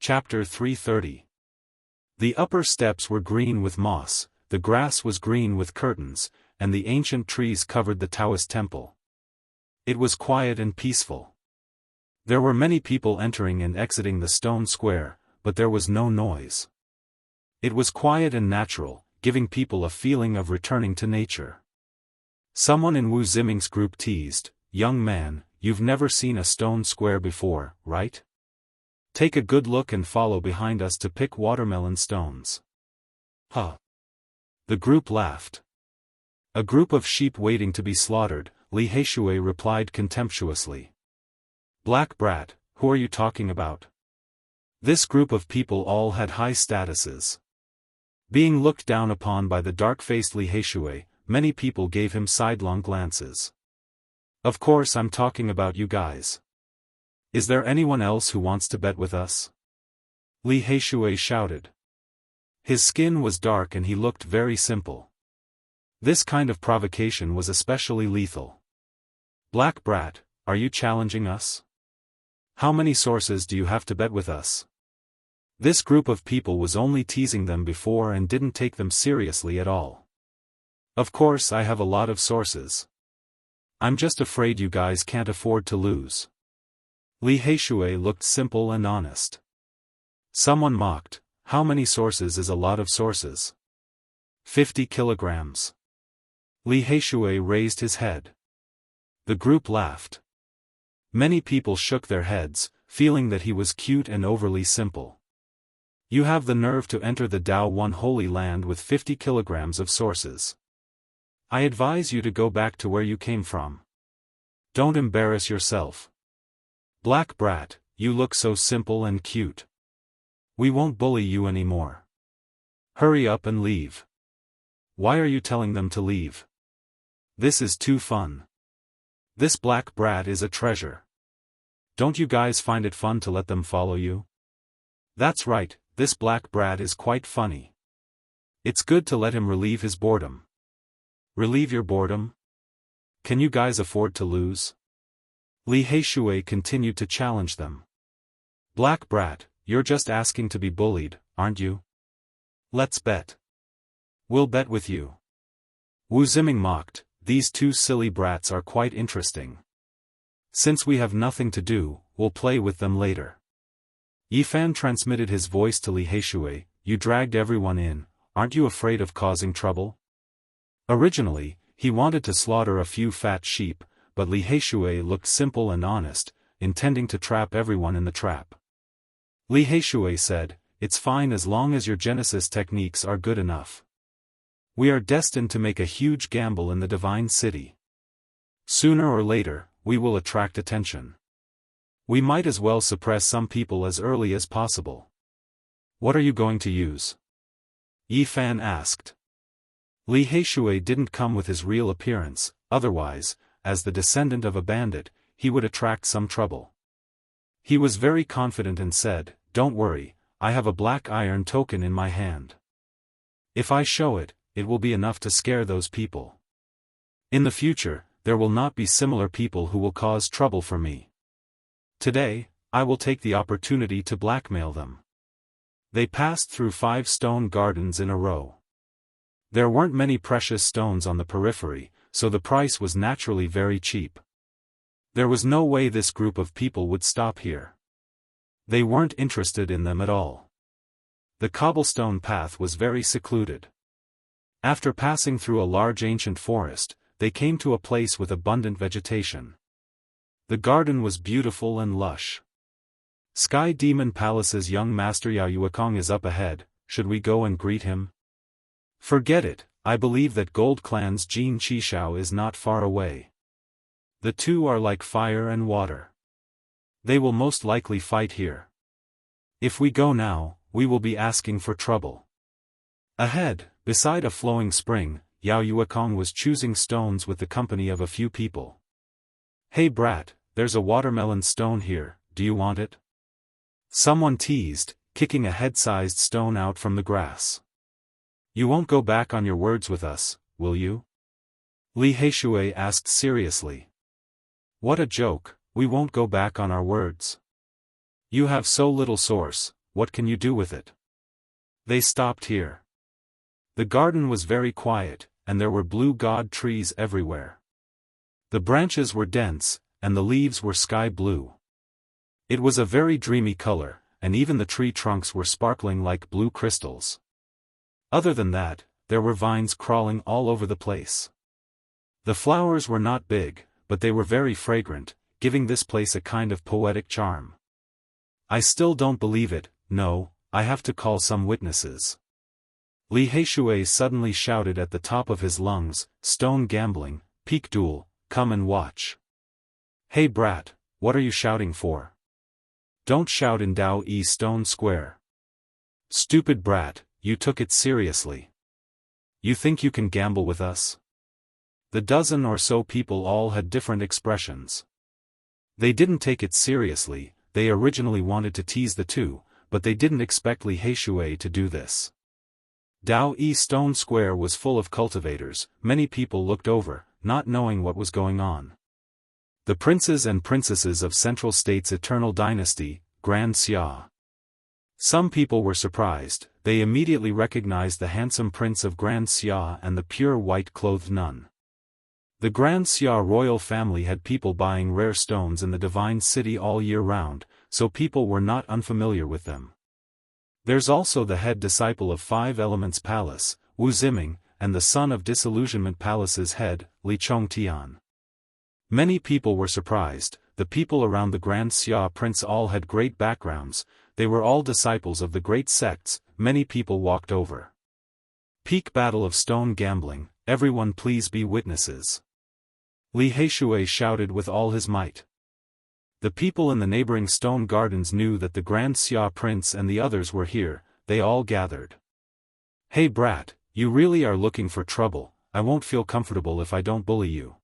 Chapter 330. The upper steps were green with moss, the grass was green with curtains, and the ancient trees covered the Daoist temple. It was quiet and peaceful. There were many people entering and exiting the stone square, but there was no noise. It was quiet and natural, giving people a feeling of returning to nature. Someone in Wu Ziming's group teased, "Young man, you've never seen a stone square before, right? Take a good look and follow behind us to pick watermelon stones." Huh. The group laughed. "A group of sheep waiting to be slaughtered," Li Heishui replied contemptuously. "Black brat, who are you talking about?" This group of people all had high statuses. Being looked down upon by the dark-faced Li Heishui, many people gave him sidelong glances. "Of course I'm talking about you guys. Is there anyone else who wants to bet with us?" Li Heishui shouted. His skin was dark and he looked very simple. This kind of provocation was especially lethal. "Black brat, are you challenging us? How many sources do you have to bet with us?" This group of people was only teasing them before and didn't take them seriously at all. "Of course I have a lot of sources. I'm just afraid you guys can't afford to lose." Li Heishui looked simple and honest. Someone mocked, "How many sources is a lot of sources?" 50 kilograms. Li Heishui raised his head. The group laughed. Many people shook their heads, feeling that he was cute and overly simple. "You have the nerve to enter the Dao One Holy Land with 50 kilograms of sources. I advise you to go back to where you came from. Don't embarrass yourself. Black brat, you look so simple and cute. We won't bully you anymore. Hurry up and leave." "Why are you telling them to leave? This is too fun. This black brat is a treasure. Don't you guys find it fun to let them follow you?" "That's right, this black brat is quite funny. It's good to let him relieve his boredom." "Relieve your boredom? Can you guys afford to lose?" Li Heishui continued to challenge them. "Black brat, you're just asking to be bullied, aren't you? Let's bet." "We'll bet with you." Wu Ziming mocked, "These two silly brats are quite interesting. Since we have nothing to do, we'll play with them later." Yifan transmitted his voice to Li Heishui, "You dragged everyone in, aren't you afraid of causing trouble?" Originally, he wanted to slaughter a few fat sheep, but Li Heishui looked simple and honest, intending to trap everyone in the trap. Li Heishui said, "It's fine as long as your Genesis techniques are good enough. We are destined to make a huge gamble in the Divine City. Sooner or later, we will attract attention. We might as well suppress some people as early as possible." "What are you going to use?" Yifan asked. Li Heishui didn't come with his real appearance, otherwise, as the descendant of a bandit, he would attract some trouble. He was very confident and said, "Don't worry, I have a black iron token in my hand. If I show it, it will be enough to scare those people. In the future, there will not be similar people who will cause trouble for me. Today, I will take the opportunity to blackmail them." They passed through 5 stone gardens in a row. There weren't many precious stones on the periphery, so the price was naturally very cheap. There was no way this group of people would stop here. They weren't interested in them at all. The cobblestone path was very secluded. After passing through a large ancient forest, they came to a place with abundant vegetation. The garden was beautiful and lush. "Sky Demon Palace's young master Yao Yuekong is up ahead, should we go and greet him?" "Forget it, I believe that Gold Clan's Jin Qishao is not far away. The two are like fire and water. They will most likely fight here. If we go now, we will be asking for trouble." Ahead, beside a flowing spring, Yao Yuekong was choosing stones with the company of a few people. "Hey brat, there's a watermelon stone here, do you want it?" Someone teased, kicking a head-sized stone out from the grass. "You won't go back on your words with us, will you?" Li Heishui asked seriously. "What a joke, we won't go back on our words. You have so little source, what can you do with it? They stopped here. The garden was very quiet, and there were blue god trees everywhere. The branches were dense, and the leaves were sky blue. It was a very dreamy color, and even the tree trunks were sparkling like blue crystals. Other than that, there were vines crawling all over the place. The flowers were not big, but they were very fragrant, giving this place a kind of poetic charm. I still don't believe it, no, I have to call some witnesses. Li Heishui suddenly shouted at the top of his lungs, stone gambling, peak duel, come and watch. Hey brat, what are you shouting for? Don't shout in Daoist Stone Square. Stupid brat, you took it seriously. You think you can gamble with us? The dozen or so people all had different expressions. They didn't take it seriously, they originally wanted to tease the two, but they didn't expect Li Heishui to do this. Daoist Stone Square was full of cultivators, many people looked over, not knowing what was going on. The princes and princesses of Central State's eternal dynasty, Grand Xia. Some people were surprised, they immediately recognized the handsome prince of Grand Xia and the pure white-clothed nun. The Grand Xia royal family had people buying rare stones in the divine city all year round, so people were not unfamiliar with them. There's also the head disciple of Five Elements Palace, Wu Ziming, and the son of Disillusionment Palace's head, Li Chongtian. Many people were surprised, the people around the Grand Xia prince all had great backgrounds, they were all disciples of the great sects, many people walked over. Peak battle of stone gambling, everyone please be witnesses. Li Heishui shouted with all his might. The people in the neighboring stone gardens knew that the Grand Xia prince and the others were here, they all gathered. Hey brat, you really are looking for trouble, I won't feel comfortable if I don't bully you.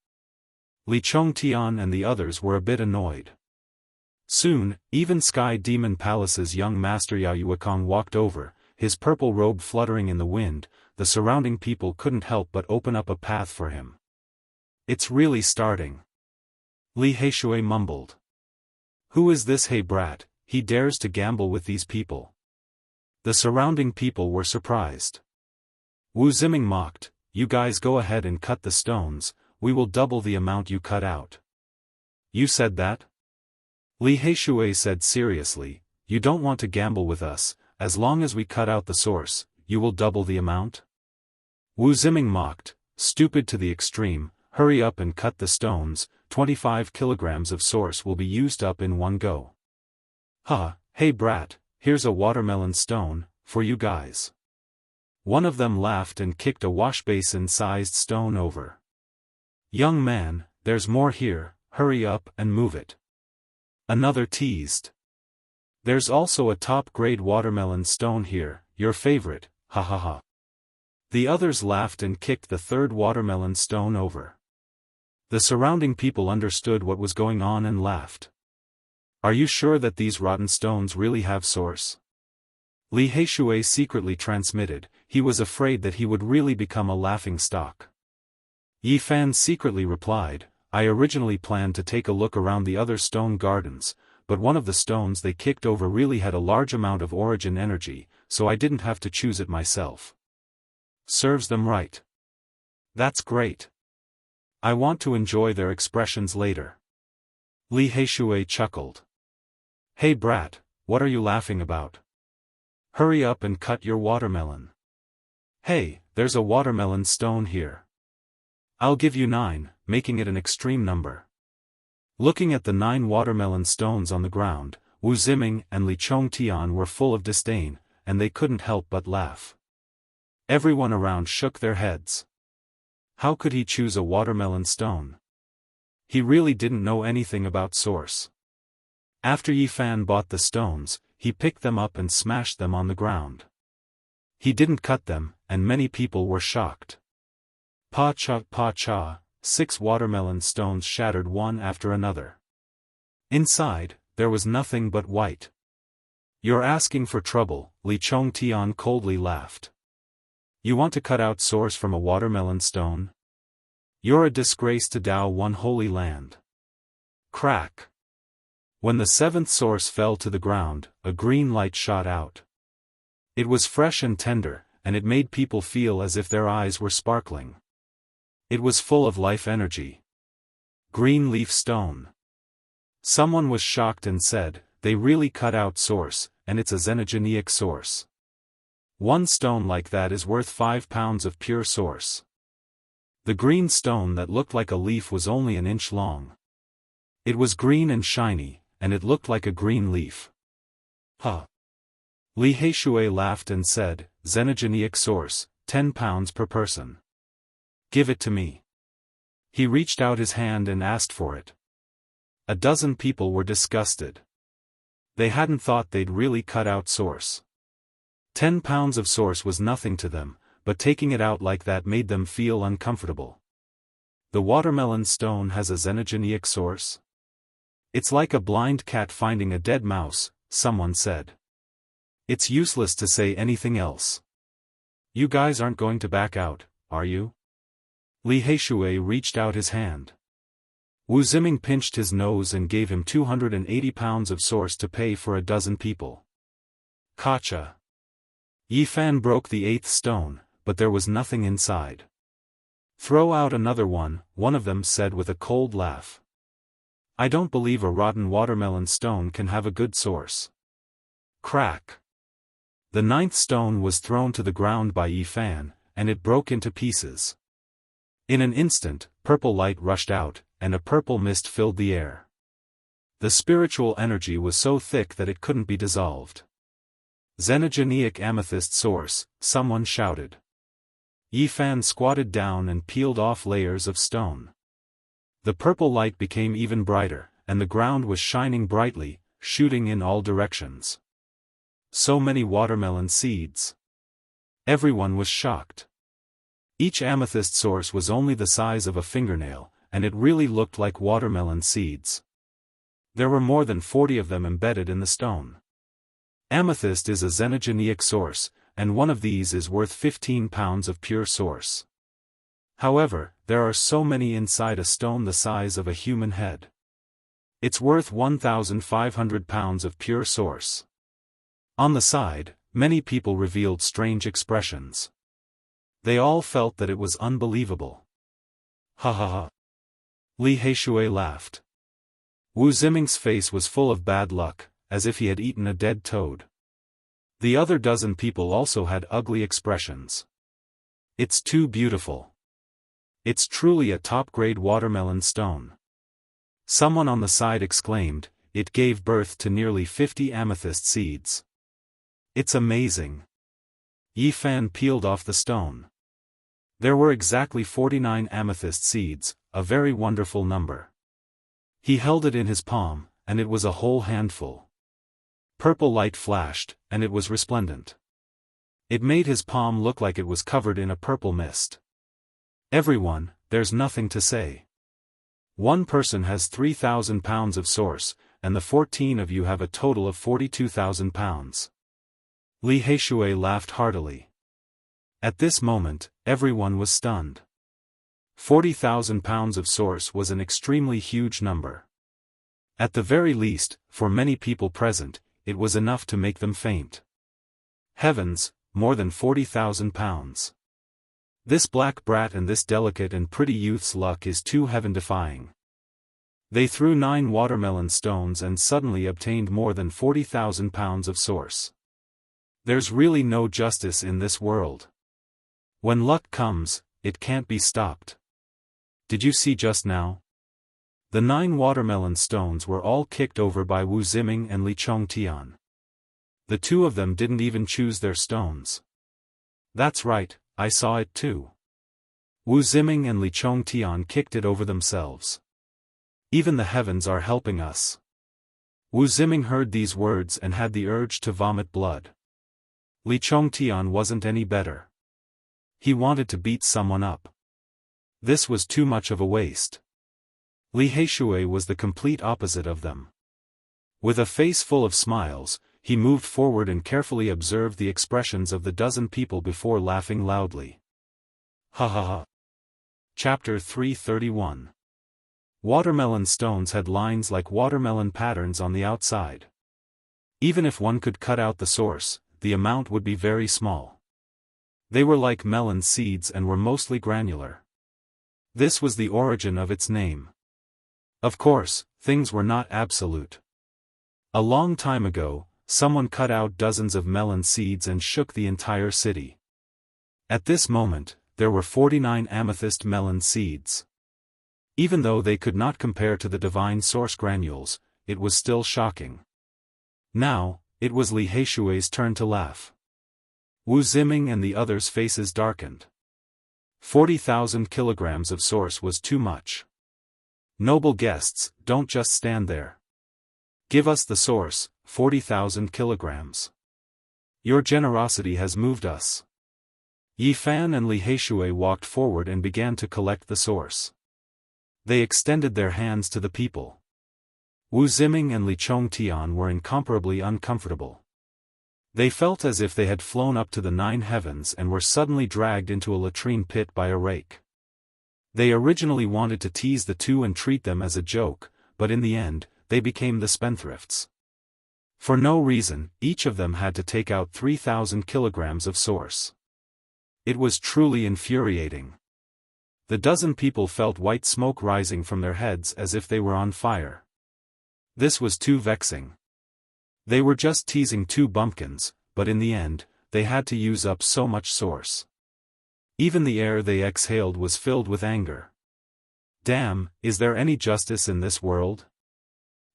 Li Chongtian and the others were a bit annoyed. Soon, even Sky Demon Palace's young master Yao Yuekong walked over, his purple robe fluttering in the wind, the surrounding people couldn't help but open up a path for him. It's really starting. Li Heishui mumbled. Who is this hey brat, he dares to gamble with these people. The surrounding people were surprised. Wu Ziming mocked, you guys go ahead and cut the stones, we will double the amount you cut out. You said that? Li Heishui said seriously, you don't want to gamble with us, as long as we cut out the source, you will double the amount? Wu Ziming mocked, stupid to the extreme, hurry up and cut the stones, 25 kilograms of source will be used up in one go. Huh, hey brat, here's a watermelon stone, for you guys. One of them laughed and kicked a washbasin-sized stone over. Young man, there's more here, hurry up and move it. Another teased. There's also a top-grade watermelon stone here, your favorite, ha ha ha. The others laughed and kicked the third watermelon stone over. The surrounding people understood what was going on and laughed. Are you sure that these rotten stones really have source? Li Heishui secretly transmitted, he was afraid that he would really become a laughing stock. Yi Fan secretly replied, I originally planned to take a look around the other stone gardens, but one of the stones they kicked over really had a large amount of origin energy, so I didn't have to choose it myself. Serves them right. That's great. I want to enjoy their expressions later. Li Heishui chuckled. Hey brat, what are you laughing about? Hurry up and cut your watermelon. Hey, there's a watermelon stone here. I'll give you 9, making it an extreme number. Looking at the 9 watermelon stones on the ground, Wu Ziming and Li Chongtian were full of disdain, and they couldn't help but laugh. Everyone around shook their heads. How could he choose a watermelon stone? He really didn't know anything about source. After Yi Fan bought the stones, he picked them up and smashed them on the ground. He didn't cut them, and many people were shocked. Pa-cha, 6 watermelon stones shattered one after another. Inside, there was nothing but white. You're asking for trouble, Li Chongtian coldly laughed. You want to cut out source from a watermelon stone? You're a disgrace to Dao One Holy Land. Crack. When the seventh source fell to the ground, a green light shot out. It was fresh and tender, and it made people feel as if their eyes were sparkling. It was full of life energy. Green leaf stone. Someone was shocked and said, "They really cut out source, and it's a xenogenic source. One stone like that is worth 5 pounds of pure source." The green stone that looked like a leaf was only an inch long. It was green and shiny, and it looked like a green leaf. Huh. Li Heishui laughed and said, "Xenogenic source, 10 pounds per person. Give it to me." He reached out his hand and asked for it. A dozen people were disgusted. They hadn't thought they'd really cut out source. 10 pounds of source was nothing to them, but taking it out like that made them feel uncomfortable. The watermelon stone has a xenogenic source? It's like a blind cat finding a dead mouse, someone said. It's useless to say anything else. You guys aren't going to back out, are you? Li Heishui reached out his hand. Wu Ziming pinched his nose and gave him 280 pounds of source to pay for a dozen people. Gotcha. Yi Fan broke the 8th stone, but there was nothing inside. Throw out another one, one of them said with a cold laugh. I don't believe a rotten watermelon stone can have a good source. Crack. The 9th stone was thrown to the ground by Yi Fan, and it broke into pieces. In an instant, purple light rushed out, and a purple mist filled the air. The spiritual energy was so thick that it couldn't be dissolved. Xenogenic amethyst source, someone shouted. Yi Fan squatted down and peeled off layers of stone. The purple light became even brighter, and the ground was shining brightly, shooting in all directions. So many watermelon seeds. Everyone was shocked. Each amethyst source was only the size of a fingernail, and it really looked like watermelon seeds. There were more than 40 of them embedded in the stone. Amethyst is a xenogenic source, and one of these is worth 15 pounds of pure source. However, there are so many inside a stone the size of a human head. It's worth 1,500 pounds of pure source. On the side, many people revealed strange expressions. They all felt that it was unbelievable. Ha ha ha. Li Heishui laughed. Wu Ziming's face was full of bad luck, as if he had eaten a dead toad. The other dozen people also had ugly expressions. It's too beautiful. It's truly a top-grade watermelon stone. Someone on the side exclaimed, it gave birth to nearly 50 amethyst seeds. It's amazing. Yi Fan peeled off the stone. There were exactly 49 amethyst seeds, a very wonderful number. He held it in his palm, and it was a whole handful. Purple light flashed, and it was resplendent. It made his palm look like it was covered in a purple mist. Everyone, there's nothing to say. One person has 3,000 pounds of source, and the 14 of you have a total of 42,000 pounds. Li Heishui laughed heartily. At this moment, everyone was stunned. 40,000 pounds of source was an extremely huge number. At the very least, for many people present, it was enough to make them faint. Heavens, more than 40,000 pounds. This black brat and this delicate and pretty youth's luck is too heaven-defying. They threw 9 watermelon stones and suddenly obtained more than 40,000 pounds of source. There's really no justice in this world. When luck comes, it can't be stopped. Did you see just now? The 9 watermelon stones were all kicked over by Wu Ziming and Li Chongtian. The two of them didn't even choose their stones. That's right, I saw it too. Wu Ziming and Li Chongtian kicked it over themselves. Even the heavens are helping us. Wu Ziming heard these words and had the urge to vomit blood. Li Chongtian wasn't any better. He wanted to beat someone up. This was too much of a waste. Li Heishui was the complete opposite of them. With a face full of smiles, he moved forward and carefully observed the expressions of the dozen people before laughing loudly. Ha ha ha. Chapter 331. Watermelon stones had lines like watermelon patterns on the outside. Even if one could cut out the source, the amount would be very small. They were like melon seeds and were mostly granular. This was the origin of its name. Of course, things were not absolute. A long time ago, someone cut out dozens of melon seeds and shook the entire city. At this moment, there were 49 amethyst melon seeds. Even though they could not compare to the divine source granules, it was still shocking. Now, it was Li Heishui's turn to laugh. Wu Ziming and the others' faces darkened. 40,000 kilograms of source was too much. Noble guests, don't just stand there. Give us the source, 40,000 kilograms. Your generosity has moved us. Yi Fan and Li Heishui walked forward and began to collect the source. They extended their hands to the people. Wu Ziming and Li Chongtian were incomparably uncomfortable. They felt as if they had flown up to the 9 heavens and were suddenly dragged into a latrine pit by a rake. They originally wanted to tease the two and treat them as a joke, but in the end, they became the spendthrifts. For no reason, each of them had to take out 3,000 kilograms of source. It was truly infuriating. The dozen people felt white smoke rising from their heads as if they were on fire. This was too vexing. They were just teasing 2 bumpkins, but in the end, they had to use up so much source. Even the air they exhaled was filled with anger. Damn, is there any justice in this world?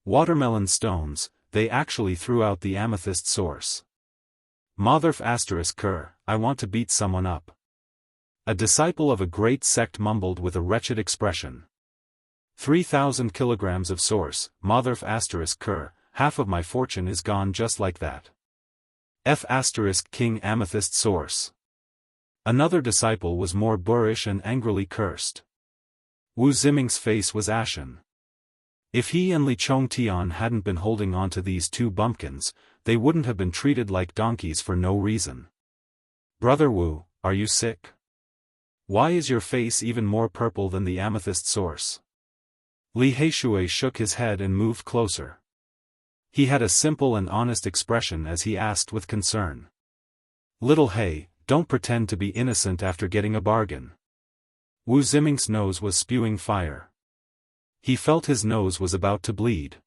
Watermelon stones, they actually threw out the amethyst source. Motherf ****, I want to beat someone up. A disciple of a great sect mumbled with a wretched expression. 3,000 kilograms of source, Motherf ****, half of my fortune is gone just like that. King amethyst source. Another disciple was more boorish and angrily cursed. Wu Ziming's face was ashen. If he and Li Chongtian hadn't been holding on to these 2 bumpkins, they wouldn't have been treated like donkeys for no reason. Brother Wu, are you sick? Why is your face even more purple than the amethyst source? Li Heishui shook his head and moved closer. He had a simple and honest expression as he asked with concern. Little He, don't pretend to be innocent after getting a bargain. Wu Ziming's nose was spewing fire. He felt his nose was about to bleed.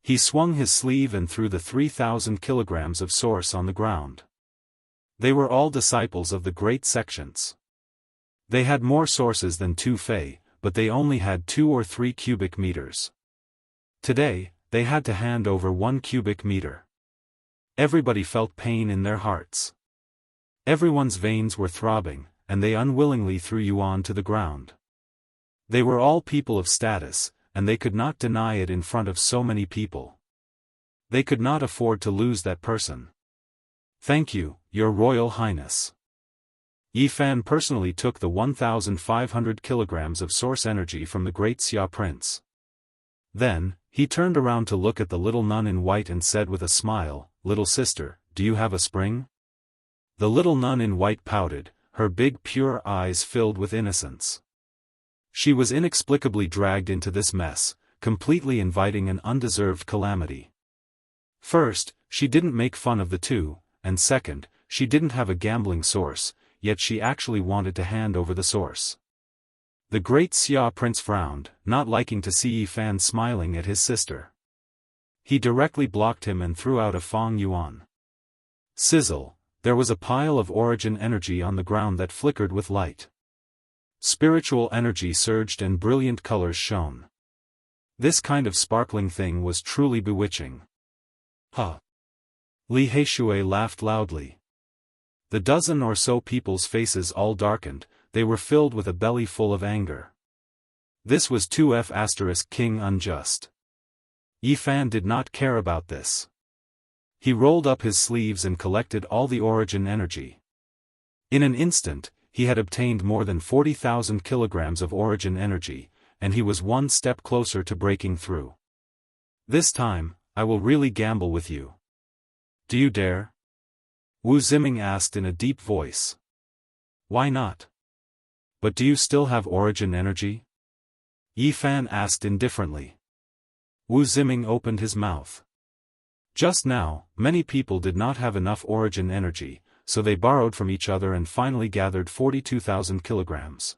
He swung his sleeve and threw the 3,000 kilograms of source on the ground. They were all disciples of the great sections. They had more sources than 2 Fei, but they only had 2 or 3 cubic meters. Today, they had to hand over 1 cubic meter. Everybody felt pain in their hearts. Everyone's veins were throbbing, and they unwillingly threw Yuan to the ground. They were all people of status, and they could not deny it in front of so many people. They could not afford to lose that person. Thank you, Your Royal Highness. Yi Fan personally took the 1,500 kilograms of source energy from the great Xia prince. Then, he turned around to look at the little nun in white and said with a smile, "Little sister, do you have a spring?" The little nun in white pouted, her big pure eyes filled with innocence. She was inexplicably dragged into this mess, completely inviting an undeserved calamity. First, she didn't make fun of the two, and second, she didn't have a gambling source, yet she actually wanted to hand over the source. The great Xia prince frowned, not liking to see Yi Fan smiling at his sister. He directly blocked him and threw out a Fong Yuan. Sizzle, there was a pile of origin energy on the ground that flickered with light. Spiritual energy surged and brilliant colors shone. This kind of sparkling thing was truly bewitching. Huh! Li Heishui laughed loudly. The dozen or so people's faces all darkened, they were filled with a belly full of anger. This was 2F** King unjust. Yi Fan did not care about this. He rolled up his sleeves and collected all the origin energy. In an instant, he had obtained more than 40,000 kilograms of origin energy, and he was one step closer to breaking through. This time, I will really gamble with you. Do you dare? Wu Ziming asked in a deep voice. Why not? But do you still have origin energy? Yi Fan asked indifferently. Wu Ziming opened his mouth. Just now, many people did not have enough origin energy, so they borrowed from each other and finally gathered 42,000 kilograms.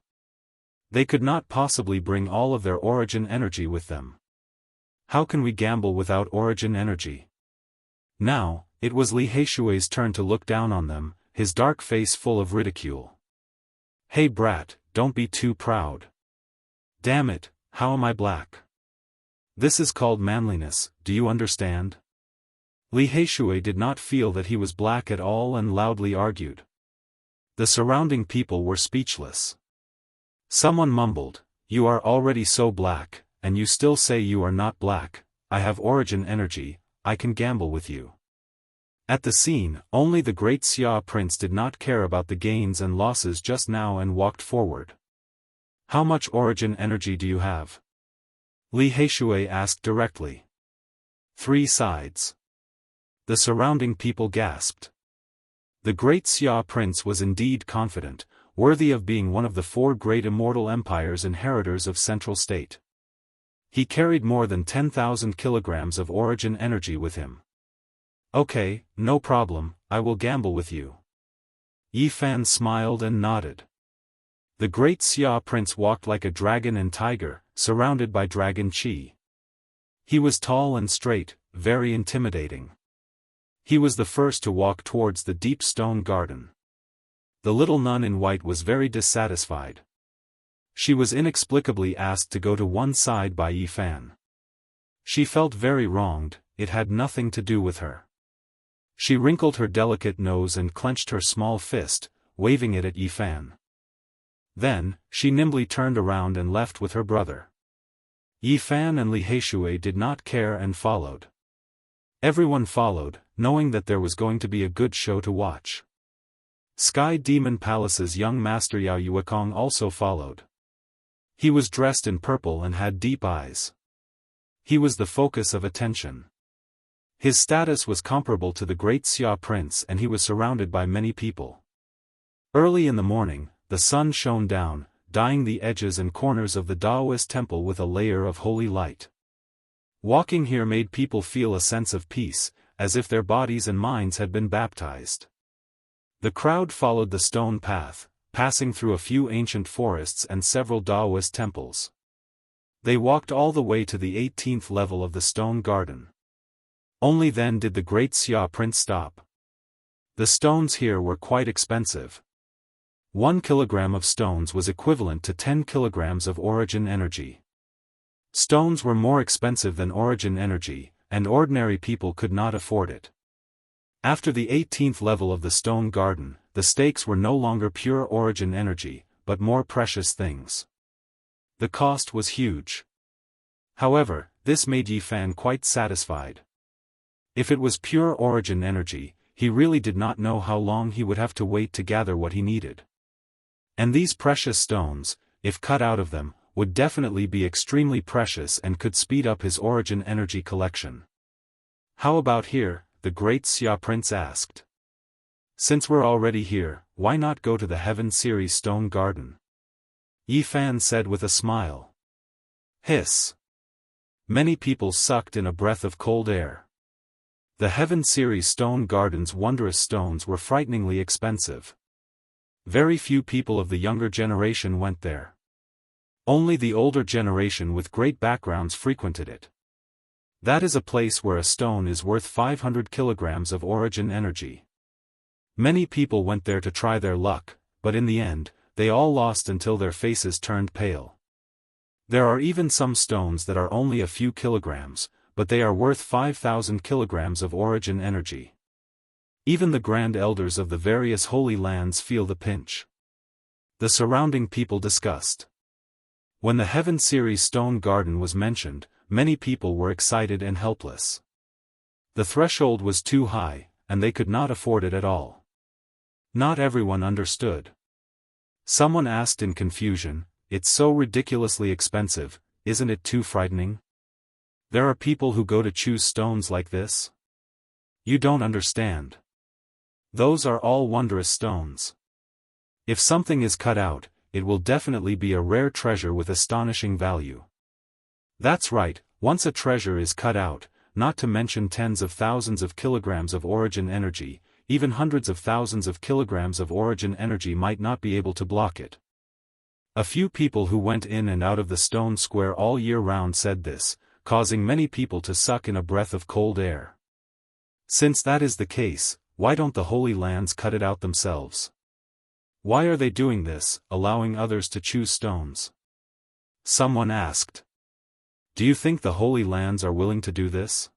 They could not possibly bring all of their origin energy with them. How can we gamble without origin energy? Now, it was Li Heishui's turn to look down on them, his dark face full of ridicule. Hey brat, don't be too proud. Damn it, how am I black? This is called manliness, do you understand? Li Heishui did not feel that he was black at all and loudly argued. The surrounding people were speechless. Someone mumbled, "You are already so black, and you still say you are not black. I have origin energy, I can gamble with you." At the scene, only the great Xia prince did not care about the gains and losses just now and walked forward. How much origin energy do you have? Li Heishui asked directly. 3 sides. The surrounding people gasped. The great Xia prince was indeed confident, worthy of being one of the 4 great immortal empires inheritors of Central State. He carried more than 10,000 kilograms of origin energy with him. Okay, no problem, I will gamble with you. Yi Fan smiled and nodded. The great Xia prince walked like a dragon and tiger, surrounded by dragon chi. He was tall and straight, very intimidating. He was the first to walk towards the deep stone garden. The little nun in white was very dissatisfied. She was inexplicably asked to go to one side by Yi Fan. She felt very wronged, it had nothing to do with her. She wrinkled her delicate nose and clenched her small fist, waving it at Yi Fan. Then, she nimbly turned around and left with her brother. Yi Fan and Li Heishui did not care and followed. Everyone followed, knowing that there was going to be a good show to watch. Sky Demon Palace's young master Yao Yuekong also followed. He was dressed in purple and had deep eyes. He was the focus of attention. His status was comparable to the great Xia prince and he was surrounded by many people. Early in the morning, the sun shone down, dyeing the edges and corners of the Daoist temple with a layer of holy light. Walking here made people feel a sense of peace, as if their bodies and minds had been baptized. The crowd followed the stone path, passing through a few ancient forests and several Daoist temples. They walked all the way to the 18th level of the stone garden. Only then did the great Xia prince stop. The stones here were quite expensive. 1 kilogram of stones was equivalent to 10 kilograms of origin energy. Stones were more expensive than origin energy, and ordinary people could not afford it. After the 18th level of the stone garden, the stakes were no longer pure origin energy, but more precious things. The cost was huge. However, this made Yi Fan quite satisfied. If it was pure origin energy, he really did not know how long he would have to wait to gather what he needed. And these precious stones, if cut out of them, would definitely be extremely precious and could speed up his origin energy collection. How about here? The great Xia prince asked. Since we're already here, why not go to the Heaven Series stone garden? Yi Fan said with a smile. Hiss. Many people sucked in a breath of cold air. The Heaven Series stone garden's wondrous stones were frighteningly expensive. Very few people of the younger generation went there. Only the older generation with great backgrounds frequented it. That is a place where a stone is worth 500 kilograms of origin energy. Many people went there to try their luck, but in the end, they all lost until their faces turned pale. There are even some stones that are only a few kilograms, but they are worth 5,000 kilograms of origin energy. Even the grand elders of the various holy lands feel the pinch. The surrounding people discussed. When the Heaven Series stone garden was mentioned, many people were excited and helpless. The threshold was too high, and they could not afford it at all. Not everyone understood. Someone asked in confusion, "It's so ridiculously expensive, isn't it too frightening? There are people who go to choose stones like this? You don't understand. Those are all wondrous stones. If something is cut out, it will definitely be a rare treasure with astonishing value." That's right, once a treasure is cut out, not to mention tens of thousands of kilograms of origin energy, even hundreds of thousands of kilograms of origin energy might not be able to block it. A few people who went in and out of the stone square all year round said this, causing many people to suck in a breath of cold air. Since that is the case, why don't the Holy Lands cut it out themselves? Why are they doing this, allowing others to choose stones? Someone asked. Do you think the Holy Lands are willing to do this?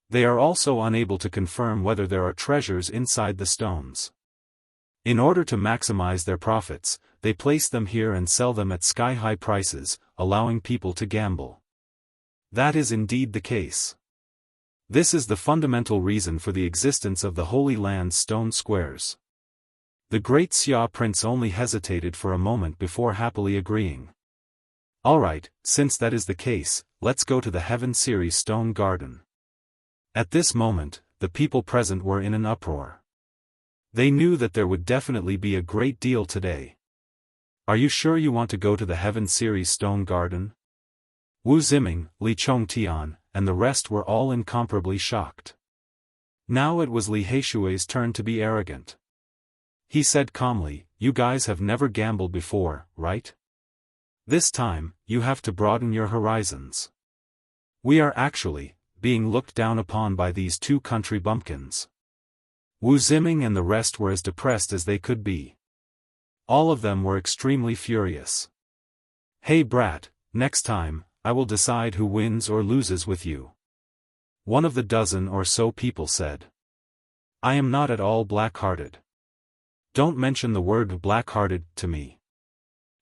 They are also unable to confirm whether there are treasures inside the stones. In order to maximize their profits, they place them here and sell them at sky-high prices, allowing people to gamble. That is indeed the case. This is the fundamental reason for the existence of the Holy Land's stone squares. The great Xia prince only hesitated for a moment before happily agreeing. Alright, since that is the case, let's go to the Heaven Series Stone Garden. At this moment, the people present were in an uproar. They knew that there would definitely be a great deal today. Are you sure you want to go to the Heaven Series Stone Garden? Wu Ziming, Li Chongtian, and the rest were all incomparably shocked. Now it was Li Heishui's turn to be arrogant. He said calmly, you guys have never gambled before, right? This time, you have to broaden your horizons. We are actually being looked down upon by these two country bumpkins. Wu Ziming and the rest were as depressed as they could be. All of them were extremely furious. Hey brat, next time, I will decide who wins or loses with you. One of the dozen or so people said. I am not at all black-hearted. Don't mention the word black-hearted to me.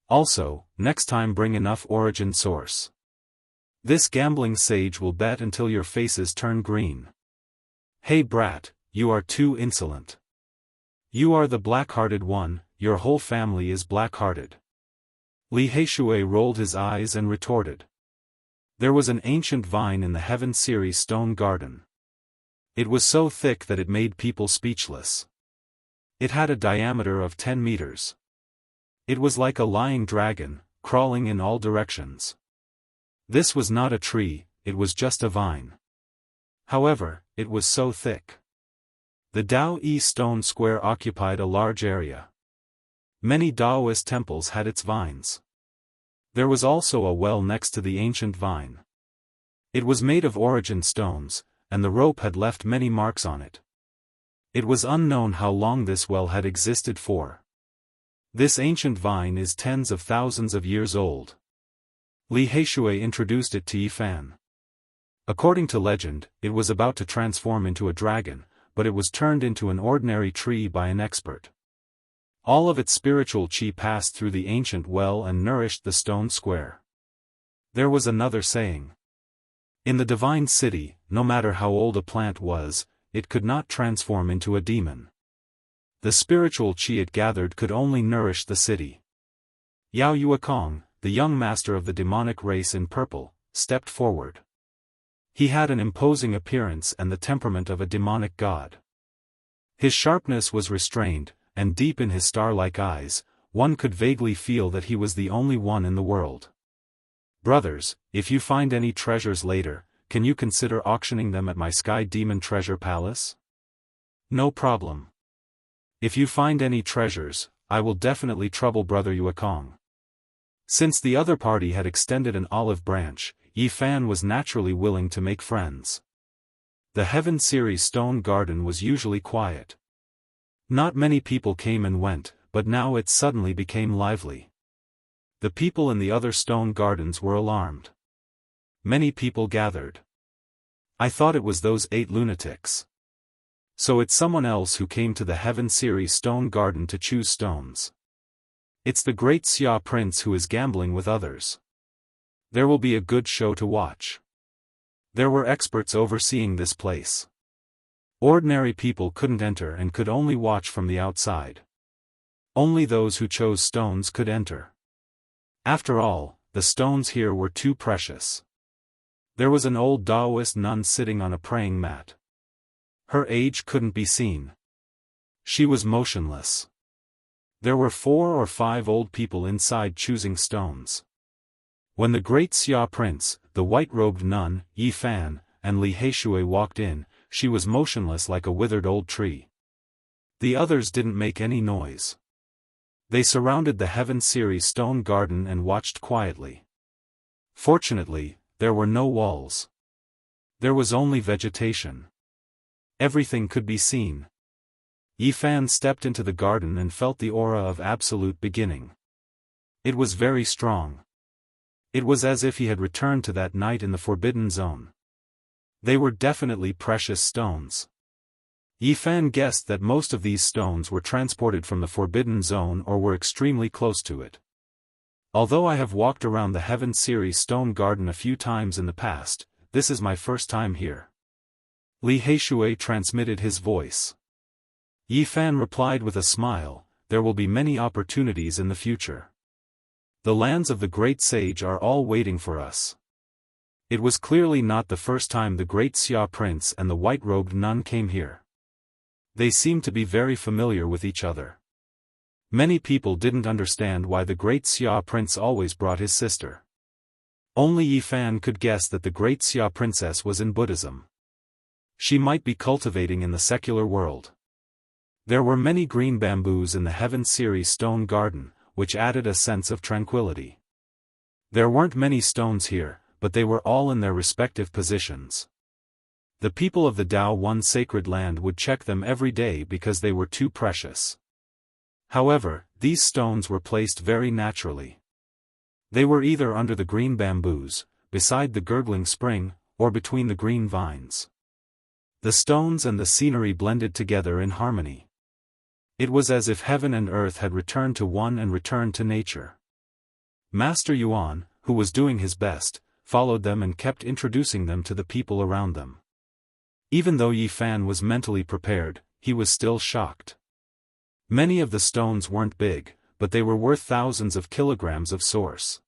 Also, next time bring enough origin source. This gambling sage will bet until your faces turn green. Hey brat, you are too insolent. You are the black-hearted one, your whole family is black-hearted. Li Heishui rolled his eyes and retorted. There was an ancient vine in the Heaven Series Stone Garden. It was so thick that it made people speechless. It had a diameter of 10 meters. It was like a lying dragon, crawling in all directions. This was not a tree, it was just a vine. However, it was so thick. The Daoist stone square occupied a large area. Many Daoist temples had its vines. There was also a well next to the ancient vine. It was made of origin stones, and the rope had left many marks on it. It was unknown how long this well had existed for. This ancient vine is tens of thousands of years old. Li Heishui introduced it to Yifan. According to legend, it was about to transform into a dragon, but it was turned into an ordinary tree by an expert. All of its spiritual qi passed through the ancient well and nourished the stone square. There was another saying. In the divine city, no matter how old a plant was, it could not transform into a demon. The spiritual qi it gathered could only nourish the city. Yao Yuekong, the young master of the demonic race in purple, stepped forward. He had an imposing appearance and the temperament of a demonic god. His sharpness was restrained, and deep in his star-like eyes, one could vaguely feel that he was the only one in the world. Brothers, if you find any treasures later, can you consider auctioning them at my Sky Demon Treasure Palace? No problem. If you find any treasures, I will definitely trouble Brother Yuekong. Since the other party had extended an olive branch, Yifan was naturally willing to make friends. The Heaven Series Stone Garden was usually quiet. Not many people came and went, but now it suddenly became lively. The people in the other stone gardens were alarmed. Many people gathered. I thought it was those 8 lunatics. So it's someone else who came to the Heaven Series Stone Garden to choose stones. It's the great Xia Prince who is gambling with others. There will be a good show to watch. There were experts overseeing this place. Ordinary people couldn't enter and could only watch from the outside. Only those who chose stones could enter. After all, the stones here were too precious. There was an old Daoist nun sitting on a praying mat. Her age couldn't be seen. She was motionless. There were 4 or 5 old people inside choosing stones. When the great Xia prince, the white-robed nun, Yi Fan, and Li Heishui walked in, she was motionless like a withered old tree. The others didn't make any noise. They surrounded the Heaven Series stone garden and watched quietly. Fortunately, there were no walls. There was only vegetation. Everything could be seen. Yi Fan stepped into the garden and felt the aura of absolute beginning. It was very strong. It was as if he had returned to that night in the Forbidden Zone. They were definitely precious stones. Yi Fan guessed that most of these stones were transported from the Forbidden Zone or were extremely close to it. Although I have walked around the Heaven Series stone garden a few times in the past, this is my first time here. Li Heishui transmitted his voice. Yi Fan replied with a smile, there will be many opportunities in the future. The lands of the great sage are all waiting for us. It was clearly not the first time the great Xia prince and the white-robed nun came here. They seemed to be very familiar with each other. Many people didn't understand why the great Xia prince always brought his sister. Only Yi Fan could guess that the great Xia princess was in Buddhism. She might be cultivating in the secular world. There were many green bamboos in the Heaven Series stone garden, which added a sense of tranquility. There weren't many stones here, but they were all in their respective positions. The people of the Dao One sacred land would check them every day because they were too precious. However, these stones were placed very naturally. They were either under the green bamboos, beside the gurgling spring, or between the green vines. The stones and the scenery blended together in harmony. It was as if heaven and earth had returned to one and returned to nature. Master Yuan, who was doing his best, followed them and kept introducing them to the people around them. Even though Yi Fan was mentally prepared, he was still shocked. Many of the stones weren't big, but they were worth thousands of kilograms of source.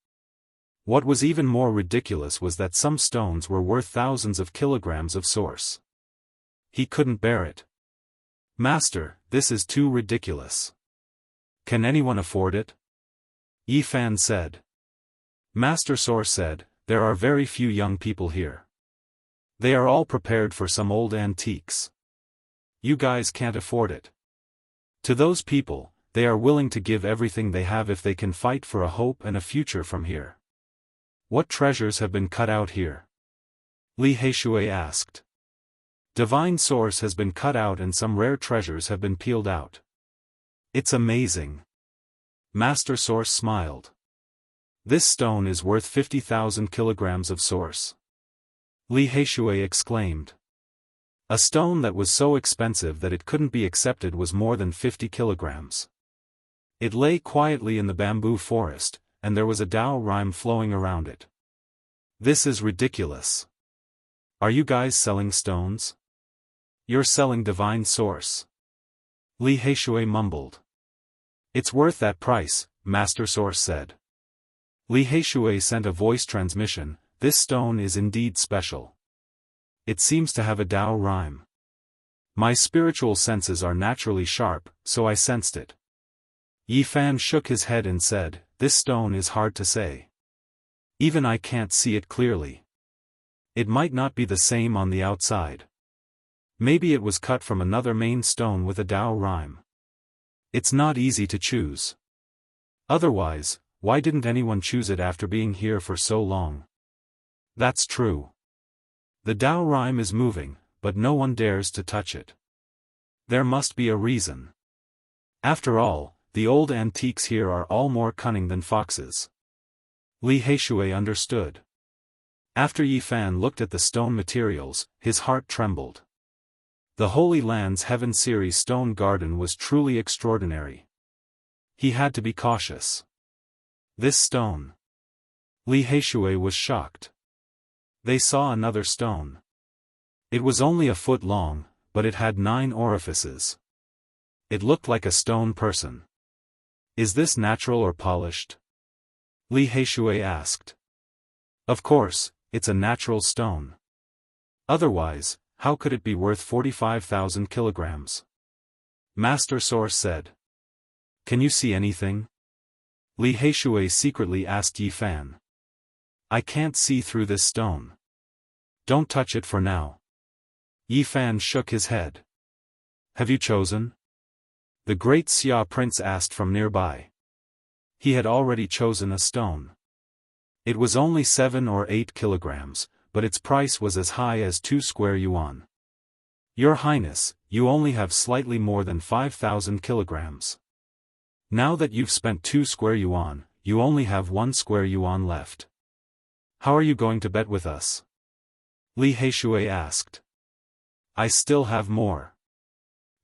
What was even more ridiculous was that some stones were worth thousands of kilograms of source. He couldn't bear it. Master, this is too ridiculous. Can anyone afford it? Yi Fan said. Master Source said, there are very few young people here. They are all prepared for some old antiques. You guys can't afford it. To those people, they are willing to give everything they have if they can fight for a hope and a future from here. What treasures have been cut out here? Li Heishui asked. Divine Source has been cut out and some rare treasures have been peeled out. It's amazing. Master Source smiled. This stone is worth 50,000 kilograms of source. Li Heishui exclaimed. A stone that was so expensive that it couldn't be accepted was more than 50 kilograms. It lay quietly in the bamboo forest, and there was a Dao rhyme flowing around it. This is ridiculous. Are you guys selling stones? You're selling Divine Source. Li Heishui mumbled. It's worth that price, Master Source said. Li Heishui sent a voice transmission, this stone is indeed special. It seems to have a Dao rhyme. My spiritual senses are naturally sharp, so I sensed it. Yi Fan shook his head and said, this stone is hard to say. Even I can't see it clearly. It might not be the same on the outside. Maybe it was cut from another main stone with a Dao rhyme. It's not easy to choose. Otherwise, why didn't anyone choose it after being here for so long? That's true. The Dao rhyme is moving, but no one dares to touch it. There must be a reason. After all, the old antiques here are all more cunning than foxes. Li Heishui understood. After Yi Fan looked at the stone materials, his heart trembled. The Holy Land's Heaven Series stone garden was truly extraordinary. He had to be cautious. This stone. Li Heishui was shocked. They saw another stone. It was only a foot long, but it had 9 orifices. It looked like a stone person. Is this natural or polished? Li Heishui asked. Of course, it's a natural stone. Otherwise, how could it be worth 45,000 kilograms? Master Source said. Can you see anything? Li Heishui secretly asked Yi Fan. I can't see through this stone. Don't touch it for now. Yi Fan shook his head. Have you chosen? The great Xia prince asked from nearby. He had already chosen a stone. It was only 7 or 8 kilograms, but its price was as high as 2 square yuan. Your Highness, you only have slightly more than 5,000 kilograms. Now that you've spent 2 square yuan, you only have 1 square yuan left. How are you going to bet with us? Li Heishui asked. I still have more.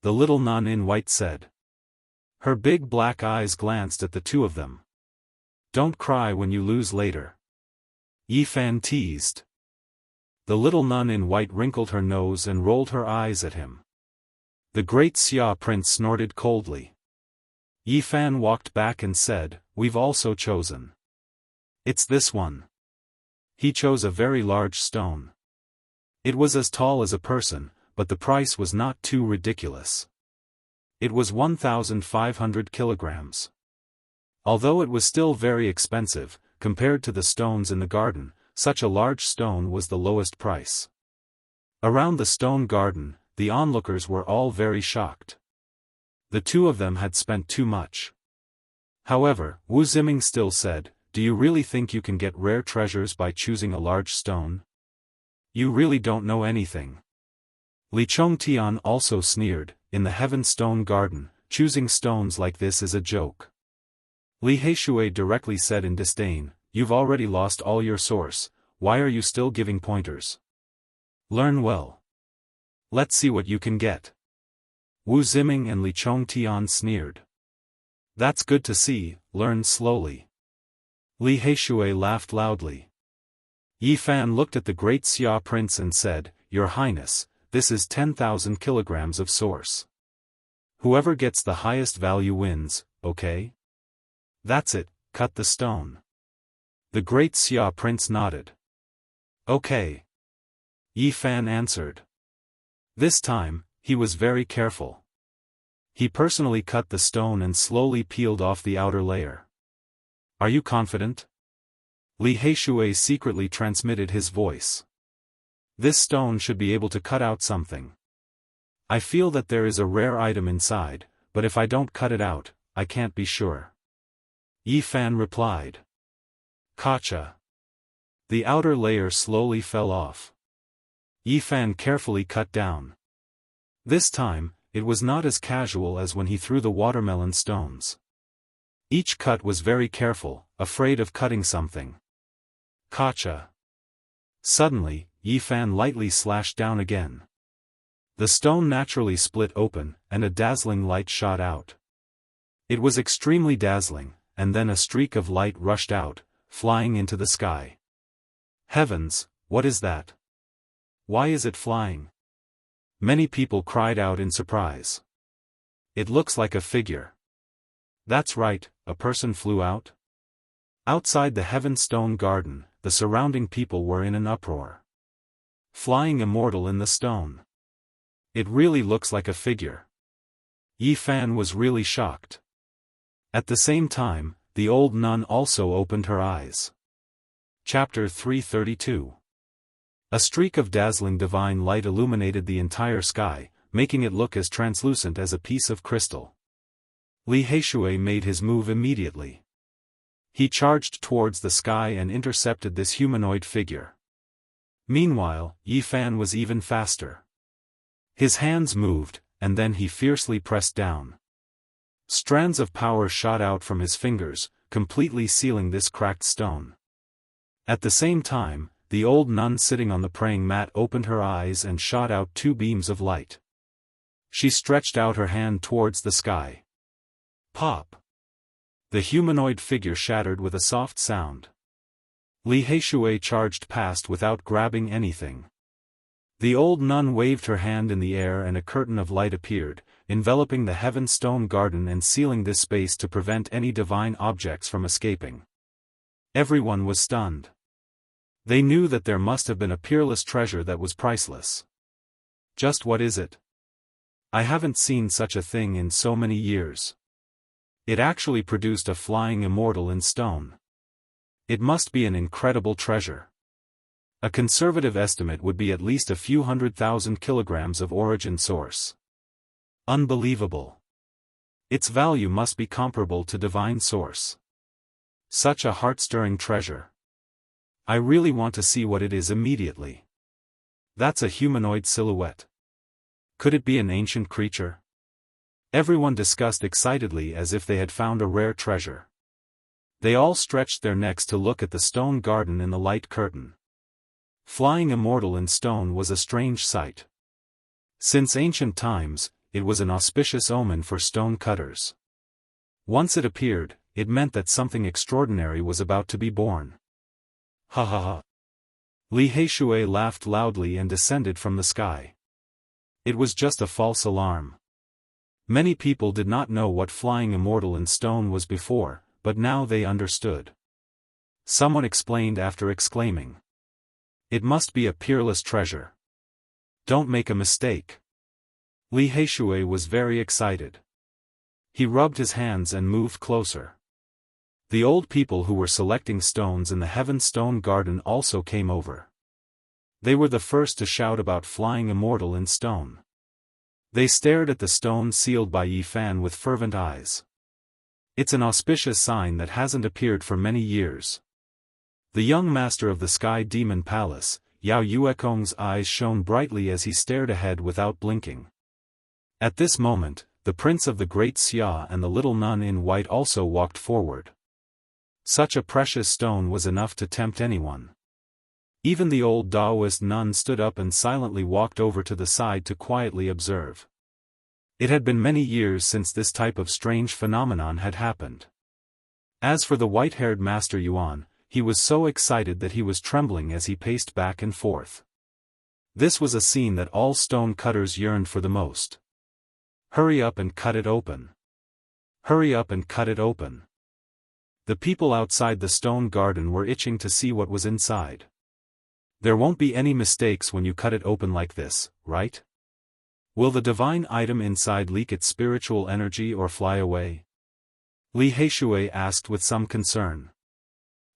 The little nun in white said. Her big black eyes glanced at the two of them. Don't cry when you lose later. Yi Fan teased. The little nun in white wrinkled her nose and rolled her eyes at him. The great Xia prince snorted coldly. Yi Fan walked back and said, We've also chosen. It's this one. He chose a very large stone. It was as tall as a person, but the price was not too ridiculous. It was 1,500 kilograms. Although it was still very expensive, compared to the stones in the garden, such a large stone was the lowest price. Around the stone garden, the onlookers were all very shocked. The two of them had spent too much. However, Wu Ziming still said, Do you really think you can get rare treasures by choosing a large stone? You really don't know anything. Li Chongtian also sneered, In the Heaven Stone Garden, choosing stones like this is a joke. Li Heishui directly said in disdain, You've already lost all your source, why are you still giving pointers? Learn well. Let's see what you can get. Wu Ziming and Li Chongtian sneered. That's good to see, learn slowly. Li Heishui laughed loudly. Yi Fan looked at the great Xia prince and said, Your Highness, this is 10,000 kilograms of source. Whoever gets the highest value wins, okay? That's it, cut the stone. The great Xia prince nodded. Okay. Yi Fan answered. This time, he was very careful. He personally cut the stone and slowly peeled off the outer layer. Are you confident? Li Heishui secretly transmitted his voice. This stone should be able to cut out something. I feel that there is a rare item inside, but if I don't cut it out, I can't be sure. Yi Fan replied. Gotcha. The outer layer slowly fell off. Yi Fan carefully cut down. This time, it was not as casual as when he threw the watermelon stones. Each cut was very careful, afraid of cutting something. Gotcha. Suddenly, Yi Fan lightly slashed down again. The stone naturally split open, and a dazzling light shot out. It was extremely dazzling, and then a streak of light rushed out, flying into the sky. Heavens, what is that? Why is it flying? Many people cried out in surprise. It looks like a figure. That's right, a person flew out? Outside the Heaven Stone Garden, the surrounding people were in an uproar. Flying immortal in the stone. It really looks like a figure. Yi Fan was really shocked. At the same time, the old nun also opened her eyes. Chapter 332. A streak of dazzling divine light illuminated the entire sky, making it look as translucent as a piece of crystal. Li Heishui made his move immediately. He charged towards the sky and intercepted this humanoid figure. Meanwhile, Yi Fan was even faster. His hands moved, and then he fiercely pressed down. Strands of power shot out from his fingers, completely sealing this cracked stone. At the same time, the old nun sitting on the praying mat opened her eyes and shot out 2 beams of light. She stretched out her hand towards the sky. Pop! The humanoid figure shattered with a soft sound. Li Heishui charged past without grabbing anything. The old nun waved her hand in the air and a curtain of light appeared, enveloping the Heaven Stone Garden and sealing this space to prevent any divine objects from escaping. Everyone was stunned. They knew that there must have been a peerless treasure that was priceless. Just what is it? I haven't seen such a thing in so many years. It actually produced a flying immortal in stone. It must be an incredible treasure. A conservative estimate would be at least a few 100,000 kilograms of origin source. Unbelievable. Its value must be comparable to divine source. Such a heart-stirring treasure. I really want to see what it is immediately. That's a humanoid silhouette. Could it be an ancient creature? Everyone discussed excitedly as if they had found a rare treasure. They all stretched their necks to look at the stone garden in the light curtain. Flying immortal in stone was a strange sight. Since ancient times, it was an auspicious omen for stone cutters. Once it appeared, it meant that something extraordinary was about to be born. Ha ha ha. Li Heishui laughed loudly and descended from the sky. It was just a false alarm. Many people did not know what flying immortal in stone was before, but now they understood. Someone explained after exclaiming. It must be a peerless treasure. Don't make a mistake. Li Heishui was very excited. He rubbed his hands and moved closer. The old people who were selecting stones in the Heaven Stone Garden also came over. They were the first to shout about flying immortal in stone. They stared at the stone sealed by Yi Fan with fervent eyes. It's an auspicious sign that hasn't appeared for many years. The young master of the Sky Demon Palace, Yao Yuekong's eyes shone brightly as he stared ahead without blinking. At this moment, the prince of the Great Xia and the little nun in white also walked forward. Such a precious stone was enough to tempt anyone. Even the old Daoist nun stood up and silently walked over to the side to quietly observe. It had been many years since this type of strange phenomenon had happened. As for the white-haired Master Yuan, he was so excited that he was trembling as he paced back and forth. This was a scene that all stone cutters yearned for the most. Hurry up and cut it open. Hurry up and cut it open. The people outside the stone garden were itching to see what was inside. There won't be any mistakes when you cut it open like this, right? Will the divine item inside leak its spiritual energy or fly away? Li Heishui asked with some concern.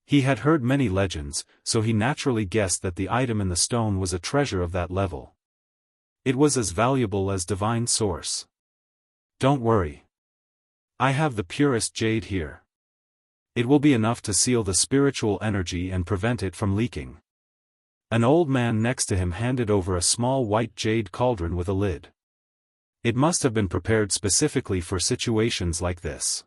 He had heard many legends, so he naturally guessed that the item in the stone was a treasure of that level. It was as valuable as divine source. Don't worry. I have the purest jade here. It will be enough to seal the spiritual energy and prevent it from leaking. An old man next to him handed over a small white jade cauldron with a lid. It must have been prepared specifically for situations like this.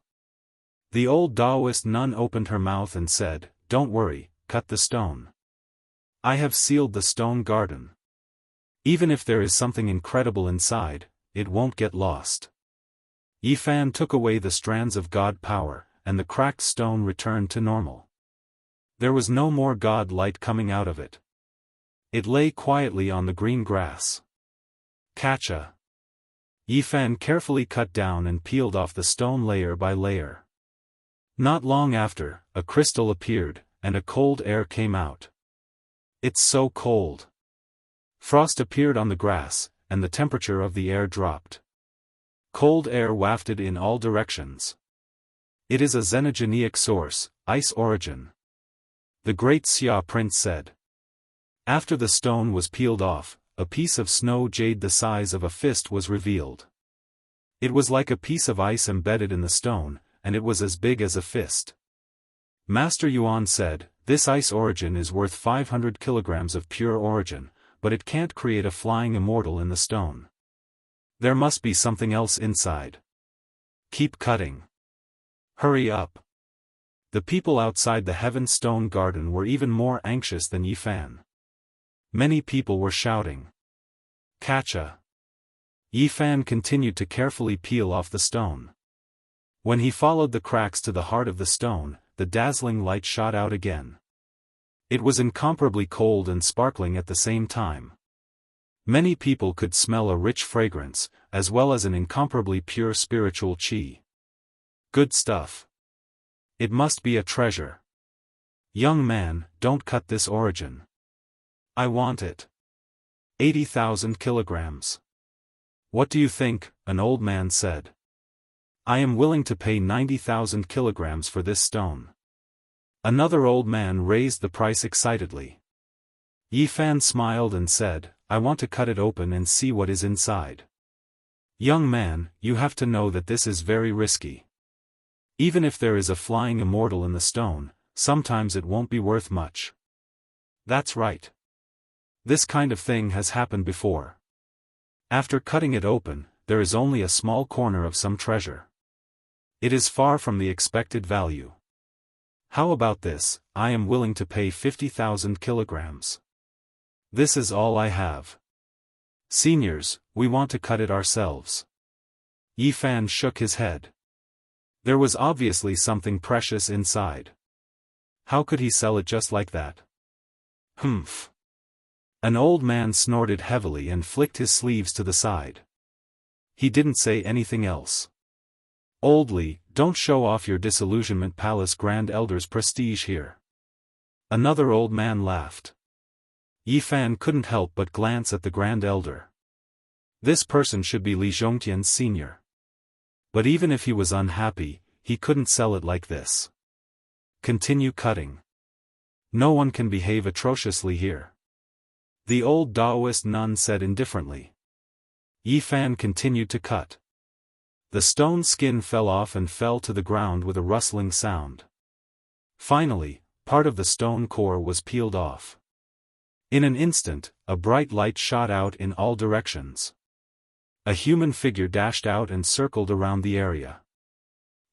The old Daoist nun opened her mouth and said, "Don't worry, cut the stone. I have sealed the stone garden. Even if there is something incredible inside, it won't get lost." Yi Fan took away the strands of god power, and the cracked stone returned to normal. There was no more god light coming out of it. It lay quietly on the green grass. Catcha. Yi Fan carefully cut down and peeled off the stone layer by layer. Not long after, a crystal appeared, and a cold air came out. It's so cold. Frost appeared on the grass, and the temperature of the air dropped. Cold air wafted in all directions. It is a xenogenic source, ice origin. The great Xia prince said. After the stone was peeled off, a piece of snow jade the size of a fist was revealed. It was like a piece of ice embedded in the stone, and it was as big as a fist. Master Yuan said, "This ice origin is worth 500 kilograms of pure origin, but it can't create a flying immortal in the stone. There must be something else inside. Keep cutting. Hurry up." The people outside the Heaven Stone Garden were even more anxious than Yi Fan. Many people were shouting. Catcha. Yi Fan continued to carefully peel off the stone. When he followed the cracks to the heart of the stone, the dazzling light shot out again. It was incomparably cold and sparkling at the same time. Many people could smell a rich fragrance, as well as an incomparably pure spiritual qi. Good stuff. It must be a treasure. Young man, don't cut this origin. I want it. 80,000 kilograms. What do you think? An old man said. I am willing to pay 90,000 kilograms for this stone. Another old man raised the price excitedly. Yi Fan smiled and said, I want to cut it open and see what is inside. Young man, you have to know that this is very risky. Even if there is a flying immortal in the stone, sometimes it won't be worth much. That's right. This kind of thing has happened before. After cutting it open, there is only a small corner of some treasure. It is far from the expected value. How about this? I am willing to pay 50,000 kilograms. This is all I have. Seniors, we want to cut it ourselves. Yi Fan shook his head. There was obviously something precious inside. How could he sell it just like that? Humph. An old man snorted heavily and flicked his sleeves to the side. He didn't say anything else. Oldly, don't show off your disillusionment palace Grand Elder's prestige here. Another old man laughed. Yi Fan couldn't help but glance at the Grand Elder. This person should be Li Zhongtian's senior. But even if he was unhappy, he couldn't sell it like this. Continue cutting. No one can behave atrociously here. The old Daoist nun said indifferently. Yi Fan continued to cut. The stone skin fell off and fell to the ground with a rustling sound. Finally, part of the stone core was peeled off. In an instant, a bright light shot out in all directions. A human figure dashed out and circled around the area.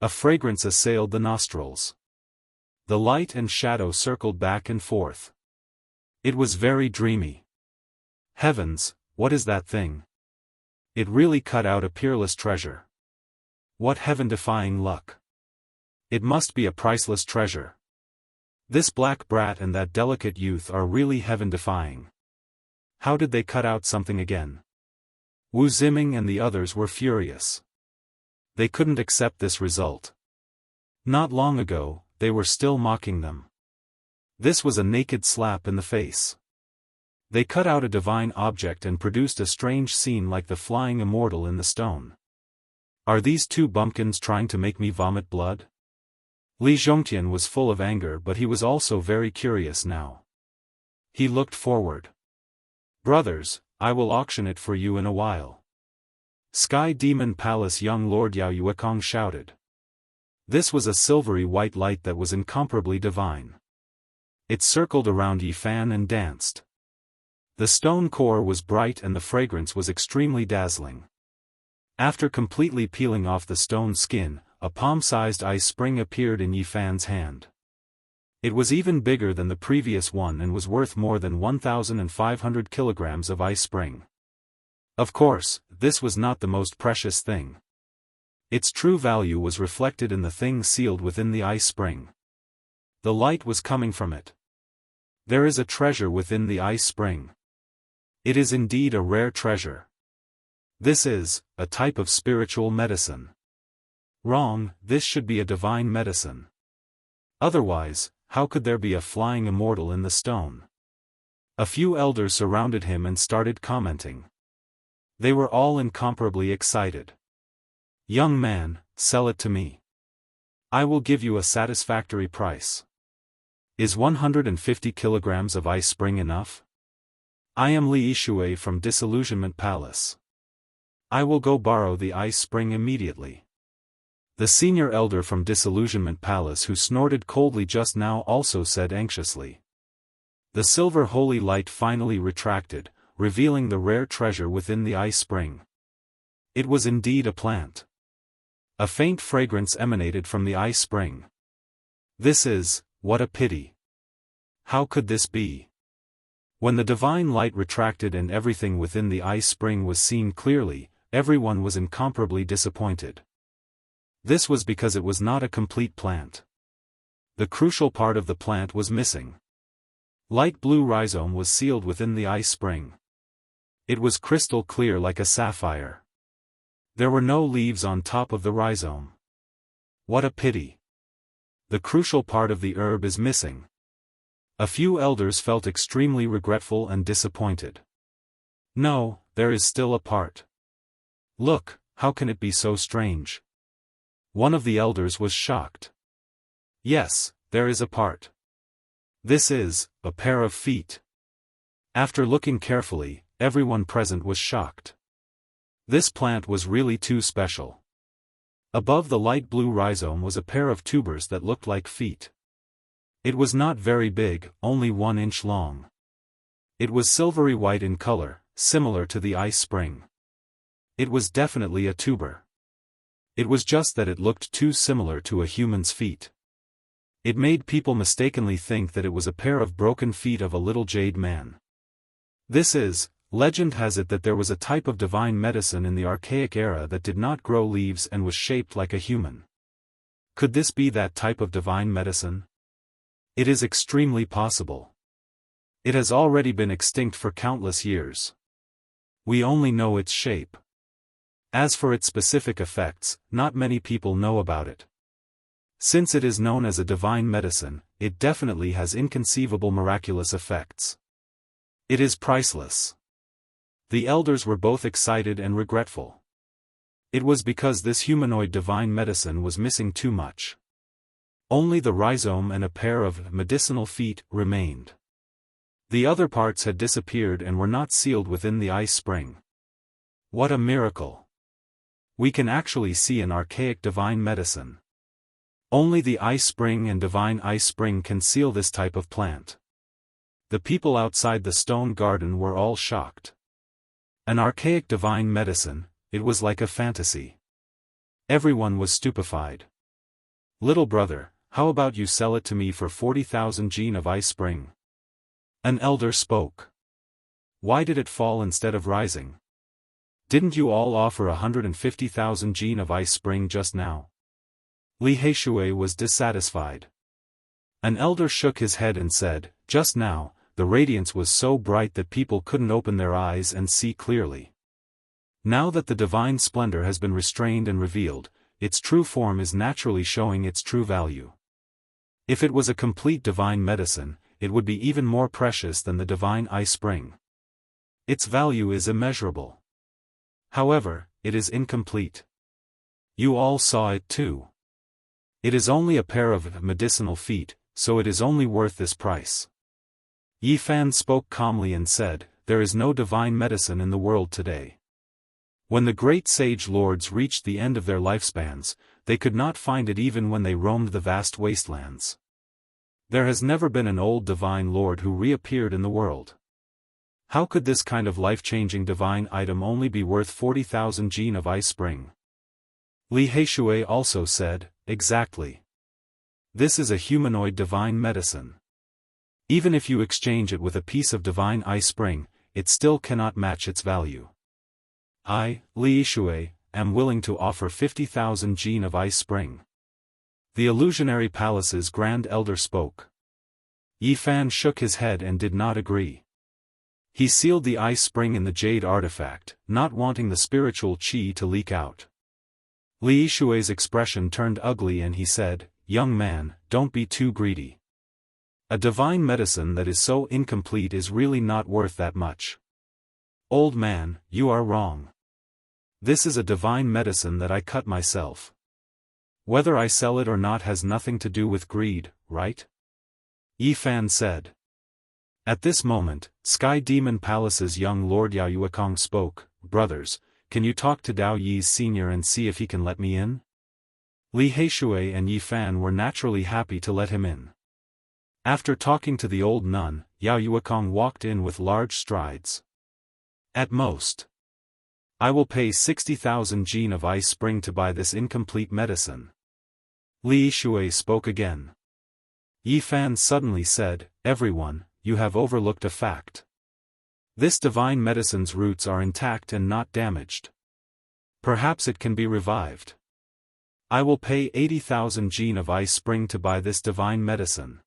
A fragrance assailed the nostrils. The light and shadow circled back and forth. It was very dreamy. Heavens, what is that thing? It really cut out a peerless treasure. What heaven-defying luck. It must be a priceless treasure. This black brat and that delicate youth are really heaven-defying. How did they cut out something again? Wu Ziming and the others were furious. They couldn't accept this result. Not long ago, they were still mocking them. This was a naked slap in the face. They cut out a divine object and produced a strange scene like the flying immortal in the stone. Are these two bumpkins trying to make me vomit blood? Li Zhongtian was full of anger, but he was also very curious now. He looked forward. Brothers, I will auction it for you in a while. Sky Demon Palace young Lord Yao Yuekong shouted. This was a silvery white light that was incomparably divine. It circled around Yi Fan and danced. The stone core was bright and the fragrance was extremely dazzling. After completely peeling off the stone skin, a palm-sized ice spring appeared in Yi Fan's hand. It was even bigger than the previous one and was worth more than 1,500 kilograms of ice spring. Of course, this was not the most precious thing. Its true value was reflected in the thing sealed within the ice spring. The light was coming from it. There is a treasure within the ice spring. It is indeed a rare treasure. This is a type of spiritual medicine. Wrong, this should be a divine medicine. Otherwise, how could there be a flying immortal in the stone? A few elders surrounded him and started commenting. They were all incomparably excited. Young man, sell it to me. I will give you a satisfactory price. Is 150 kilograms of ice spring enough? I am Li Yishui from Disillusionment Palace. I will go borrow the ice spring immediately. The senior elder from Disillusionment Palace who snorted coldly just now also said anxiously. The silver holy light finally retracted, revealing the rare treasure within the ice spring. It was indeed a plant. A faint fragrance emanated from the ice spring. What a pity. How could this be? When the divine light retracted and everything within the ice spring was seen clearly, everyone was incomparably disappointed. This was because it was not a complete plant. The crucial part of the plant was missing. Light blue rhizome was sealed within the ice spring. It was crystal clear like a sapphire. There were no leaves on top of the rhizome. What a pity. The crucial part of the herb is missing. A few elders felt extremely regretful and disappointed. No, there is still a part. Look, how can it be so strange? One of the elders was shocked. Yes, there is a part. This is a pair of feet. After looking carefully, everyone present was shocked. This plant was really too special. Above the light blue rhizome was a pair of tubers that looked like feet. It was not very big, only 1 inch long. It was silvery white in color, similar to the ice spring. It was definitely a tuber. It was just that it looked too similar to a human's feet. It made people mistakenly think that it was a pair of broken feet of a little jade man. Legend has it that there was a type of divine medicine in the archaic era that did not grow leaves and was shaped like a human. Could this be that type of divine medicine? It is extremely possible. It has already been extinct for countless years. We only know its shape. As for its specific effects, not many people know about it. Since it is known as a divine medicine, it definitely has inconceivable miraculous effects. It is priceless. The elders were both excited and regretful. It was because this humanoid divine medicine was missing too much. Only the rhizome and a pair of medicinal feet remained. The other parts had disappeared and were not sealed within the ice spring. What a miracle! We can actually see an archaic divine medicine. Only the ice spring and divine ice spring can seal this type of plant. The people outside the stone garden were all shocked. An archaic divine medicine, it was like a fantasy. Everyone was stupefied. Little brother, how about you sell it to me for 40,000 gene of ice spring? An elder spoke. Why did it fall instead of rising? Didn't you all offer 150,000 gene of ice spring just now? Li Heishui was dissatisfied. An elder shook his head and said, just now, the radiance was so bright that people couldn't open their eyes and see clearly. Now that the divine splendor has been restrained and revealed, its true form is naturally showing its true value. If it was a complete divine medicine, it would be even more precious than the divine ice spring. Its value is immeasurable. However, it is incomplete. You all saw it too. It is only a pair of medicinal feet, so it is only worth this price. Yi Fan spoke calmly and said, there is no divine medicine in the world today. When the great sage lords reached the end of their lifespans, they could not find it even when they roamed the vast wastelands. There has never been an old divine lord who reappeared in the world. How could this kind of life-changing divine item only be worth 40,000 gene of ice spring? Li Heishui also said, exactly. This is a humanoid divine medicine. Even if you exchange it with a piece of divine ice spring, it still cannot match its value. I, Li Heishui, am willing to offer 50,000 gene of ice spring. The illusionary palace's grand elder spoke. Yi Fan shook his head and did not agree. He sealed the ice spring in the jade artifact, not wanting the spiritual qi to leak out. Li Heishui's expression turned ugly and he said, young man, don't be too greedy. A divine medicine that is so incomplete is really not worth that much. Old man, you are wrong. This is a divine medicine that I cut myself. Whether I sell it or not has nothing to do with greed, right? Yi Fan said. At this moment, Sky Demon Palace's young Lord Yao Yuekong spoke, brothers, can you talk to Dao Yi's senior and see if he can let me in? Li Heishui and Yi Fan were naturally happy to let him in. After talking to the old nun, Yao Yuekong walked in with large strides. At most, I will pay 60,000 gene of ice spring to buy this incomplete medicine. Li Heishui spoke again. Yi Fan suddenly said, everyone, you have overlooked a fact. This divine medicine's roots are intact and not damaged. Perhaps it can be revived. I will pay 80,000 gene of ice spring to buy this divine medicine.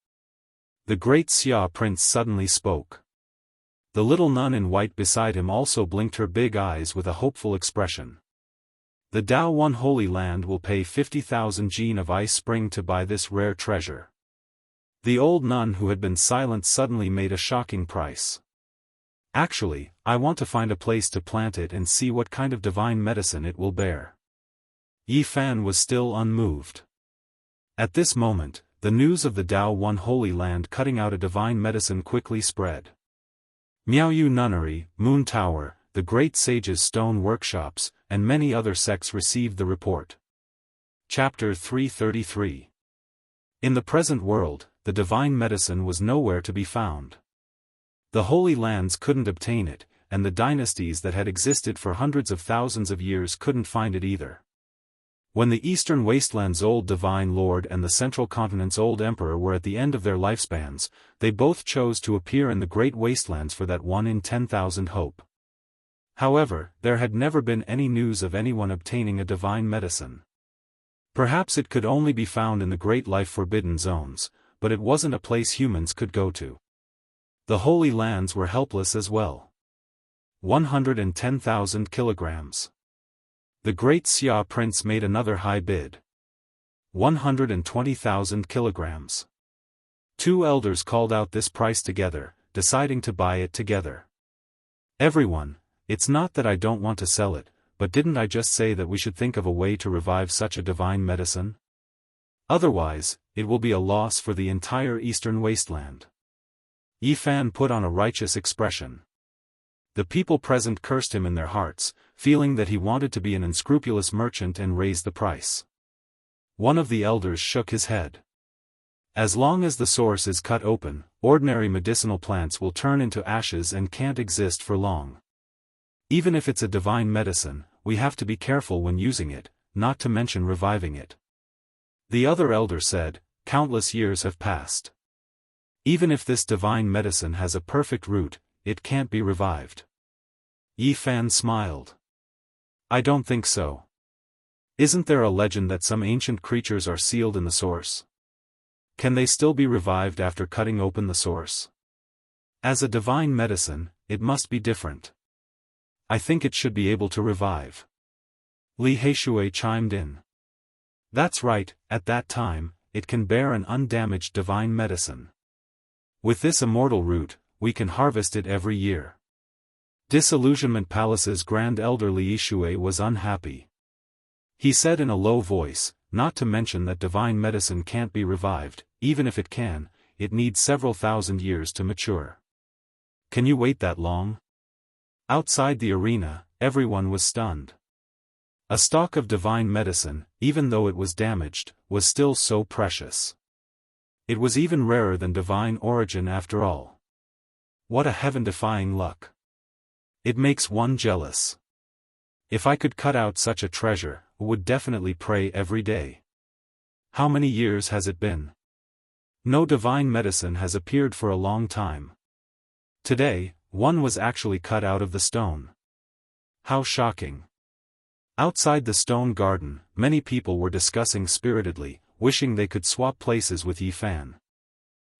The great Xia prince suddenly spoke. The little nun in white beside him also blinked her big eyes with a hopeful expression. The Dao One Holy Land will pay 50,000 gene of ice spring to buy this rare treasure. The old nun who had been silent suddenly made a shocking price. Actually, I want to find a place to plant it and see what kind of divine medicine it will bear. Yi Fan was still unmoved. At this moment, the news of the Dao One Holy Land cutting out a divine medicine quickly spread. Miaoyu Nunnery, Moon Tower, the Great Sage's Stone Workshops, and many other sects received the report. Chapter 333. In the present world, the divine medicine was nowhere to be found. The Holy Lands couldn't obtain it, and the dynasties that had existed for hundreds of thousands of years couldn't find it either. When the Eastern Wasteland's old Divine Lord and the Central Continent's old Emperor were at the end of their lifespans, they both chose to appear in the Great Wastelands for that 1 in 10,000 hope. However, there had never been any news of anyone obtaining a divine medicine. Perhaps it could only be found in the Great Life Forbidden Zones, but it wasn't a place humans could go to. The Holy Lands were helpless as well. 110,000 kilograms. The great Xia prince made another high bid. 120,000 kilograms. Two elders called out this price together, deciding to buy it together. Everyone, it's not that I don't want to sell it, but didn't I just say that we should think of a way to revive such a divine medicine? Otherwise, it will be a loss for the entire Eastern Wasteland. Yi Fan put on a righteous expression. The people present cursed him in their hearts, feeling that he wanted to be an unscrupulous merchant and raise the price. One of the elders shook his head. As long as the source is cut open, ordinary medicinal plants will turn into ashes and can't exist for long. Even if it's a divine medicine, we have to be careful when using it, not to mention reviving it. The other elder said, countless years have passed. Even if this divine medicine has a perfect root, it can't be revived. Yi Fan smiled. I don't think so. Isn't there a legend that some ancient creatures are sealed in the source? Can they still be revived after cutting open the source? As a divine medicine, it must be different. I think it should be able to revive. Li Heishui chimed in. That's right, at that time, it can bear an undamaged divine medicine. With this immortal root, we can harvest it every year. Disillusionment Palace's Grand Elder Li Heishui was unhappy. He said in a low voice, not to mention that divine medicine can't be revived, even if it can, it needs several thousand years to mature. Can you wait that long? Outside the arena, everyone was stunned. A stalk of divine medicine, even though it was damaged, was still so precious. It was even rarer than divine origin after all. What a heaven-defying luck. It makes one jealous. If I could cut out such a treasure, I would definitely pray every day. How many years has it been? No divine medicine has appeared for a long time. Today, one was actually cut out of the stone. How shocking. Outside the stone garden, many people were discussing spiritedly, wishing they could swap places with Yi Fan.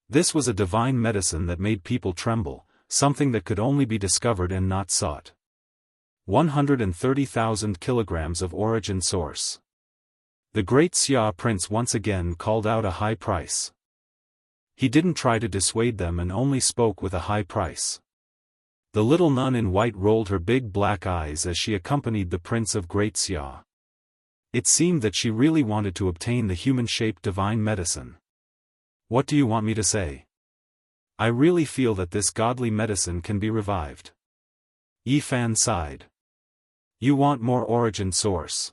This was a divine medicine that made people tremble, something that could only be discovered and not sought. 130,000 kilograms of origin source. The great Xia prince once again called out a high price. He didn't try to dissuade them and only spoke with a high price. The little nun in white rolled her big black eyes as she accompanied the prince of Great Xia. It seemed that she really wanted to obtain the human-shaped divine medicine. What do you want me to say? I really feel that this godly medicine can be revived. Yi Fan sighed. You want more origin source.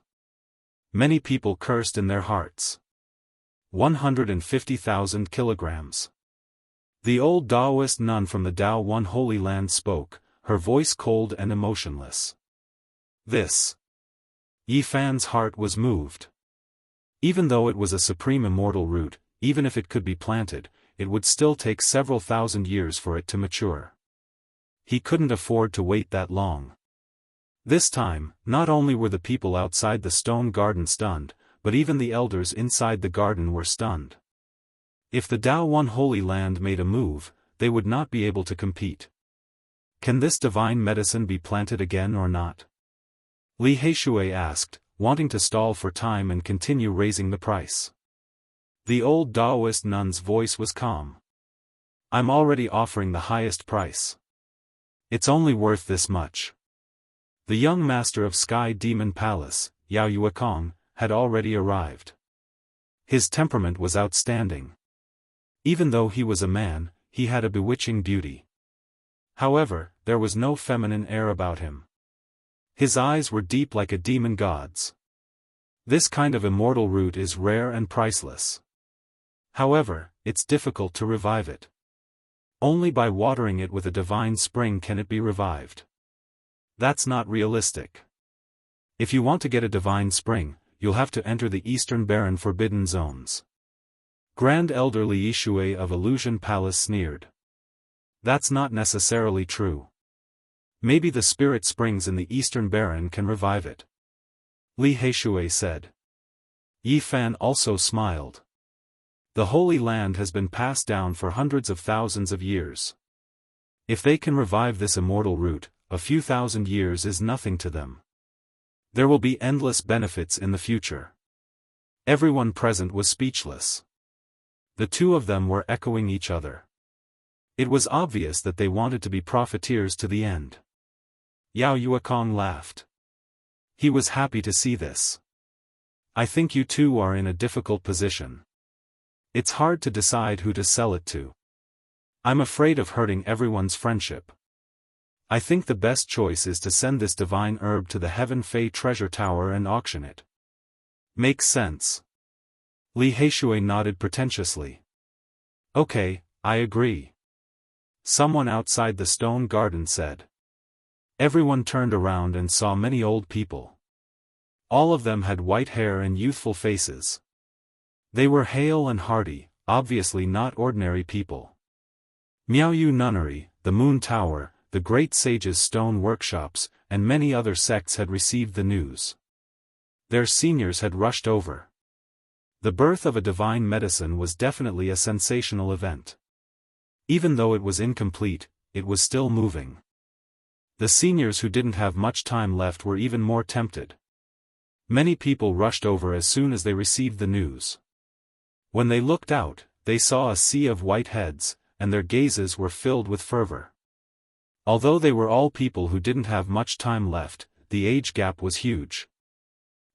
Many people cursed in their hearts. 150,000 kilograms. The old Daoist nun from the Dao One Holy Land spoke, her voice cold and emotionless. This. Yi Fan's heart was moved. Even though it was a supreme immortal root, even if it could be planted, it would still take several thousand years for it to mature. He couldn't afford to wait that long. This time, not only were the people outside the stone garden stunned, but even the elders inside the garden were stunned. If the Dao One Holy Land made a move, they would not be able to compete. Can this divine medicine be planted again or not? Li Heishui asked, wanting to stall for time and continue raising the price. The old Daoist nun's voice was calm. I'm already offering the highest price. It's only worth this much. The young master of Sky Demon Palace, Yao Yuekong, had already arrived. His temperament was outstanding. Even though he was a man, he had a bewitching beauty. However, there was no feminine air about him. His eyes were deep like a demon god's. This kind of immortal root is rare and priceless. However, it's difficult to revive it. Only by watering it with a divine spring can it be revived. That's not realistic. If you want to get a divine spring, you'll have to enter the Eastern Barren Forbidden Zones. Grand Elder Li Yishui of Illusion Palace sneered. That's not necessarily true. Maybe the spirit springs in the Eastern Barren can revive it. Li Heishui said. Yi Fan also smiled. The Holy Land has been passed down for hundreds of thousands of years. If they can revive this immortal root, a few thousand years is nothing to them. There will be endless benefits in the future. Everyone present was speechless. The two of them were echoing each other. It was obvious that they wanted to be profiteers to the end. Yao Yuekong laughed. He was happy to see this. I think you two are in a difficult position. It's hard to decide who to sell it to. I'm afraid of hurting everyone's friendship. I think the best choice is to send this divine herb to the Heaven Fei treasure tower and auction it. Makes sense. Li Heishui nodded pretentiously. Okay, I agree. Someone outside the stone garden said. Everyone turned around and saw many old people. All of them had white hair and youthful faces. They were hale and hearty, obviously not ordinary people. Miaoyu Nunnery, the Moon Tower, the Great Sage's stone workshops, and many other sects had received the news. Their seniors had rushed over. The birth of a divine medicine was definitely a sensational event. Even though it was incomplete, it was still moving. The seniors who didn't have much time left were even more tempted. Many people rushed over as soon as they received the news. When they looked out, they saw a sea of white heads, and their gazes were filled with fervor. Although they were all people who didn't have much time left, the age gap was huge.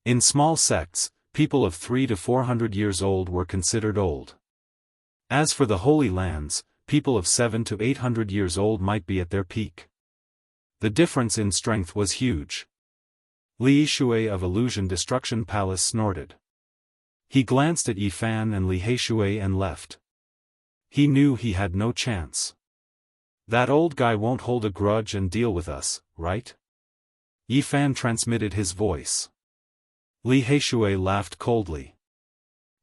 In small sects, people of 300 to 400 years old were considered old. As for the Holy Lands, people of 700 to 800 years old might be at their peak. The difference in strength was huge. Li Yishui of Illusion Destruction Palace snorted. He glanced at Yi Fan and Li Heishui and left. He knew he had no chance. That old guy won't hold a grudge and deal with us, right? Yi Fan transmitted his voice. Li Heishui laughed coldly.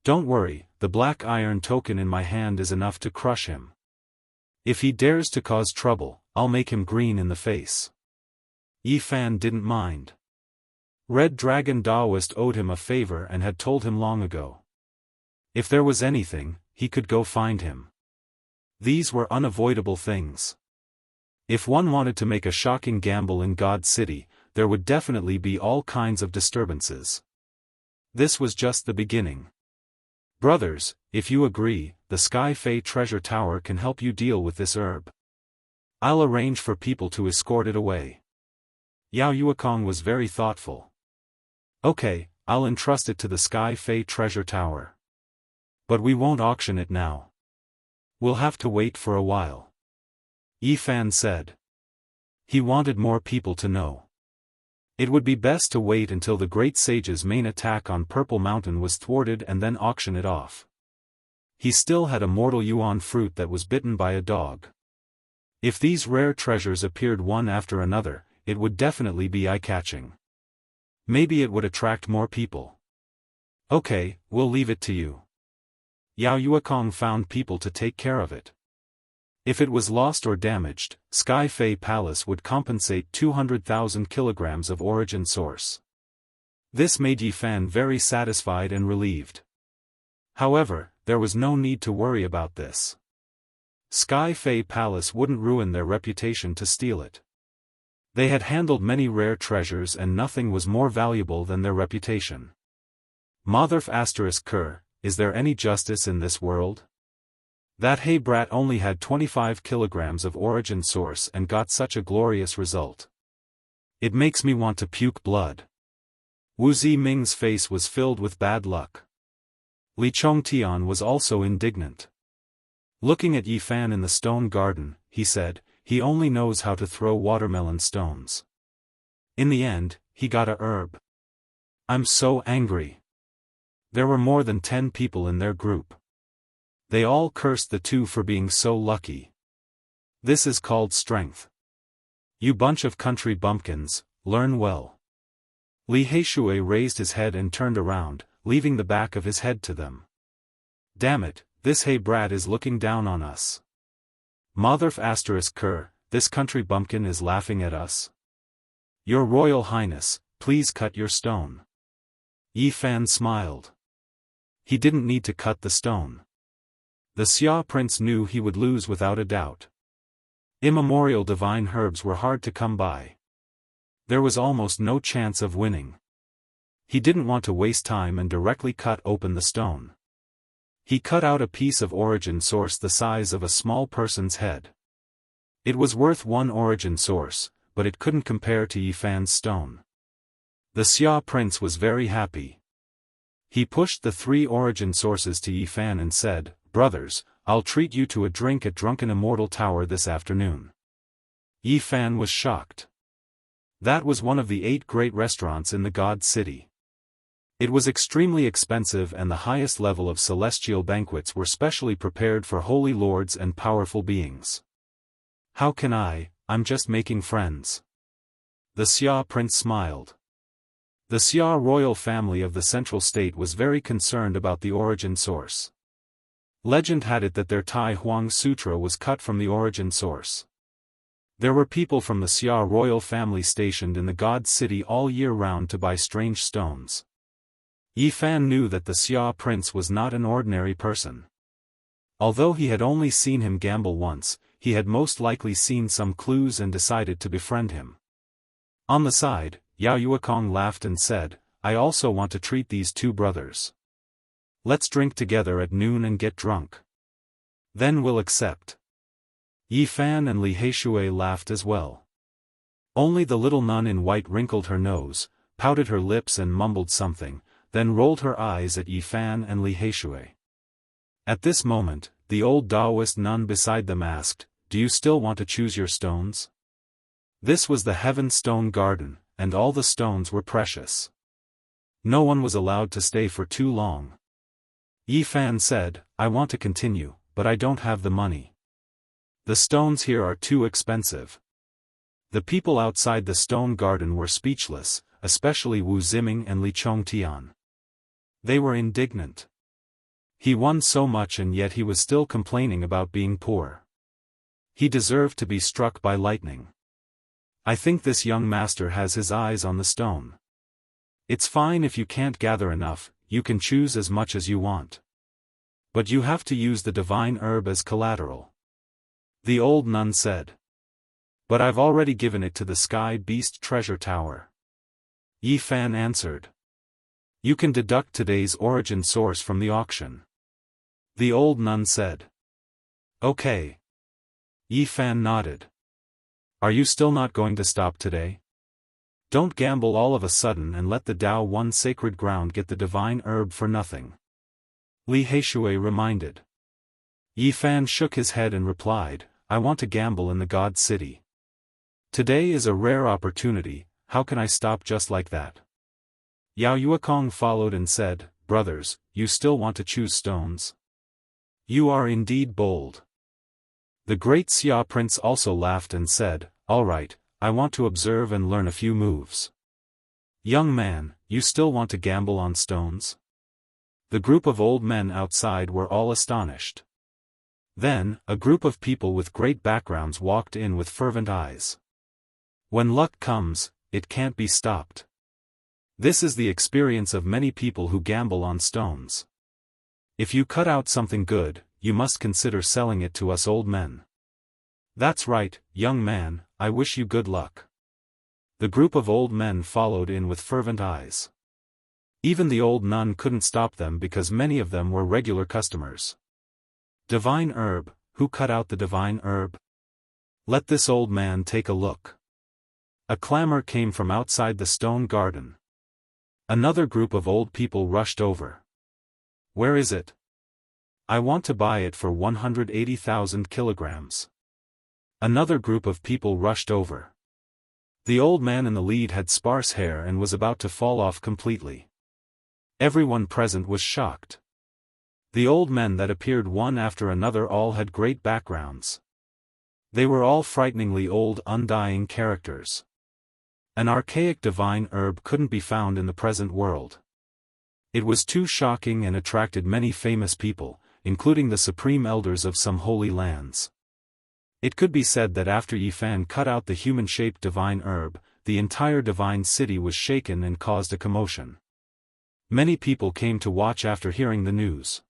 Don't worry, the black iron token in my hand is enough to crush him. If he dares to cause trouble, I'll make him green in the face. Yi Fan didn't mind. Red Dragon Daoist owed him a favor and had told him long ago. If there was anything, he could go find him. These were unavoidable things. If one wanted to make a shocking gamble in God City, there would definitely be all kinds of disturbances. This was just the beginning. Brothers, if you agree, the Sky Fei treasure tower can help you deal with this herb. I'll arrange for people to escort it away. Yao Yuekong was very thoughtful. Okay, I'll entrust it to the Sky Fei treasure tower. But we won't auction it now. We'll have to wait for a while. Yi Fan said. He wanted more people to know. It would be best to wait until the Great Sage's main attack on Purple Mountain was thwarted and then auction it off. He still had a mortal yuan fruit that was bitten by a dog. If these rare treasures appeared one after another, it would definitely be eye-catching. Maybe it would attract more people. Okay, we'll leave it to you. Yao Yuekong found people to take care of it. If it was lost or damaged, Sky Fei Palace would compensate 200,000 kilograms of origin source. This made Yi Fan very satisfied and relieved. However, there was no need to worry about this. Sky Fei Palace wouldn't ruin their reputation to steal it. They had handled many rare treasures and nothing was more valuable than their reputation. Motherf ***, is there any justice in this world? That hey brat only had 25 kilograms of origin source and got such a glorious result. It makes me want to puke blood. Wu Ziming's face was filled with bad luck. Li Chongtian was also indignant. Looking at Yi Fan in the stone garden, he said, he only knows how to throw watermelon stones. In the end, he got a herb. I'm so angry. There were more than 10 people in their group. They all cursed the two for being so lucky. This is called strength. You bunch of country bumpkins, learn well. Li Heishui raised his head and turned around, leaving the back of his head to them. Damn it, this hay brat is looking down on us. Motherf asterisk cur, this country bumpkin is laughing at us. Your Royal Highness, please cut your stone. Yi Fan smiled. He didn't need to cut the stone. The Xia prince knew he would lose without a doubt. Immemorial divine herbs were hard to come by. There was almost no chance of winning. He didn't want to waste time and directly cut open the stone. He cut out a piece of origin source the size of a small person's head. It was worth 1 origin source, but it couldn't compare to Yi Fan's stone. The Xia prince was very happy. He pushed the 3 origin sources to Yi Fan and said, "Brothers, I'll treat you to a drink at Drunken Immortal Tower this afternoon." Yi Fan was shocked. That was one of the 8 great restaurants in the God City. It was extremely expensive and the highest level of celestial banquets were specially prepared for holy lords and powerful beings. How can I'm just making friends. The Xia prince smiled. The Xia royal family of the central state was very concerned about the origin source. Legend had it that their Tai Huang Sutra was cut from the origin source. There were people from the Xia royal family stationed in the God City all year round to buy strange stones. Yi Fan knew that the Xia prince was not an ordinary person. Although he had only seen him gamble once, he had most likely seen some clues and decided to befriend him. On the side, Yao Yuekong laughed and said, "I also want to treat these 2 brothers. Let's drink together at noon and get drunk. Then we'll accept." Yi Fan and Li Heishui laughed as well. Only the little nun in white wrinkled her nose, pouted her lips and mumbled something, then rolled her eyes at Yi Fan and Li Heishui. At this moment, the old Daoist nun beside them asked, "Do you still want to choose your stones?" This was the Heaven Stone Garden, and all the stones were precious. No one was allowed to stay for too long. Yi Fan said, "I want to continue, but I don't have the money. The stones here are too expensive." The people outside the stone garden were speechless, especially Wu Ziming and Li Chongtian. They were indignant. He won so much and yet he was still complaining about being poor. He deserved to be struck by lightning. I think this young master has his eyes on the stone. It's fine if you can't gather enough, you can choose as much as you want. But you have to use the divine herb as collateral. The old nun said. But I've already given it to the Sky Beast Treasure Tower. Yi Fan answered. You can deduct today's origin source from the auction. The old nun said. Okay. Yi Fan nodded. Are you still not going to stop today? Don't gamble all of a sudden and let the Dao One sacred ground get the divine herb for nothing. Li Heishui reminded. Yi Fan shook his head and replied, I want to gamble in the God City. Today is a rare opportunity, how can I stop just like that? Yao Yuekong followed and said, Brothers, you still want to choose stones? You are indeed bold. The great Xia prince also laughed and said, All right, I want to observe and learn a few moves. Young man, you still want to gamble on stones? The group of old men outside were all astonished. Then, a group of people with great backgrounds walked in with fervent eyes. When luck comes, it can't be stopped. This is the experience of many people who gamble on stones. If you cut out something good, you must consider selling it to us old men. That's right, young man, I wish you good luck. The group of old men followed in with fervent eyes. Even the old nun couldn't stop them because many of them were regular customers. Divine herb, who cut out the divine herb? Let this old man take a look. A clamor came from outside the stone garden. Another group of old people rushed over. Where is it? I want to buy it for 180,000 kilograms. Another group of people rushed over. The old man in the lead had sparse hair and was about to fall off completely. Everyone present was shocked. The old men that appeared one after another all had great backgrounds. They were all frighteningly old, undying characters. An archaic divine herb couldn't be found in the present world. It was too shocking and attracted many famous people, including the supreme elders of some holy lands. It could be said that after Yifan cut out the human-shaped divine herb, the entire divine city was shaken and caused a commotion. Many people came to watch after hearing the news.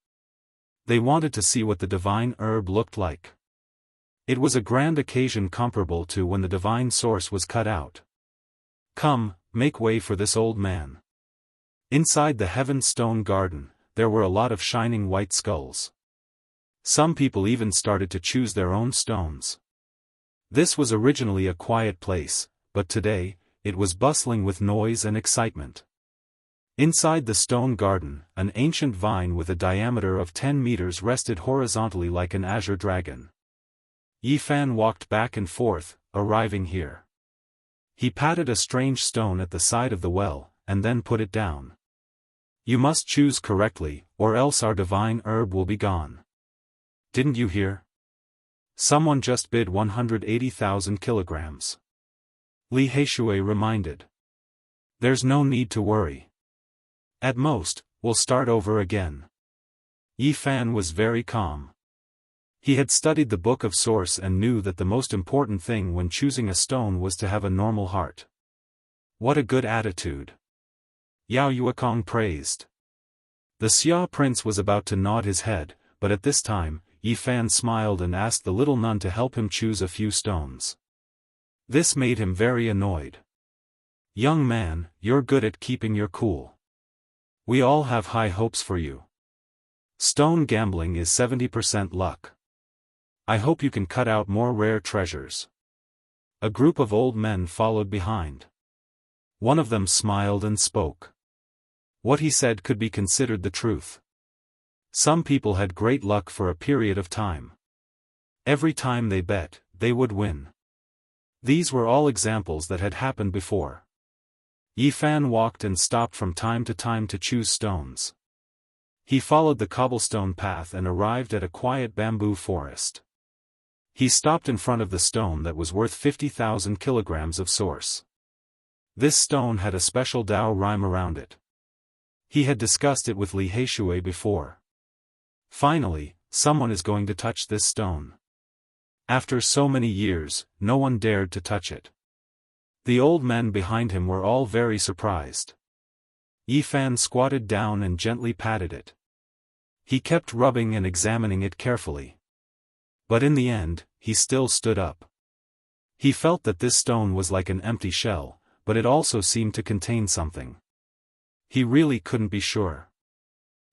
They wanted to see what the divine herb looked like. It was a grand occasion comparable to when the divine source was cut out. Come, make way for this old man. Inside the heaven stone garden, there were a lot of shining white skulls. Some people even started to choose their own stones. This was originally a quiet place, but today, it was bustling with noise and excitement. Inside the stone garden, an ancient vine with a diameter of 10 meters rested horizontally like an azure dragon. Yifan walked back and forth, arriving here. He patted a strange stone at the side of the well, and then put it down. You must choose correctly, or else our divine herb will be gone. Didn't you hear? Someone just bid 180,000 kilograms. Li Heishui reminded. There's no need to worry. At most, we'll start over again. Yifan was very calm. He had studied the Book of Source and knew that the most important thing when choosing a stone was to have a normal heart. What a good attitude. Yao Yuekong praised. The Xia prince was about to nod his head, but at this time, Yifan smiled and asked the little nun to help him choose a few stones. This made him very annoyed. Young man, you're good at keeping your cool. We all have high hopes for you. Stone gambling is 70% luck. I hope you can cut out more rare treasures. A group of old men followed behind. One of them smiled and spoke. What he said could be considered the truth. Some people had great luck for a period of time. Every time they bet, they would win. These were all examples that had happened before. Yifan walked and stopped from time to time to choose stones. He followed the cobblestone path and arrived at a quiet bamboo forest. He stopped in front of the stone that was worth 50,000 kilograms of source. This stone had a special Dao rhyme around it. He had discussed it with Li Heishui before. Finally, someone is going to touch this stone. After so many years, no one dared to touch it. The old men behind him were all very surprised. Yifan squatted down and gently patted it. He kept rubbing and examining it carefully. But in the end, he still stood up. He felt that this stone was like an empty shell, but it also seemed to contain something. He really couldn't be sure.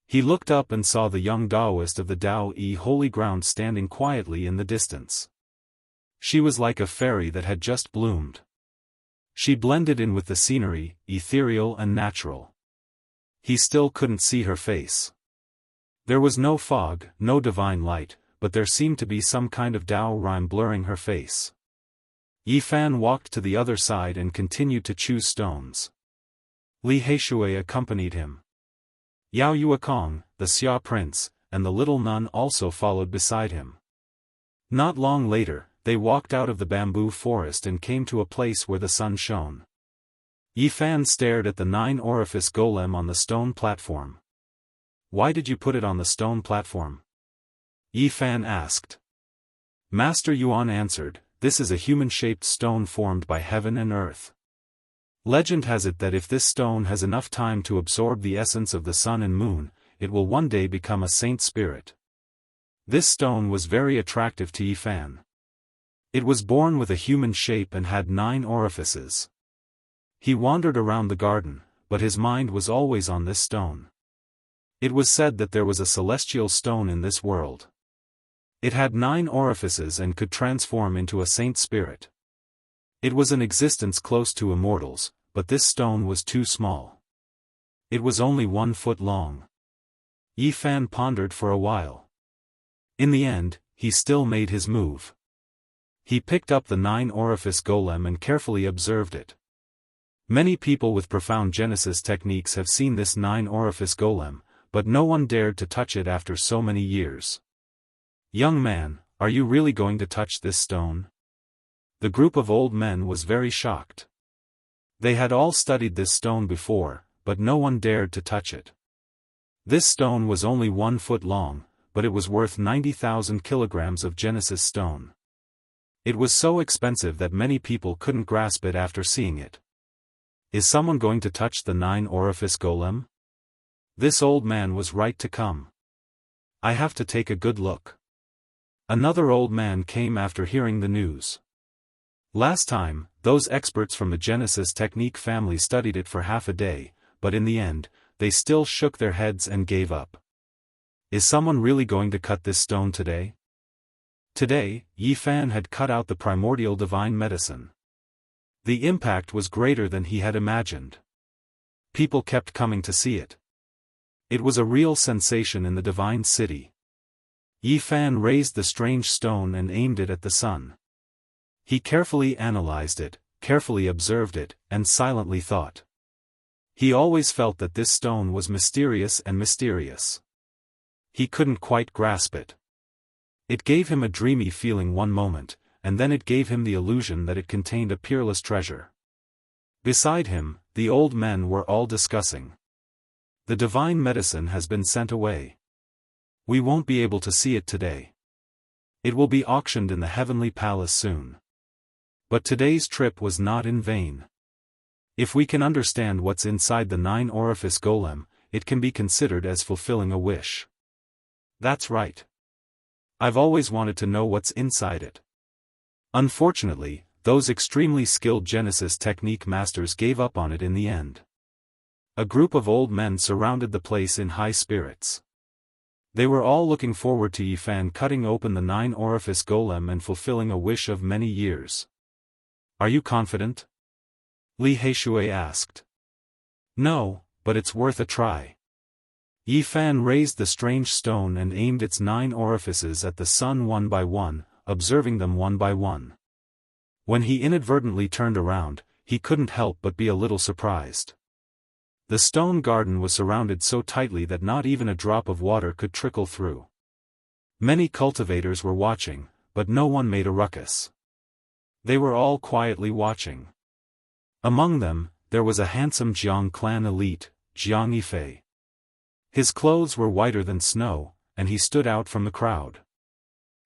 He looked up and saw the young Daoist of the Dao-I holy ground standing quietly in the distance. She was like a fairy that had just bloomed. She blended in with the scenery, ethereal and natural. He still couldn't see her face. There was no fog, no divine light, but there seemed to be some kind of Dao rhyme blurring her face. Yifan walked to the other side and continued to choose stones. Li Heishui accompanied him. Yao Yuekong, the Xia prince, and the little nun also followed beside him. Not long later, they walked out of the bamboo forest and came to a place where the sun shone. Yifan stared at the 9-orifice golem on the stone platform. Why did you put it on the stone platform? Yifan asked. Master Yuan answered, this is a human-shaped stone formed by heaven and earth. Legend has it that if this stone has enough time to absorb the essence of the sun and moon, it will one day become a saint spirit. This stone was very attractive to Yifan. It was born with a human shape and had 9 orifices. He wandered around the garden, but his mind was always on this stone. It was said that there was a celestial stone in this world. It had 9 orifices and could transform into a saint spirit. It was an existence close to immortals, but this stone was too small. It was only 1 foot long. Yi Fan pondered for a while. In the end, he still made his move. He picked up the 9-orifice golem and carefully observed it. Many people with profound Genesis techniques have seen this 9-orifice golem, but no one dared to touch it after so many years. "Young man, are you really going to touch this stone?" The group of old men was very shocked. They had all studied this stone before, but no one dared to touch it. This stone was only 1 foot long, but it was worth 90,000 kilograms of Genesis stone. It was so expensive that many people couldn't grasp it after seeing it. Is someone going to touch the 9-orifice golem? This old man was right to come. I have to take a good look. Another old man came after hearing the news. Last time, those experts from the Genesis technique family studied it for half a day, but in the end, they still shook their heads and gave up. Is someone really going to cut this stone today? Today, Yi Fan had cut out the primordial divine medicine. The impact was greater than he had imagined. People kept coming to see it. It was a real sensation in the divine city. Yi Fan raised the strange stone and aimed it at the sun. He carefully analyzed it, carefully observed it, and silently thought. He always felt that this stone was mysterious and mysterious. He couldn't quite grasp it. It gave him a dreamy feeling one moment, and then it gave him the illusion that it contained a peerless treasure. Beside him, the old men were all discussing. The divine medicine has been sent away. We won't be able to see it today. It will be auctioned in the heavenly palace soon. But today's trip was not in vain. If we can understand what's inside the 9-orifice golem, it can be considered as fulfilling a wish. That's right. I've always wanted to know what's inside it. Unfortunately, those extremely skilled Genesis technique masters gave up on it in the end. A group of old men surrounded the place in high spirits. They were all looking forward to Yi Fan cutting open the 9-orifice golem and fulfilling a wish of many years. Are you confident? Li Heishui asked. No, but it's worth a try. Yi Fan raised the strange stone and aimed its 9 orifices at the sun one by one, observing them one by one. When he inadvertently turned around, he couldn't help but be a little surprised. The stone garden was surrounded so tightly that not even a drop of water could trickle through. Many cultivators were watching, but no one made a ruckus. They were all quietly watching. Among them, there was a handsome Jiang clan elite, Jiang Yifei. His clothes were whiter than snow, and he stood out from the crowd.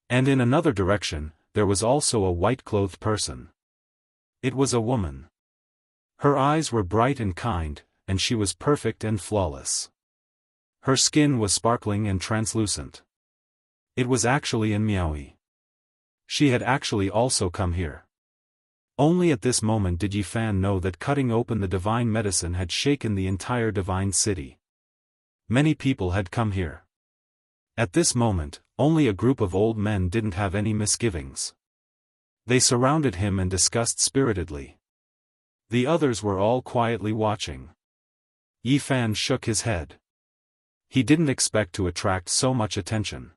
And in another direction, there was also a white-clothed person. It was a woman. Her eyes were bright and kind, and she was perfect and flawless. Her skin was sparkling and translucent. It was actually in Miaoyi. She had actually also come here. Only at this moment did Yi Fan know that cutting open the divine medicine had shaken the entire divine city. Many people had come here. At this moment, only a group of old men didn't have any misgivings. They surrounded him and discussed spiritedly. The others were all quietly watching. Yi Fan shook his head. He didn't expect to attract so much attention.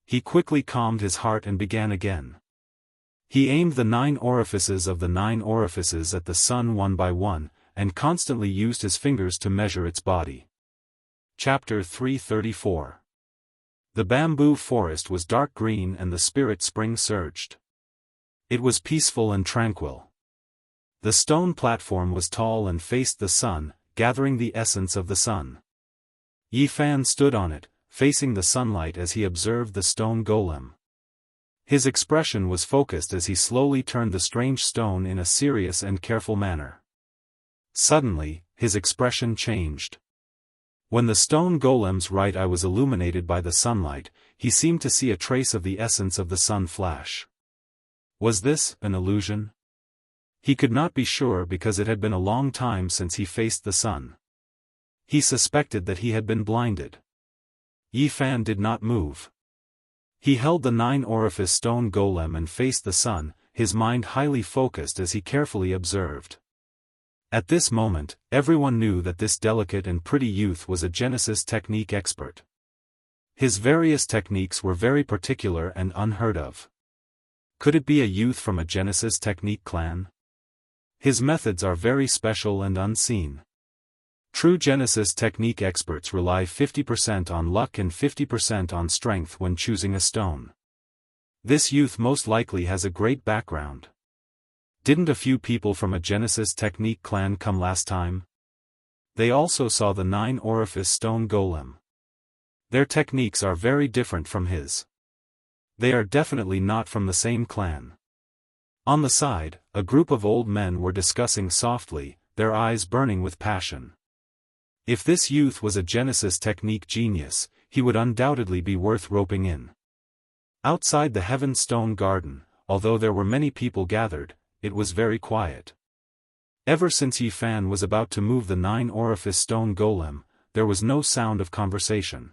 He quickly calmed his heart and began again. He aimed the 9 orifices of the 9 orifices at the sun one by one, and constantly used his fingers to measure its body. Chapter 334. The bamboo forest was dark green and the spirit spring surged. It was peaceful and tranquil. The stone platform was tall and faced the sun, gathering the essence of the sun. Yi Fan stood on it, facing the sunlight as he observed the stone golem. His expression was focused as he slowly turned the strange stone in a serious and careful manner. Suddenly, his expression changed. When the stone golem's right eye was illuminated by the sunlight, he seemed to see a trace of the essence of the sun flash. Was this an illusion? He could not be sure because it had been a long time since he faced the sun. He suspected that he had been blinded. Yi Fan did not move. He held the 9 orifice stone golem and faced the sun, his mind highly focused as he carefully observed. At this moment, everyone knew that this delicate and pretty youth was a Genesis technique expert. His various techniques were very particular and unheard of. Could it be a youth from a Genesis technique clan? His methods are very special and unseen. True Genesis technique experts rely 50% on luck and 50% on strength when choosing a stone. This youth most likely has a great background. Didn't a few people from a Genesis technique clan come last time? They also saw the 9-orifice stone golem. Their techniques are very different from his. They are definitely not from the same clan. On the side, a group of old men were discussing softly, their eyes burning with passion. If this youth was a Genesis technique genius, he would undoubtedly be worth roping in. Outside the Heaven Stone Garden, although there were many people gathered, it was very quiet. Ever since Yifan was about to move the 9-orifice stone golem, there was no sound of conversation.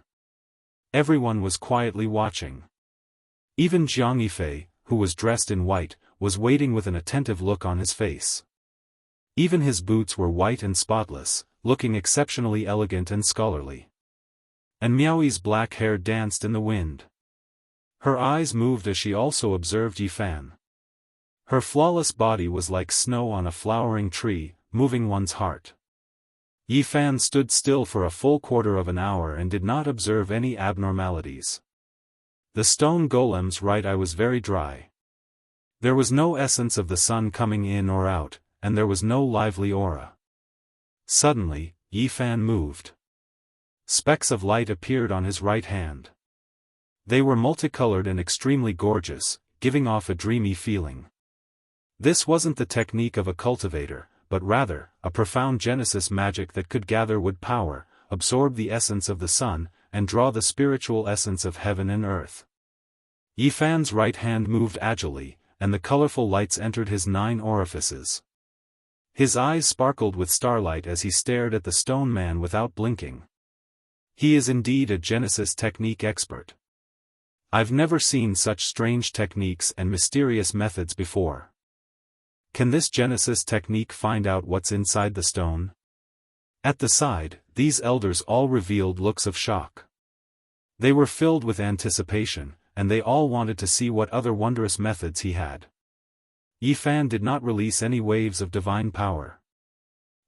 Everyone was quietly watching. Even Jianghu, who was dressed in white, was waiting with an attentive look on his face. Even his boots were white and spotless, looking exceptionally elegant and scholarly. And Miaoi's black hair danced in the wind. Her eyes moved as she also observed Yifan. Her flawless body was like snow on a flowering tree, moving one's heart. Yifan stood still for a full quarter of an hour and did not observe any abnormalities. The stone golem's right eye was very dry. There was no essence of the sun coming in or out, and there was no lively aura. Suddenly, Yifan moved. Specks of light appeared on his right hand. They were multicolored and extremely gorgeous, giving off a dreamy feeling. This wasn't the technique of a cultivator, but rather, a profound Genesis magic that could gather wood power, absorb the essence of the sun, and draw the spiritual essence of heaven and earth. Yifan's right hand moved agilely, and the colorful lights entered his 9 orifices. His eyes sparkled with starlight as he stared at the stone man without blinking. He is indeed a Genesis technique expert. I've never seen such strange techniques and mysterious methods before. Can this Genesis technique find out what's inside the stone? At the side, these elders all revealed looks of shock. They were filled with anticipation, and they all wanted to see what other wondrous methods he had. Yifan did not release any waves of divine power.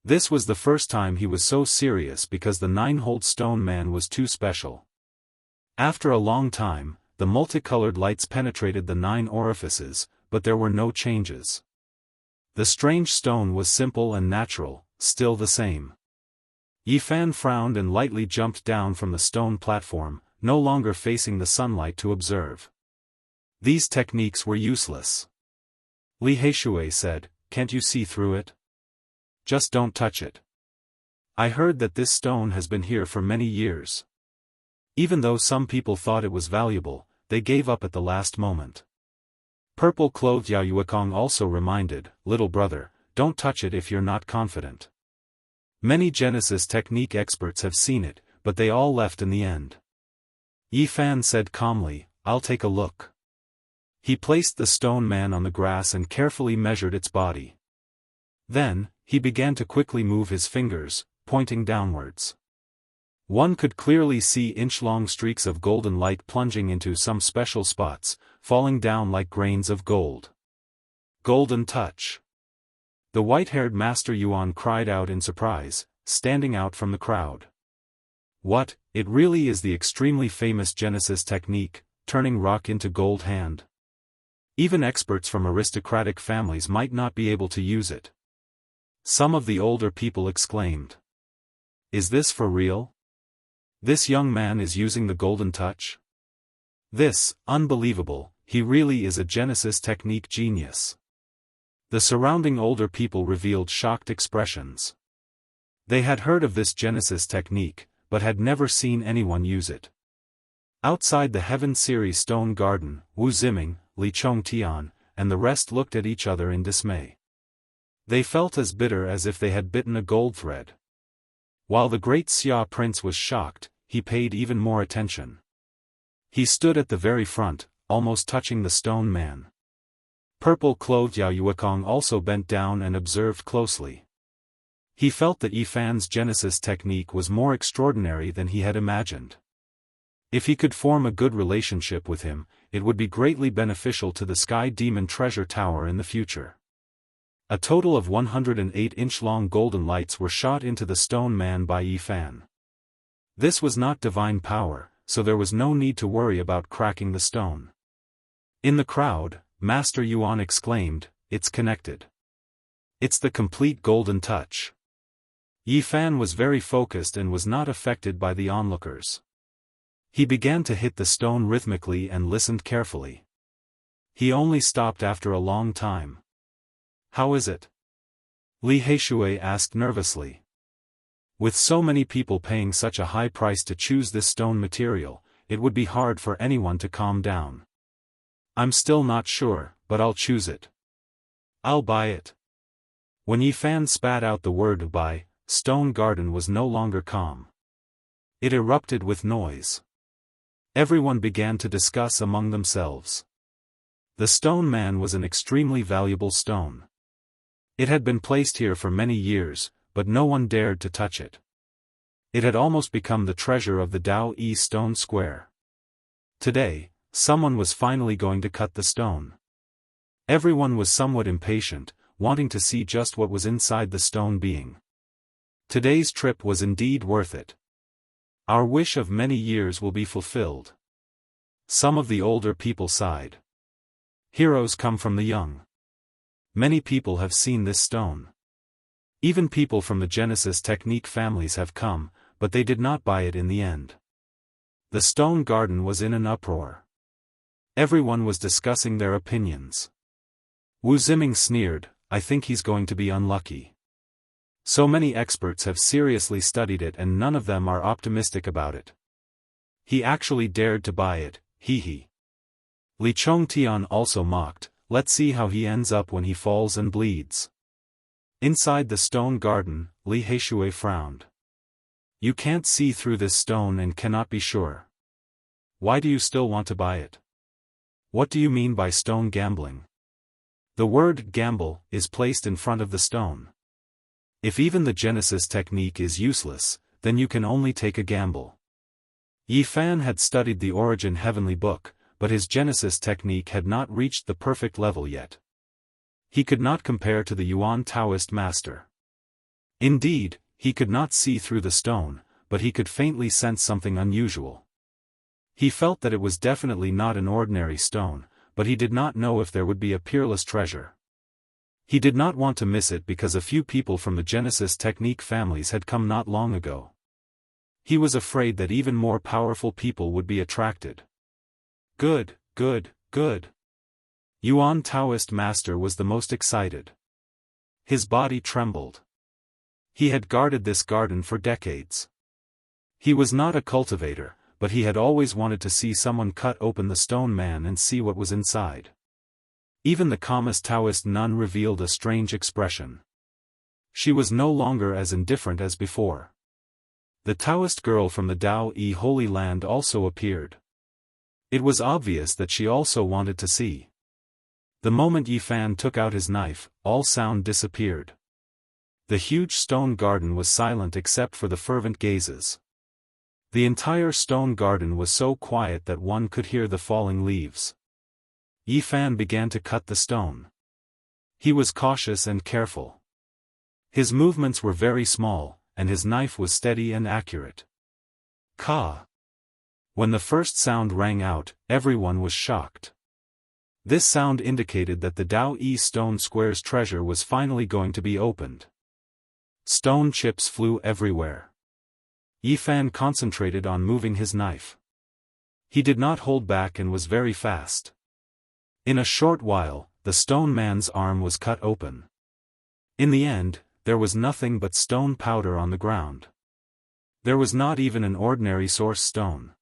This was the first time he was so serious because the 9-holed stone man was too special. After a long time, the multicolored lights penetrated the 9 orifices, but there were no changes. The strange stone was simple and natural, still the same. Yifan frowned and lightly jumped down from the stone platform, no longer facing the sunlight to observe. These techniques were useless. Li Heishui said, "Can't you see through it? Just don't touch it. I heard that this stone has been here for many years." Even though some people thought it was valuable, they gave up at the last moment. Purple-clothed Yao Yuekong also reminded, "Little brother, don't touch it if you're not confident." Many Genesis technique experts have seen it, but they all left in the end. Yifan said calmly, "I'll take a look." He placed the stone man on the grass and carefully measured its body. Then, he began to quickly move his fingers, pointing downwards. One could clearly see inch-long streaks of golden light plunging into some special spots, falling down like grains of gold. Golden touch. The white-haired Master Yuan cried out in surprise, standing out from the crowd. What, it really is the extremely famous Genesis technique, turning rock into gold hand. Even experts from aristocratic families might not be able to use it. Some of the older people exclaimed. Is this for real? This young man is using the golden touch? This, unbelievable, he really is a Genesis technique genius. The surrounding older people revealed shocked expressions. They had heard of this Genesis technique, but had never seen anyone use it. Outside the Heaven Series Stone Garden, Wu Ziming, Li Chongtian, and the rest looked at each other in dismay. They felt as bitter as if they had bitten a gold thread. While the great Xia prince was shocked, he paid even more attention. He stood at the very front, almost touching the stone man. Purple-clothed Yao Yuekong also bent down and observed closely. He felt that Yifan's Genesis technique was more extraordinary than he had imagined. If he could form a good relationship with him, it would be greatly beneficial to the Sky Demon treasure tower in the future. A total of 108-inch-long golden lights were shot into the stone man by Yifan. This was not divine power, so there was no need to worry about cracking the stone. In the crowd, Master Yuan exclaimed, "It's connected. It's the complete golden touch." Yifan was very focused and was not affected by the onlookers. He began to hit the stone rhythmically and listened carefully. He only stopped after a long time. "How is it?" Li Heishui asked nervously. With so many people paying such a high price to choose this stone material, it would be hard for anyone to calm down. "I'm still not sure, but I'll choose it. I'll buy it." When Yifan spat out the word "buy," Stone Garden was no longer calm. It erupted with noise. Everyone began to discuss among themselves. The stone man was an extremely valuable stone. It had been placed here for many years, but no one dared to touch it. It had almost become the treasure of the Daoist stone square. Today, someone was finally going to cut the stone. Everyone was somewhat impatient, wanting to see just what was inside the stone being. Today's trip was indeed worth it. Our wish of many years will be fulfilled. Some of the older people sighed. Heroes come from the young. Many people have seen this stone. Even people from the Genesis technique families have come, but they did not buy it in the end. The stone garden was in an uproar. Everyone was discussing their opinions. Wu Ziming sneered, "I think he's going to be unlucky. So many experts have seriously studied it and none of them are optimistic about it. He actually dared to buy it, hee. Li Chongtian also mocked, "Let's see how he ends up when he falls and bleeds." Inside the stone garden, Li Heishui frowned. "You can't see through this stone and cannot be sure. Why do you still want to buy it? What do you mean by stone gambling?" The word "gamble" is placed in front of the stone. If even the Genesis technique is useless, then you can only take a gamble. Yifan had studied the Origin Heavenly Book, but his Genesis technique had not reached the perfect level yet. He could not compare to the Yuan Taoist master. Indeed, he could not see through the stone, but he could faintly sense something unusual. He felt that it was definitely not an ordinary stone, but he did not know if there would be a peerless treasure. He did not want to miss it because a few people from the Genesis technique families had come not long ago. He was afraid that even more powerful people would be attracted. Good. Yuan Taoist master was the most excited. His body trembled. He had guarded this garden for decades. He was not a cultivator, but he had always wanted to see someone cut open the stone man and see what was inside. Even the calmest Taoist nun revealed a strange expression. She was no longer as indifferent as before. The Taoist girl from the Dao-I Holy Land also appeared. It was obvious that she also wanted to see. The moment Yifan took out his knife, all sound disappeared. The huge stone garden was silent except for the fervent gazes. The entire stone garden was so quiet that one could hear the falling leaves. Yifan began to cut the stone. He was cautious and careful. His movements were very small, and his knife was steady and accurate. Ka! When the first sound rang out, everyone was shocked. This sound indicated that the Dao-I stone square's treasure was finally going to be opened. Stone chips flew everywhere. Yifan concentrated on moving his knife. He did not hold back and was very fast. In a short while, the stone man's arm was cut open. In the end, there was nothing but stone powder on the ground. There was not even an ordinary source stone.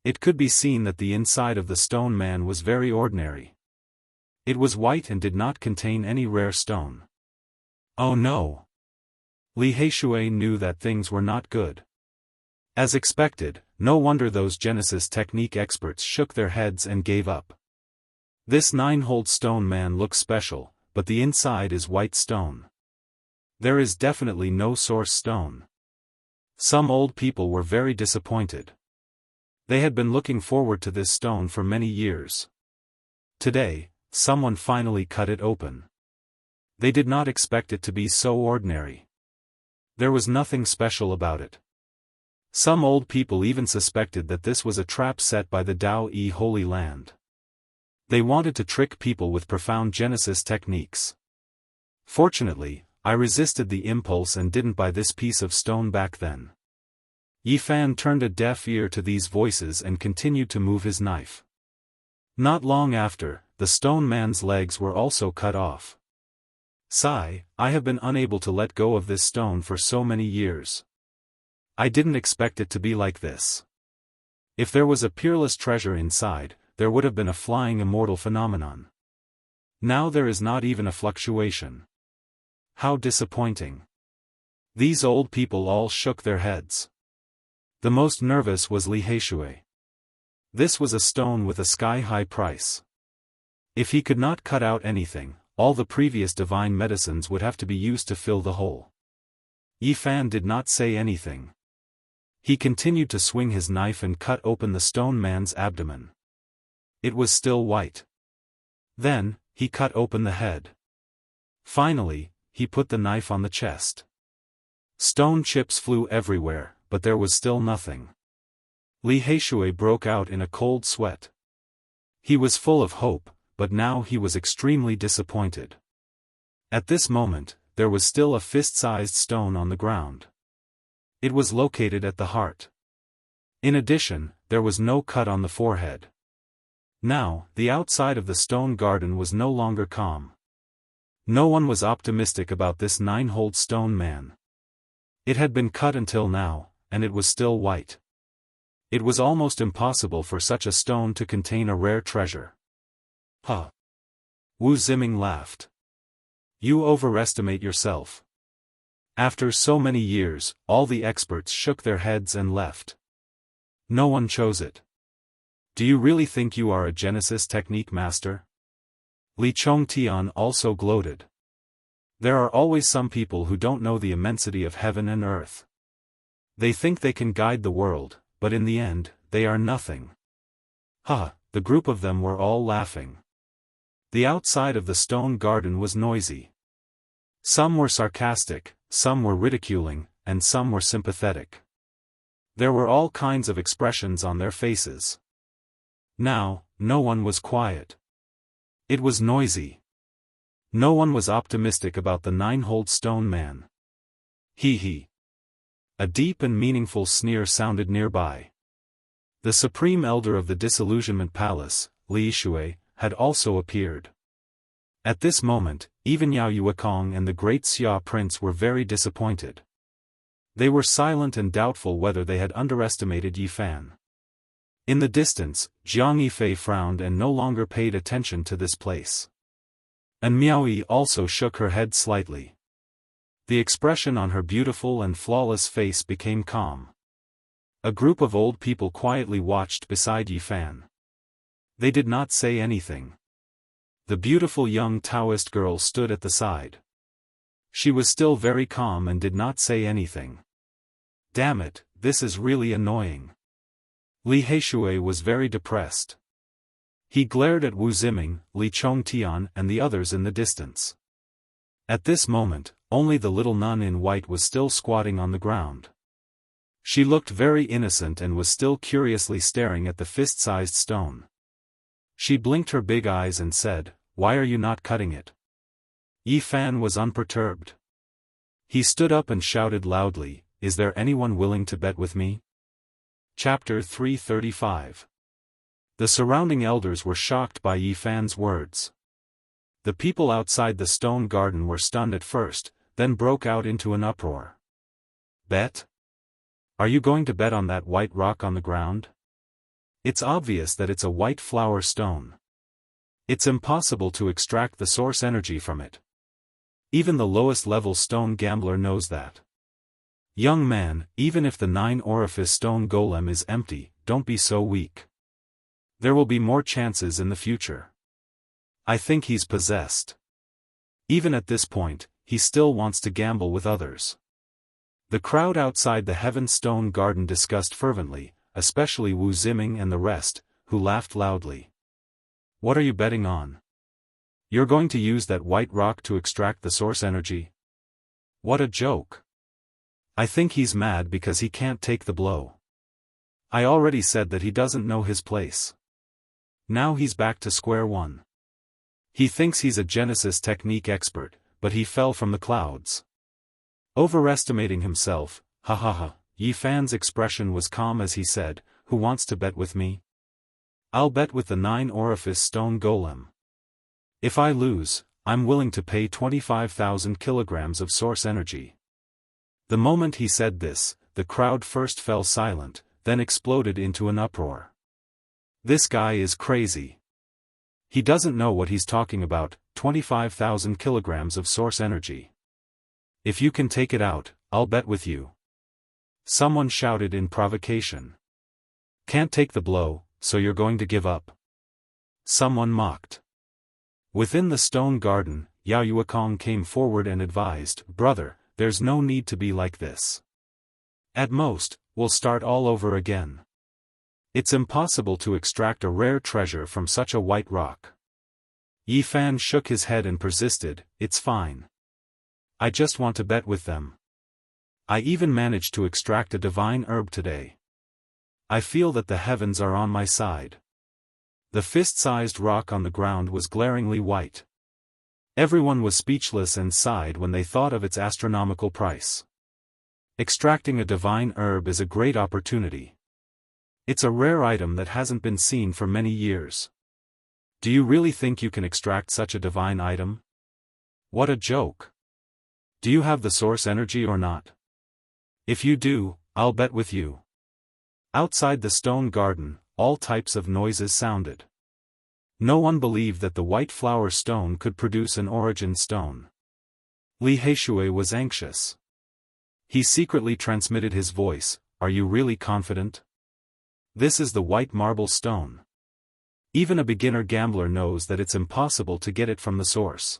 It could be seen that the inside of the stone man was very ordinary. It was white and did not contain any rare stone. Oh no! Li Heishui knew that things were not good. As expected, no wonder those Genesis technique experts shook their heads and gave up. This 9-hole stone man looks special, but the inside is white stone. There is definitely no source stone. Some old people were very disappointed. They had been looking forward to this stone for many years. Today, someone finally cut it open. They did not expect it to be so ordinary. There was nothing special about it. Some old people even suspected that this was a trap set by the Daoist Holy Land. They wanted to trick people with profound Genesis techniques. Fortunately, I resisted the impulse and didn't buy this piece of stone back then. Yifan turned a deaf ear to these voices and continued to move his knife. Not long after, the stone man's legs were also cut off. Sigh, I have been unable to let go of this stone for so many years. I didn't expect it to be like this. If there was a peerless treasure inside, there would have been a flying immortal phenomenon. Now there is not even a fluctuation. How disappointing. These old people all shook their heads. The most nervous was Li Heishui. This was a stone with a sky-high price. If he could not cut out anything, all the previous divine medicines would have to be used to fill the hole. Yifan did not say anything. He continued to swing his knife and cut open the stone man's abdomen. It was still white. Then, he cut open the head. Finally, he put the knife on the chest. Stone chips flew everywhere, but there was still nothing. Li Heishui broke out in a cold sweat. He was full of hope, but now he was extremely disappointed. At this moment, there was still a fist-sized stone on the ground. It was located at the heart. In addition, there was no cut on the forehead. Now, the outside of the stone garden was no longer calm. No one was optimistic about this 9-holed stone man. It had been cut until now, and it was still white. It was almost impossible for such a stone to contain a rare treasure. Huh. Wu Ziming laughed. You overestimate yourself. After so many years, all the experts shook their heads and left. No one chose it. Do you really think you are a Genesis technique master? Li Chongtian also gloated. There are always some people who don't know the immensity of heaven and earth. They think they can guide the world, but in the end, they are nothing. The group of them were all laughing. The outside of the stone garden was noisy. Some were sarcastic, some were ridiculing, and some were sympathetic. There were all kinds of expressions on their faces. Now, no one was quiet. It was noisy. No one was optimistic about the 9-holed stone man. He. A deep and meaningful sneer sounded nearby. The Supreme Elder of the Disillusionment Palace, Li Shui, had also appeared. At this moment, even Yao Yuekong and the great Xia Prince were very disappointed. They were silent and doubtful whether they had underestimated Yifan. In the distance, Jiang Yifei frowned and no longer paid attention to this place. And Miaoyi also shook her head slightly. The expression on her beautiful and flawless face became calm. A group of old people quietly watched beside Yifan. They did not say anything. The beautiful young Taoist girl stood at the side. She was still very calm and did not say anything. Damn it, this is really annoying. Li Heishui was very depressed. He glared at Wu Ziming, Li Chongtian and the others in the distance. At this moment, only the little nun in white was still squatting on the ground. She looked very innocent and was still curiously staring at the fist-sized stone. She blinked her big eyes and said, "Why are you not cutting it?" Yifan was unperturbed. He stood up and shouted loudly, "Is there anyone willing to bet with me?" Chapter 335. The surrounding elders were shocked by Yifan's words. The people outside the stone garden were stunned at first, then broke out into an uproar. Bet? Are you going to bet on that white rock on the ground? It's obvious that it's a white flower stone. It's impossible to extract the source energy from it. Even the lowest level stone gambler knows that. Young man, even if the 9-orifice stone golem is empty, don't be so weak. There will be more chances in the future. I think he's possessed. Even at this point, he still wants to gamble with others. The crowd outside the Heaven Stone Garden discussed fervently, especially Wu Ziming and the rest, who laughed loudly. What are you betting on? You're going to use that white rock to extract the source energy? What a joke. I think he's mad because he can't take the blow. I already said that he doesn't know his place. Now he's back to square one. He thinks he's a Genesis technique expert, but he fell from the clouds. Overestimating himself, ha ha ha. Yi Fan's expression was calm as he said, who wants to bet with me? I'll bet with the 9-orifice stone golem. If I lose, I'm willing to pay 25,000 kilograms of source energy. The moment he said this, the crowd first fell silent, then exploded into an uproar. This guy is crazy. He doesn't know what he's talking about, 25,000 kilograms of source energy. If you can take it out, I'll bet with you. Someone shouted in provocation. Can't take the blow, so you're going to give up? Someone mocked. Within the stone garden, Yao Yuekong came forward and advised, Brother, there's no need to be like this. At most, we'll start all over again. It's impossible to extract a rare treasure from such a white rock. Yi Fan shook his head and persisted, It's fine. I just want to bet with them. I even managed to extract a divine herb today. I feel that the heavens are on my side. The fist-sized rock on the ground was glaringly white. Everyone was speechless and sighed when they thought of its astronomical price. Extracting a divine herb is a great opportunity. It's a rare item that hasn't been seen for many years. Do you really think you can extract such a divine item? What a joke. Do you have the source energy or not? If you do, I'll bet with you. Outside the stone garden, all types of noises sounded. No one believed that the white flower stone could produce an origin stone. Li Heishui was anxious. He secretly transmitted his voice, Are you really confident? This is the white marble stone. Even a beginner gambler knows that it's impossible to get it from the source.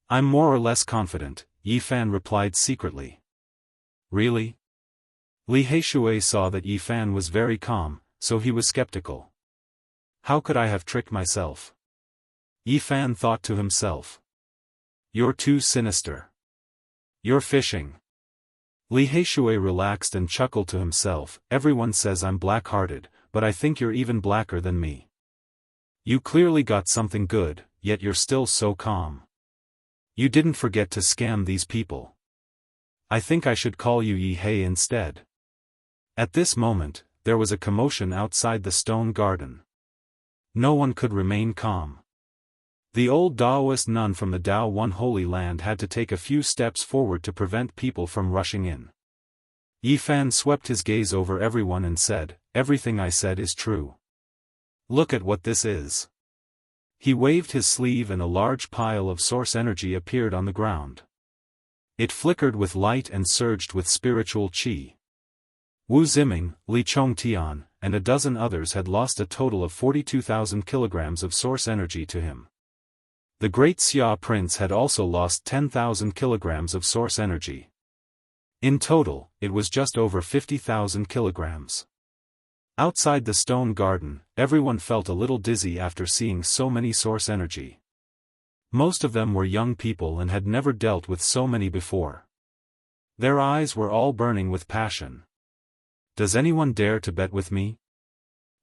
I'm more or less confident, Yi Fan replied secretly. Really? Li Heishui saw that Yi Fan was very calm, so he was skeptical. How could I have tricked myself? Yi Fan thought to himself. You're too sinister. You're fishing. Li Heishui relaxed and chuckled to himself, Everyone says I'm black-hearted, but I think you're even blacker than me. You clearly got something good, yet you're still so calm. You didn't forget to scam these people. I think I should call you Yi Hei instead. At this moment, there was a commotion outside the stone garden. No one could remain calm. The old Daoist nun from the Dao One Holy Land had to take a few steps forward to prevent people from rushing in. Yi Fan swept his gaze over everyone and said, Everything I said is true. Look at what this is. He waved his sleeve and a large pile of source energy appeared on the ground. It flickered with light and surged with spiritual qi. Wu Ziming, Li Chongtian, and a dozen others had lost a total of 42,000 kilograms of source energy to him. The great Xia prince had also lost 10,000 kilograms of source energy. In total, it was just over 50,000 kilograms. Outside the stone garden, everyone felt a little dizzy after seeing so many source energy. Most of them were young people and had never dealt with so many before. Their eyes were all burning with passion. Does anyone dare to bet with me?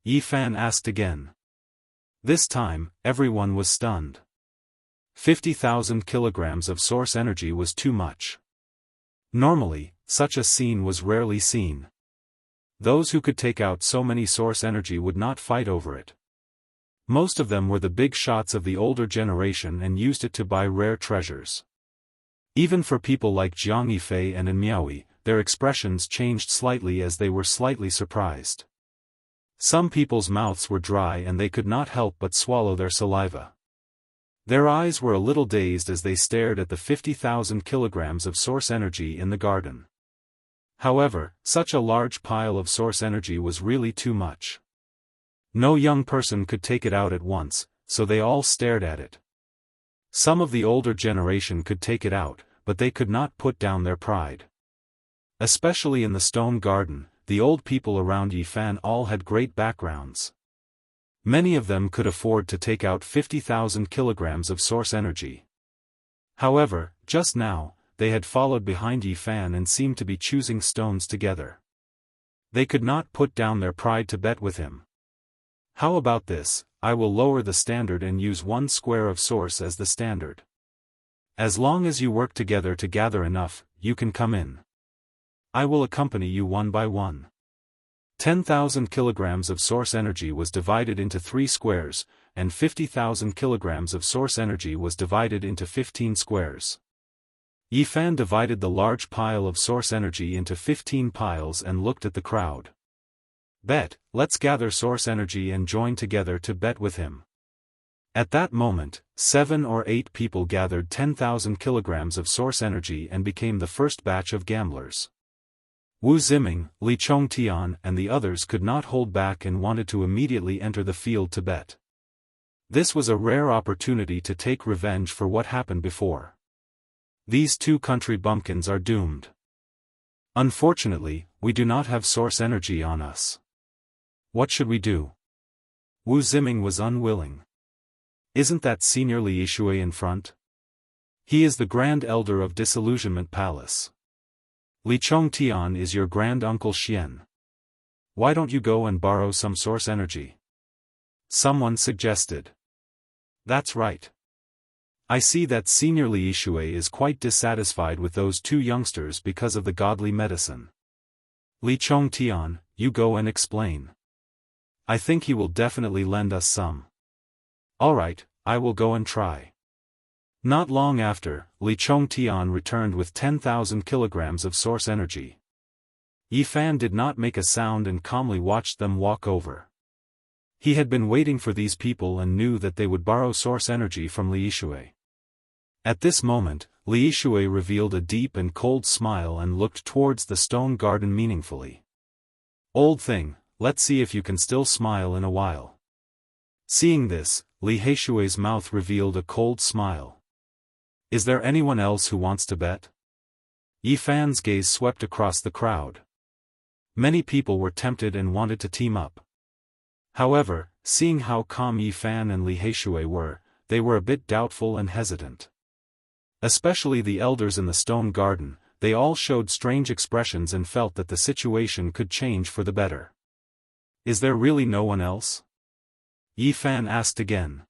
Yi Fan asked again. This time, everyone was stunned. 50,000 kilograms of source energy was too much. Normally, such a scene was rarely seen. Those who could take out so many source energy would not fight over it. Most of them were the big shots of the older generation and used it to buy rare treasures. Even for people like Jiang Yifei and Miaoyi, their expressions changed slightly as they were slightly surprised. Some people's mouths were dry and they could not help but swallow their saliva. Their eyes were a little dazed as they stared at the 50,000 kilograms of source energy in the garden. However, such a large pile of source energy was really too much. No young person could take it out at once, so they all stared at it. Some of the older generation could take it out, but they could not put down their pride. Especially in the stone garden, the old people around Yifan all had great backgrounds. Many of them could afford to take out 50,000 kilograms of source energy. However, just now, they had followed behind Yifan and seemed to be choosing stones together. They could not put down their pride to bet with him. How about this? I will lower the standard and use 1 square of source as the standard. As long as you work together to gather enough, you can come in. I will accompany you one by one. 10,000 kilograms of source energy was divided into 3 squares, and 50,000 kilograms of source energy was divided into 15 squares. Yifan divided the large pile of source energy into 15 piles and looked at the crowd. Bet, let's gather source energy and join together to bet with him. At that moment, 7 or 8 people gathered 10,000 kilograms of source energy and became the first batch of gamblers. Wu Ziming, Li Chongtian and the others could not hold back and wanted to immediately enter the field to bet. This was a rare opportunity to take revenge for what happened before. These 2 country bumpkins are doomed. Unfortunately, we do not have source energy on us. What should we do? Wu Ziming was unwilling. Isn't that Senior Li Yishui in front? He is the Grand Elder of Disillusionment Palace. Li Chongtian is your Grand Uncle Xian. Why don't you go and borrow some source energy? Someone suggested. That's right. I see that Senior Li Yishui is quite dissatisfied with those 2 youngsters because of the godly medicine. Li Chongtian, you go and explain. I think he will definitely lend us some. Alright, I will go and try. Not long after, Li Chongtian returned with 10,000 kilograms of source energy. Yifan did not make a sound and calmly watched them walk over. He had been waiting for these people and knew that they would borrow source energy from Li Yishui. At this moment, Li Yishui revealed a deep and cold smile and looked towards the stone garden meaningfully. Old thing, let's see if you can still smile in a while. Seeing this, Li Yishui's mouth revealed a cold smile. Is there anyone else who wants to bet? Yifan's gaze swept across the crowd. Many people were tempted and wanted to team up. However, seeing how calm Yifan and Li Yishui were, they were a bit doubtful and hesitant. Especially the elders in the stone garden, they all showed strange expressions and felt that the situation could change for the better. Is there really no one else? Yifan asked again.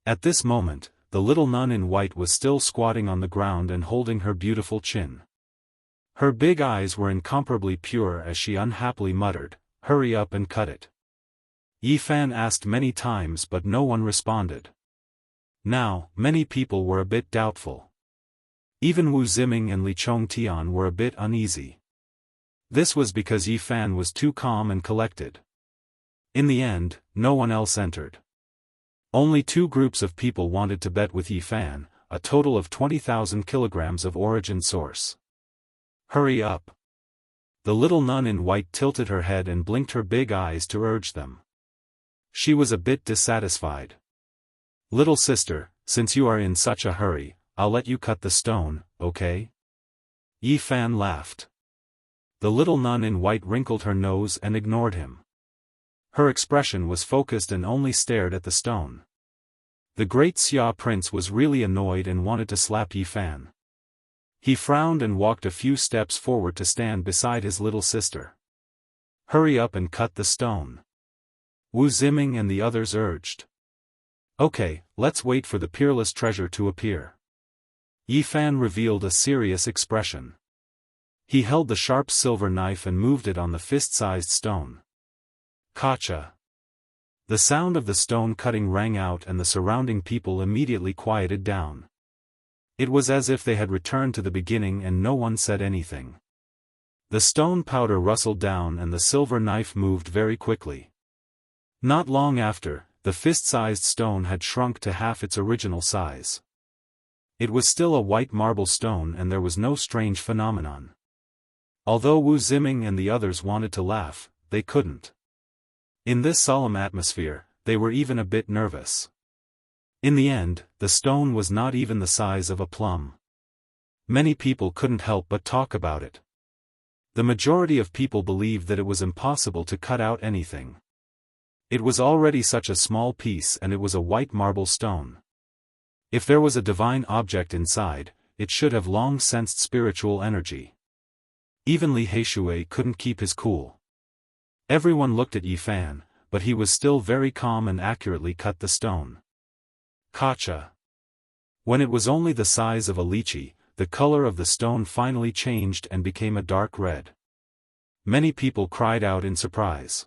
At this moment, the little nun in white was still squatting on the ground and holding her beautiful chin. Her big eyes were incomparably pure as she unhappily muttered, "Hurry up and cut it." Yifan asked many times but no one responded. Now, many people were a bit doubtful. Even Wu Ziming and Li Chongtian were a bit uneasy. This was because Yifan was too calm and collected. In the end, no one else entered. Only 2 groups of people wanted to bet with Yifan, a total of 20,000 kilograms of origin source. Hurry up. The little nun in white tilted her head and blinked her big eyes to urge them. She was a bit dissatisfied. Little sister, since you are in such a hurry, I'll let you cut the stone, okay? Yifan laughed. The little nun in white wrinkled her nose and ignored him. Her expression was focused and only stared at the stone. The great Xia prince was really annoyed and wanted to slap Yifan. He frowned and walked a few steps forward to stand beside his little sister. Hurry up and cut the stone. Wu Ziming and the others urged. Okay, let's wait for the peerless treasure to appear. Yifan revealed a serious expression. He held the sharp silver knife and moved it on the fist-sized stone. Kacha. The sound of the stone cutting rang out and the surrounding people immediately quieted down. It was as if they had returned to the beginning and no one said anything. The stone powder rustled down and the silver knife moved very quickly. Not long after, the fist-sized stone had shrunk to half its original size. It was still a white marble stone and there was no strange phenomenon. Although Wu Ziming and the others wanted to laugh, they couldn't. In this solemn atmosphere, they were even a bit nervous. In the end, the stone was not even the size of a plum. Many people couldn't help but talk about it. The majority of people believed that it was impossible to cut out anything. It was already such a small piece, and it was a white marble stone. If there was a divine object inside, it should have long sensed spiritual energy. Even Li Heishui couldn't keep his cool. Everyone looked at Yi Fan, but he was still very calm and accurately cut the stone. Kacha. When it was only the size of a lychee, the color of the stone finally changed and became a dark red. Many people cried out in surprise.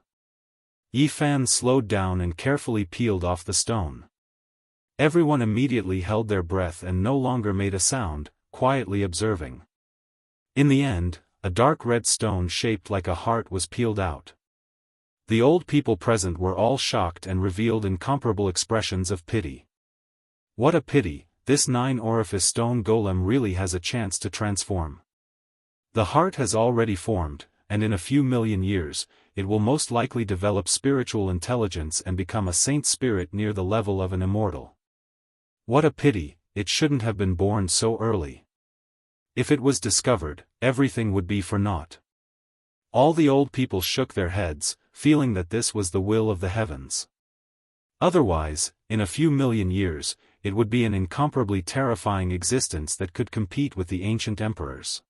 Yi Fan slowed down and carefully peeled off the stone. Everyone immediately held their breath and no longer made a sound, quietly observing. In the end, a dark red stone shaped like a heart was peeled out. The old people present were all shocked and revealed incomparable expressions of pity. What a pity, this 9-orifice stone golem really has a chance to transform. The heart has already formed, and in a few million years, it will most likely develop spiritual intelligence and become a saint spirit near the level of an immortal. What a pity, it shouldn't have been born so early. If it was discovered, everything would be for naught. All the old people shook their heads, feeling that this was the will of the heavens. Otherwise, in a few million years, it would be an incomparably terrifying existence that could compete with the ancient emperors.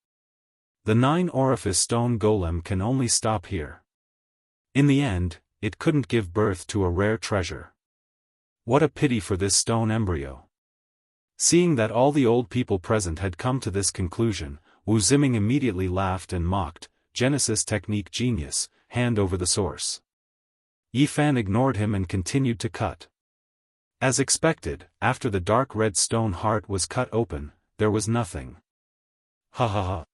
The 9-orifice stone golem can only stop here. In the end, it couldn't give birth to a rare treasure. What a pity for this stone embryo. Seeing that all the old people present had come to this conclusion, Wu Ziming immediately laughed and mocked, "Genesis technique genius, hand over the source." Yi Fan ignored him and continued to cut. As expected, after the dark red stone heart was cut open, there was nothing. Ha ha ha.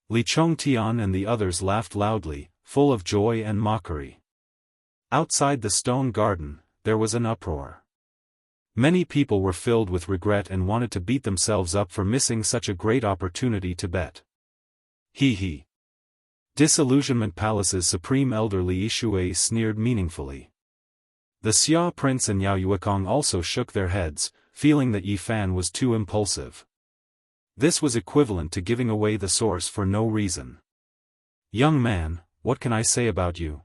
Li Chongtian and the others laughed loudly, full of joy and mockery. Outside the stone garden, there was an uproar. Many people were filled with regret and wanted to beat themselves up for missing such a great opportunity to bet. He he. Disillusionment Palace's supreme elder Li Yishui sneered meaningfully. The Xia Prince and Yao Yuekong also shook their heads, feeling that Yi Fan was too impulsive. This was equivalent to giving away the source for no reason. "Young man, what can I say about you?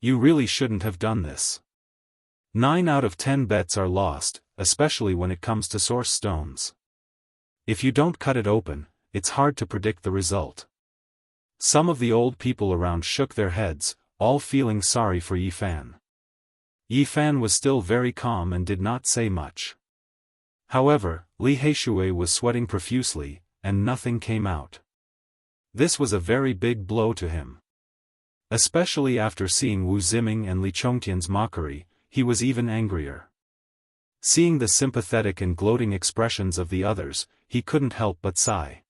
You really shouldn't have done this. 9 out of 10 bets are lost, especially when it comes to source stones. If you don't cut it open, it's hard to predict the result." Some of the old people around shook their heads, all feeling sorry for Yi Fan. Yi Fan was still very calm and did not say much. However, Li Heishui was sweating profusely, and nothing came out. This was a very big blow to him. Especially after seeing Wu Ziming and Li Chongtian's mockery, he was even angrier. Seeing the sympathetic and gloating expressions of the others, he couldn't help but sigh.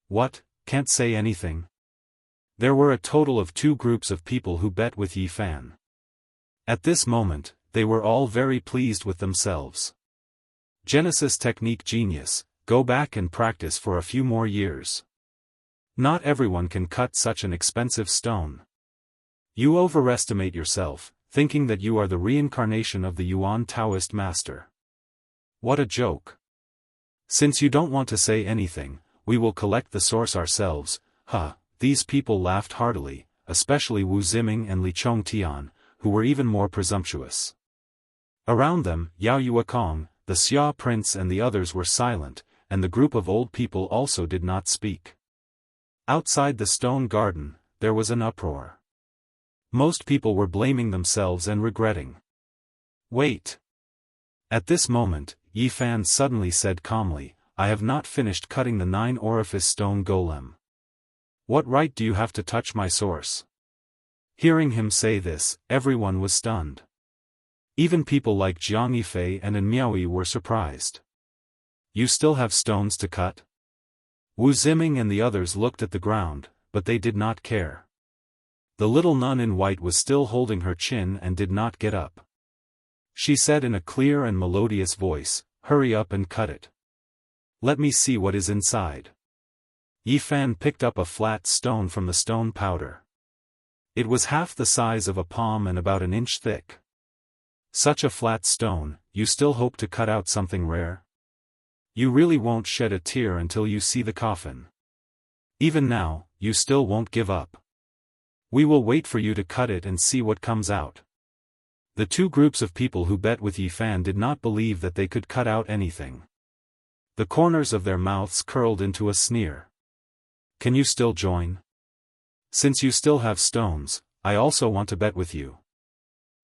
What, can't say anything? There were a total of 2 groups of people who bet with Yi Fan. At this moment, they were all very pleased with themselves. Genesis technique genius, go back and practice for a few more years. Not everyone can cut such an expensive stone. You overestimate yourself, thinking that you are the reincarnation of the Yuan Taoist master. What a joke. Since you don't want to say anything, we will collect the source ourselves. These people laughed heartily, especially Wu Ziming and Li Chongtian, who were even more presumptuous. Around them, Yao Yuekong, the Xia Prince and the others were silent, and the group of old people also did not speak. Outside the stone garden, there was an uproar. Most people were blaming themselves and regretting. Wait. At this moment, Yi Fan suddenly said calmly, "I have not finished cutting the 9-orifice stone golem. What right do you have to touch my source?" Hearing him say this, everyone was stunned. Even people like Jiang Yifei and Miaoyi were surprised. "You still have stones to cut?" Wu Ziming and the others looked at the ground, but they did not care. The little nun in white was still holding her chin and did not get up. She said in a clear and melodious voice, "Hurry up and cut it. Let me see what is inside." Yi Fan picked up a flat stone from the stone powder. It was half the size of a palm and about an inch thick. "Such a flat stone, you still hope to cut out something rare?" You really won't shed a tear until you see the coffin. Even now, you still won't give up. We will wait for you to cut it and see what comes out. The two groups of people who bet with Yi Fan did not believe that they could cut out anything. The corners of their mouths curled into a sneer. Can you still join? Since you still have stones, I also want to bet with you.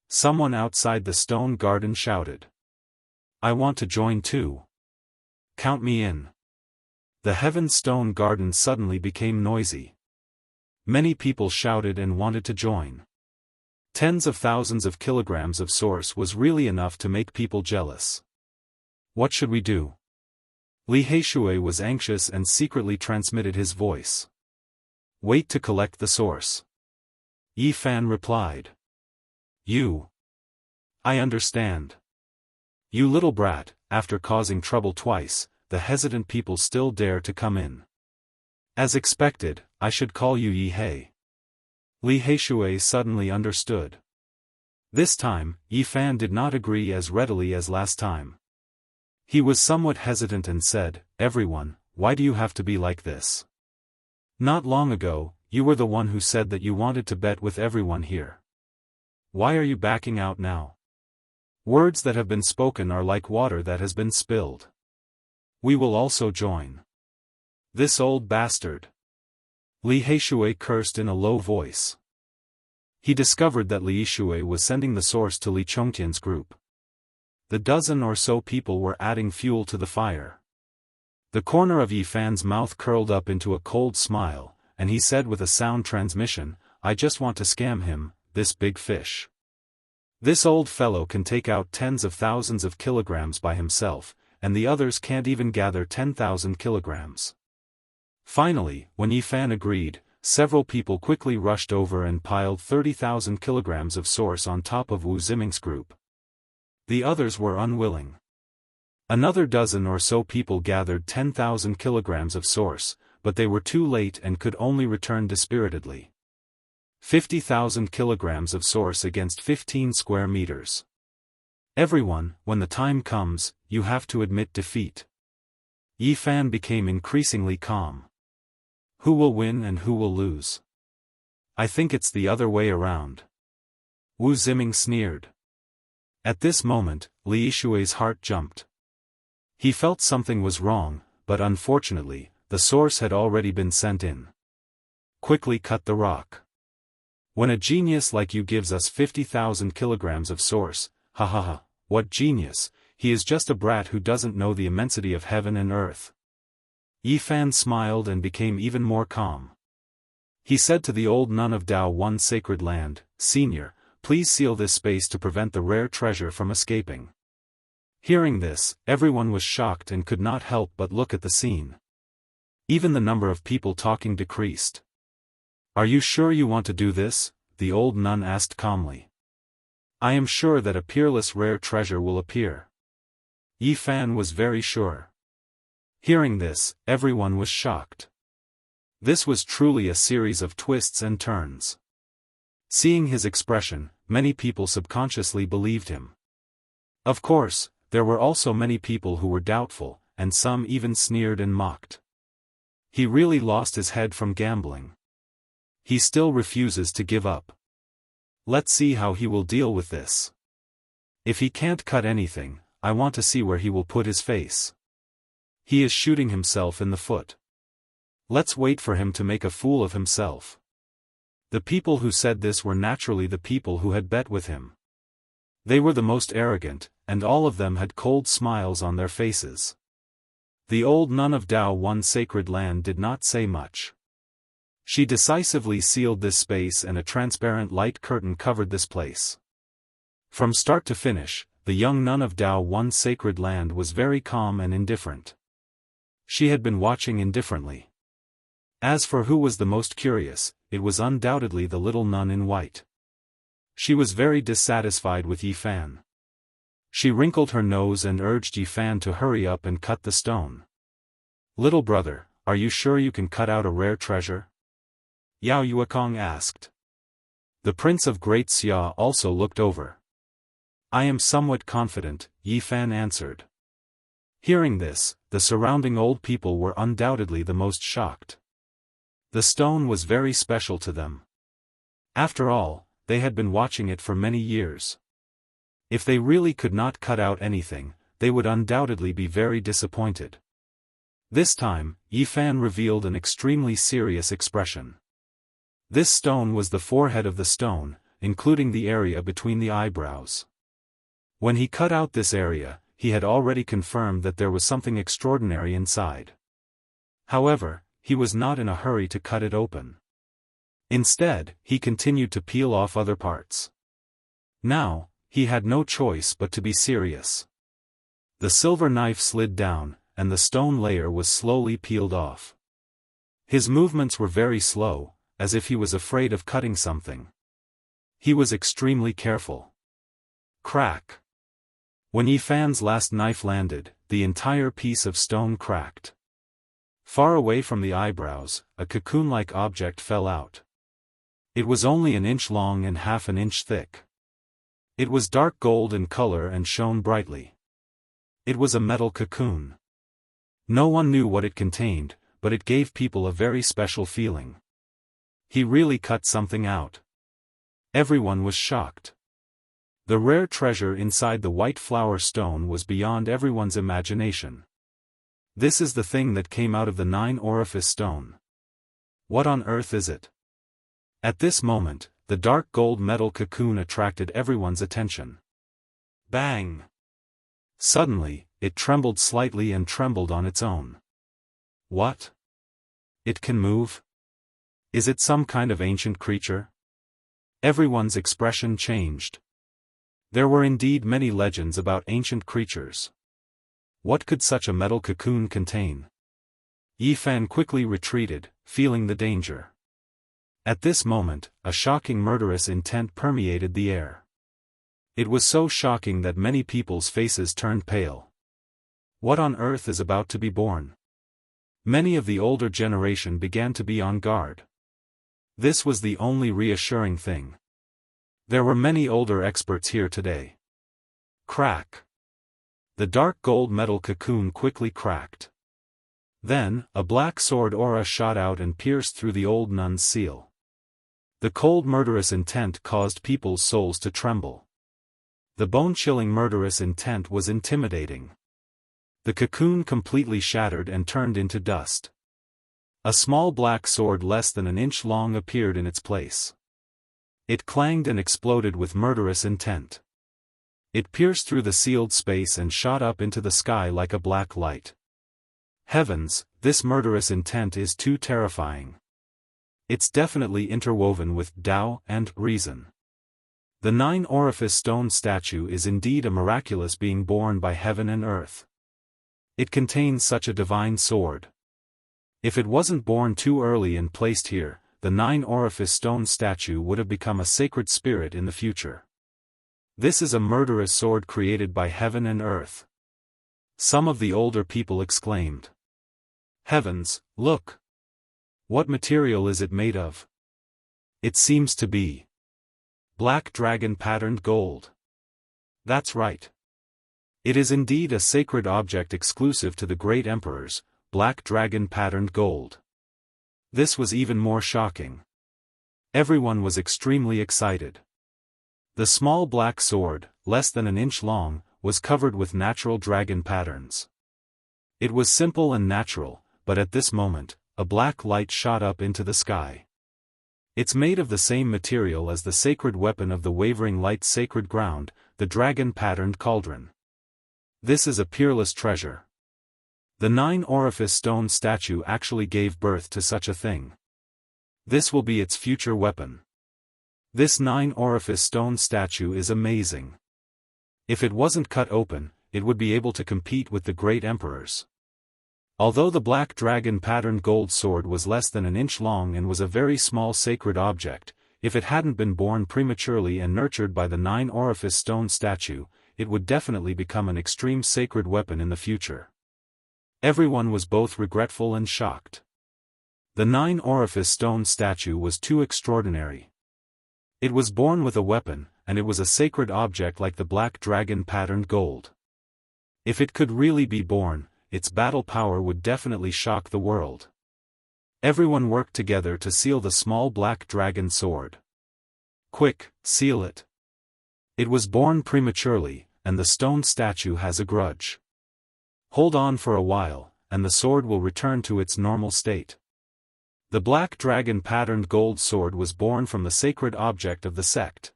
Someone outside the stone garden shouted. I want to join too. Count me in. The heaven stone garden suddenly became noisy. Many people shouted and wanted to join. Tens of thousands of kilograms of source was really enough to make people jealous. What should we do? Li Heishui was anxious and secretly transmitted his voice. Wait to collect the source. Yi Fan replied. I understand. You little brat, after causing trouble twice, the hesitant people still dare to come in. As expected, I should call you Yi Hei. Li Heishui suddenly understood. This time, Yi Fan did not agree as readily as last time. He was somewhat hesitant and said, Everyone, why do you have to be like this? Not long ago, you were the one who said that you wanted to bet with everyone here. Why are you backing out now? Words that have been spoken are like water that has been spilled. We will also join. This old bastard. Li Heishui cursed in a low voice. He discovered that Li Shui was sending the source to Li Chongtian's group. The dozen or so people were adding fuel to the fire. The corner of Yi Fan's mouth curled up into a cold smile, and he said with a sound transmission, I just want to scam him, this big fish. This old fellow can take out tens of thousands of kilograms by himself, and the others can't even gather 10,000 kilograms. Finally, when Yi Fan agreed, several people quickly rushed over and piled 30,000 kilograms of source on top of Wu Ziming's group. The others were unwilling. Another dozen or so people gathered 10,000 kilograms of source, but they were too late and could only return dispiritedly. 50,000 kilograms of source against 15 square meters. Everyone, when the time comes, you have to admit defeat. Yi Fan became increasingly calm. Who will win and who will lose? I think it's the other way around. Wu Ziming sneered. At this moment, Li Shui's heart jumped. He felt something was wrong, but unfortunately, the source had already been sent in. Quickly cut the rock. When a genius like you gives us 50,000 kilograms of source, ha ha ha, what genius, he is just a brat who doesn't know the immensity of heaven and earth. Yi Fan smiled and became even more calm. He said to the old nun of Dao One Sacred Land, Senior, please seal this space to prevent the rare treasure from escaping. Hearing this, everyone was shocked and could not help but look at the scene. Even the number of people talking decreased. Are you sure you want to do this? The old nun asked calmly. I am sure that a peerless rare treasure will appear. Yi Fan was very sure. Hearing this, everyone was shocked. This was truly a series of twists and turns. Seeing his expression, many people subconsciously believed him. Of course, there were also many people who were doubtful, and some even sneered and mocked. He really lost his head from gambling. He still refuses to give up. Let's see how he will deal with this. If he can't cut anything, I want to see where he will put his face. He is shooting himself in the foot. Let's wait for him to make a fool of himself. The people who said this were naturally the people who had bet with him. They were the most arrogant, and all of them had cold smiles on their faces. The old nun of Dao One Sacred Land did not say much. She decisively sealed this space and a transparent light curtain covered this place. From start to finish, the young nun of Dao One Sacred Land was very calm and indifferent. She had been watching indifferently. As for who was the most curious, it was undoubtedly the little nun in white. She was very dissatisfied with Yi Fan. She wrinkled her nose and urged Yi Fan to hurry up and cut the stone. Little brother, are you sure you can cut out a rare treasure? Yao Yuekong asked. The Prince of Great Xia also looked over. I am somewhat confident, Yi Fan answered. Hearing this, the surrounding old people were undoubtedly the most shocked. The stone was very special to them. After all, they had been watching it for many years. If they really could not cut out anything, they would undoubtedly be very disappointed. This time, Yifan revealed an extremely serious expression. This stone was the forehead of the stone, including the area between the eyebrows. When he cut out this area, he had already confirmed that there was something extraordinary inside. However, he was not in a hurry to cut it open. Instead, he continued to peel off other parts. Now, he had no choice but to be serious. The silver knife slid down, and the stone layer was slowly peeled off. His movements were very slow, as if he was afraid of cutting something. He was extremely careful. Crack. When Yifan's last knife landed, the entire piece of stone cracked. Far away from the eyebrows, a cocoon-like object fell out. It was only an inch long and half an inch thick. It was dark gold in color and shone brightly. It was a metal cocoon. No one knew what it contained, but it gave people a very special feeling. He really cut something out. Everyone was shocked. The rare treasure inside the white flower stone was beyond everyone's imagination. This is the thing that came out of the 9-orifice stone. What on earth is it? At this moment, the dark gold metal cocoon attracted everyone's attention. Bang! Suddenly, it trembled slightly and trembled on its own. What? It can move? Is it some kind of ancient creature? Everyone's expression changed. There were indeed many legends about ancient creatures. What could such a metal cocoon contain? Yifan quickly retreated, feeling the danger. At this moment, a shocking murderous intent permeated the air. It was so shocking that many people's faces turned pale. What on earth is about to be born? Many of the older generation began to be on guard. This was the only reassuring thing. There were many older experts here today. Crack. The dark gold metal cocoon quickly cracked. Then, a black sword aura shot out and pierced through the old nun's seal. The cold murderous intent caused people's souls to tremble. The bone-chilling murderous intent was intimidating. The cocoon completely shattered and turned into dust. A small black sword less than an inch long appeared in its place. It clanged and exploded with murderous intent. It pierced through the sealed space and shot up into the sky like a black light. Heavens, this murderous intent is too terrifying. It's definitely interwoven with Tao and reason. The 9-orifice stone statue is indeed a miraculous being born by heaven and earth. It contains such a divine sword. If it wasn't born too early and placed here, the 9-orifice stone statue would have become a sacred spirit in the future. This is a murderous sword created by heaven and earth. Some of the older people exclaimed. Heavens, look! What material is it made of? It seems to be black dragon patterned gold. That's right. It is indeed a sacred object exclusive to the great emperors, black dragon patterned gold. This was even more shocking. Everyone was extremely excited. The small black sword, less than an inch long, was covered with natural dragon patterns. It was simple and natural, but at this moment, a black light shot up into the sky. It's made of the same material as the sacred weapon of the wavering light's sacred ground, the dragon-patterned cauldron. This is a peerless treasure. The 9-orifice stone statue actually gave birth to such a thing. This will be its future weapon. This 9-orifice stone statue is amazing. If it wasn't cut open, it would be able to compete with the great emperors. Although the black dragon-patterned gold sword was less than an inch long and was a very small sacred object, if it hadn't been born prematurely and nurtured by the 9-orifice stone statue, it would definitely become an extreme sacred weapon in the future. Everyone was both regretful and shocked. The 9-orifice stone statue was too extraordinary. It was born with a weapon, and it was a sacred object like the black dragon-patterned gold. If it could really be born, its battle power would definitely shock the world. Everyone worked together to seal the small black dragon sword. Quick, seal it. It was born prematurely, and the stone statue has a grudge. Hold on for a while, and the sword will return to its normal state. The black dragon-patterned gold sword was born from the sacred object of the sect.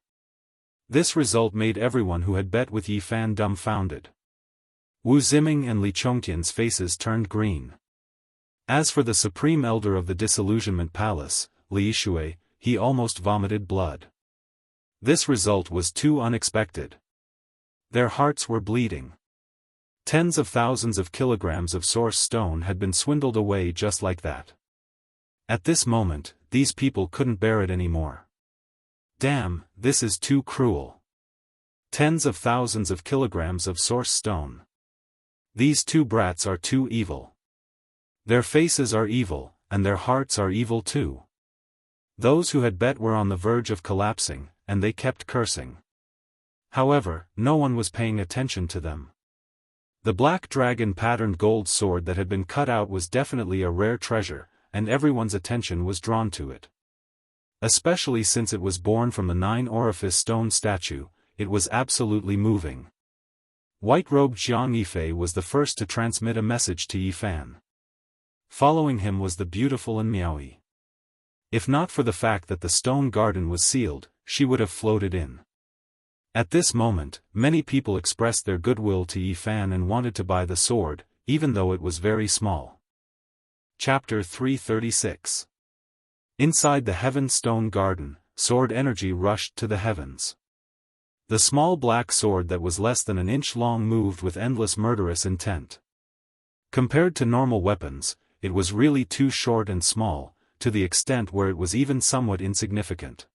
This result made everyone who had bet with Yi Fan dumbfounded. Wu Ziming and Li Chongtian's faces turned green. As for the supreme elder of the Disillusionment Palace, Li Yishui, he almost vomited blood. This result was too unexpected. Their hearts were bleeding. Tens of thousands of kilograms of source stone had been swindled away just like that. At this moment, these people couldn't bear it anymore. Damn, this is too cruel. Tens of thousands of kilograms of source stone. These two brats are too evil. Their faces are evil, and their hearts are evil too. Those who had bet were on the verge of collapsing, and they kept cursing. However, no one was paying attention to them. The black dragon-patterned gold sword that had been cut out was definitely a rare treasure, and everyone's attention was drawn to it. Especially since it was born from the 9-orifice stone statue, it was absolutely moving. White-robed Jiang Yifei was the first to transmit a message to Yi Fan. Following him was the beautiful and Miaoyi. If not for the fact that the stone garden was sealed, she would have floated in. At this moment, many people expressed their goodwill to Yi Fan and wanted to buy the sword, even though it was very small. Chapter 336. Inside the Heaven Stone Garden, sword energy rushed to the heavens. The small black sword that was less than an inch long moved with endless murderous intent. Compared to normal weapons, it was really too short and small, to the extent where it was even somewhat insignificant.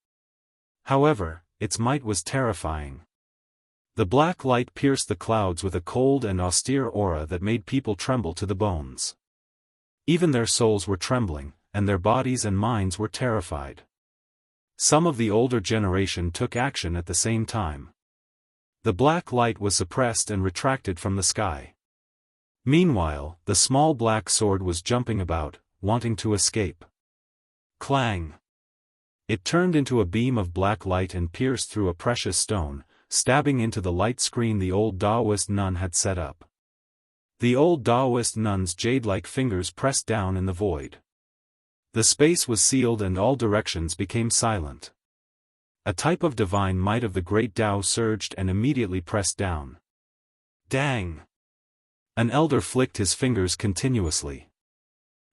However, its might was terrifying. The black light pierced the clouds with a cold and austere aura that made people tremble to the bones. Even their souls were trembling, and their bodies and minds were terrified. Some of the older generation took action at the same time. The black light was suppressed and retracted from the sky. Meanwhile, the small black sword was jumping about, wanting to escape. Clang! It turned into a beam of black light and pierced through a precious stone, stabbing into the light screen the old Daoist nun had set up. The old Daoist nun's jade-like fingers pressed down in the void. The space was sealed and all directions became silent. A type of divine might of the great Tao surged and immediately pressed down. Dang! An elder flicked his fingers continuously.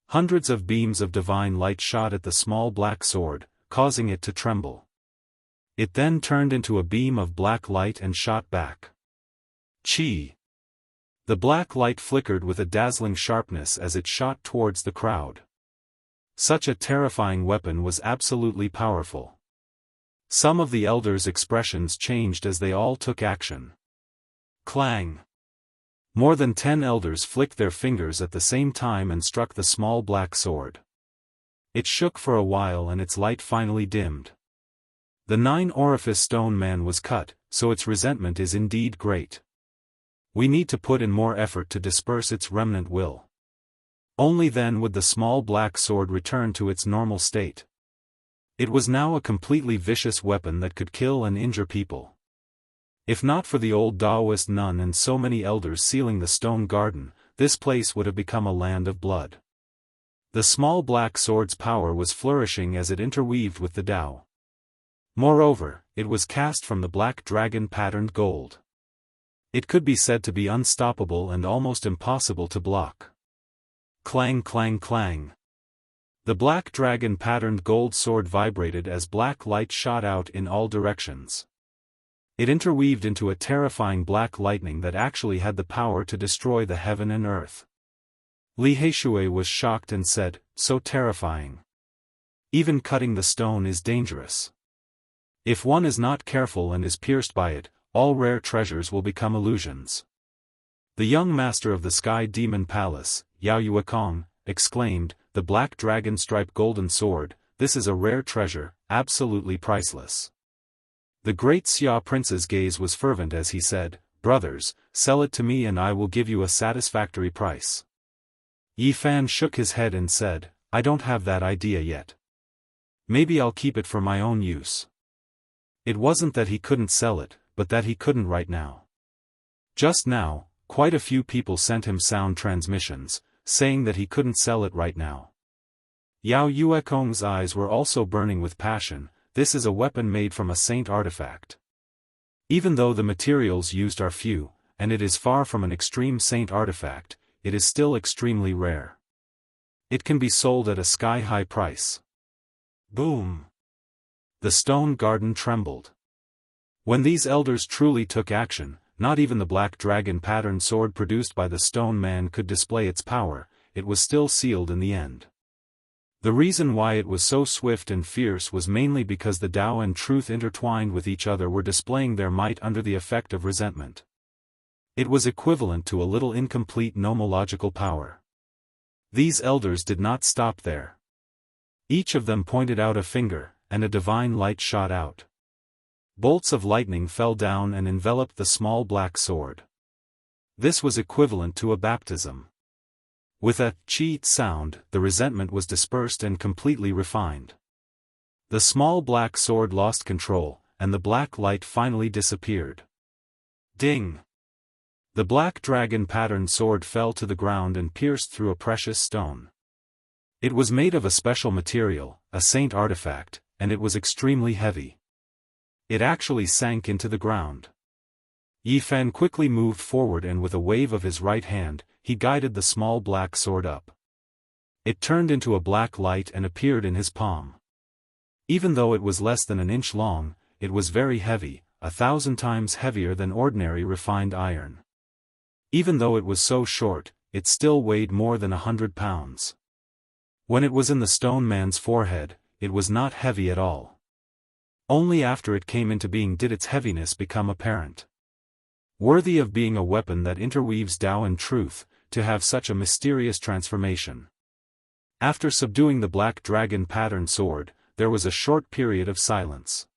Hundreds of beams of divine light shot at the small black sword, causing it to tremble. It then turned into a beam of black light and shot back. Chi! The black light flickered with a dazzling sharpness as it shot towards the crowd. Such a terrifying weapon was absolutely powerful. Some of the elders' expressions changed as they all took action. Clang! More than 10 elders flicked their fingers at the same time and struck the small black sword. It shook for a while and its light finally dimmed. The 9-orifice stone man was cut, so its resentment is indeed great. We need to put in more effort to disperse its remnant will. Only then would the small black sword return to its normal state. It was now a completely vicious weapon that could kill and injure people. If not for the old Daoist nun and so many elders sealing the stone garden, this place would have become a land of blood. The small black sword's power was flourishing as it interweaved with the Tao. Moreover, it was cast from the black dragon-patterned gold. It could be said to be unstoppable and almost impossible to block. Clang clang clang. The black dragon-patterned gold sword vibrated as black light shot out in all directions. It interweaved into a terrifying black lightning that actually had the power to destroy the heaven and earth. Li Heishui was shocked and said, "So terrifying. Even cutting the stone is dangerous. If one is not careful and is pierced by it, all rare treasures will become illusions." The young master of the Sky Demon Palace, Yao Yuekong, exclaimed, "The black dragon-striped golden sword, this is a rare treasure, absolutely priceless." The great Xia prince's gaze was fervent as he said, brothers, sell it to me and I will give you a satisfactory price. Yi Fan shook his head and said, I don't have that idea yet. Maybe I'll keep it for my own use. It wasn't that he couldn't sell it, but that he couldn't right now. Just now, quite a few people sent him sound transmissions, saying that he couldn't sell it right now. Yao Yuekong's eyes were also burning with passion. This is a weapon made from a saint artifact. Even though the materials used are few, and it is far from an extreme saint artifact, it is still extremely rare. It can be sold at a sky-high price. Boom! The stone garden trembled. When these elders truly took action, not even the black dragon patterned sword produced by the stone man could display its power. It was still sealed in the end. The reason why it was so swift and fierce was mainly because the Tao and truth intertwined with each other were displaying their might under the effect of resentment. It was equivalent to a little incomplete nomological power. These elders did not stop there. Each of them pointed out a finger, and a divine light shot out. Bolts of lightning fell down and enveloped the small black sword. This was equivalent to a baptism. With a "cheat" sound, the resentment was dispersed and completely refined. The small black sword lost control, and the black light finally disappeared. Ding! The black dragon patterned sword fell to the ground and pierced through a precious stone. It was made of a special material, a saint artifact, and it was extremely heavy. It actually sank into the ground. Yi Fan quickly moved forward and with a wave of his right hand, he guided the small black sword up. It turned into a black light and appeared in his palm. Even though it was less than an inch long, it was very heavy, 1,000 times heavier than ordinary refined iron. Even though it was so short, it still weighed more than 100 pounds. When it was in the stone man's forehead, it was not heavy at all. Only after it came into being did its heaviness become apparent. Worthy of being a weapon that interweaves Tao and truth, to have such a mysterious transformation. After subduing the black dragon patterned sword, there was a short period of silence.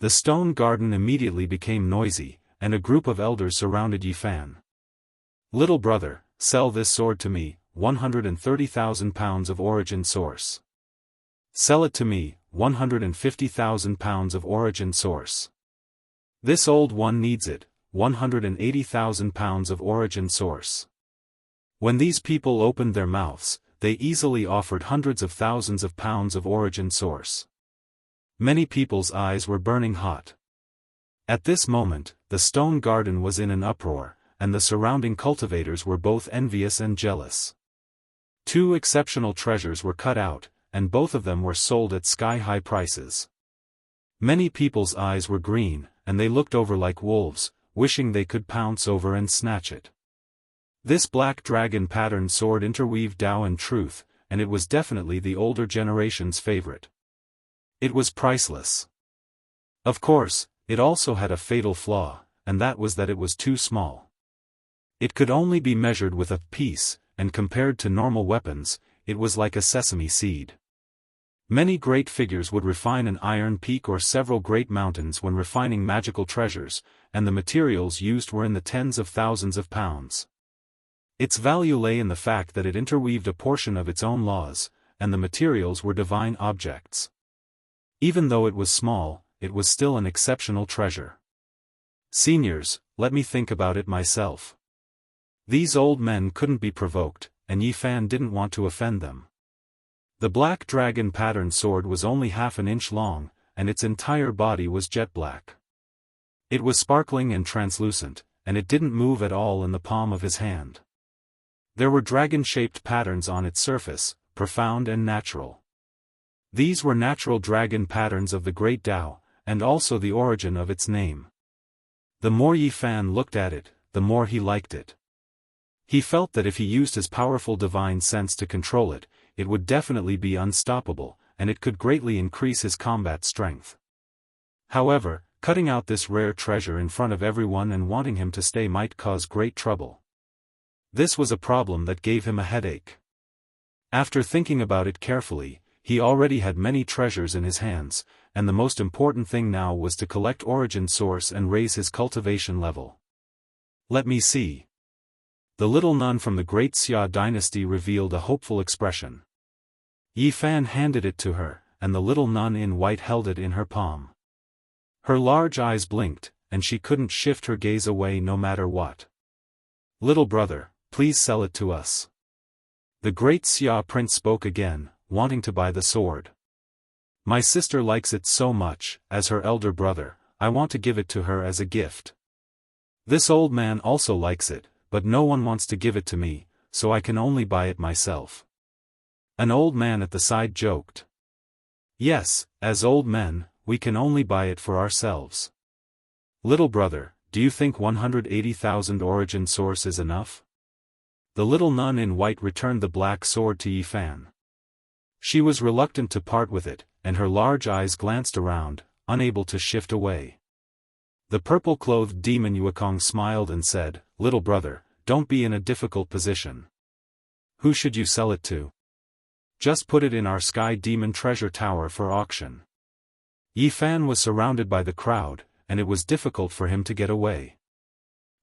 The stone garden immediately became noisy, and a group of elders surrounded Yi Fan. Little brother, sell this sword to me, 130,000 pounds of origin source. Sell it to me, 150,000 pounds of origin source. This old one needs it, 180,000 pounds of origin source. When these people opened their mouths, they easily offered hundreds of thousands of pounds of origin source. Many people's eyes were burning hot. At this moment, the stone garden was in an uproar, and the surrounding cultivators were both envious and jealous. Two exceptional treasures were cut out, and both of them were sold at sky-high prices. Many people's eyes were green, and they looked over like wolves, wishing they could pounce over and snatch it. This black dragon patterned sword interweaved Tao and truth, and it was definitely the older generation's favorite. It was priceless. Of course, it also had a fatal flaw, and that was that it was too small. It could only be measured with a piece, and compared to normal weapons, it was like a sesame seed. Many great figures would refine an iron peak or several great mountains when refining magical treasures, and the materials used were in the tens of thousands of pounds. Its value lay in the fact that it interweaved a portion of its own laws, and the materials were divine objects. Even though it was small, it was still an exceptional treasure. Seniors, let me think about it myself. These old men couldn't be provoked, and Yi Fan didn't want to offend them. The black dragon patterned sword was only half an inch long, and its entire body was jet black. It was sparkling and translucent, and it didn't move at all in the palm of his hand. There were dragon-shaped patterns on its surface, profound and natural. These were natural dragon patterns of the great Tao, and also the origin of its name. The more Yi Fan looked at it, the more he liked it. He felt that if he used his powerful divine sense to control it, it would definitely be unstoppable, and it could greatly increase his combat strength. However, cutting out this rare treasure in front of everyone and wanting him to stay might cause great trouble. This was a problem that gave him a headache. After thinking about it carefully, he already had many treasures in his hands, and the most important thing now was to collect origin source and raise his cultivation level. Let me see. The little nun from the great Xia dynasty revealed a hopeful expression. Yi Fan handed it to her, and the little nun in white held it in her palm. Her large eyes blinked, and she couldn't shift her gaze away no matter what. Little brother, please sell it to us. The great Xia prince spoke again, wanting to buy the sword. My sister likes it so much, as her elder brother, I want to give it to her as a gift. This old man also likes it, but no one wants to give it to me, so I can only buy it myself. An old man at the side joked. Yes, as old men, we can only buy it for ourselves. Little brother, do you think 180,000 origin source is enough? The little nun in white returned the black sword to Yi Fan. She was reluctant to part with it, and her large eyes glanced around, unable to shift away. The purple-clothed demon Yuekong smiled and said, Little brother, don't be in a difficult position. Who should you sell it to? Just put it in our Sky Demon treasure tower for auction. Yi Fan was surrounded by the crowd, and it was difficult for him to get away.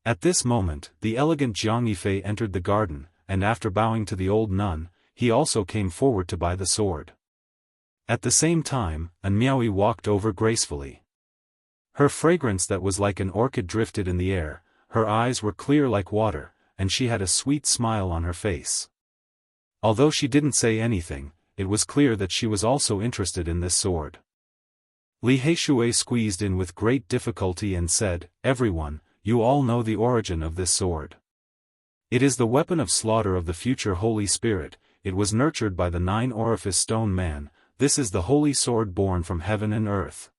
At this moment, the elegant Jianghu entered the garden, and after bowing to the old nun, he also came forward to buy the sword. At the same time, An Miaoyi walked over gracefully. Her fragrance that was like an orchid drifted in the air, her eyes were clear like water, and she had a sweet smile on her face. Although she didn't say anything, it was clear that she was also interested in this sword. Li Heishui squeezed in with great difficulty and said, Everyone, you all know the origin of this sword. It is the weapon of slaughter of the future Holy Spirit, it was nurtured by the 9-orifice stone man, this is the holy sword born from heaven and earth.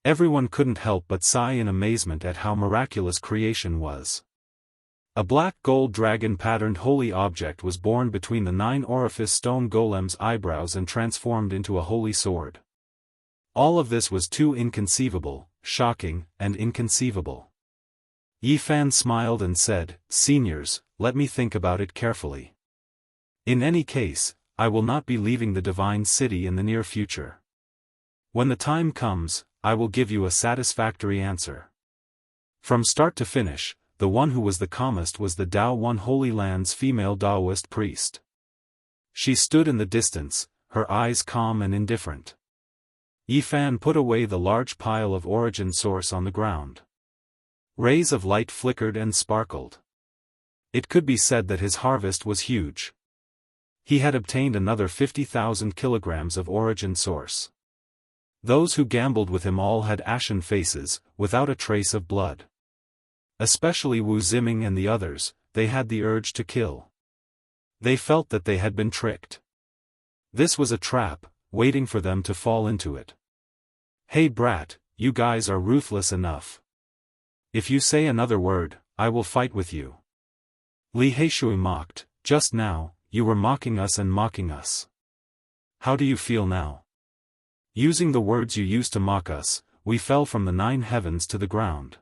Everyone couldn't help but sigh in amazement at how miraculous creation was. A black gold dragon-patterned holy object was born between the 9-orifice stone golem's eyebrows and transformed into a holy sword. All of this was too inconceivable, shocking, and inconceivable. Yi Fan smiled and said, Seniors, let me think about it carefully. In any case, I will not be leaving the divine city in the near future. When the time comes, I will give you a satisfactory answer. From start to finish, the one who was the calmest was the Dao One Holy Land's female Daoist priest. She stood in the distance, her eyes calm and indifferent. Yi Fan put away the large pile of origin source on the ground. Rays of light flickered and sparkled. It could be said that his harvest was huge. He had obtained another 50,000 kilograms of origin source. Those who gambled with him all had ashen faces, without a trace of blood. Especially Wu Ziming and the others, they had the urge to kill. They felt that they had been tricked. This was a trap, waiting for them to fall into it. Hey brat, you guys are ruthless enough. If you say another word, I will fight with you. Li Heishui mocked, just now, you were mocking us and mocking us. How do you feel now? Using the words you used to mock us, we fell from the 9 heavens to the ground.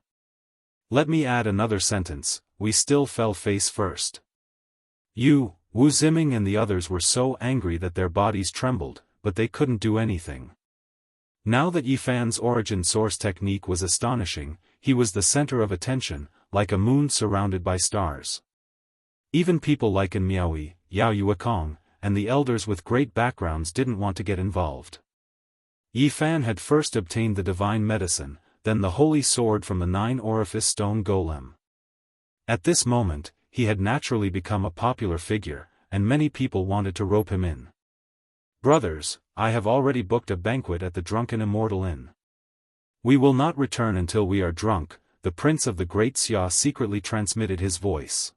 Let me add another sentence, we still fell face first. You, Wu Ziming and the others were so angry that their bodies trembled, but they couldn't do anything. Now that Yi Fan's origin source technique was astonishing, he was the center of attention, like a moon surrounded by stars. Even people like An Miaoyi, Yao Yuekong, and the elders with great backgrounds didn't want to get involved. Yi Fan had first obtained the divine medicine, then the holy sword from the 9-orifice stone golem. At this moment, he had naturally become a popular figure, and many people wanted to rope him in. Brothers, I have already booked a banquet at the drunken Immortal Inn. We will not return until we are drunk, the prince of the great Xia secretly transmitted his voice.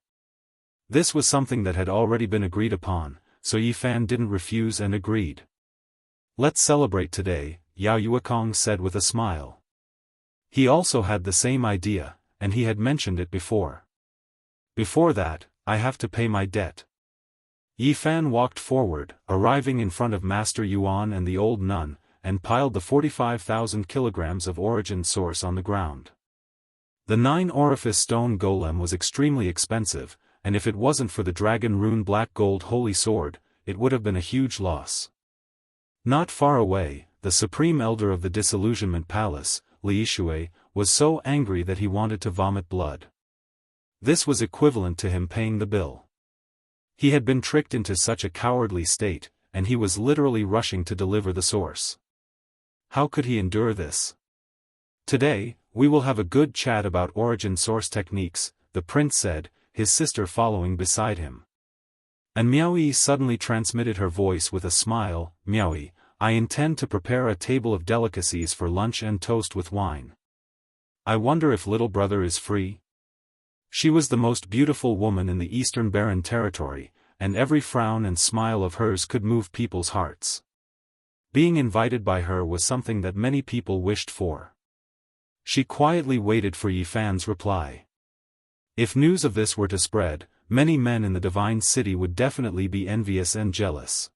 This was something that had already been agreed upon, so Yi Fan didn't refuse and agreed. Let's celebrate today, Yao Yuekong said with a smile. He also had the same idea, and he had mentioned it before. Before that, I have to pay my debt. Yi Fan walked forward, arriving in front of Master Yuan and the old nun, and piled the 45,000 kilograms of origin source on the ground. The 9-orifice stone golem was extremely expensive, and if it wasn't for the dragon rune black gold holy sword, it would have been a huge loss. Not far away, the supreme elder of the disillusionment palace, Li Heishui, was so angry that he wanted to vomit blood. This was equivalent to him paying the bill. He had been tricked into such a cowardly state, and he was literally rushing to deliver the source. How could he endure this? Today, we will have a good chat about origin source techniques, the prince said, his sister following beside him. And Miaoyi suddenly transmitted her voice with a smile, Miaoyi, I intend to prepare a table of delicacies for lunch and toast with wine. I wonder if little brother is free? She was the most beautiful woman in the Eastern Barren territory, and every frown and smile of hers could move people's hearts. Being invited by her was something that many people wished for. She quietly waited for Yi Fan's reply. If news of this were to spread, many men in the divine city would definitely be envious and jealous.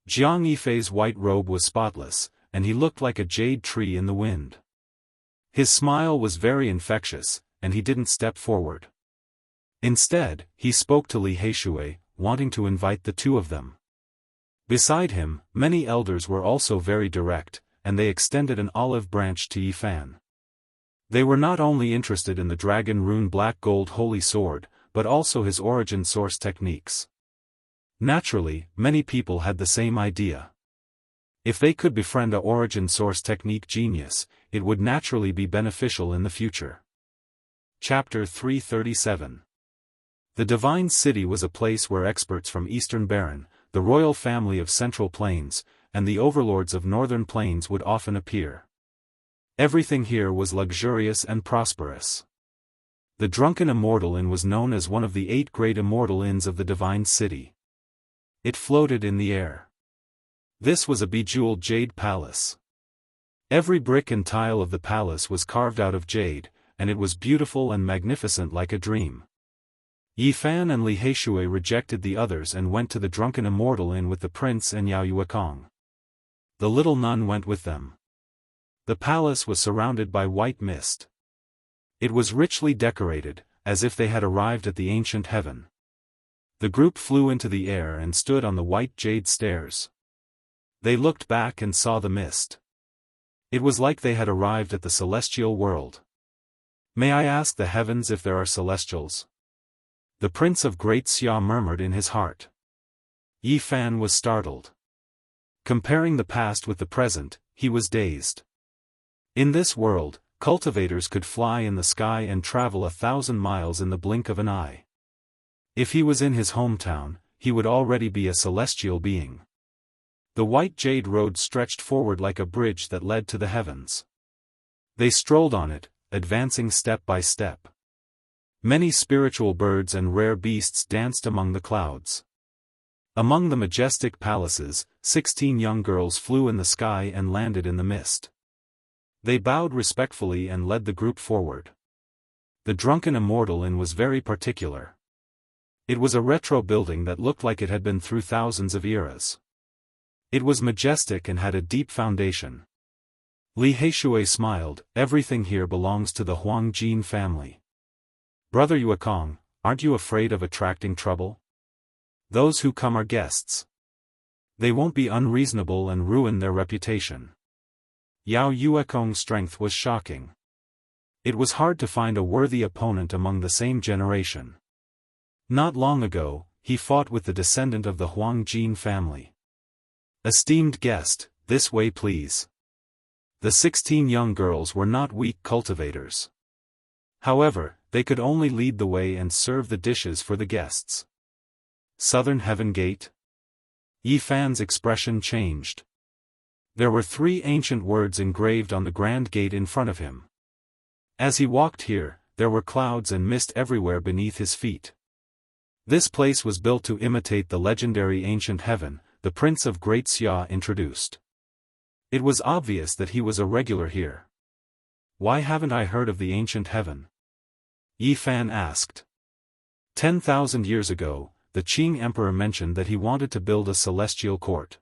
Jiang Yifei's white robe was spotless, and he looked like a jade tree in the wind. His smile was very infectious, and he didn't step forward. Instead, he spoke to Li Heishui, wanting to invite the two of them. Beside him, many elders were also very direct, and they extended an olive branch to Yi Fan. They were not only interested in the dragon rune black gold holy sword, but also his origin source techniques. Naturally, many people had the same idea. If they could befriend a origin source technique genius, it would naturally be beneficial in the future. Chapter 337. The Divine City was a place where experts from Eastern Barren, the royal family of Central Plains, and the overlords of Northern Plains would often appear. Everything here was luxurious and prosperous. The Drunken Immortal Inn was known as one of the 8 great immortal inns of the Divine City. It floated in the air. This was a bejeweled jade palace. Every brick and tile of the palace was carved out of jade, and it was beautiful and magnificent like a dream. Yi Fan and Li Heishui rejected the others and went to the Drunken Immortal Inn with the prince and Yao Yuekong. The little nun went with them. The palace was surrounded by white mist. It was richly decorated, as if they had arrived at the ancient heaven. The group flew into the air and stood on the white jade stairs. They looked back and saw the mist. It was like they had arrived at the celestial world. May I ask the heavens if there are celestials? The Prince of Great Xia murmured in his heart. Yi Fan was startled. Comparing the past with the present, he was dazed. In this world, cultivators could fly in the sky and travel 1,000 miles in the blink of an eye. If he was in his hometown, he would already be a celestial being. The white jade road stretched forward like a bridge that led to the heavens. They strolled on it, advancing step by step. Many spiritual birds and rare beasts danced among the clouds. Among the majestic palaces, 16 young girls flew in the sky and landed in the mist. They bowed respectfully and led the group forward. The Drunken Immortal Inn was very particular. It was a retro building that looked like it had been through thousands of eras. It was majestic and had a deep foundation. Li Heishui smiled, everything here belongs to the Huang Jin family. Brother Yuekong, aren't you afraid of attracting trouble? Those who come are guests. They won't be unreasonable and ruin their reputation. Yao Yuekong's strength was shocking. It was hard to find a worthy opponent among the same generation. Not long ago, he fought with the descendant of the Huang Jin family. Esteemed guest, this way please. The 16 young girls were not weak cultivators. However, they could only lead the way and serve the dishes for the guests. Southern Heaven Gate? Yi Fan's expression changed. There were 3 ancient words engraved on the grand gate in front of him. As he walked here, there were clouds and mist everywhere beneath his feet. This place was built to imitate the legendary ancient heaven, the Prince of Great Xia introduced. It was obvious that he was a regular here. Why haven't I heard of the ancient heaven? Yi Fan asked. 10,000 years ago, the Qing emperor mentioned that he wanted to build a celestial court.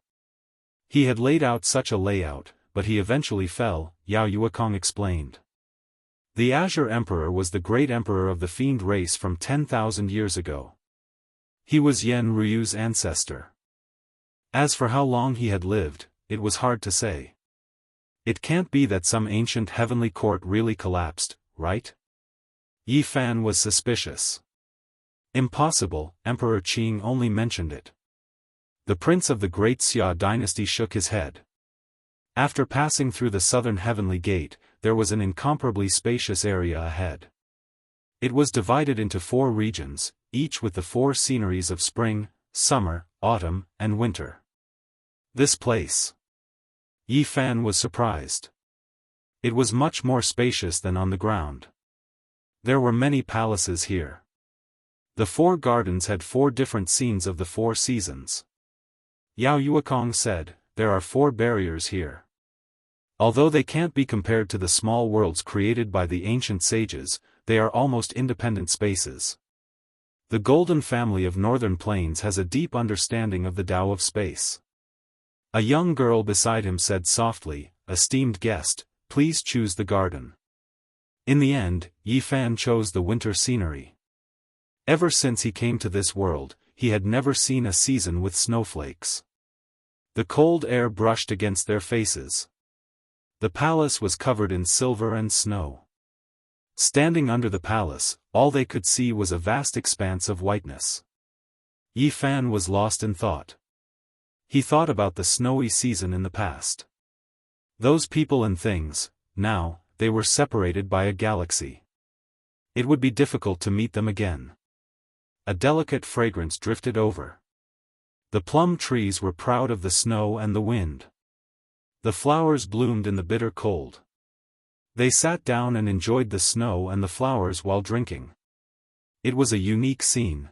He had laid out such a layout, but he eventually fell, Yao Yuekong explained. The Azure Emperor was the great emperor of the fiend race from 10,000 years ago. He was Yen Ruyu's ancestor. As for how long he had lived, it was hard to say. It can't be that some ancient heavenly court really collapsed, right? Yi Fan was suspicious. Impossible, Emperor Qing only mentioned it. The prince of the great Xia dynasty shook his head. After passing through the southern heavenly gate, there was an incomparably spacious area ahead. It was divided into 4 regions, each with the 4 sceneries of spring, summer, autumn, and winter. This place. Yi Fan was surprised. It was much more spacious than on the ground. There were many palaces here. The 4 gardens had 4 different scenes of the 4 seasons. Yao Yuekong said, there are 4 barriers here. Although they can't be compared to the small worlds created by the ancient sages, they are almost independent spaces. The Golden Family of Northern Plains has a deep understanding of the Tao of space. A young girl beside him said softly, esteemed guest, please choose the garden. In the end, Yi Fan chose the winter scenery. Ever since he came to this world, he had never seen a season with snowflakes. The cold air brushed against their faces. The palace was covered in silver and snow. Standing under the palace, all they could see was a vast expanse of whiteness. Yi Fan was lost in thought. He thought about the snowy season in the past. Those people and things, now, they were separated by a galaxy. It would be difficult to meet them again. A delicate fragrance drifted over. The plum trees were proud of the snow and the wind. The flowers bloomed in the bitter cold. They sat down and enjoyed the snow and the flowers while drinking. It was a unique scene.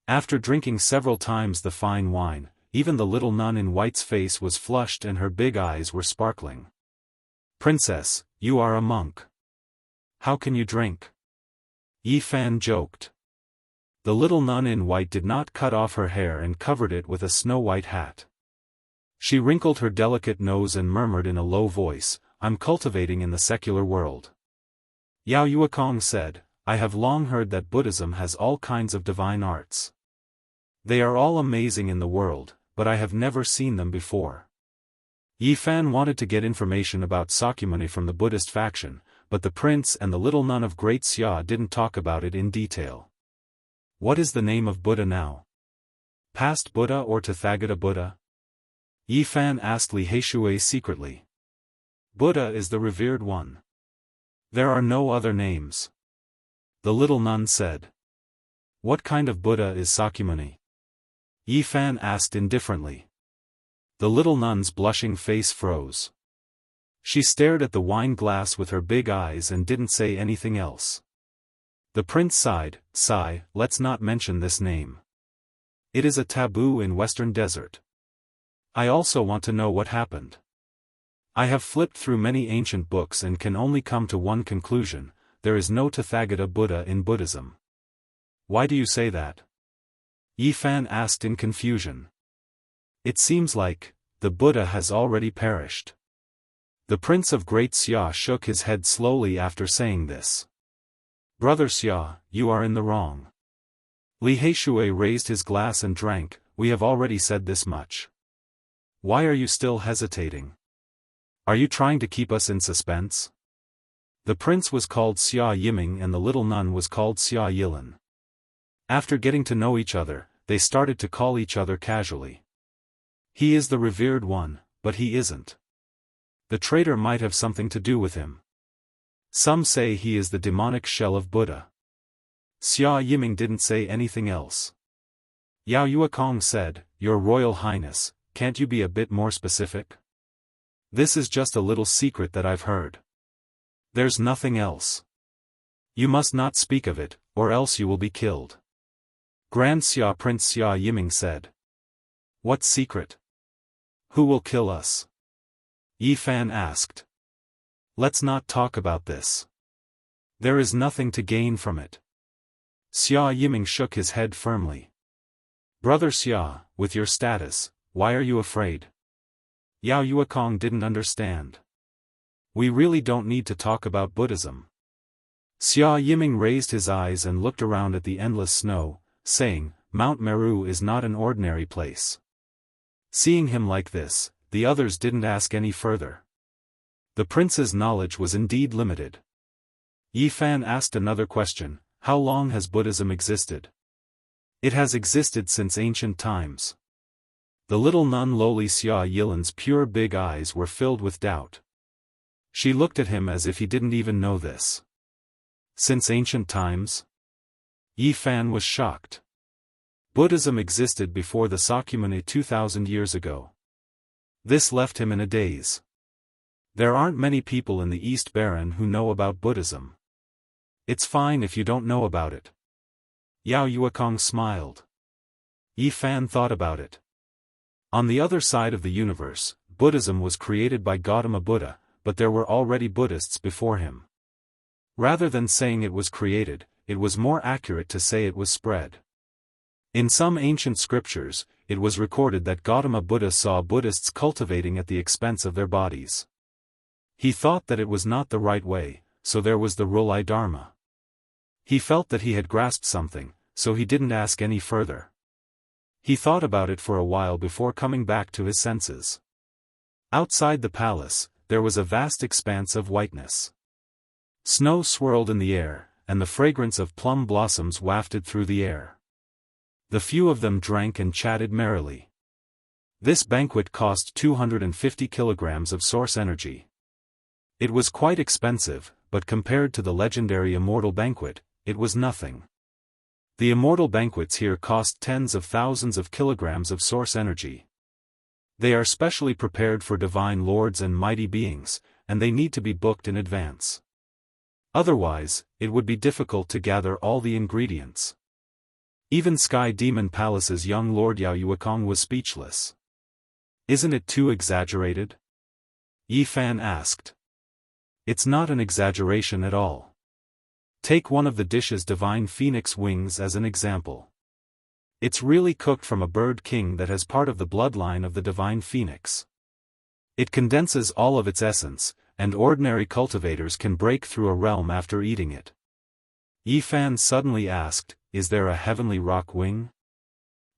After drinking several times the fine wine, even the little nun in white's face was flushed and her big eyes were sparkling. Princess, you are a monk. How can you drink? Yi Fan joked. The little nun in white did not cut off her hair and covered it with a snow-white hat. She wrinkled her delicate nose and murmured in a low voice, I'm cultivating in the secular world. Yao Yuekong said, I have long heard that Buddhism has all kinds of divine arts. They are all amazing in the world, but I have never seen them before. Yi Fan wanted to get information about Sakyamuni from the Buddhist faction, but the prince and the little nun of Great Xia didn't talk about it in detail. What is the name of Buddha now? Past Buddha or Tathagata Buddha? Yi Fan asked Li Heishui secretly. Buddha is the revered one. There are no other names. The little nun said. What kind of Buddha is Sakyamuni? Yi Fan asked indifferently. The little nun's blushing face froze. She stared at the wine glass with her big eyes and didn't say anything else. The prince sighed, let's not mention this name. It is a taboo in Western Desert. I also want to know what happened. I have flipped through many ancient books and can only come to one conclusion, there is no Tathagata Buddha in Buddhism. Why do you say that? Yi Fan asked in confusion. It seems like, the Buddha has already perished. The prince of Great Xia shook his head slowly after saying this. Brother Xia, you are in the wrong. Li Heishui raised his glass and drank, we have already said this much. Why are you still hesitating? Are you trying to keep us in suspense? The prince was called Xia Yiming and the little nun was called Xia Yilin. After getting to know each other, they started to call each other casually. He is the revered one, but he isn't. The traitor might have something to do with him. Some say he is the demonic shell of Buddha. Xia Yiming didn't say anything else. Yao Yuekong said, Your Royal Highness, can't you be a bit more specific? This is just a little secret that I've heard. There's nothing else. You must not speak of it, or else you will be killed. Grand Xia Prince Xia Yiming said. What secret? Who will kill us? Yi Fan asked. Let's not talk about this. There is nothing to gain from it. Xia Yiming shook his head firmly. Brother Xia, with your status, why are you afraid? Yao Yuekong didn't understand. We really don't need to talk about Buddhism. Xia Yiming raised his eyes and looked around at the endless snow, saying, Mount Meru is not an ordinary place. Seeing him like this, the others didn't ask any further. The prince's knowledge was indeed limited. Yi Fan asked another question, how long has Buddhism existed? It has existed since ancient times. The little nun Loli Xia Yilan's pure big eyes were filled with doubt. She looked at him as if he didn't even know this. Since ancient times? Yi Fan was shocked. Buddhism existed before the Sakyamuni 2,000 years ago. This left him in a daze. There aren't many people in the East Baron who know about Buddhism. It's fine if you don't know about it. Yao Yuekong smiled. Yi Fan thought about it. On the other side of the universe, Buddhism was created by Gautama Buddha, but there were already Buddhists before him. Rather than saying it was created, it was more accurate to say it was spread. In some ancient scriptures, it was recorded that Gautama Buddha saw Buddhists cultivating at the expense of their bodies. He thought that it was not the right way, so there was the Rulai Dharma. He felt that he had grasped something, so he didn't ask any further. He thought about it for a while before coming back to his senses. Outside the palace, there was a vast expanse of whiteness. Snow swirled in the air, and the fragrance of plum blossoms wafted through the air. The few of them drank and chatted merrily. This banquet cost 250 kilograms of source energy. It was quite expensive, but compared to the legendary Immortal banquet, it was nothing. The Immortal banquets here cost tens of thousands of kilograms of source energy. They are specially prepared for divine lords and mighty beings, and they need to be booked in advance. Otherwise, it would be difficult to gather all the ingredients. Even Sky Demon Palace's young Lord Yao Yuekong was speechless. Isn't it too exaggerated? Yi Fan asked. It's not an exaggeration at all. Take one of the dishes divine phoenix wings as an example. It's really cooked from a bird king that has part of the bloodline of the divine phoenix. It condenses all of its essence, and ordinary cultivators can break through a realm after eating it. Yi Fan suddenly asked, is there a heavenly rock wing?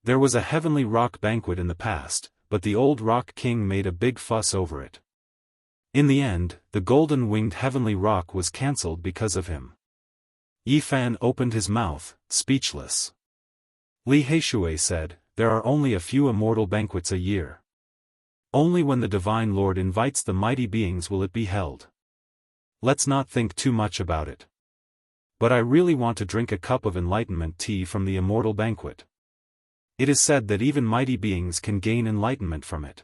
There was a heavenly rock banquet in the past, but the old rock king made a big fuss over it. In the end, the golden-winged heavenly rock was cancelled because of him. Yi Fan opened his mouth, speechless. Li Heishui said, there are only a few immortal banquets a year. Only when the Divine Lord invites the mighty beings will it be held. Let's not think too much about it. But I really want to drink a cup of enlightenment tea from the Immortal banquet. It is said that even mighty beings can gain enlightenment from it.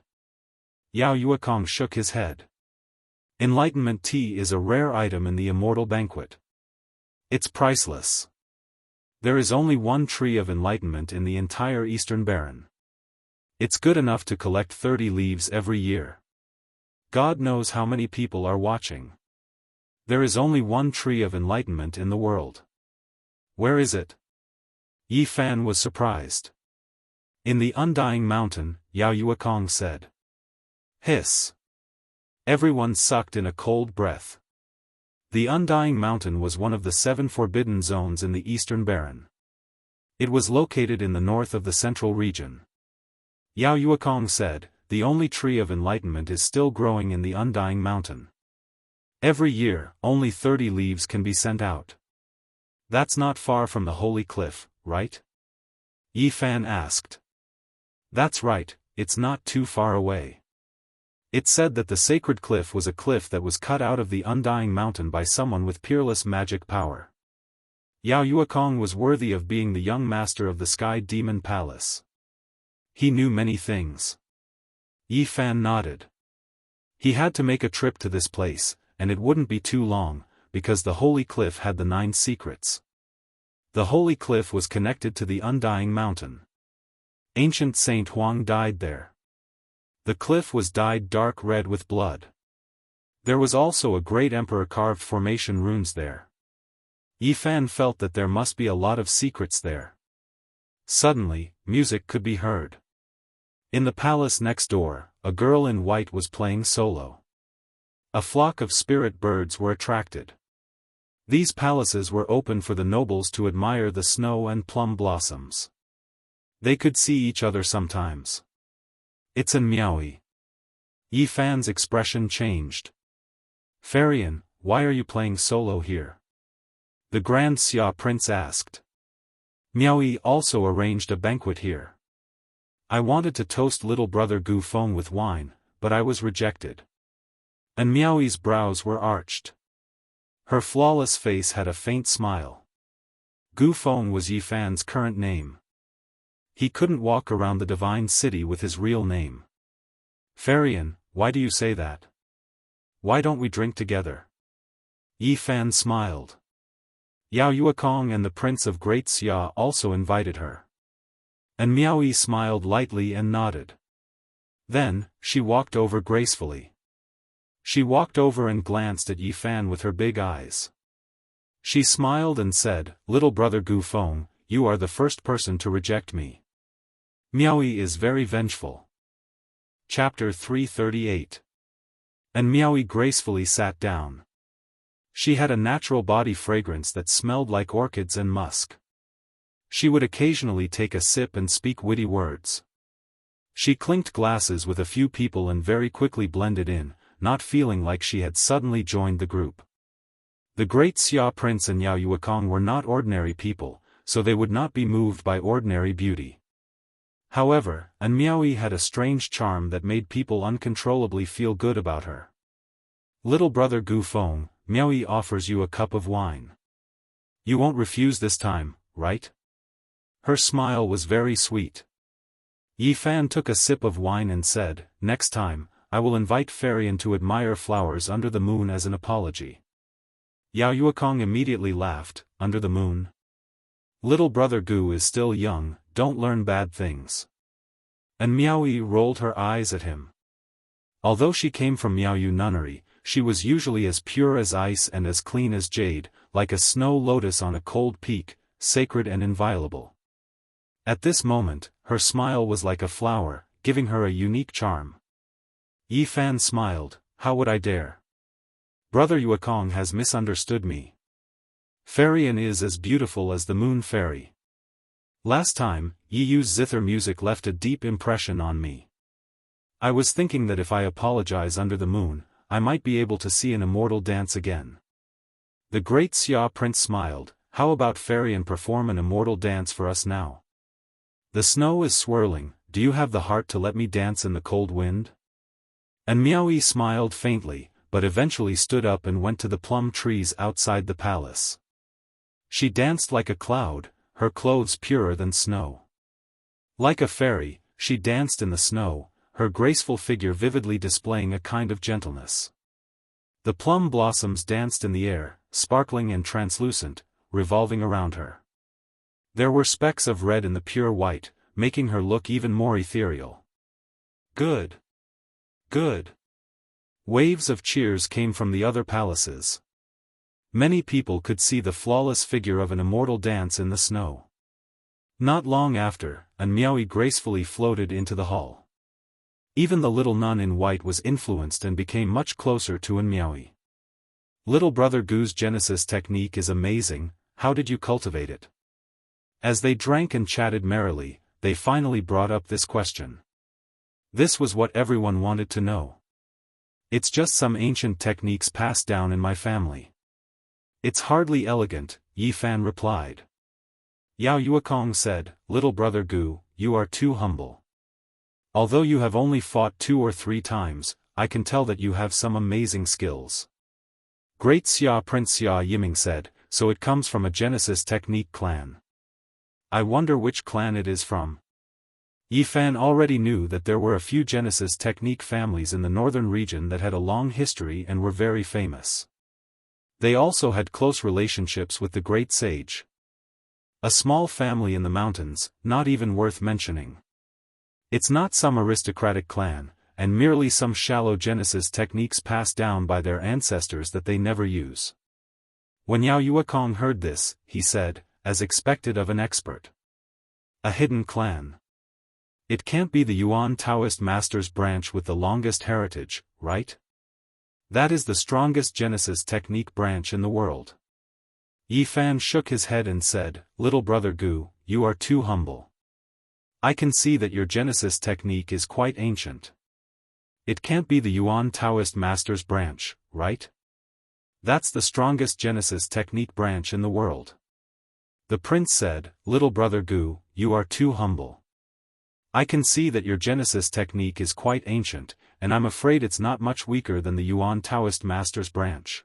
Yao Yuekong shook his head. Enlightenment tea is a rare item in the Immortal banquet. It's priceless. There is only one tree of enlightenment in the entire Eastern Baron. It's good enough to collect 30 leaves every year. God knows how many people are watching. There is only one tree of enlightenment in the world. Where is it? Yi Fan was surprised. In the Undying Mountain, Yao Yuekong said. Hiss. Everyone sucked in a cold breath. The Undying Mountain was one of the 7 forbidden zones in the Eastern Baron. It was located in the north of the central region. Yao Yuekong said, the only tree of enlightenment is still growing in the Undying Mountain. Every year, only 30 leaves can be sent out. That's not far from the Holy Cliff, right? Yi Fan asked. That's right, it's not too far away. It said that the sacred cliff was a cliff that was cut out of the Undying Mountain by someone with peerless magic power. Yao Yuekong was worthy of being the young master of the Sky Demon Palace. He knew many things. Yi Fan nodded. He had to make a trip to this place, and it wouldn't be too long, because the Holy Cliff had the 9 secrets. The Holy Cliff was connected to the Undying Mountain. Ancient Saint Huang died there. The cliff was dyed dark red with blood. There was also a great emperor carved formation runes there. Yi Fan felt that there must be a lot of secrets there. Suddenly, music could be heard. In the palace next door, a girl in white was playing solo. A flock of spirit birds were attracted. These palaces were open for the nobles to admire the snow and plum blossoms. They could see each other sometimes. It's an Miaoyi. Yi Fan's expression changed. Farian, why are you playing solo here? The Grand Xia Prince asked. Miaoyi also arranged a banquet here. I wanted to toast little brother Gu Feng with wine, but I was rejected. And Miaoyi's brows were arched. Her flawless face had a faint smile. Gu Feng was Yi Fan's current name. He couldn't walk around the divine city with his real name. Farian, why do you say that? Why don't we drink together? Yi Fan smiled. Yao Yuekong and the Prince of Great Xia also invited her. And Miaoyi smiled lightly and nodded. Then, she walked over gracefully. She walked over and glanced at Yi Fan with her big eyes. She smiled and said, "Little brother Gu Feng, you are the first person to reject me. Miaoyi is very vengeful." Chapter 338. And Miaoyi gracefully sat down. She had a natural body fragrance that smelled like orchids and musk. She would occasionally take a sip and speak witty words. She clinked glasses with a few people and very quickly blended in, not feeling like she had suddenly joined the group. The Great Xia Prince and Yao Yuekong were not ordinary people, so they would not be moved by ordinary beauty. However, and Miaoyi had a strange charm that made people uncontrollably feel good about her. "Little brother Gu Feng, Miaoyi offers you a cup of wine. You won't refuse this time, right?" Her smile was very sweet. Yi Fan took a sip of wine and said, "Next time, I will invite Farian to admire flowers under the moon as an apology." Yao Yuekong immediately laughed, "Under the moon? Little brother Gu is still young, don't learn bad things." And Miaoyi rolled her eyes at him. Although she came from Miaoyu nunnery, she was usually as pure as ice and as clean as jade, like a snow lotus on a cold peak, sacred and inviolable. At this moment, her smile was like a flower, giving her a unique charm. Yi Fan smiled, "How would I dare? Brother Yuekong has misunderstood me. Farian is as beautiful as the moon fairy. Last time, Yi Yu's zither music left a deep impression on me. I was thinking that if I apologize under the moon, I might be able to see an immortal dance again." The Great Xia Prince smiled, "How about Farian perform an immortal dance for us now? The snow is swirling, do you have the heart to let me dance in the cold wind?" And Miaoyi smiled faintly, but eventually stood up and went to the plum trees outside the palace. She danced like a cloud, her clothes purer than snow. Like a fairy, she danced in the snow, her graceful figure vividly displaying a kind of gentleness. The plum blossoms danced in the air, sparkling and translucent, revolving around her. There were specks of red in the pure white, making her look even more ethereal. "Good! Good!" Waves of cheers came from the other palaces. Many people could see the flawless figure of an immortal dance in the snow. Not long after, and Miaoyi gracefully floated into the hall. Even the little nun in white was influenced and became much closer to Miaoyi. "Little brother Gu's Genesis technique is amazing, how did you cultivate it?" As they drank and chatted merrily, they finally brought up this question. This was what everyone wanted to know. "It's just some ancient techniques passed down in my family. It's hardly elegant," Yi Fan replied. Yao Yuekong said, "Little brother Gu, you are too humble. Although you have only fought 2 or 3 times, I can tell that you have some amazing skills." Great Xia Prince Xia Yiming said, "So it comes from a Genesis technique clan. I wonder which clan it is from." Yi Fan already knew that there were a few Genesis technique families in the northern region that had a long history and were very famous. They also had close relationships with the great sage. A small family in the mountains, not even worth mentioning. It's not some aristocratic clan, and merely some shallow Genesis techniques passed down by their ancestors that they never use. When Yao Yuekong heard this, he said, as expected of an expert. "A hidden clan. It can't be the Yuan Taoist Masters branch with the longest heritage, right? That is the strongest Genesis technique branch in the world." Yi Fan shook his head and said, "Little brother Gu, you are too humble. I can see that your Genesis technique is quite ancient. It can't be the Yuan Taoist Masters branch, right? That's the strongest Genesis technique branch in the world. The prince said, "Little brother Gu, you are too humble. I can see that your Genesis technique is quite ancient, and I'm afraid it's not much weaker than the Yuan Taoist Master's branch.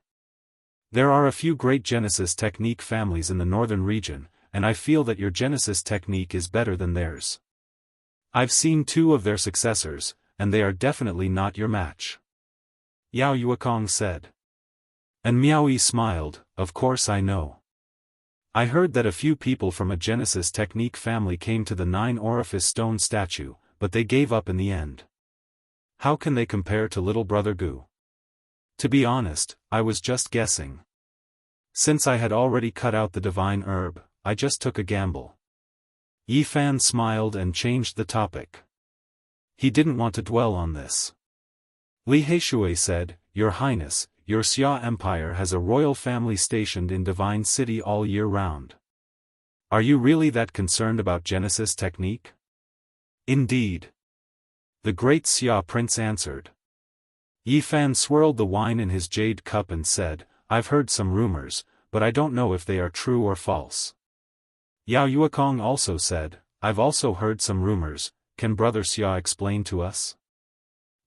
There are a few great Genesis technique families in the northern region, and I feel that your Genesis technique is better than theirs. I've seen 2 of their successors, and they are definitely not your match." Yao Yuekong said. And Miaoyi smiled, "Of course I know. I heard that a few people from a Genesis technique family came to the 9-orifice stone statue, but they gave up in the end. How can they compare to little brother Gu? To be honest, I was just guessing. Since I had already cut out the divine herb, I just took a gamble." Yi Fan smiled and changed the topic. He didn't want to dwell on this. Li Heishui said, "Your Highness, your Xia Empire has a royal family stationed in Divine City all year round. Are you really that concerned about Genesis technique?" "Indeed." The great Xia prince answered. Yi Fan swirled the wine in his jade cup and said, "I've heard some rumors, but I don't know if they are true or false." Yao Yuekong also said, "I've also heard some rumors, can Brother Xia explain to us?"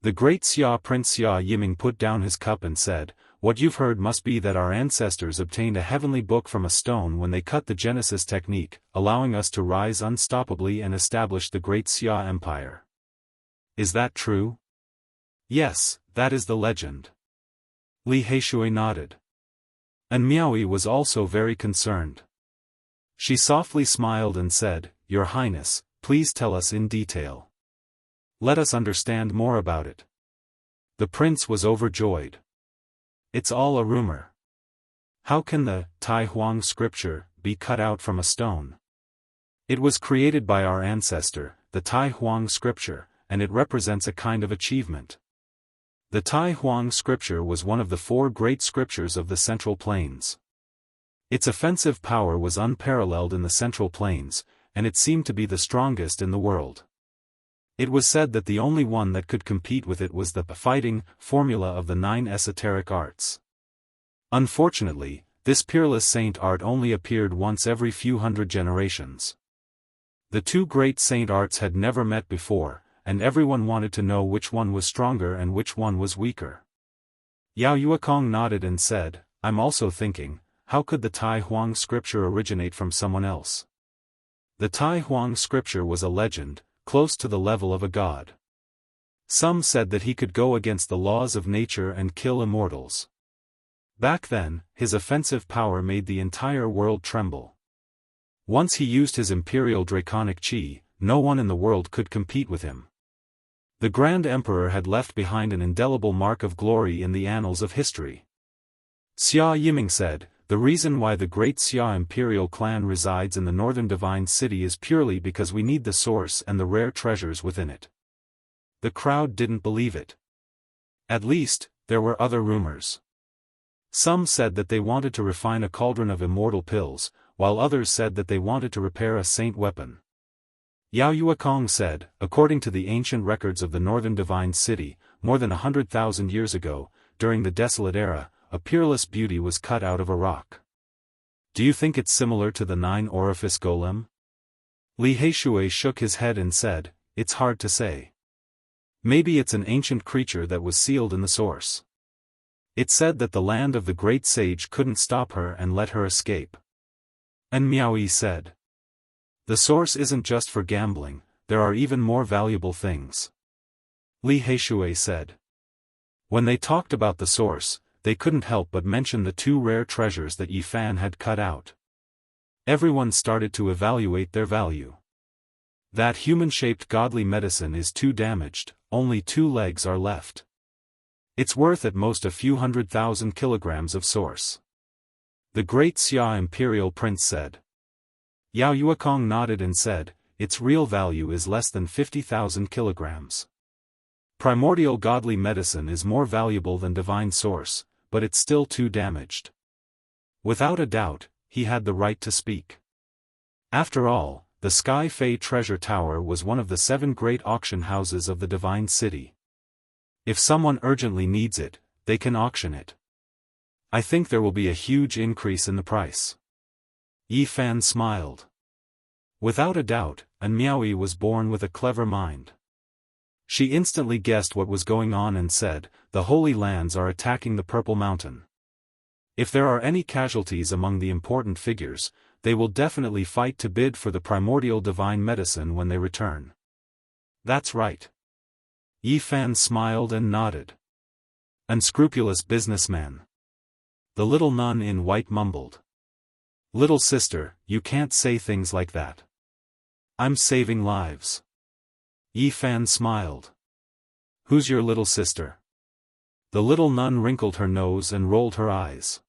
The great Xia Prince Xia Yiming put down his cup and said, "What you've heard must be that our ancestors obtained a heavenly book from a stone when they cut the Genesis technique, allowing us to rise unstoppably and establish the great Xia Empire. Is that true?" "Yes, that is the legend." Li Heishui nodded. And Miaoyi was also very concerned. She softly smiled and said, "Your Highness, please tell us in detail. Let us understand more about it." The prince was overjoyed. "It's all a rumor. How can the Tai Huang scripture be cut out from a stone? It was created by our ancestor, the Tai Huang scripture, and it represents a kind of achievement. The Tai Huang scripture was one of the 4 great scriptures of the Central Plains. Its offensive power was unparalleled in the Central Plains, and it seemed to be the strongest in the world. It was said that the only one that could compete with it was the fighting formula of the 9 esoteric arts. Unfortunately, this peerless saint art only appeared once every few hundred generations. The 2 great saint arts had never met before, and everyone wanted to know which one was stronger and which one was weaker. Yao Yuekong nodded and said, "I'm also thinking, how could the Tai Huang scripture originate from someone else? The Tai Huang scripture was a legend, close to the level of a god. Some said that he could go against the laws of nature and kill immortals. Back then, his offensive power made the entire world tremble. Once he used his imperial draconic chi, no one in the world could compete with him. The Grand Emperor had left behind an indelible mark of glory in the annals of history." Xia Yiming said, "The reason why the great Xia imperial clan resides in the northern divine city is purely because we need the source and the rare treasures within it." The crowd didn't believe it. At least, there were other rumors. Some said that they wanted to refine a cauldron of immortal pills, while others said that they wanted to repair a saint weapon. Yao Yuekong said, "According to the ancient records of the northern divine city, more than 100,000 years ago, during the desolate era, a peerless beauty was cut out of a rock. Do you think it's similar to the 9-orifice golem?" Li Heishui shook his head and said, "It's hard to say. Maybe it's an ancient creature that was sealed in the source. It said that the land of the great sage couldn't stop her and let her escape." And Miaoyi said, "The source isn't just for gambling, there are even more valuable things." Li Heishui said. When they talked about the source, they couldn't help but mention the 2 rare treasures that Yi Fan had cut out. Everyone started to evaluate their value. That human-shaped godly medicine is too damaged, only 2 legs are left. It's worth at most a few 100,000 kilograms of source. The great Xia imperial prince said. Yao Yuekong nodded and said, "Its real value is less than 50,000 kilograms. Primordial godly medicine is more valuable than divine source, but it's still too damaged." Without a doubt, he had the right to speak. After all, the Sky Fei Treasure Tower was one of the 7 great auction houses of the Divine City. If someone urgently needs it, they can auction it. I think there will be a huge increase in the price. Yi Fan smiled. Without a doubt, and Miaoyi was born with a clever mind. She instantly guessed what was going on and said, "The Holy Lands are attacking the Purple Mountain. If there are any casualties among the important figures, they will definitely fight to bid for the primordial divine medicine when they return." "That's right." Yi Fan smiled and nodded. "Unscrupulous businessman." The little nun in white mumbled. "Little sister, you can't say things like that. I'm saving lives." Yi Fan smiled. "Who's your little sister?" The little nun wrinkled her nose and rolled her eyes.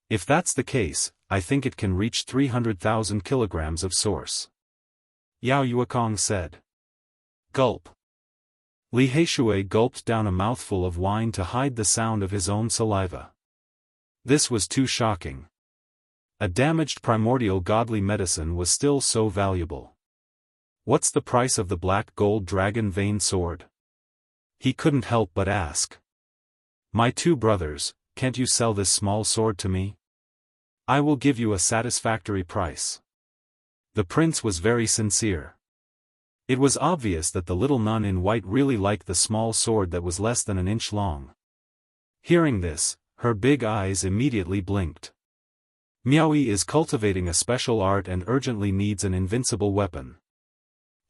"If that's the case, I think it can reach 300,000 kilograms of source," Yao Yuekong said. Gulp. Li Heishui gulped down a mouthful of wine to hide the sound of his own saliva. This was too shocking. A damaged primordial godly medicine was still so valuable. "What's the price of the black gold dragon vein sword?" He couldn't help but ask. "My two brothers, can't you sell this small sword to me? I will give you a satisfactory price." The prince was very sincere. It was obvious that the little nun in white really liked the small sword that was less than an inch long. Hearing this, her big eyes immediately blinked. "Miaoyi is cultivating a special art and urgently needs an invincible weapon.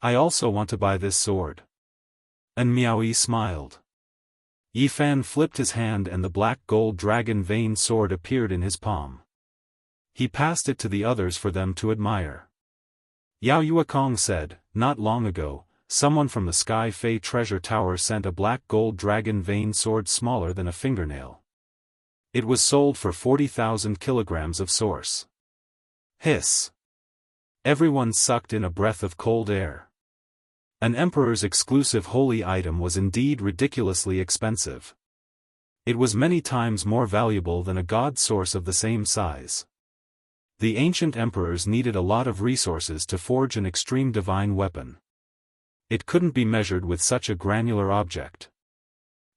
I also want to buy this sword." And Miaoyi smiled. Yi Fan flipped his hand and the black gold dragon vein sword appeared in his palm. He passed it to the others for them to admire. Yao Yuekong said, "Not long ago, someone from the Sky Fei treasure tower sent a black gold dragon vein sword smaller than a fingernail. It was sold for 40,000 kilograms of source." Hiss. Everyone sucked in a breath of cold air. An emperor's exclusive holy item was indeed ridiculously expensive. It was many times more valuable than a god source of the same size. The ancient emperors needed a lot of resources to forge an extreme divine weapon. It couldn't be measured with such a granular object.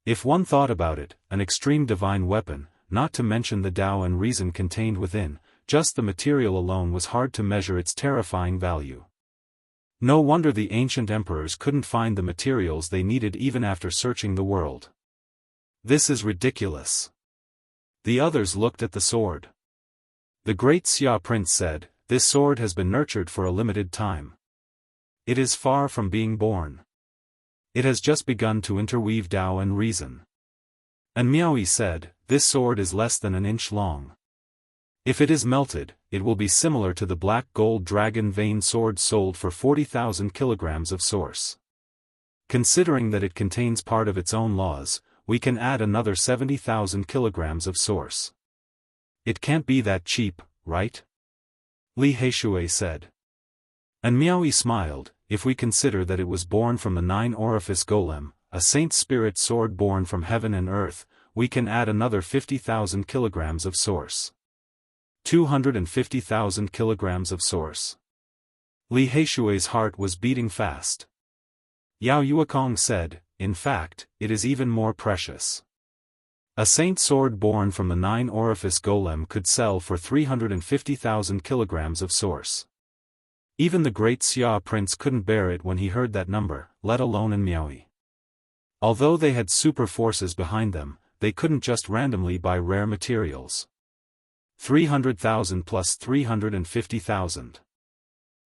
If one thought about it, an extreme divine weapon, not to mention the Tao and reason contained within, just the material alone was hard to measure its terrifying value. No wonder the ancient emperors couldn't find the materials they needed even after searching the world. "This is ridiculous." The others looked at the sword. The great Xia prince said, "This sword has been nurtured for a limited time. It is far from being born. It has just begun to interweave Tao and reason." And Miaoyi said, "This sword is less than an inch long. If it is melted, it will be similar to the black gold dragon vein sword sold for 40,000 kilograms of source. Considering that it contains part of its own laws, we can add another 70,000 kilograms of source. It can't be that cheap, right?" Li Heishui said. And Miaoyi smiled, "If we consider that it was born from the 9-orifice golem, a saint spirit sword born from heaven and earth, we can add another 50,000 kilograms of source. 250,000 kilograms of source." Li Heishui's heart was beating fast. Yao Yuekong said, "In fact, it is even more precious. A saint sword born from the 9-orifice golem could sell for 350,000 kilograms of source." Even the great Xia prince couldn't bear it when he heard that number, let alone in Miaoyi. Although they had super forces behind them, they couldn't just randomly buy rare materials. 300,000 plus 350,000.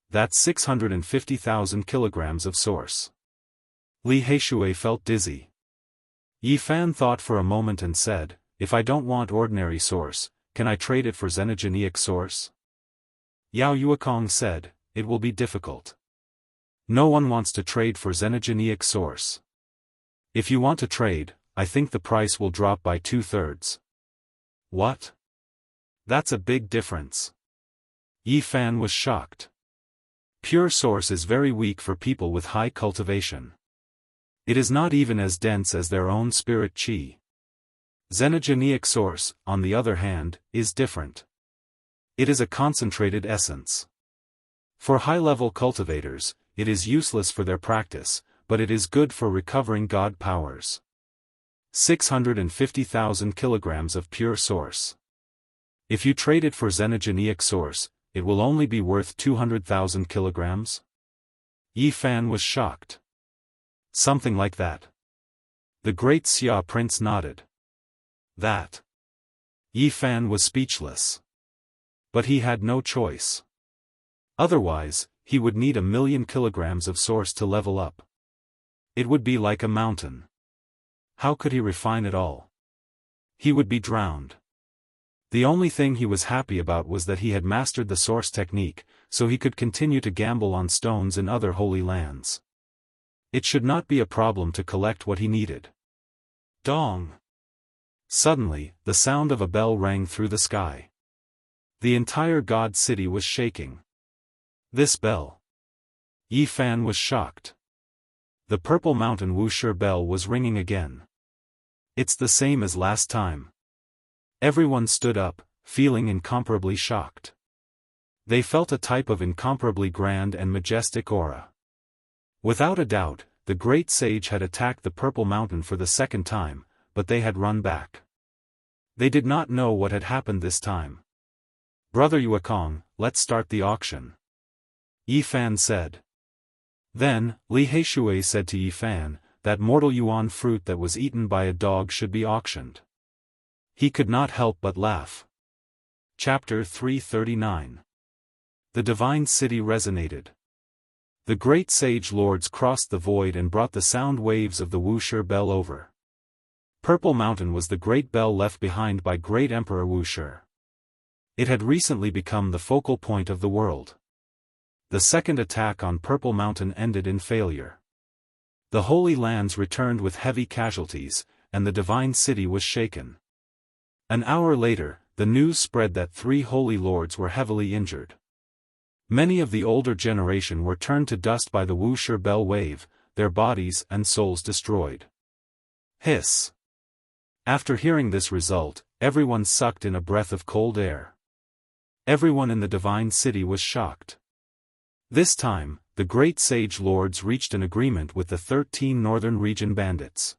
That's 650,000 kilograms of source. Li Heishui felt dizzy. Yi Fan thought for a moment and said, "If I don't want ordinary source, can I trade it for xenogeneic source?" Yao Yuekong said, "It will be difficult. No one wants to trade for xenogeneic source. If you want to trade, I think the price will drop by 2/3. "What? That's a big difference." Yi Fan was shocked. Pure source is very weak for people with high cultivation. It is not even as dense as their own spirit qi. Xenogeneic source, on the other hand, is different. It is a concentrated essence. For high-level cultivators, it is useless for their practice, but it is good for recovering god powers. 650,000 kilograms of pure source. If you trade it for xenogenic source, it will only be worth 200,000 kilograms? Yi Fan was shocked. Something like that. The great Xia prince nodded. That. Yi Fan was speechless. But he had no choice. Otherwise, he would need 1,000,000 kilograms of source to level up. It would be like a mountain. How could he refine it all? He would be drowned. The only thing he was happy about was that he had mastered the source technique, so he could continue to gamble on stones in other holy lands. It should not be a problem to collect what he needed. Dong! Suddenly, the sound of a bell rang through the sky. The entire god city was shaking. This bell. Yi Fan was shocked. The Purple Mountain Wuxia bell was ringing again. It's the same as last time. Everyone stood up, feeling incomparably shocked. They felt a type of incomparably grand and majestic aura. Without a doubt, the great sage had attacked the Purple Mountain for the second time, but they had run back. They did not know what had happened this time. Brother Yuekong, let's start the auction. Yi Fan said. Then, Li Heishui said to Yi Fan, that mortal yuan fruit that was eaten by a dog should be auctioned. He could not help but laugh. Chapter 339. The divine city resonated. The great sage lords crossed the void and brought the sound waves of the Wuxia bell over. Purple Mountain was the great bell left behind by great Emperor Wuxia. It had recently become the focal point of the world. The second attack on Purple Mountain ended in failure. The Holy Lands returned with heavy casualties, and the divine city was shaken. An hour later, the news spread that 3 holy lords were heavily injured. Many of the older generation were turned to dust by the Wuxia bell wave, their bodies and souls destroyed. Hiss! After hearing this result, everyone sucked in a breath of cold air. Everyone in the divine city was shocked. This time, the great sage lords reached an agreement with the 13 northern region bandits.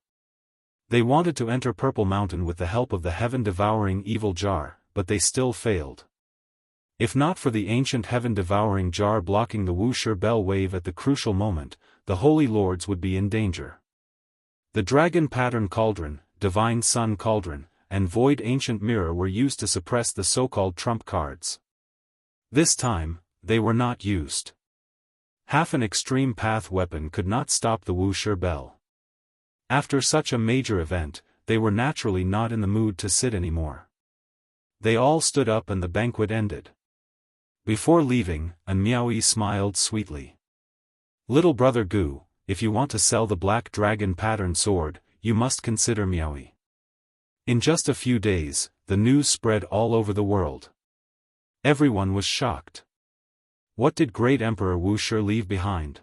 They wanted to enter Purple Mountain with the help of the heaven-devouring evil jar, but they still failed. If not for the ancient heaven-devouring jar blocking the Wuxia bell wave at the crucial moment, the holy lords would be in danger. The dragon pattern cauldron, divine sun cauldron, and void ancient mirror were used to suppress the so-called trump cards. This time, they were not used. Half an extreme path weapon could not stop the Wuxia bell. After such a major event, they were naturally not in the mood to sit anymore. They all stood up and the banquet ended. Before leaving, An Miaoyi smiled sweetly. Little brother Gu, if you want to sell the black dragon pattern sword, you must consider Miaoyi. In just a few days, the news spread all over the world. Everyone was shocked. What did great Emperor Wuxia leave behind?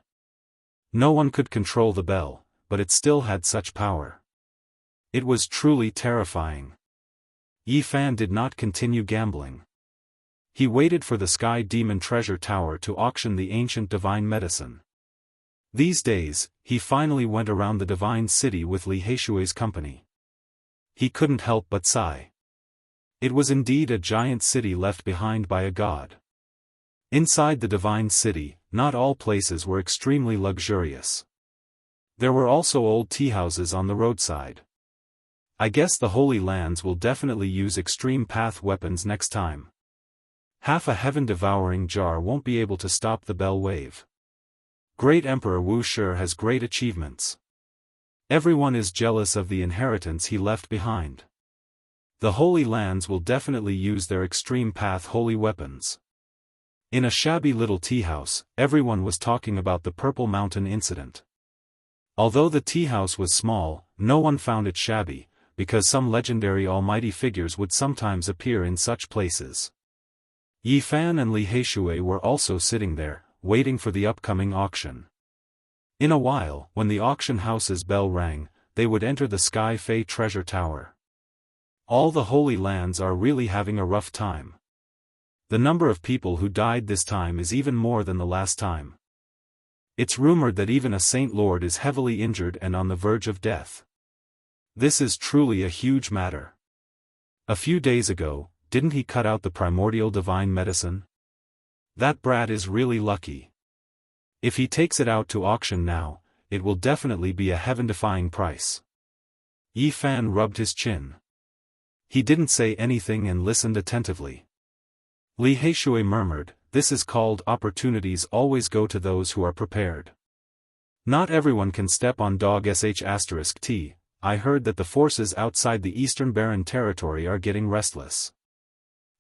No one could control the bell, but it still had such power. It was truly terrifying. Yi Fan did not continue gambling. He waited for the Sky Demon Treasure Tower to auction the ancient divine medicine. These days, he finally went around the divine city with Li Heishui's company. He couldn't help but sigh. It was indeed a giant city left behind by a god. Inside the divine city, not all places were extremely luxurious. There were also old tea houses on the roadside. I guess the Holy Lands will definitely use extreme path weapons next time. Half a heaven-devouring jar won't be able to stop the bell wave. Great Emperor Wuxia has great achievements. Everyone is jealous of the inheritance he left behind. The Holy Lands will definitely use their extreme path holy weapons. In a shabby little tea house, everyone was talking about the Purple Mountain incident. Although the tea house was small, no one found it shabby, because some legendary almighty figures would sometimes appear in such places. Yi Fan and Li Heishui were also sitting there, waiting for the upcoming auction. In a while, when the auction house's bell rang, they would enter the Sky Fei Treasure Tower. All the Holy Lands are really having a rough time. The number of people who died this time is even more than the last time. It's rumored that even a Saint Lord is heavily injured and on the verge of death. This is truly a huge matter. A few days ago, didn't he cut out the primordial divine medicine? That brat is really lucky. If he takes it out to auction now, it will definitely be a heaven-defying price. Yi Fan rubbed his chin. He didn't say anything and listened attentively. Li Heishui murmured, "This is called opportunities always go to those who are prepared. Not everyone can step on dog sh*t. I heard that the forces outside the Eastern Barren territory are getting restless.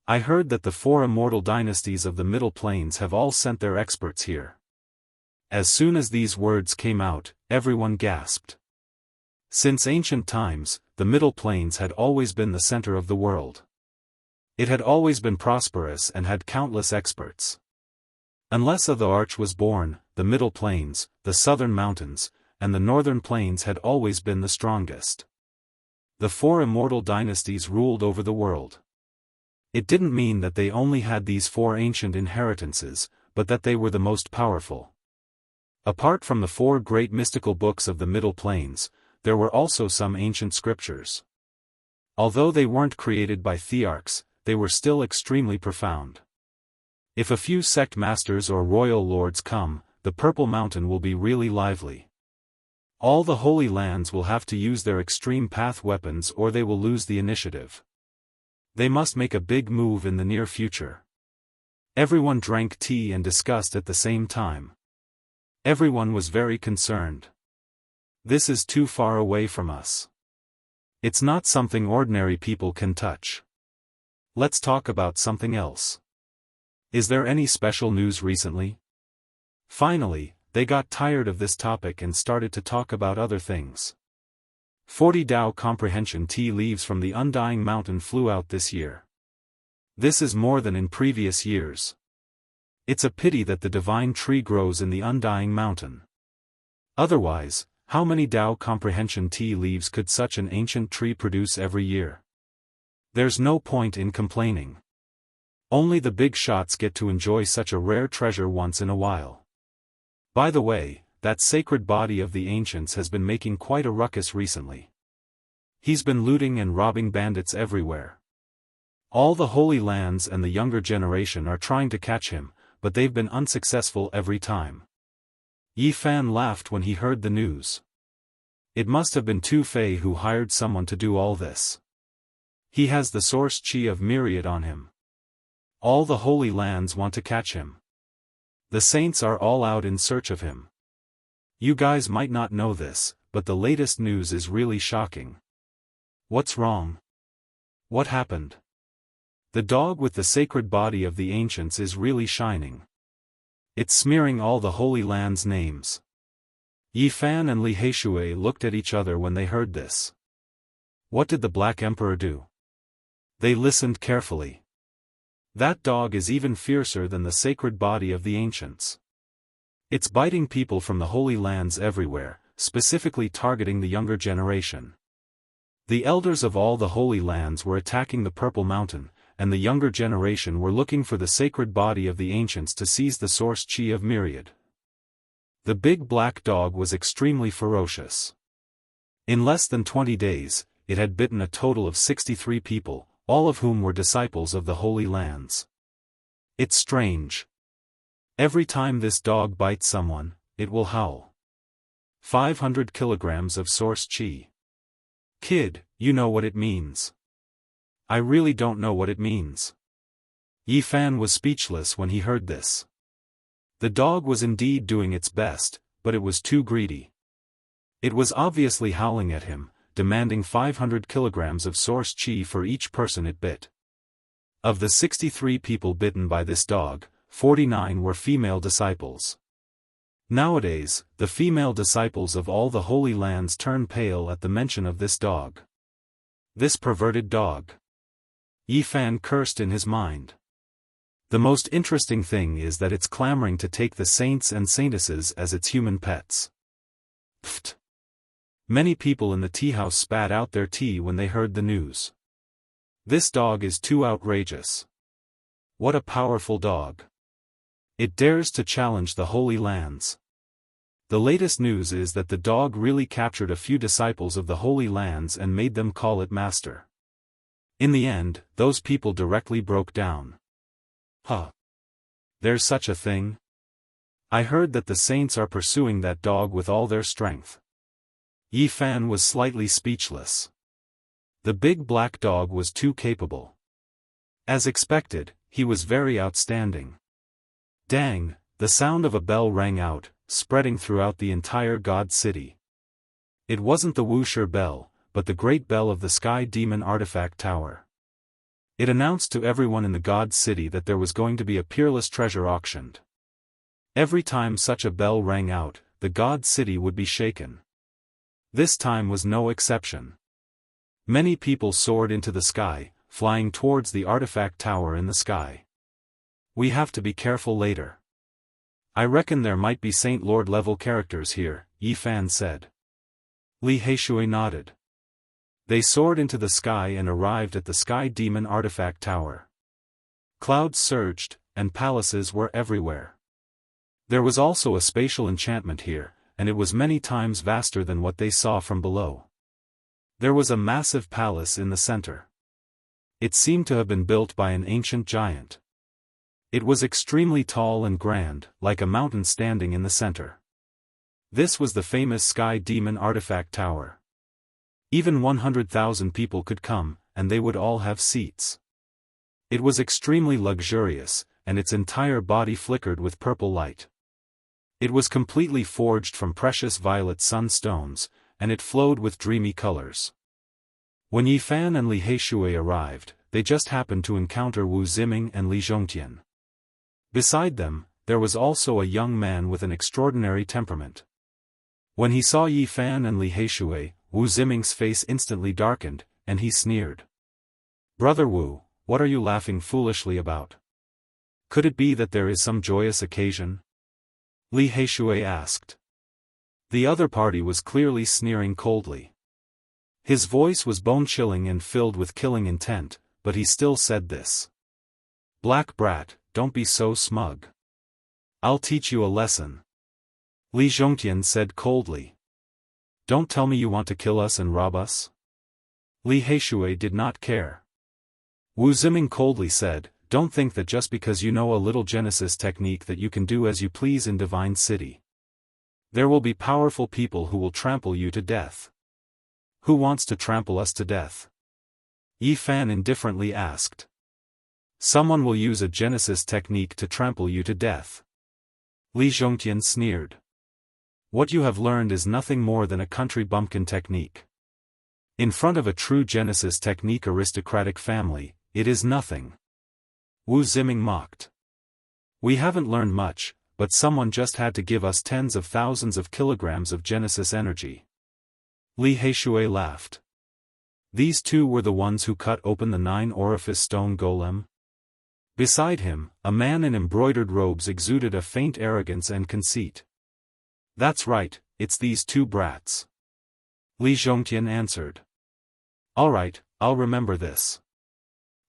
I heard that the 4 immortal dynasties of the Middle Plains have all sent their experts here." As soon as these words came out, everyone gasped. Since ancient times, the Middle Plains had always been the center of the world. It had always been prosperous and had countless experts. Unless the Arch was born, the Middle Plains, the Southern Mountains, and the Northern Plains had always been the strongest. The 4 immortal dynasties ruled over the world. It didn't mean that they only had these 4 ancient inheritances, but that they were the most powerful. Apart from the 4 great mystical books of the Middle Plains, there were also some ancient scriptures. Although they weren't created by thearchs, they were still extremely profound. If a few sect masters or royal lords come, the Purple Mountain will be really lively. All the Holy Lands will have to use their extreme path weapons or they will lose the initiative. They must make a big move in the near future. Everyone drank tea and discussed at the same time. Everyone was very concerned. This is too far away from us. It's not something ordinary people can touch. Let's talk about something else. Is there any special news recently? Finally, they got tired of this topic and started to talk about other things. 40 Dao comprehension tea leaves from the Undying Mountain flew out this year. This is more than in previous years. It's a pity that the divine tree grows in the Undying Mountain. Otherwise, how many Dao comprehension tea leaves could such an ancient tree produce every year? There's no point in complaining. Only the big shots get to enjoy such a rare treasure once in a while. By the way, that sacred body of the ancients has been making quite a ruckus recently. He's been looting and robbing bandits everywhere. All the Holy Lands and the younger generation are trying to catch him, but they've been unsuccessful every time. Yi Fan laughed when he heard the news. It must have been Tu Fei who hired someone to do all this. He has the source chi of myriad on him. All the Holy Lands want to catch him. The saints are all out in search of him. You guys might not know this, but the latest news is really shocking. What's wrong? What happened? The dog with the sacred body of the ancients is really shining. It's smearing all the Holy Lands' names. Yi Fan and Li Heishui looked at each other when they heard this. What did the Black Emperor do? They listened carefully. That dog is even fiercer than the sacred body of the ancients. It's biting people from the Holy Lands everywhere, specifically targeting the younger generation. The elders of all the Holy Lands were attacking the Purple Mountain, and the younger generation were looking for the sacred body of the ancients to seize the source chi of myriad. The big black dog was extremely ferocious. In less than 20 days, it had bitten a total of 63 people, all of whom were disciples of the Holy Lands. It's strange. Every time this dog bites someone, it will howl. 500 kilograms of source chi. Kid, you know what it means. I really don't know what it means. Yi Fan was speechless when he heard this. The dog was indeed doing its best, but it was too greedy. It was obviously howling at him, demanding 500 kilograms of source chi for each person it bit. Of the 63 people bitten by this dog, 49 were female disciples. Nowadays, the female disciples of all the Holy Lands turn pale at the mention of this dog. This perverted dog. Yi Fan cursed in his mind. The most interesting thing is that it's clamoring to take the saints and saintesses as its human pets. Pfft. Many people in the tea house spat out their tea when they heard the news. This dog is too outrageous. What a powerful dog. It dares to challenge the Holy Lands. The latest news is that the dog really captured a few disciples of the Holy Lands and made them call it master. In the end, those people directly broke down. Huh. There's such a thing? I heard that the saints are pursuing that dog with all their strength. Yi Fan was slightly speechless. The big black dog was too capable. As expected, he was very outstanding. Dang, the sound of a bell rang out, spreading throughout the entire god city. It wasn't the Wuxia bell, but the great bell of the Sky Demon Artifact Tower. It announced to everyone in the god city that there was going to be a peerless treasure auctioned. Every time such a bell rang out, the god city would be shaken. This time was no exception. Many people soared into the sky, flying towards the artifact tower in the sky. We have to be careful later. I reckon there might be Saint Lord level characters here, Yi Fan said. Li Heishui nodded. They soared into the sky and arrived at the Sky Demon Artifact Tower. Clouds surged, and palaces were everywhere. There was also a spatial enchantment here, and it was many times vaster than what they saw from below. There was a massive palace in the center. It seemed to have been built by an ancient giant. It was extremely tall and grand, like a mountain standing in the center. This was the famous Sky Demon Artifact Tower. Even 100,000 people could come, and they would all have seats. It was extremely luxurious, and its entire body flickered with purple light. It was completely forged from precious violet sunstones, and it flowed with dreamy colors. When Yi Fan and Li Heishui arrived, they just happened to encounter Wu Ziming and Li Zhongtian. Beside them, there was also a young man with an extraordinary temperament. When he saw Yi Fan and Li Heishui, Wu Ziming's face instantly darkened, and he sneered. "Brother Wu, what are you laughing foolishly about? Could it be that there is some joyous occasion?" Li Heishui asked. The other party was clearly sneering coldly. His voice was bone-chilling and filled with killing intent, but he still said this. "Black brat, don't be so smug. I'll teach you a lesson." Li Zhongtian said coldly. "Don't tell me you want to kill us and rob us?" Li Heishui did not care. Wu Ziming coldly said, "Don't think that just because you know a little Genesis technique that you can do as you please in Divine City. There will be powerful people who will trample you to death." "Who wants to trample us to death?" Yi Fan indifferently asked. "Someone will use a Genesis technique to trample you to death." Li Zhongtian sneered. "What you have learned is nothing more than a country bumpkin technique. In front of a true Genesis technique aristocratic family, it is nothing." Wu Ziming mocked. "We haven't learned much, but someone just had to give us tens of thousands of kilograms of Genesis energy." Li Heishui laughed. These two were the ones who cut open the 9-orifice stone golem. Beside him, a man in embroidered robes exuded a faint arrogance and conceit. "That's right, it's these two brats." Li Zhongtian answered. "All right, I'll remember this.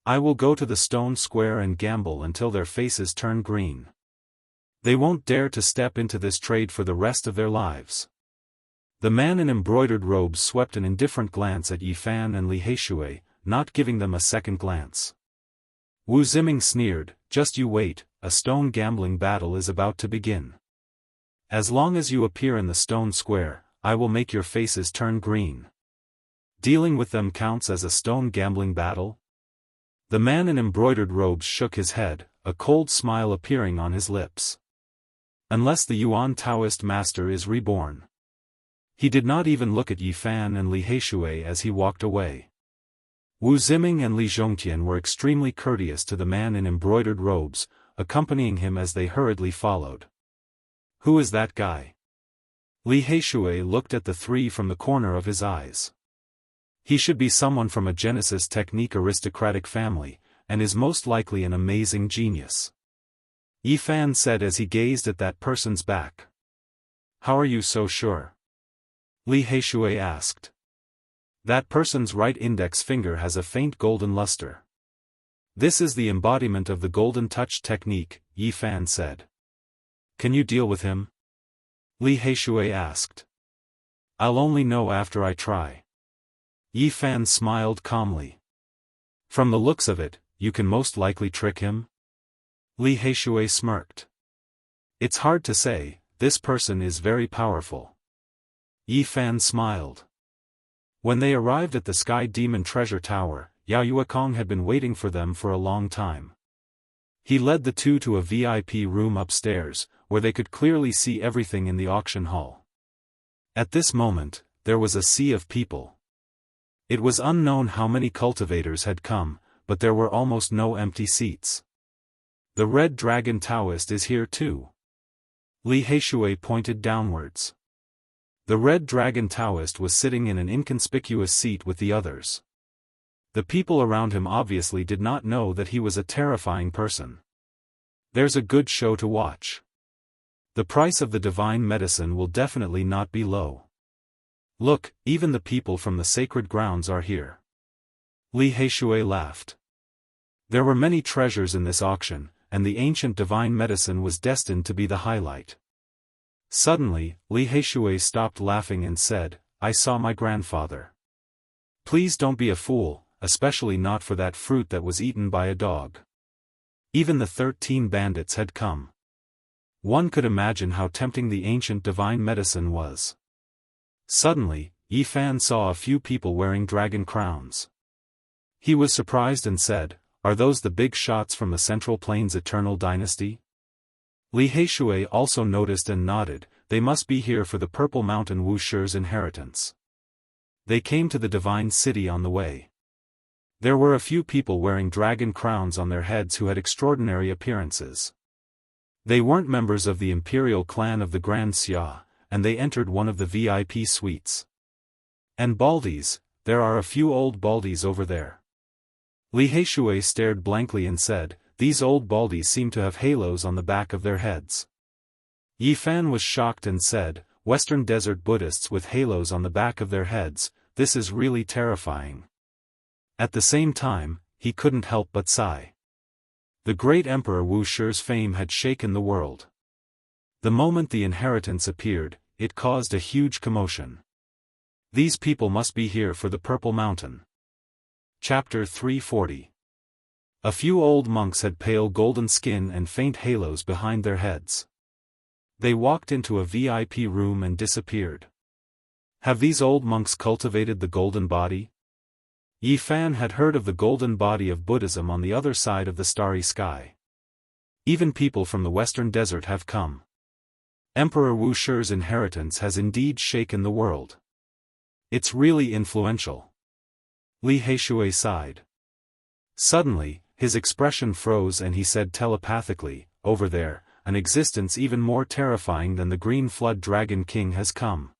I will go to the stone square and gamble until their faces turn green. They won't dare to step into this trade for the rest of their lives." The man in embroidered robes swept an indifferent glance at Yi Fan and Li Heishui, not giving them a second glance. Wu Ziming sneered, "Just you wait, a stone gambling battle is about to begin. As long as you appear in the stone square, I will make your faces turn green. Dealing with them counts as a stone gambling battle?" The man in embroidered robes shook his head, a cold smile appearing on his lips. "Unless the Yuan Taoist master is reborn." He did not even look at Yi Fan and Li Heishui as he walked away. Wu Ziming and Li Zhongtian were extremely courteous to the man in embroidered robes, accompanying him as they hurriedly followed. "Who is that guy?" Li Heishui looked at the three from the corner of his eyes. "He should be someone from a Genesis technique aristocratic family, and is most likely an amazing genius." Yi Fan said as he gazed at that person's back. "How are you so sure?" Li Heishui asked. "That person's right index finger has a faint golden luster. This is the embodiment of the golden touch technique," Yi Fan said. "Can you deal with him?" Li Heishui asked. I'll only know after I try. Yi Fan smiled calmly. From the looks of it, you can most likely trick him? Li Heishui smirked. It's hard to say, this person is very powerful. Yi Fan smiled. When they arrived at the Sky Demon Treasure Tower, Yao Yuekong had been waiting for them for a long time. He led the two to a VIP room upstairs, where they could clearly see everything in the auction hall. At this moment, there was a sea of people. It was unknown how many cultivators had come, but there were almost no empty seats. The Red Dragon Daoist is here too. Li Heishui pointed downwards. The Red Dragon Daoist was sitting in an inconspicuous seat with the others. The people around him obviously did not know that he was a terrifying person. There's a good show to watch. The price of the divine medicine will definitely not be low. Look, even the people from the sacred grounds are here. Li Heishui laughed. There were many treasures in this auction, and the ancient divine medicine was destined to be the highlight. Suddenly, Li Heishui stopped laughing and said, I saw my grandfather. Please don't be a fool, especially not for that fruit that was eaten by a dog. Even the 13 bandits had come. One could imagine how tempting the ancient divine medicine was. Suddenly, Yi Fan saw a few people wearing dragon crowns. He was surprised and said, Are those the big shots from the Central Plains Eternal Dynasty? Li Heishui also noticed and nodded, they must be here for the Purple Mountain Wuxier's inheritance. They came to the divine city on the way. There were a few people wearing dragon crowns on their heads who had extraordinary appearances. They weren't members of the imperial clan of the Grand Xia, and they entered one of the VIP suites. And baldies, there are a few old baldies over there. Li Heishui stared blankly and said, These old baldies seem to have halos on the back of their heads. Yi Fan was shocked and said, Western Desert Buddhists with halos on the back of their heads, this is really terrifying. At the same time, he couldn't help but sigh. The great Emperor Wuxier's fame had shaken the world. The moment the inheritance appeared, it caused a huge commotion. These people must be here for the Purple Mountain. Chapter 340. A few old monks had pale golden skin and faint halos behind their heads. They walked into a VIP room and disappeared. Have these old monks cultivated the golden body? Yi Fan had heard of the golden body of Buddhism on the other side of the starry sky. Even people from the western desert have come. Emperor Wuxier's inheritance has indeed shaken the world. It's really influential. Li Heishui sighed. Suddenly, his expression froze and he said telepathically, Over there, an existence even more terrifying than the Green Flood Dragon King has come.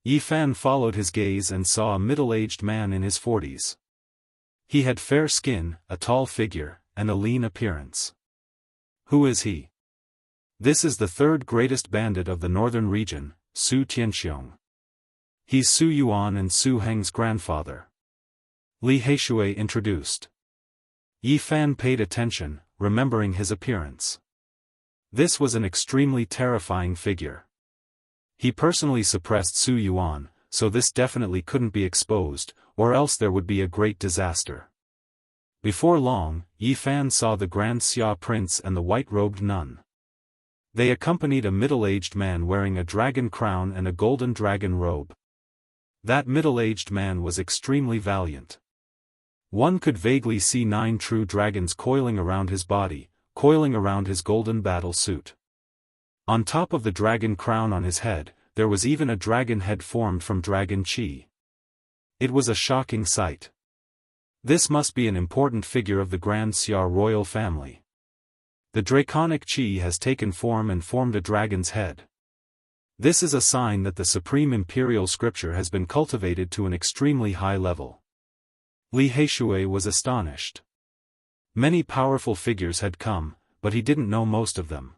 Yi Fan followed his gaze and saw a middle-aged man in his 40s. He had fair skin, a tall figure, and a lean appearance. Who is he? This is the third greatest bandit of the northern region, Su Tianxiong. He's Su Yuan and Su Heng's grandfather. Li Heishui introduced. Yi Fan paid attention, remembering his appearance. This was an extremely terrifying figure. He personally suppressed Su Yuan, so this definitely couldn't be exposed, or else there would be a great disaster. Before long, Yi Fan saw the Grand Xia Prince and the white-robed nun. They accompanied a middle-aged man wearing a dragon crown and a golden dragon robe. That middle-aged man was extremely valiant. One could vaguely see 9 true dragons coiling around his body, coiling around his golden battle suit. On top of the dragon crown on his head, there was even a dragon head formed from dragon chi. It was a shocking sight. This must be an important figure of the Grand Xia royal family. The draconic chi has taken form and formed a dragon's head. This is a sign that the supreme imperial scripture has been cultivated to an extremely high level. Li Heishui was astonished. Many powerful figures had come, but he didn't know most of them.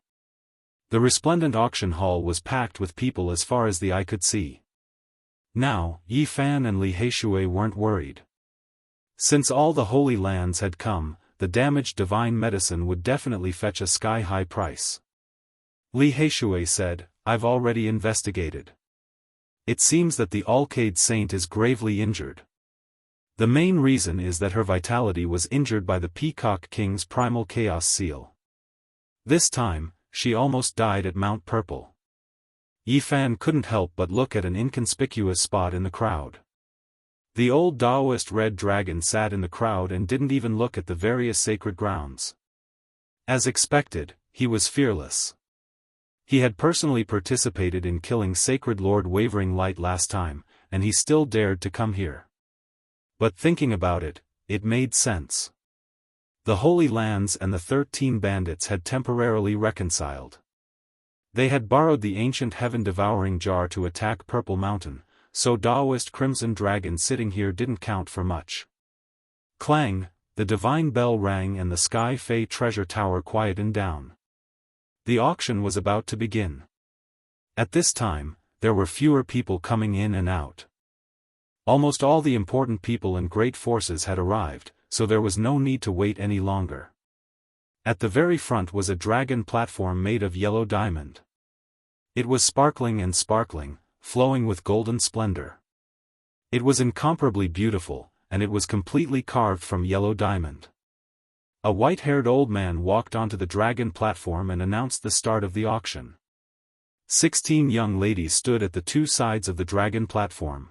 The resplendent auction hall was packed with people as far as the eye could see. Now, Yi Fan and Li Heishui weren't worried. Since all the holy lands had come, the damaged divine medicine would definitely fetch a sky-high price. Li Heishui said, I've already investigated. It seems that the Alcade Saint is gravely injured. The main reason is that her vitality was injured by the Peacock King's primal chaos seal. This time, she almost died at Mount Purple. Yifan couldn't help but look at an inconspicuous spot in the crowd. The old Daoist red dragon sat in the crowd and didn't even look at the various sacred grounds. As expected, he was fearless. He had personally participated in killing Sacred Lord Wavering Light last time, and he still dared to come here. But thinking about it, it made sense. The Holy Lands and the 13 bandits had temporarily reconciled. They had borrowed the ancient heaven-devouring jar to attack Purple Mountain, so Daoist Crimson Dragon sitting here didn't count for much. Clang, the divine bell rang and the Sky Fae treasure tower quietened down. The auction was about to begin. At this time, there were fewer people coming in and out. Almost all the important people and great forces had arrived, so there was no need to wait any longer. At the very front was a dragon platform made of yellow diamond. It was sparkling and sparkling, flowing with golden splendor. It was incomparably beautiful, and it was completely carved from yellow diamond. A white-haired old man walked onto the dragon platform and announced the start of the auction. 16 young ladies stood at the two sides of the dragon platform.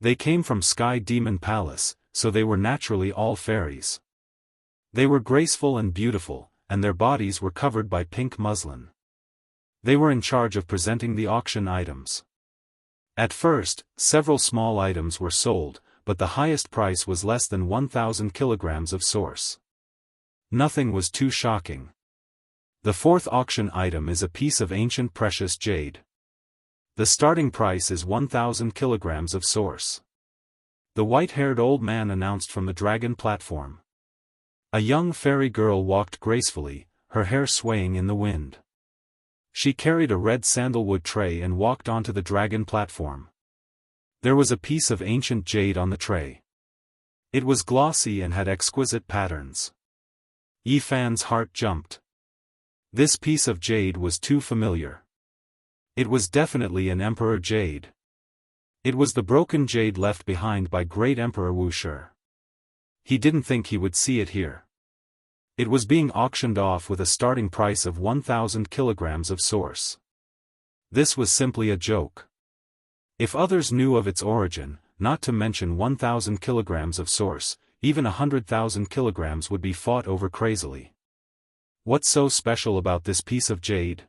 They came from Sky Demon Palace, so they were naturally all fairies. They were graceful and beautiful, and their bodies were covered by pink muslin. They were in charge of presenting the auction items. At first, several small items were sold, but the highest price was less than 1,000 kilograms of source. Nothing was too shocking. The fourth auction item is a piece of ancient precious jade. The starting price is 1,000 kilograms of source. The white-haired old man announced from the dragon platform. A young fairy girl walked gracefully, her hair swaying in the wind. She carried a red sandalwood tray and walked onto the dragon platform. There was a piece of ancient jade on the tray. It was glossy and had exquisite patterns. Yifan's heart jumped. This piece of jade was too familiar. It was definitely an Emperor jade. It was the broken jade left behind by great Emperor Wuxia. He didn't think he would see it here. It was being auctioned off with a starting price of 1,000 kilograms of source. This was simply a joke. If others knew of its origin, not to mention 1,000 kilograms of source, even 100,000 kilograms would be fought over crazily. What's so special about this piece of jade?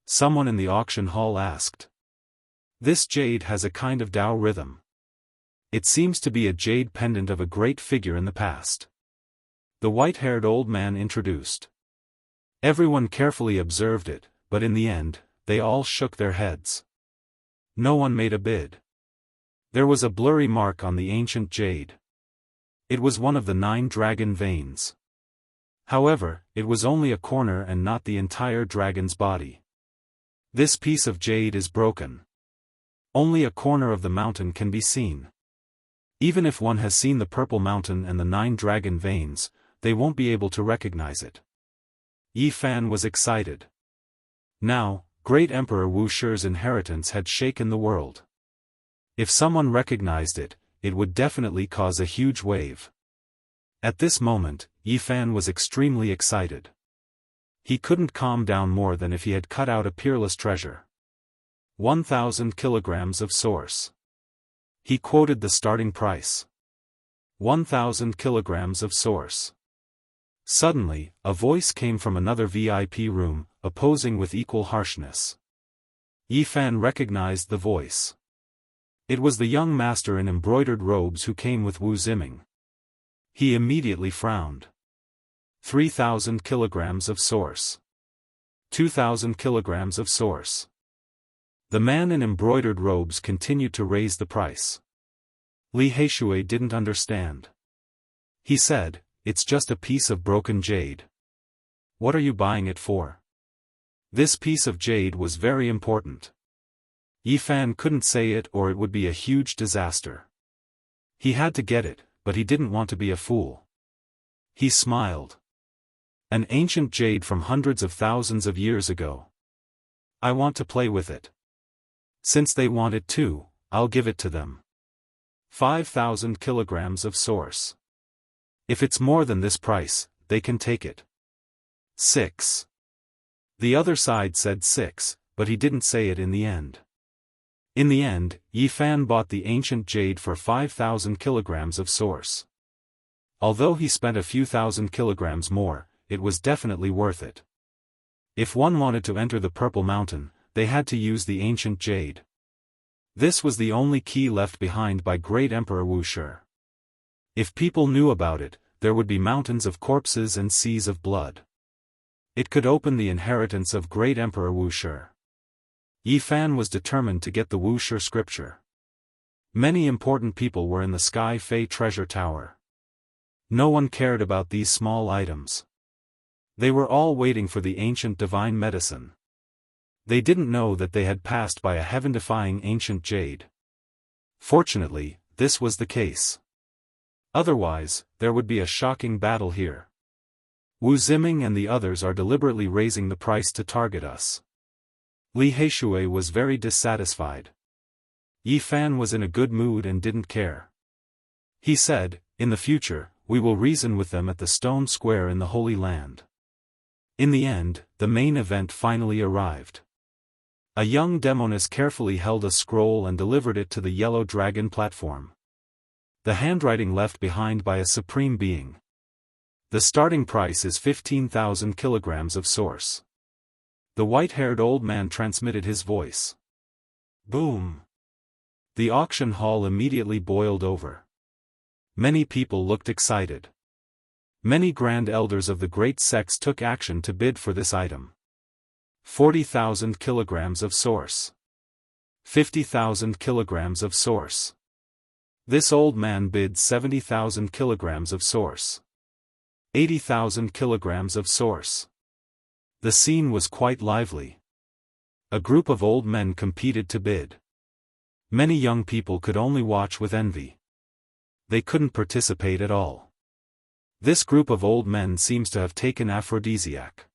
Someone in the auction hall asked. This jade has a kind of Tao rhythm. It seems to be a jade pendant of a great figure in the past. The white-haired old man introduced. Everyone carefully observed it, but in the end, they all shook their heads. No one made a bid. There was a blurry mark on the ancient jade. It was one of the 9 dragon veins. However, it was only a corner and not the entire dragon's body. This piece of jade is broken. Only a corner of the mountain can be seen. Even if one has seen the Purple Mountain and the 9 dragon veins, they won't be able to recognize it. Yifan was excited. Now, great Emperor Wuxia's inheritance had shaken the world. If someone recognized it, it would definitely cause a huge wave. At this moment, Yifan was extremely excited. He couldn't calm down more than if he had cut out a peerless treasure. 1,000 kilograms of source. He quoted the starting price. 1,000 kilograms of source. Suddenly, a voice came from another VIP room, opposing with equal harshness. Yifan recognized the voice. It was the young master in embroidered robes who came with Wu Ziming. He immediately frowned. 3,000 kilograms of source. 2,000 kilograms of source. The man in embroidered robes continued to raise the price. Li Heishui didn't understand. He said, "It's just a piece of broken jade. What are you buying it for?" This piece of jade was very important. Yifan couldn't say it or it would be a huge disaster. He had to get it, but he didn't want to be a fool. He smiled. An ancient jade from hundreds of thousands of years ago. I want to play with it. Since they want it too, I'll give it to them. 5,000 kilograms of source. If it's more than this price, they can take it. 6. The other side said 6, but he didn't say it in the end. In the end, Yi Fan bought the ancient jade for 5,000 kilograms of source. Although he spent a few thousand kilograms more, it was definitely worth it. If one wanted to enter the Purple Mountain, they had to use the ancient jade. This was the only key left behind by Great Emperor Wuxia. If people knew about it, there would be mountains of corpses and seas of blood. It could open the inheritance of Great Emperor Wuxia. Yi Fan was determined to get the Wuxia scripture. Many important people were in the Sky Fei treasure tower. No one cared about these small items. They were all waiting for the ancient divine medicine. They didn't know that they had passed by a heaven-defying ancient jade. Fortunately, this was the case. Otherwise, there would be a shocking battle here. Wu Ziming and the others are deliberately raising the price to target us. Li Heishui was very dissatisfied. Yi Fan was in a good mood and didn't care. He said, "In the future, we will reason with them at the stone square in the Holy Land." In the end, the main event finally arrived. A young demoness carefully held a scroll and delivered it to the yellow dragon platform. The handwriting left behind by a supreme being. The starting price is 15,000 kilograms of source. The white-haired old man transmitted his voice. Boom! The auction hall immediately boiled over. Many people looked excited. Many grand elders of the great sects took action to bid for this item. 40,000 kilograms of source. 50,000 kilograms of source. This old man bid 70,000 kilograms of source. 80,000 kilograms of source. The scene was quite lively. A group of old men competed to bid. Many young people could only watch with envy. They couldn't participate at all. This group of old men seems to have taken aphrodisiac.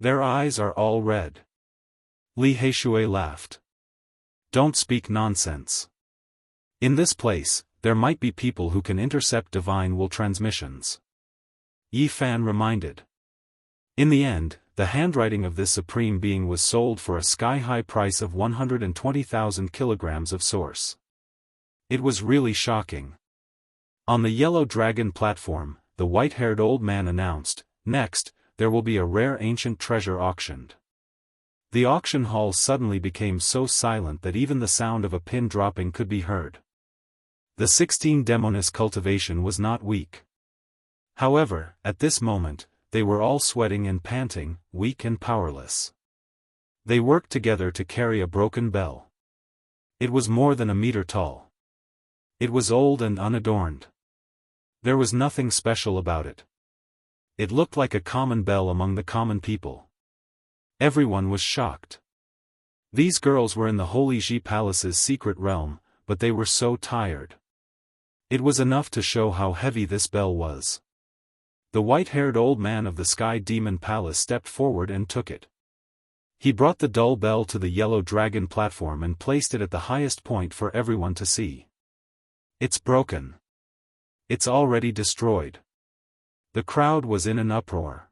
Their eyes are all red. Li Heishui laughed. Don't speak nonsense. In this place, there might be people who can intercept divine will transmissions. Yi Fan reminded. In the end, the handwriting of this supreme being was sold for a sky-high price of 120,000 kilograms of source. It was really shocking. On the yellow dragon platform, the white-haired old man announced, "Next, there will be a rare ancient treasure auctioned." The auction hall suddenly became so silent that even the sound of a pin dropping could be heard. The 16 demoness cultivation was not weak. However, at this moment, they were all sweating and panting, weak and powerless. They worked together to carry a broken bell. It was more than a meter tall. It was old and unadorned. There was nothing special about it. It looked like a common bell among the common people. Everyone was shocked. These girls were in the Holy Ji Palace's secret realm, but they were so tired. It was enough to show how heavy this bell was. The white-haired old man of the Sky Demon Palace stepped forward and took it. He brought the dull bell to the yellow dragon platform and placed it at the highest point for everyone to see. It's broken. It's already destroyed. The crowd was in an uproar.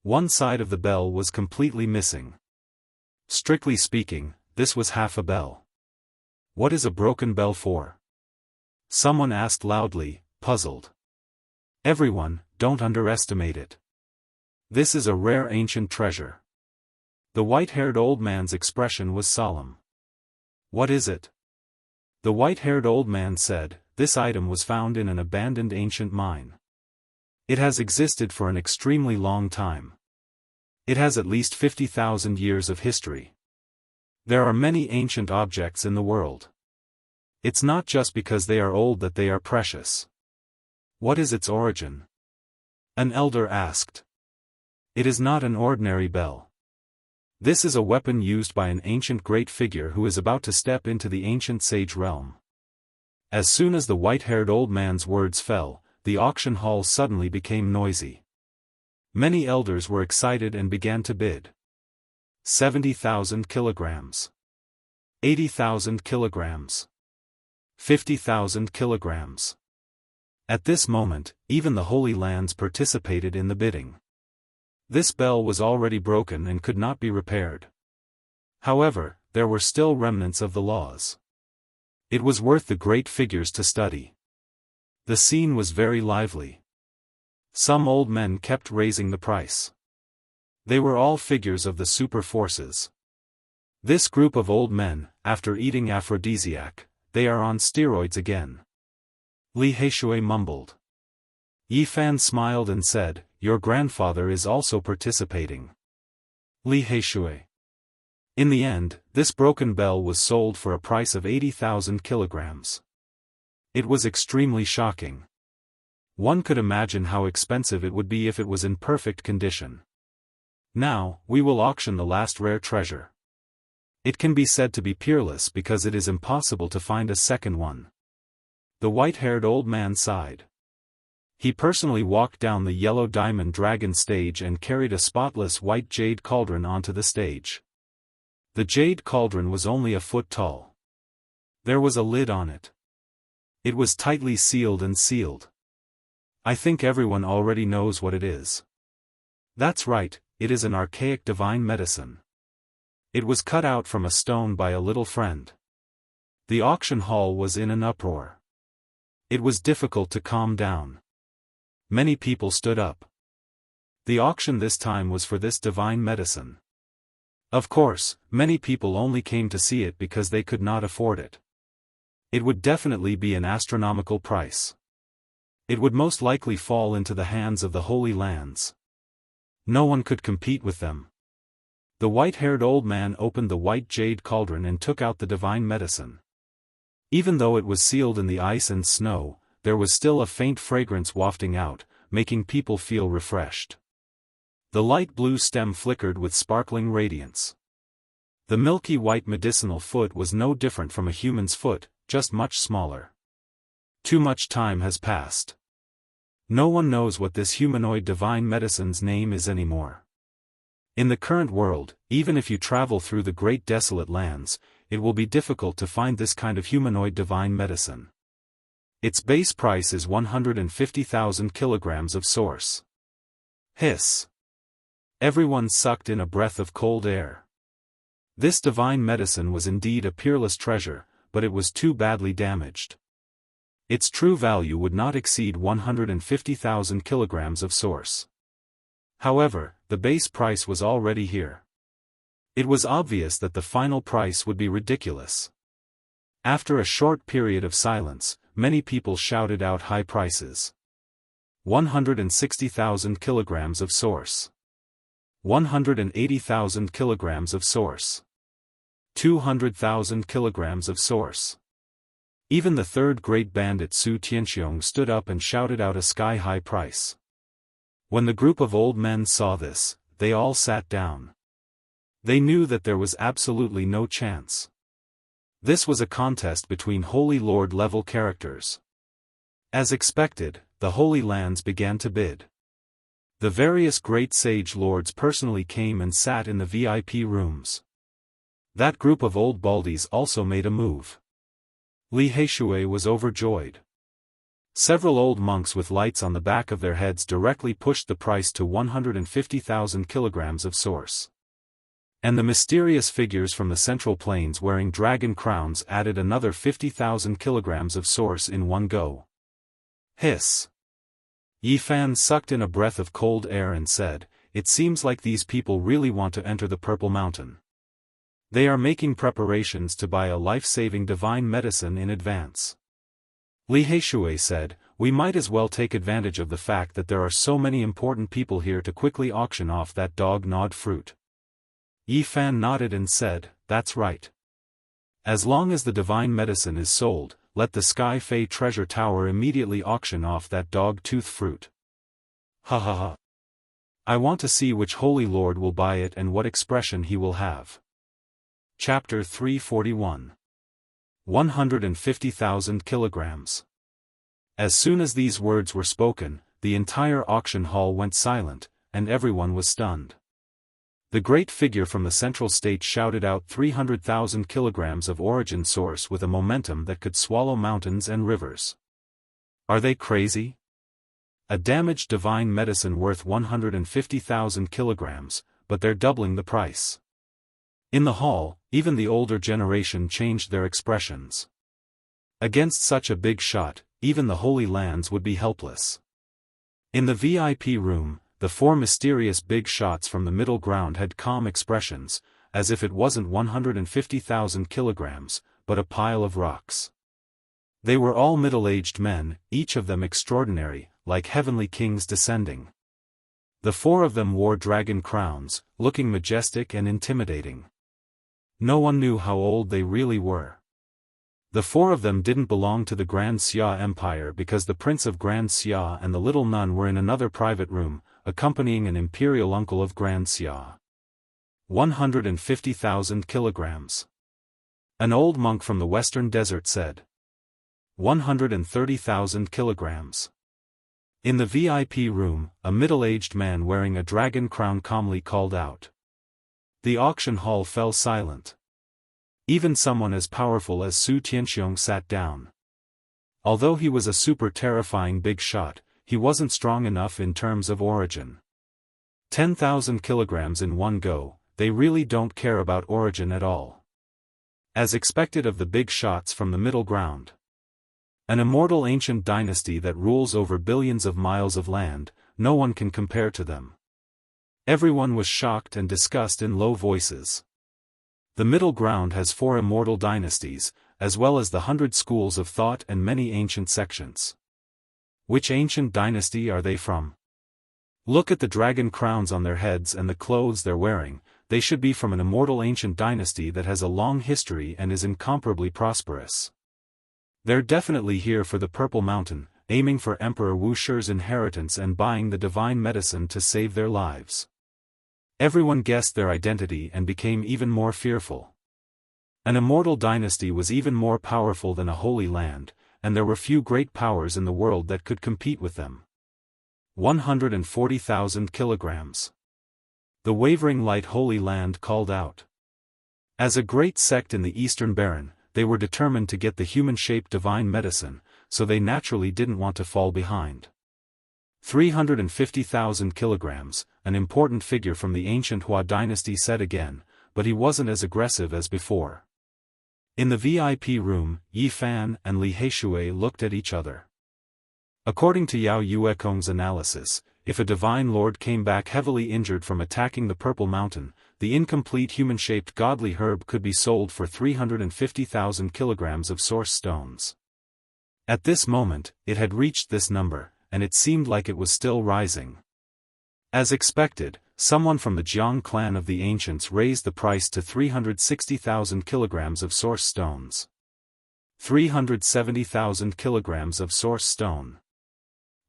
One side of the bell was completely missing. Strictly speaking, this was half a bell. What is a broken bell for? Someone asked loudly, puzzled. Everyone, don't underestimate it. This is a rare ancient treasure. The white-haired old man's expression was solemn. What is it? The white-haired old man said, this item was found in an abandoned ancient mine. It has existed for an extremely long time. It has at least 50,000 years of history. There are many ancient objects in the world. It's not just because they are old that they are precious. What is its origin? An elder asked. It is not an ordinary bell. This is a weapon used by an ancient great figure who is about to step into the ancient sage realm. As soon as the white-haired old man's words fell, the auction hall suddenly became noisy. Many elders were excited and began to bid. 70,000 kilograms. 80,000 kilograms. 50,000 kilograms. At this moment, even the Holy Lands participated in the bidding. This bell was already broken and could not be repaired. However, there were still remnants of the laws. It was worth the great figures to study. The scene was very lively. Some old men kept raising the price. They were all figures of the super forces. This group of old men, after eating aphrodisiac, they are on steroids again. Li Heishui mumbled. Yi Fan smiled and said, "Your grandfather is also participating." Li Heishui. In the end, this broken bell was sold for a price of 80,000 kilograms. It was extremely shocking. One could imagine how expensive it would be if it was in perfect condition. Now, we will auction the last rare treasure. It can be said to be peerless because it is impossible to find a second one. The white-haired old man sighed. He personally walked down the yellow diamond dragon stage and carried a spotless white jade cauldron onto the stage. The jade cauldron was only a foot tall. There was a lid on it. It was tightly sealed and sealed. I think everyone already knows what it is. That's right, it is an archaic divine medicine. It was cut out from a stone by a little friend. The auction hall was in an uproar. It was difficult to calm down. Many people stood up. The auction this time was for this divine medicine. Of course, many people only came to see it because they could not afford it. It would definitely be an astronomical price. It would most likely fall into the hands of the Holy Lands. No one could compete with them. The white-haired old man opened the white jade cauldron and took out the divine medicine. Even though it was sealed in the ice and snow, there was still a faint fragrance wafting out, making people feel refreshed. The light blue stem flickered with sparkling radiance. The milky white medicinal foot was no different from a human's foot, just much smaller. Too much time has passed. No one knows what this humanoid divine medicine's name is anymore. In the current world, even if you travel through the great desolate lands, it will be difficult to find this kind of humanoid divine medicine. Its base price is 150,000 kilograms of source. Hiss. Everyone sucked in a breath of cold air. This divine medicine was indeed a peerless treasure, but it was too badly damaged. Its true value would not exceed 150,000 kilograms of source. However, the base price was already here. It was obvious that the final price would be ridiculous. After a short period of silence, many people shouted out high prices. 160,000 kilograms of source. 180,000 kilograms of source. 200,000 kilograms of source. Even the third great bandit Su Tianxiong stood up and shouted out a sky-high price. When the group of old men saw this, they all sat down. They knew that there was absolutely no chance. This was a contest between Holy Lord level characters. As expected, the Holy Lands began to bid. The various great sage lords personally came and sat in the VIP rooms. That group of old baldies also made a move. Li Heishui was overjoyed. Several old monks with lights on the back of their heads directly pushed the price to 150,000 kilograms of source. And the mysterious figures from the Central Plains wearing dragon crowns added another 50,000 kilograms of source in one go. Hiss. Yi Fan sucked in a breath of cold air and said, "It seems like these people really want to enter the Purple Mountain. They are making preparations to buy a life-saving divine medicine in advance." Li Heishui said, "We might as well take advantage of the fact that there are so many important people here to quickly auction off that dog-gnawed fruit." Yi Fan nodded and said, "That's right. As long as the divine medicine is sold, let the Sky Fei treasure tower immediately auction off that dog-tooth fruit. Ha ha ha. I want to see which Holy Lord will buy it and what expression he will have." Chapter 341. 150,000 kilograms. As soon as these words were spoken, the entire auction hall went silent, and everyone was stunned. The great figure from the central state shouted out 300,000 kilograms of origin source with a momentum that could swallow mountains and rivers. Are they crazy? A damaged divine medicine worth 150,000 kilograms, but they're doubling the price. In the hall, even the older generation changed their expressions. Against such a big shot, even the Holy Lands would be helpless. In the VIP room, the four mysterious big shots from the middle ground had calm expressions, as if it wasn't 150,000 kilograms, but a pile of rocks. They were all middle-aged men, each of them extraordinary, like heavenly kings descending. The four of them wore dragon crowns, looking majestic and intimidating. No one knew how old they really were. The four of them didn't belong to the Grand Xia Empire because the Prince of Grand Xia and the little nun were in another private room, accompanying an imperial uncle of Grand Xia. 150,000 kilograms. An old monk from the western desert said. 130,000 kilograms. In the VIP room, a middle-aged man wearing a dragon crown calmly called out. The auction hall fell silent. Even someone as powerful as Su Tianxiong sat down. Although he was a super terrifying big shot, he wasn't strong enough in terms of origin. 10,000 kilograms in one go, they really don't care about origin at all. As expected of the big shots from the middle ground. An immortal ancient dynasty that rules over billions of miles of land, no one can compare to them. Everyone was shocked and discussed in low voices. The middle ground has 4 immortal dynasties, as well as the 100 schools of thought and many ancient sections. Which ancient dynasty are they from? Look at the dragon crowns on their heads and the clothes they're wearing, they should be from an immortal ancient dynasty that has a long history and is incomparably prosperous. They're definitely here for the Purple Mountain, aiming for Emperor Wu Shi's inheritance and buying the divine medicine to save their lives. Everyone guessed their identity and became even more fearful. An immortal dynasty was even more powerful than a holy land, and there were few great powers in the world that could compete with them. 140,000 kilograms. The wavering light Holy Land called out. As a great sect in the Eastern Baron, they were determined to get the human-shaped divine medicine, so they naturally didn't want to fall behind. 350,000 kilograms, an important figure from the ancient Hua dynasty said again, but he wasn't as aggressive as before. In the VIP room, Yi Fan and Li Heishui looked at each other. According to Yao Yuekong's analysis, if a divine lord came back heavily injured from attacking the Purple Mountain, the incomplete human-shaped godly herb could be sold for 350,000 kilograms of source stones. At this moment, it had reached this number, and it seemed like it was still rising. As expected, someone from the Jiang clan of the ancients raised the price to 360,000 kilograms of source stones. 370,000 kilograms of source stone.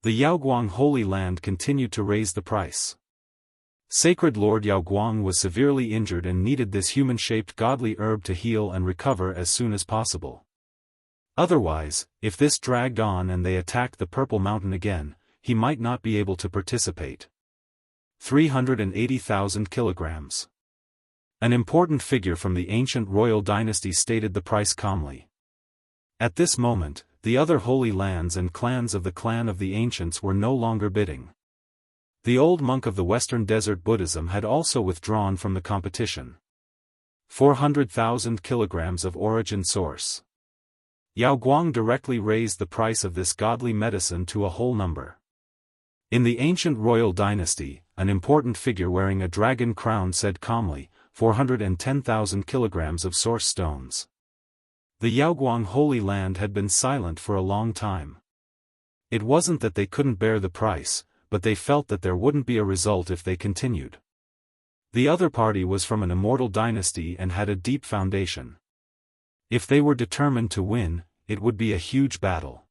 The Yaoguang Holy Land continued to raise the price. Sacred Lord Yaoguang was severely injured and needed this human-shaped godly herb to heal and recover as soon as possible. Otherwise, if this dragged on and they attacked the Purple Mountain again, he might not be able to participate. 380,000 kilograms. An important figure from the ancient royal dynasty stated the price calmly. At this moment, the other holy lands and clans of the clan of the ancients were no longer bidding. The old monk of the Western Desert Buddhism had also withdrawn from the competition. 400,000 kilograms of origin source. Yaoguang directly raised the price of this godly medicine to a whole number. In the ancient royal dynasty, an important figure wearing a dragon crown said calmly, 410,000 kilograms of source stones. The Yaoguang Holy Land had been silent for a long time. It wasn't that they couldn't bear the price, but they felt that there wouldn't be a result if they continued. The other party was from an immortal dynasty and had a deep foundation. If they were determined to win, it would be a huge battle.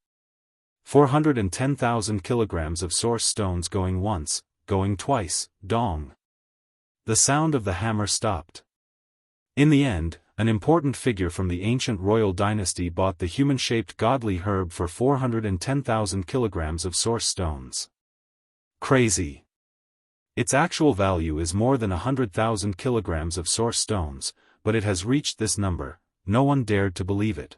410,000 kilograms of source stones going once, going twice, dong. The sound of the hammer stopped. In the end, an important figure from the ancient royal dynasty bought the human-shaped godly herb for 410,000 kilograms of source stones. Crazy. Its actual value is more than 100,000 kilograms of source stones, but it has reached this number. No one dared to believe it.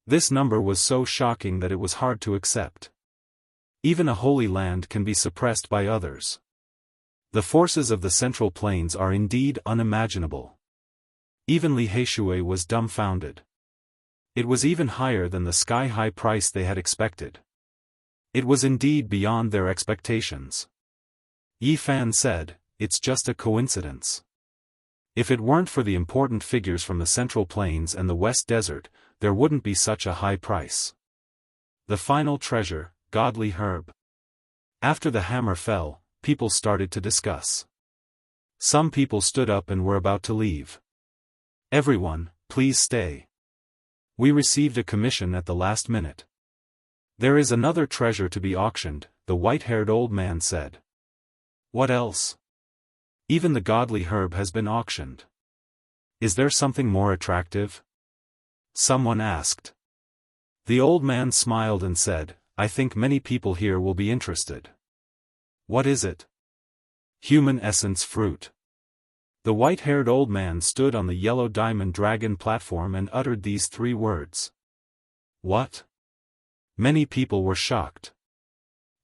This number was so shocking that it was hard to accept. Even a holy land can be suppressed by others. The forces of the Central Plains are indeed unimaginable. Even Li Heishui was dumbfounded. It was even higher than the sky-high price they had expected. It was indeed beyond their expectations. Yi Fan said, "It's just a coincidence. If it weren't for the important figures from the Central Plains and the West Desert, there wouldn't be such a high price." The final treasure, godly herb. After the hammer fell, people started to discuss. Some people stood up and were about to leave. "Everyone, please stay. We received a commission at the last minute. There is another treasure to be auctioned," the white-haired old man said. "What else?" "Even the godly herb has been auctioned." "Is there something more attractive?" someone asked. The old man smiled and said, "I think many people here will be interested." "What is it?" "Human essence fruit." The white-haired old man stood on the yellow diamond dragon platform and uttered these 3 words. "What?" Many people were shocked.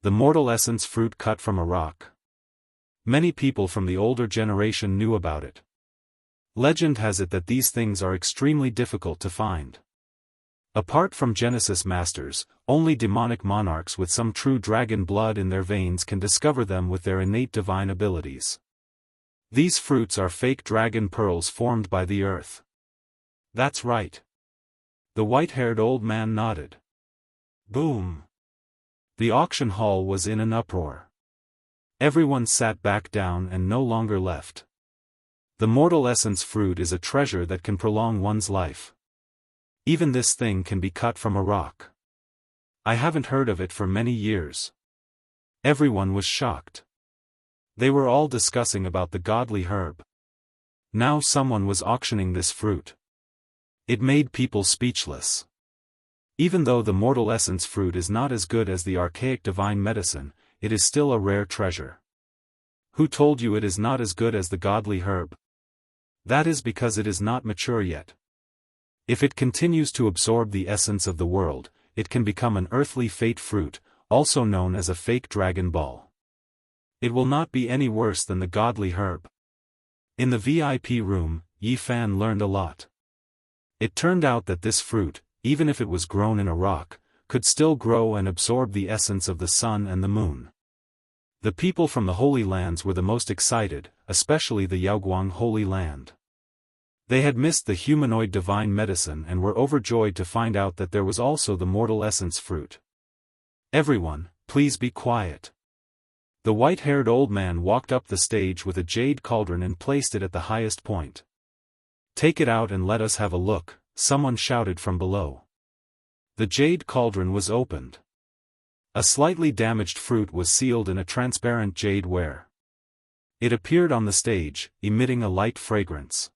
The mortal essence fruit cut from a rock. Many people from the older generation knew about it. Legend has it that these things are extremely difficult to find. Apart from Genesis masters, only demonic monarchs with some true dragon blood in their veins can discover them with their innate divine abilities. These fruits are fake dragon pearls formed by the earth. "That's right." The white-haired old man nodded. Boom! The auction hall was in an uproar. Everyone sat back down and no longer left. The mortal essence fruit is a treasure that can prolong one's life. Even this thing can be cut from a rock. I haven't heard of it for many years. Everyone was shocked. They were all discussing about the godly herb. Now someone was auctioning this fruit. It made people speechless. Even though the mortal essence fruit is not as good as the archaic divine medicine, it is still a rare treasure. Who told you it is not as good as the godly herb? That is because it is not mature yet. If it continues to absorb the essence of the world, it can become an earthly fate fruit, also known as a fake dragon ball. It will not be any worse than the godly herb. In the VIP room, Yi Fan learned a lot. It turned out that this fruit, even if it was grown in a rock, could still grow and absorb the essence of the sun and the moon. The people from the Holy Lands were the most excited, especially the Yaoguang Holy Land. They had missed the humanoid divine medicine and were overjoyed to find out that there was also the mortal essence fruit. "Everyone, please be quiet." The white-haired old man walked up the stage with a jade cauldron and placed it at the highest point. "Take it out and let us have a look," someone shouted from below. The jade cauldron was opened. A slightly damaged fruit was sealed in a transparent jade ware. It appeared on the stage, emitting a light fragrance.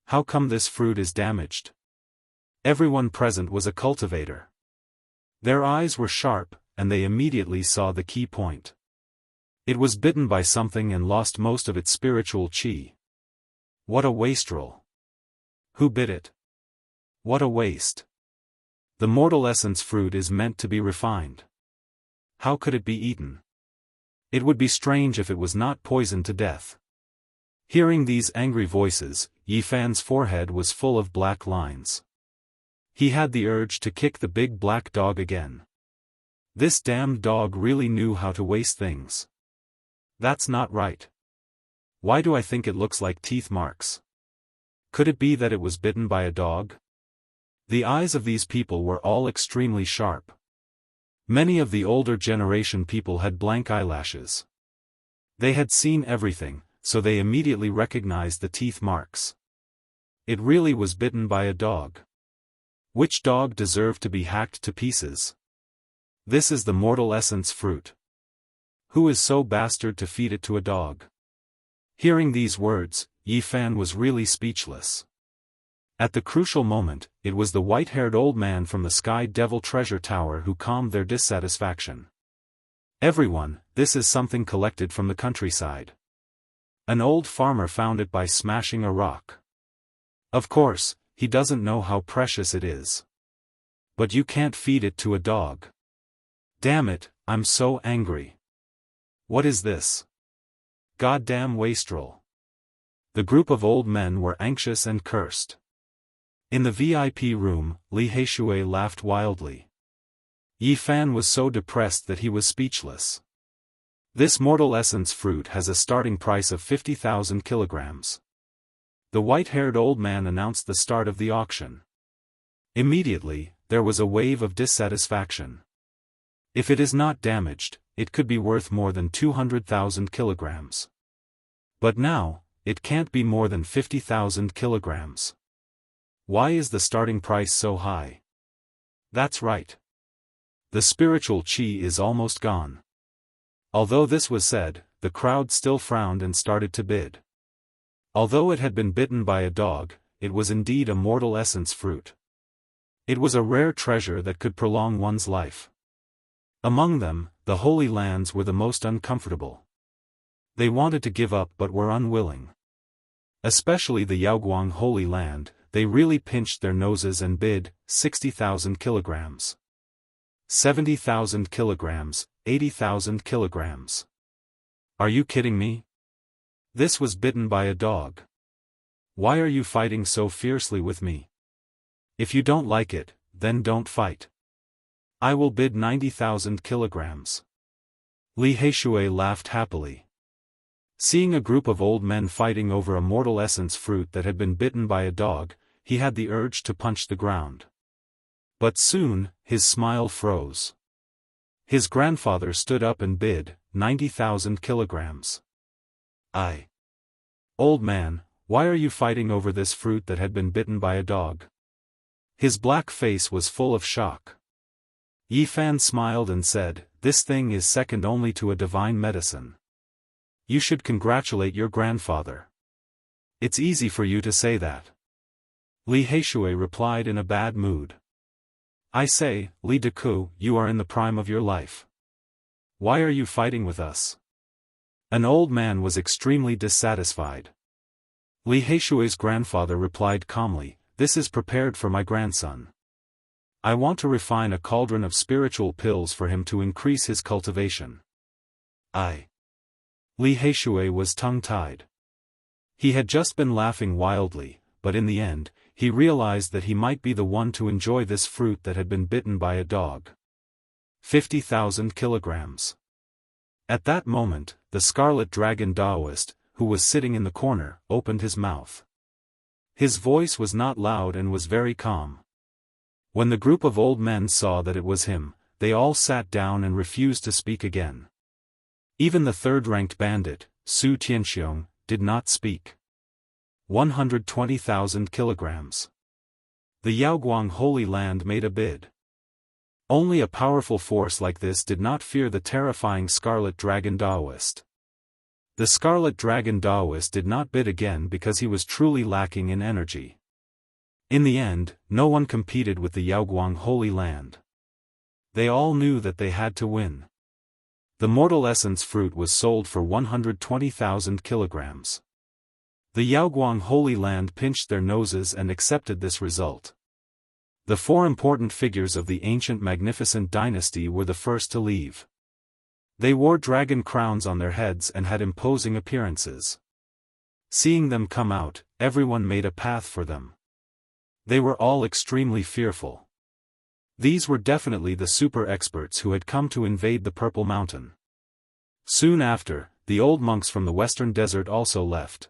"How come this fruit is damaged?" Everyone present was a cultivator. Their eyes were sharp, and they immediately saw the key point. It was bitten by something and lost most of its spiritual qi. What a wastrel! Who bit it? What a waste! The mortal essence fruit is meant to be refined. How could it be eaten? It would be strange if it was not poisoned to death. Hearing these angry voices, Yi Fan's forehead was full of black lines. He had the urge to kick the big black dog again. This damned dog really knew how to waste things. That's not right. Why do I think it looks like teeth marks? Could it be that it was bitten by a dog? The eyes of these people were all extremely sharp. Many of the older generation people had blank eyelashes. They had seen everything, so they immediately recognized the teeth marks. It really was bitten by a dog. Which dog deserved to be hacked to pieces? This is the mortal essence fruit. Who is so bastard to feed it to a dog? Hearing these words, Yi Fan was really speechless. At the crucial moment, it was the white-haired old man from the Sky Devil Treasure Tower who calmed their dissatisfaction. Everyone, this is something collected from the countryside. An old farmer found it by smashing a rock. Of course, he doesn't know how precious it is. But you can't feed it to a dog. Damn it, I'm so angry. What is this? Goddamn wastrel. The group of old men were anxious and cursed. In the VIP room, Li Heishui laughed wildly. Yi Fan was so depressed that he was speechless. This mortal essence fruit has a starting price of 50,000 kilograms. The white-haired old man announced the start of the auction. Immediately, there was a wave of dissatisfaction. If it is not damaged, it could be worth more than 200,000 kilograms. But now, it can't be more than 50,000 kilograms. Why is the starting price so high? That's right. The spiritual qi is almost gone. Although this was said, the crowd still frowned and started to bid. Although it had been bitten by a dog, it was indeed a mortal essence fruit. It was a rare treasure that could prolong one's life. Among them, the Holy Lands were the most uncomfortable. They wanted to give up but were unwilling. Especially the Yaoguang Holy Land, they really pinched their noses and bid, 60,000 kilograms. 70,000 kilograms, 80,000 kilograms. Are you kidding me? This was bitten by a dog. Why are you fighting so fiercely with me? If you don't like it, then don't fight. I will bid 90,000 kilograms. Li Heishui laughed happily. Seeing a group of old men fighting over a mortal essence fruit that had been bitten by a dog, he had the urge to punch the ground. But soon, his smile froze. His grandfather stood up and bid, 90,000 kilograms. Old man, why are you fighting over this fruit that had been bitten by a dog? His black face was full of shock. Yi Fan smiled and said, this thing is second only to a divine medicine. You should congratulate your grandfather. It's easy for you to say that. Li Heishui replied in a bad mood. I say, Li Deku, you are in the prime of your life. Why are you fighting with us? An old man was extremely dissatisfied. Li Heishui's grandfather replied calmly, this is prepared for my grandson. I want to refine a cauldron of spiritual pills for him to increase his cultivation. Li Heishui was tongue-tied. He had just been laughing wildly, but in the end, he realized that he might be the one to enjoy this fruit that had been bitten by a dog. 50,000 kilograms. At that moment, the Scarlet Dragon Daoist, who was sitting in the corner, opened his mouth. His voice was not loud and was very calm. When the group of old men saw that it was him, they all sat down and refused to speak again. Even the third-ranked bandit, Su Tianxiong, did not speak. 120,000 kilograms. The Yaoguang Holy Land made a bid. Only a powerful force like this did not fear the terrifying Scarlet Dragon Daoist. The Scarlet Dragon Daoist did not bid again because he was truly lacking in energy. In the end, no one competed with the Yaoguang Holy Land. They all knew that they had to win. The mortal essence fruit was sold for 120,000 kilograms. The Yaoguang Holy Land pinched their noses and accepted this result. The four important figures of the ancient magnificent dynasty were the first to leave. They wore dragon crowns on their heads and had imposing appearances. Seeing them come out, everyone made a path for them. They were all extremely fearful. These were definitely the super experts who had come to invade the Purple Mountain. Soon after, the old monks from the western desert also left.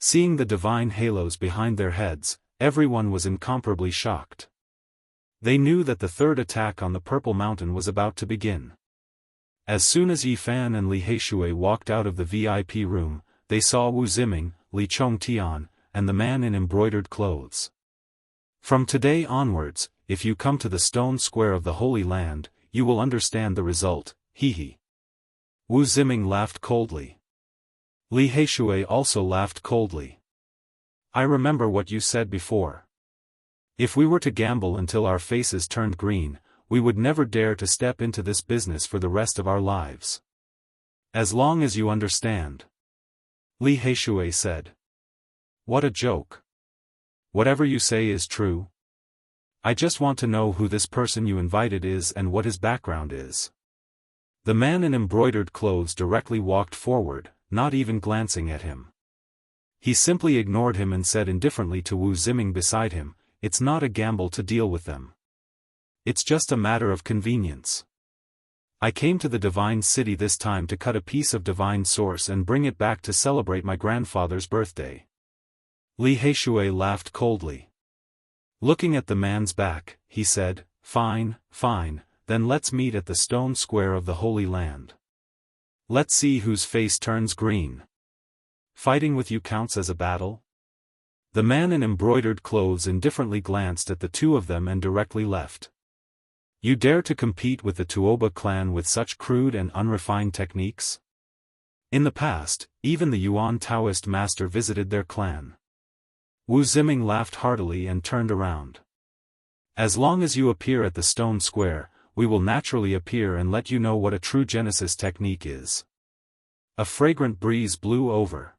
Seeing the divine halos behind their heads, everyone was incomparably shocked. They knew that the third attack on the Purple Mountain was about to begin. As soon as Yi Fan and Li Heishui walked out of the VIP room, they saw Wu Ziming, Li Chongtian, and the man in embroidered clothes. From today onwards, if you come to the stone square of the Holy Land, you will understand the result, hee. Wu Ziming laughed coldly. Li Heishui also laughed coldly. I remember what you said before. If we were to gamble until our faces turned green, we would never dare to step into this business for the rest of our lives. As long as you understand. Li Heishui said. What a joke. Whatever you say is true. I just want to know who this person you invited is and what his background is. The man in embroidered clothes directly walked forward, not even glancing at him. He simply ignored him and said indifferently to Wu Ziming beside him, "It's not a gamble to deal with them. It's just a matter of convenience. I came to the Divine City this time to cut a piece of divine source and bring it back to celebrate my grandfather's birthday." Li Heishui laughed coldly. Looking at the man's back, he said, "Fine, fine, then let's meet at the stone square of the Holy Land. Let's see whose face turns green. Fighting with you counts as a battle?" The man in embroidered clothes indifferently glanced at the two of them and directly left. You dare to compete with the Tuoba clan with such crude and unrefined techniques? In the past, even the Yuan Taoist master visited their clan. Wu Ziming laughed heartily and turned around. As long as you appear at the stone square, we will naturally appear and let you know what a true Genesis technique is. A fragrant breeze blew over.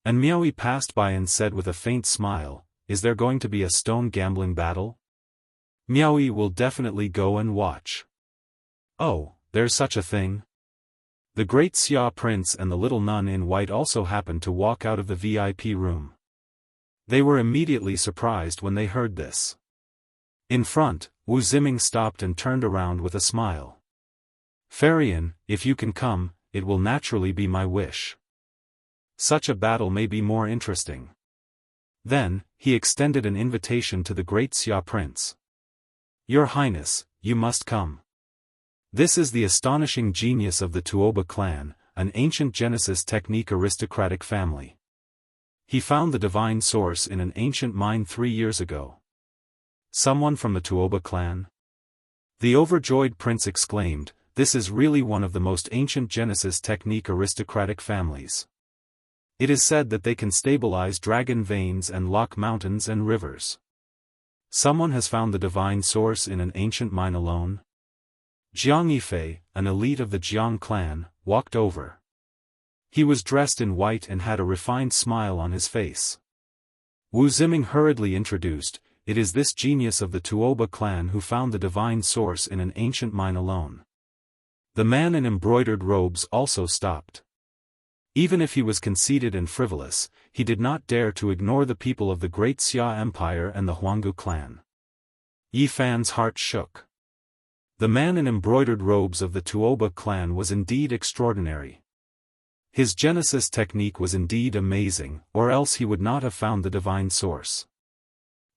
And Miaoyi passed by and said with a faint smile, "Is there going to be a stone gambling battle?" Miaoyi will definitely go and watch. Oh, there's such a thing? The great Xia prince and the little nun in white also happened to walk out of the VIP room. They were immediately surprised when they heard this. In front, Wu Ziming stopped and turned around with a smile. "Farian, if you can come, it will naturally be my wish. Such a battle may be more interesting." Then, he extended an invitation to the great Xia prince. "Your Highness, you must come. This is the astonishing genius of the Tuoba clan, an ancient Genesis technique aristocratic family. He found the divine source in an ancient mine 3 years ago." "Someone from the Tuoba clan?" The overjoyed prince exclaimed, "This is really one of the most ancient Genesis technique aristocratic families. It is said that they can stabilize dragon veins and lock mountains and rivers. Someone has found the divine source in an ancient mine alone?" Jiang Yifei, an elite of the Jiang clan, walked over. He was dressed in white and had a refined smile on his face. Wu Ziming hurriedly introduced, "It is this genius of the Tuoba clan who found the divine source in an ancient mine alone." The man in embroidered robes also stopped. Even if he was conceited and frivolous, he did not dare to ignore the people of the great Xia Empire and the Huanggu clan. Yi Fan's heart shook. The man in embroidered robes of the Tuoba clan was indeed extraordinary. His Genesis technique was indeed amazing, or else he would not have found the divine source.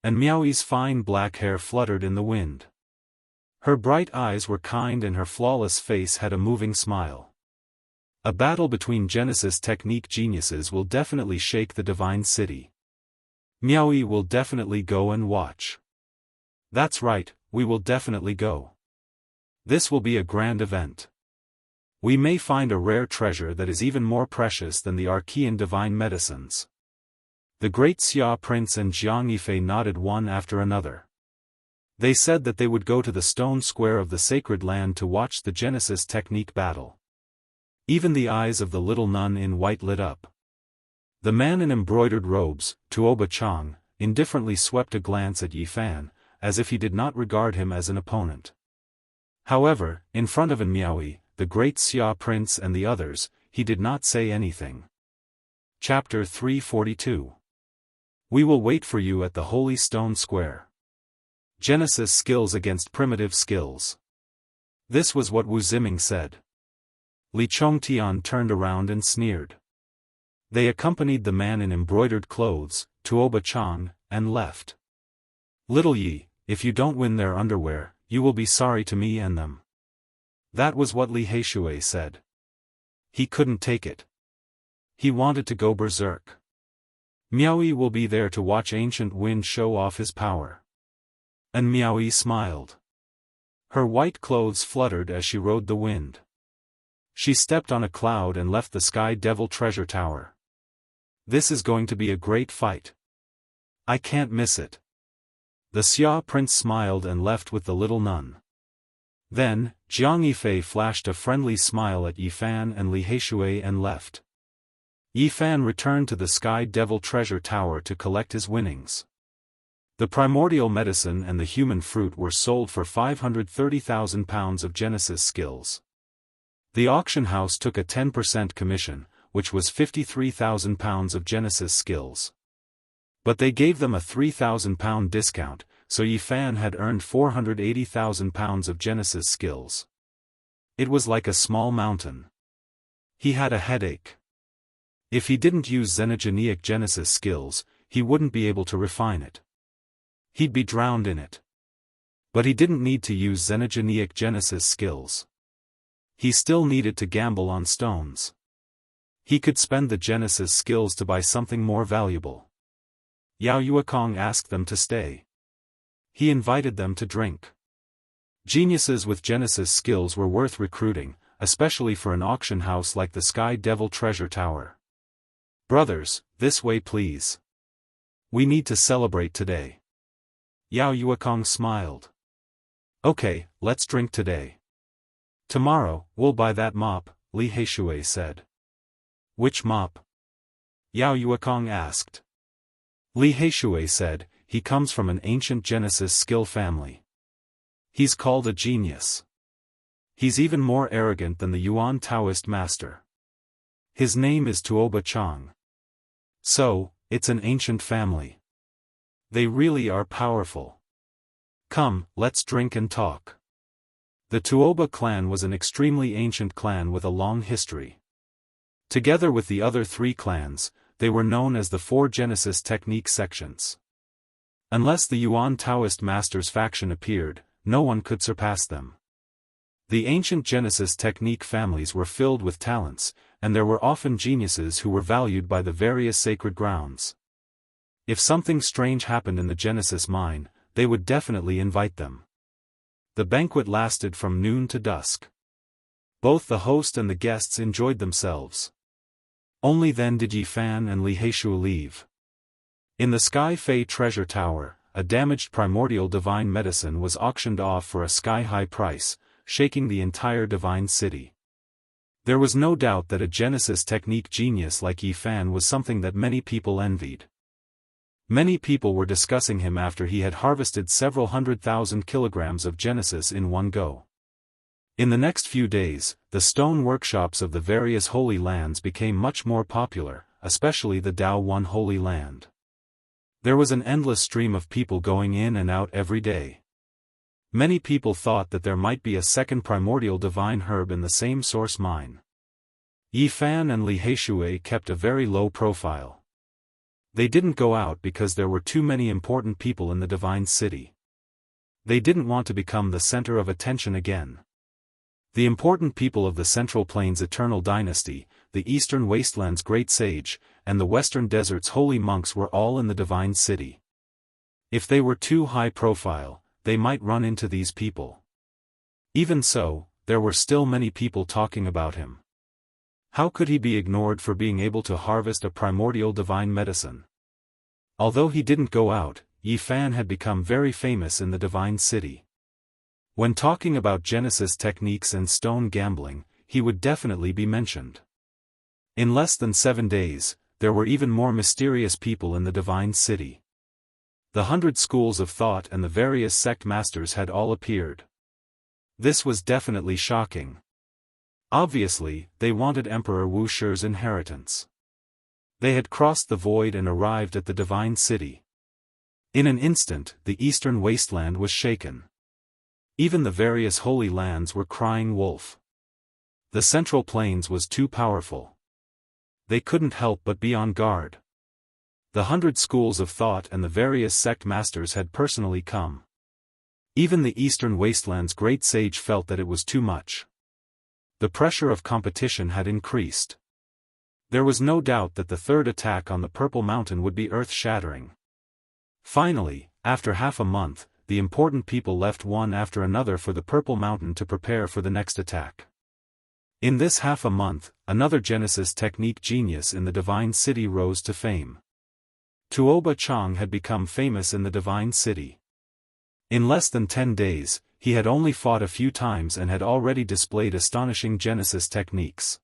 And Miaoyi's fine black hair fluttered in the wind. Her bright eyes were kind and her flawless face had a moving smile. A battle between Genesis technique geniuses will definitely shake the Divine City. Miaoyi will definitely go and watch. That's right, we will definitely go. This will be a grand event. We may find a rare treasure that is even more precious than the Archean divine medicines. The great Xia prince and Jiang Yifei nodded one after another. They said that they would go to the stone square of the sacred land to watch the Genesis technique battle. Even the eyes of the little nun in white lit up. The man in embroidered robes, Tuoba Chang, indifferently swept a glance at Yi Fan, as if he did not regard him as an opponent. However, in front of Miaoyi, the great Xia prince and the others, he did not say anything. Chapter 342. We will wait for you at the Holy Stone Square. Genesis skills against primitive skills. This was what Wu Ziming said. Li Chongtian turned around and sneered. They accompanied the man in embroidered clothes, Tuoba Chang, and left. Little Yi, if you don't win their underwear, you will be sorry to me and them. That was what Li Heishui said. He couldn't take it. He wanted to go berserk. Miaoyi will be there to watch Ancient Wind show off his power. And Miaoyi smiled. Her white clothes fluttered as she rode the wind. She stepped on a cloud and left the Sky Devil Treasure Tower. This is going to be a great fight. I can't miss it. The Xia prince smiled and left with the little nun. Then, Jiang Yifei flashed a friendly smile at Yifan and Li Heishui and left. Yifan returned to the Sky Devil Treasure Tower to collect his winnings. The primordial medicine and the human fruit were sold for 530,000 pounds of Genesis skills. The auction house took a 10% commission, which was 53,000 pounds of Genesis skills. But they gave them a 3,000 pound discount, so Yifan had earned 480,000 pounds of Genesis skills. It was like a small mountain. He had a headache. If he didn't use xenogeneic Genesis skills, he wouldn't be able to refine it. He'd be drowned in it. But he didn't need to use xenogeneic Genesis skills. He still needed to gamble on stones. He could spend the Genesis skills to buy something more valuable. Yao Yuekong asked them to stay. He invited them to drink. Geniuses with Genesis skills were worth recruiting, especially for an auction house like the Sky Devil Treasure Tower. Brothers, this way please. We need to celebrate today. Yao Yuekong smiled. Okay, let's drink today. Tomorrow, we'll buy that mop, Li Heishui said. Which mop? Yao Yuekong asked. Li Heishui said, he comes from an ancient Genesis skill family. He's called a genius. He's even more arrogant than the Yuan Taoist master. His name is Tuoba Chang. So, it's an ancient family. They really are powerful. Come, let's drink and talk. The Tuoba clan was an extremely ancient clan with a long history. Together with the other three clans, they were known as the Four Genesis Technique Sections. Unless the Yuan Taoist Masters faction appeared, no one could surpass them. The ancient Genesis technique families were filled with talents, and there were often geniuses who were valued by the various sacred grounds. If something strange happened in the Genesis mine, they would definitely invite them. The banquet lasted from noon to dusk. Both the host and the guests enjoyed themselves. Only then did Yifan and Li Heishui leave. In the Sky Fei Treasure Tower, a damaged primordial divine medicine was auctioned off for a sky-high price, shaking the entire divine city. There was no doubt that a Genesis technique genius like Yifan was something that many people envied. Many people were discussing him after he had harvested several 100,000 kilograms of Genesis in one go. In the next few days, the stone workshops of the various holy lands became much more popular, especially the Dao One Holy Land. There was an endless stream of people going in and out every day. Many people thought that there might be a second primordial divine herb in the same source mine. Yifan and Li Heishui kept a very low profile. They didn't go out because there were too many important people in the divine city. They didn't want to become the center of attention again. The important people of the Central Plains Eternal Dynasty, the Eastern Wasteland's Great Sage, and the Western Desert's holy monks were all in the divine city. If they were too high profile, they might run into these people. Even so, there were still many people talking about him. How could he be ignored for being able to harvest a primordial divine medicine? Although he didn't go out, Yifan had become very famous in the divine city. When talking about Genesis techniques and stone gambling, he would definitely be mentioned. In less than 7 days, there were even more mysterious people in the divine city. The 100 schools of thought and the various sect masters had all appeared. This was definitely shocking. Obviously, they wanted Emperor Wu Shi's inheritance. They had crossed the void and arrived at the divine city. In an instant, the eastern wasteland was shaken. Even the various holy lands were crying wolf. The Central Plains was too powerful. They couldn't help but be on guard. The 100 schools of thought and the various sect masters had personally come. Even the eastern wasteland's great sage felt that it was too much. The pressure of competition had increased. There was no doubt that the third attack on the Purple Mountain would be earth-shattering. Finally, after half a month, the important people left one after another for the Purple Mountain to prepare for the next attack. In this half a month, another Genesis technique genius in the divine city rose to fame. Tuoba Chang had become famous in the divine city. In less than 10 days, he had only fought a few times and had already displayed astonishing Genesis techniques.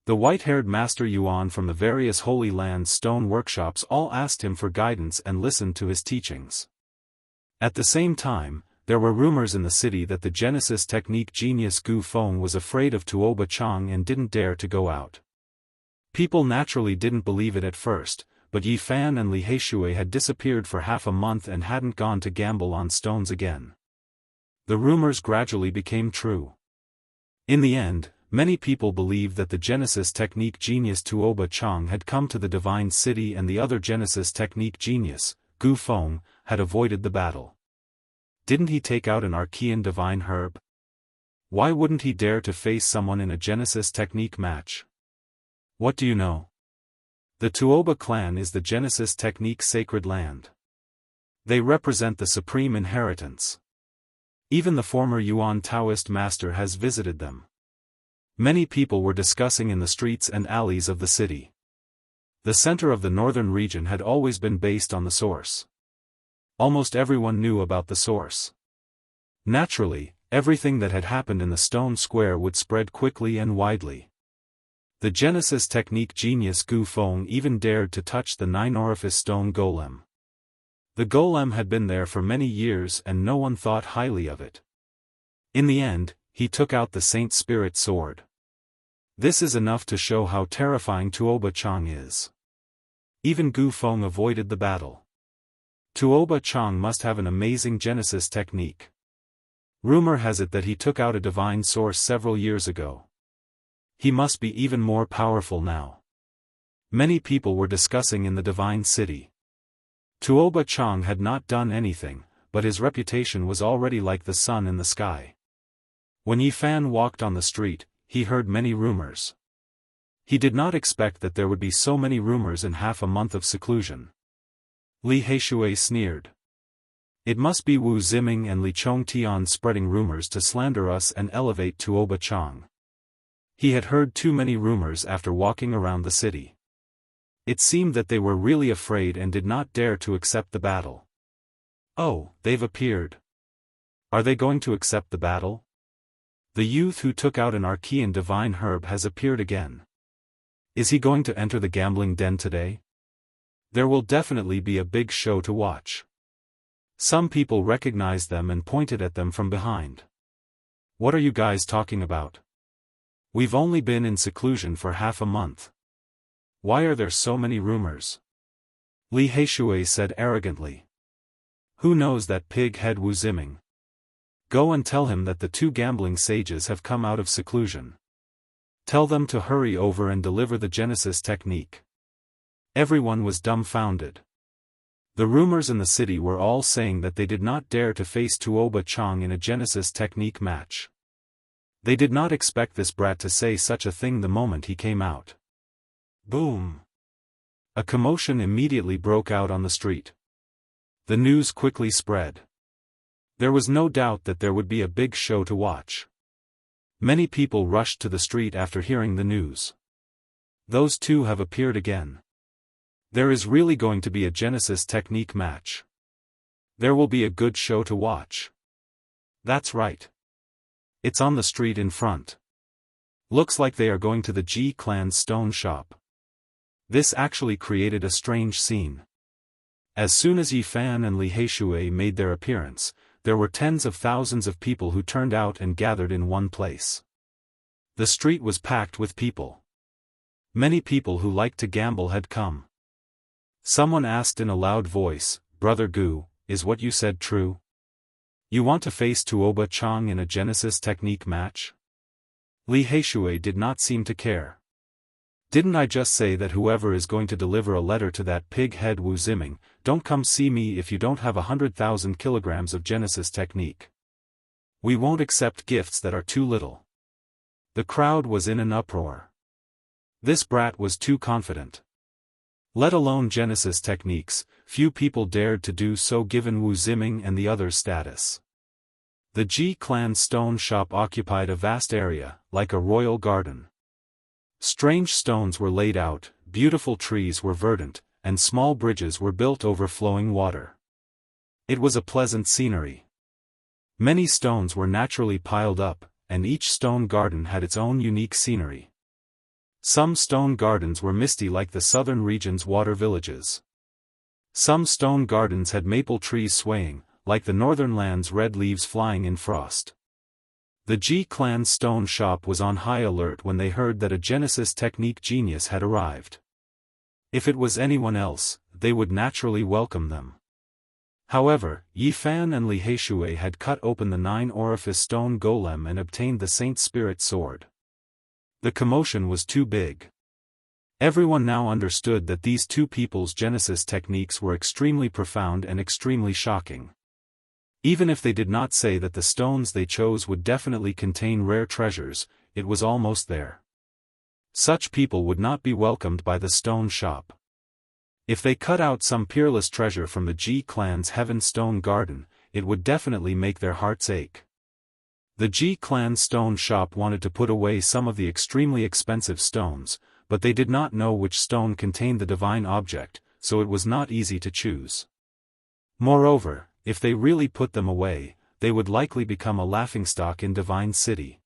The white-haired Master Yuan from the various Holy Land stone workshops all asked him for guidance and listened to his teachings. At the same time, there were rumors in the city that the Genesis technique genius Gu Feng was afraid of Tuoba Chang and didn't dare to go out. People naturally didn't believe it at first, but Yi Fan and Li Heishui had disappeared for half a month and hadn't gone to gamble on stones again. The rumors gradually became true. In the end, many people believed that the Genesis technique genius Tuoba Chang had come to the Divine City and the other Genesis technique genius, Gu Feng, had avoided the battle. Didn't he take out an Archean divine herb? Why wouldn't he dare to face someone in a Genesis technique match? What do you know? The Tuoba clan is the Genesis technique sacred land. They represent the supreme inheritance. Even the former Yuan Taoist master has visited them. Many people were discussing in the streets and alleys of the city. The center of the northern region had always been based on the source. Almost everyone knew about the source. Naturally, everything that had happened in the stone square would spread quickly and widely. The Genesis technique genius Gu Feng even dared to touch the 9-orifice stone golem. The golem had been there for many years and no one thought highly of it. In the end, he took out the Saint Spirit sword. This is enough to show how terrifying Tuoba Chang is. Even Gu Feng avoided the battle. Tuoba Chang must have an amazing Genesis technique. Rumor has it that he took out a divine source several years ago. He must be even more powerful now. Many people were discussing in the Divine City. Tuoba Chang had not done anything, but his reputation was already like the sun in the sky. When Yi Fan walked on the street, he heard many rumors. He did not expect that there would be so many rumors in half a month of seclusion. Li Heishui sneered. It must be Wu Ziming and Li Chongtian spreading rumors to slander us and elevate Tuoba Chang. He had heard too many rumors after walking around the city. It seemed that they were really afraid and did not dare to accept the battle. Oh, they've appeared. Are they going to accept the battle? The youth who took out an Archean divine herb has appeared again. Is he going to enter the gambling den today? There will definitely be a big show to watch. Some people recognized them and pointed at them from behind. What are you guys talking about? We've only been in seclusion for half a month. Why are there so many rumors? Li Heishui said arrogantly. Who knows that pig-head Wu Ziming? Go and tell him that the 2 gambling sages have come out of seclusion. Tell them to hurry over and deliver the Genesis technique. Everyone was dumbfounded. The rumors in the city were all saying that they did not dare to face Tuoba Chang in a Genesis technique match. They did not expect this brat to say such a thing the moment he came out. Boom! A commotion immediately broke out on the street. The news quickly spread. There was no doubt that there would be a big show to watch. Many people rushed to the street after hearing the news. Those 2 have appeared again. There is really going to be a Genesis technique match. There will be a good show to watch. That's right. It's on the street in front. Looks like they are going to the Ji clan's stone shop. This actually created a strange scene. As soon as Yi Fan and Li Heishui made their appearance, there were tens of thousands of people who turned out and gathered in one place. The street was packed with people. Many people who liked to gamble had come. Someone asked in a loud voice, "Brother Gu, is what you said true? You want to face Tuoba Chang in a Genesis technique match?" Li Heishui did not seem to care. Didn't I just say that whoever is going to deliver a letter to that pig-head Wu Ziming, don't come see me if you don't have 100,000 kilograms of Genesis technique. We won't accept gifts that are too little. The crowd was in an uproar. This brat was too confident. Let alone Genesis techniques, few people dared to do so given Wu Ziming and the others' status. The Ji clan stone shop occupied a vast area, like a royal garden. Strange stones were laid out, beautiful trees were verdant, and small bridges were built over flowing water. It was a pleasant scenery. Many stones were naturally piled up, and each stone garden had its own unique scenery. Some stone gardens were misty like the southern region's water villages. Some stone gardens had maple trees swaying, like the northern land's red leaves flying in frost. The Ji clan's stone shop was on high alert when they heard that a Genesis technique genius had arrived. If it was anyone else, they would naturally welcome them. However, Yi Fan and Li Heishui had cut open the 9-orifice stone golem and obtained the Saint Spirit sword. The commotion was too big. Everyone now understood that these two people's Genesis techniques were extremely profound and extremely shocking. Even if they did not say that the stones they chose would definitely contain rare treasures, it was almost there. Such people would not be welcomed by the stone shop. If they cut out some peerless treasure from the Ji clan's Heaven Stone Garden, it would definitely make their hearts ache. The Ji clan's stone shop wanted to put away some of the extremely expensive stones, but they did not know which stone contained the divine object, so it was not easy to choose. Moreover, if they really put them away, they would likely become a laughingstock in Divine City.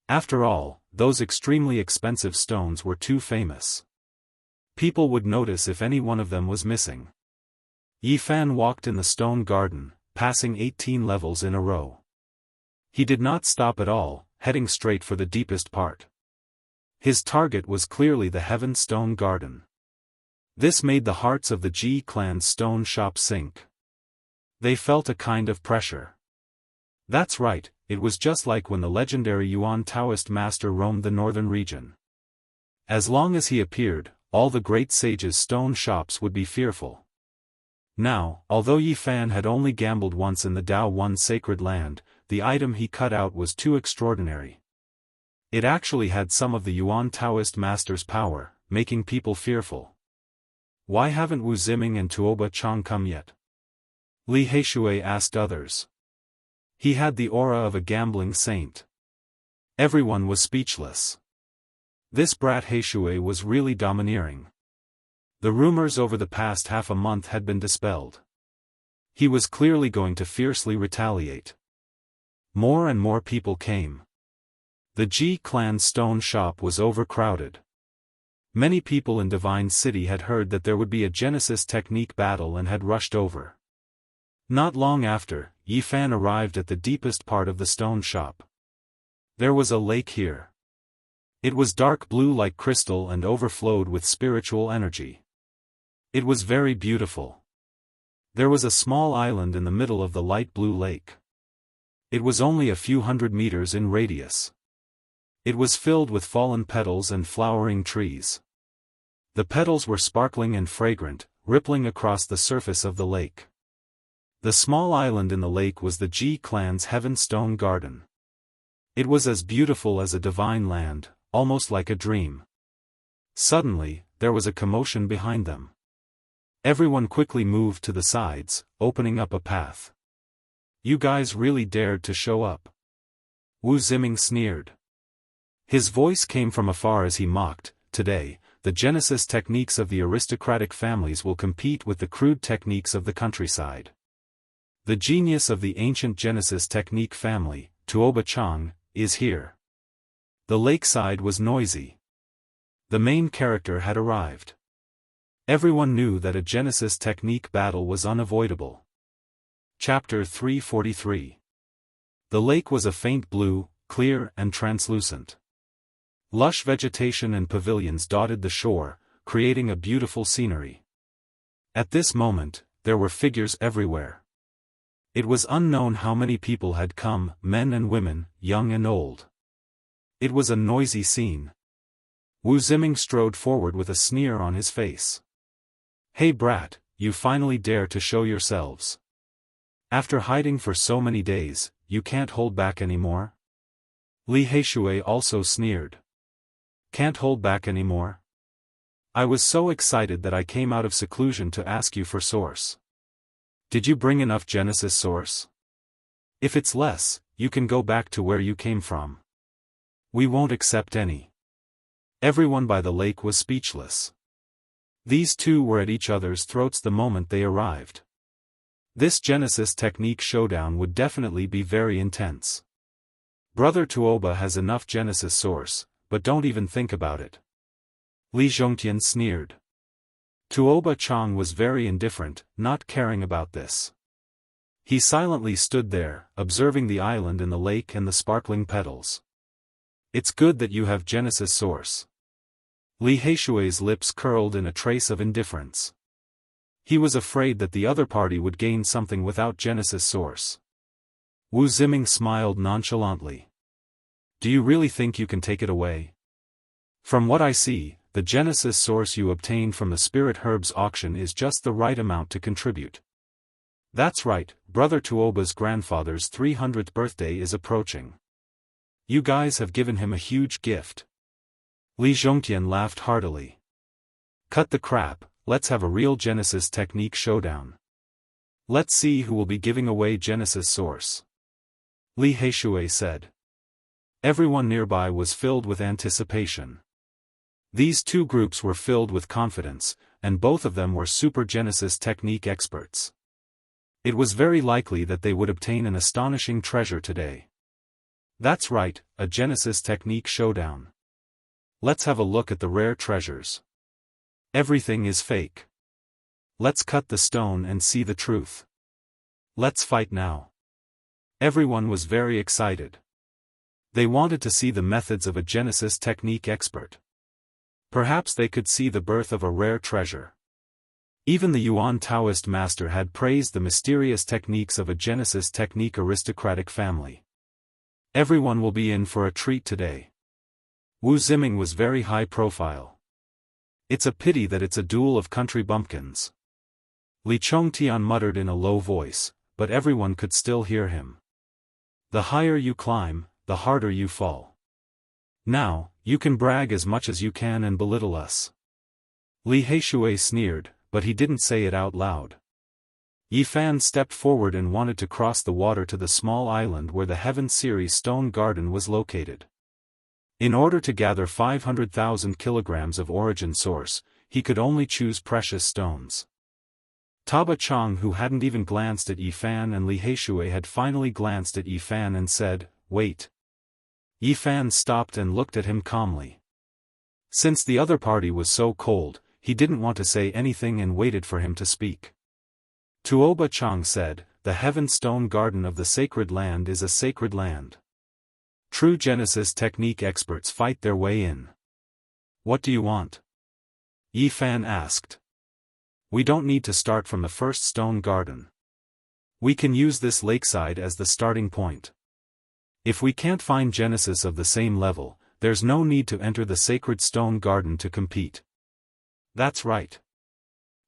After all, those extremely expensive stones were too famous. People would notice if any one of them was missing. Yi Fan walked in the stone garden, passing 18 levels in a row. He did not stop at all, heading straight for the deepest part. His target was clearly the Heaven Stone Garden. This made the hearts of the Ji clan's stone shop sink. They felt a kind of pressure. That's right, it was just like when the legendary Yuan Taoist master roamed the northern region. As long as he appeared, all the great sages' stone shops would be fearful. Now, although Yi Fan had only gambled once in the Dao One sacred land, the item he cut out was too extraordinary. It actually had some of the Yuan Taoist master's power, making people fearful. Why haven't Wu Ziming and Tuoba Chang come yet? Li Heishui asked others. He had the aura of a gambling saint. Everyone was speechless. This brat Heishui was really domineering. The rumors over the past half a month had been dispelled. He was clearly going to fiercely retaliate. More and more people came. The Ji clan stone shop was overcrowded. Many people in Divine City had heard that there would be a Genesis technique battle and had rushed over. Not long after, Yi Fan arrived at the deepest part of the stone shop. There was a lake here. It was dark blue like crystal and overflowed with spiritual energy. It was very beautiful. There was a small island in the middle of the light blue lake. It was only a few hundred meters in radius. It was filled with fallen petals and flowering trees. The petals were sparkling and fragrant, rippling across the surface of the lake. The small island in the lake was the Ji clan's Heaven Stone Garden. It was as beautiful as a divine land, almost like a dream. Suddenly, there was a commotion behind them. Everyone quickly moved to the sides, opening up a path. You guys really dared to show up. Wu Ziming sneered. His voice came from afar as he mocked, today, the Genesis techniques of the aristocratic families will compete with the crude techniques of the countryside. The genius of the ancient Genesis technique family, Tuoba Chang, is here. The lakeside was noisy. The main character had arrived. Everyone knew that a Genesis technique battle was unavoidable. Chapter 343. The lake was a faint blue, clear and translucent. Lush vegetation and pavilions dotted the shore, creating a beautiful scenery. At this moment, there were figures everywhere. It was unknown how many people had come, men and women, young and old. It was a noisy scene. Wu Ziming strode forward with a sneer on his face. Hey brat, you finally dare to show yourselves. After hiding for so many days, you can't hold back anymore? Li Heishui also sneered. Can't hold back anymore? I was so excited that I came out of seclusion to ask you for source. Did you bring enough Genesis source? If it's less, you can go back to where you came from. We won't accept any. Everyone by the lake was speechless. These two were at each other's throats the moment they arrived. This Genesis technique showdown would definitely be very intense. Brother Tuoba has enough Genesis source, but don't even think about it. Li Zhongtian sneered. Tuoba Chang was very indifferent, not caring about this. He silently stood there, observing the island and the lake and the sparkling petals. It's good that you have Genesis source. Li Heishui's lips curled in a trace of indifference. He was afraid that the other party would gain something without Genesis source. Wu Ziming smiled nonchalantly. Do you really think you can take it away? From what I see, the Genesis source you obtained from the Spirit Herbs auction is just the right amount to contribute. That's right, Brother Tuoba's grandfather's 300th birthday is approaching. You guys have given him a huge gift. Li Zhongtian laughed heartily. Cut the crap, let's have a real Genesis technique showdown. Let's see who will be giving away Genesis source. Li Heishui said. Everyone nearby was filled with anticipation. These two groups were filled with confidence, and both of them were super Genesis technique experts. It was very likely that they would obtain an astonishing treasure today. That's right, a Genesis technique showdown. Let's have a look at the rare treasures. Everything is fake. Let's cut the stone and see the truth. Let's fight now. Everyone was very excited. They wanted to see the methods of a Genesis technique expert. Perhaps they could see the birth of a rare treasure. Even the Yuan Taoist master had praised the mysterious techniques of a Genesis technique aristocratic family. Everyone will be in for a treat today. Wu Ziming was very high profile. It's a pity that it's a duel of country bumpkins. Li Chongtian muttered in a low voice, but everyone could still hear him. The higher you climb, the harder you fall. Now, you can brag as much as you can and belittle us. Li Heishui sneered, but he didn't say it out loud. Yi Fan stepped forward and wanted to cross the water to the small island where the Heaven Series stone garden was located. In order to gather 500,000 kilograms of origin source, he could only choose precious stones. Taba Chang, who hadn't even glanced at Yi Fan, and Li Heishui had finally glanced at Yi Fan and said, "Wait." Yi Fan stopped and looked at him calmly. Since the other party was so cold, he didn't want to say anything and waited for him to speak. Tuoba Chang said, "The Heaven Stone Garden of the Sacred Land is a sacred land. True Genesis technique experts fight their way in. What do you want?" Yi Fan asked. "We don't need to start from the first stone garden. We can use this lakeside as the starting point. If we can't find Genesis of the same level, there's no need to enter the sacred stone garden to compete." That's right.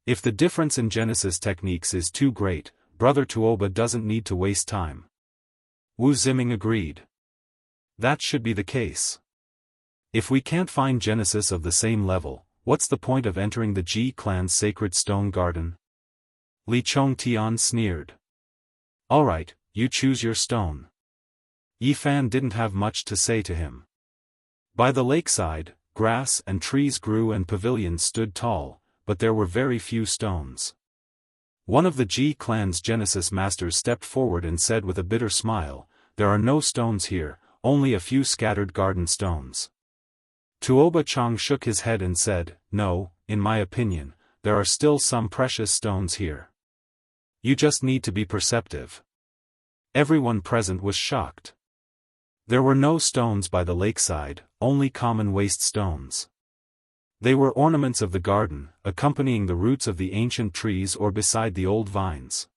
If the difference in Genesis techniques is too great, Brother Tuoba doesn't need to waste time. Wu Ziming agreed. That should be the case. If we can't find Genesis of the same level, what's the point of entering the Ji clan's sacred stone garden? Li Chongtian sneered. Alright, you choose your stone. Yi Fan didn't have much to say to him. By the lakeside, grass and trees grew and pavilions stood tall, but there were very few stones. One of the Ji clan's Genesis masters stepped forward and said with a bitter smile, "There are no stones here, only a few scattered garden stones." Tuoba Chang shook his head and said, "No, in my opinion, there are still some precious stones here. You just need to be perceptive." Everyone present was shocked. There were no stones by the lakeside, only common waste stones. They were ornaments of the garden, accompanying the roots of the ancient trees or beside the old vines.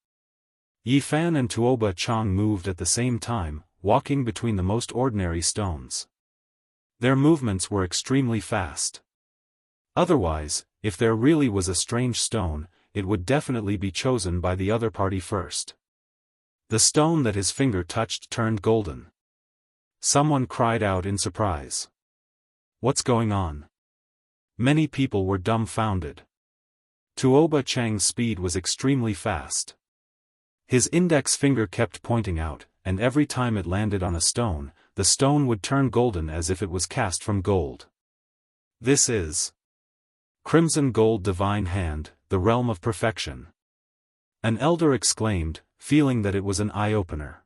Yi Fan and Tuoba Chang moved at the same time, walking between the most ordinary stones. Their movements were extremely fast. Otherwise, if there really was a strange stone, it would definitely be chosen by the other party first. The stone that his finger touched turned golden. Someone cried out in surprise. What's going on? Many people were dumbfounded. Tuoba Chang's speed was extremely fast. His index finger kept pointing out, and every time it landed on a stone, the stone would turn golden as if it was cast from gold. This is Crimson Gold Divine Hand, the realm of perfection. An elder exclaimed, feeling that it was an eye-opener.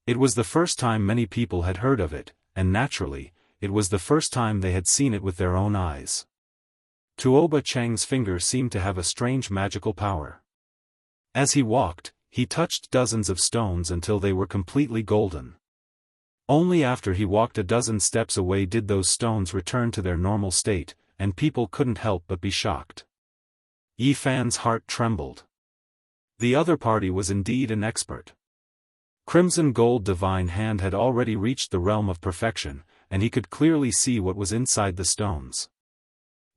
It was the first time many people had heard of it, and naturally, it was the first time they had seen it with their own eyes. Tuoba Chang's finger seemed to have a strange magical power. As he walked, he touched dozens of stones until they were completely golden. Only after he walked a dozen steps away did those stones return to their normal state, and people couldn't help but be shocked. Yi Fan's heart trembled. The other party was indeed an expert. Crimson Gold Divine Hand had already reached the realm of perfection, and he could clearly see what was inside the stones.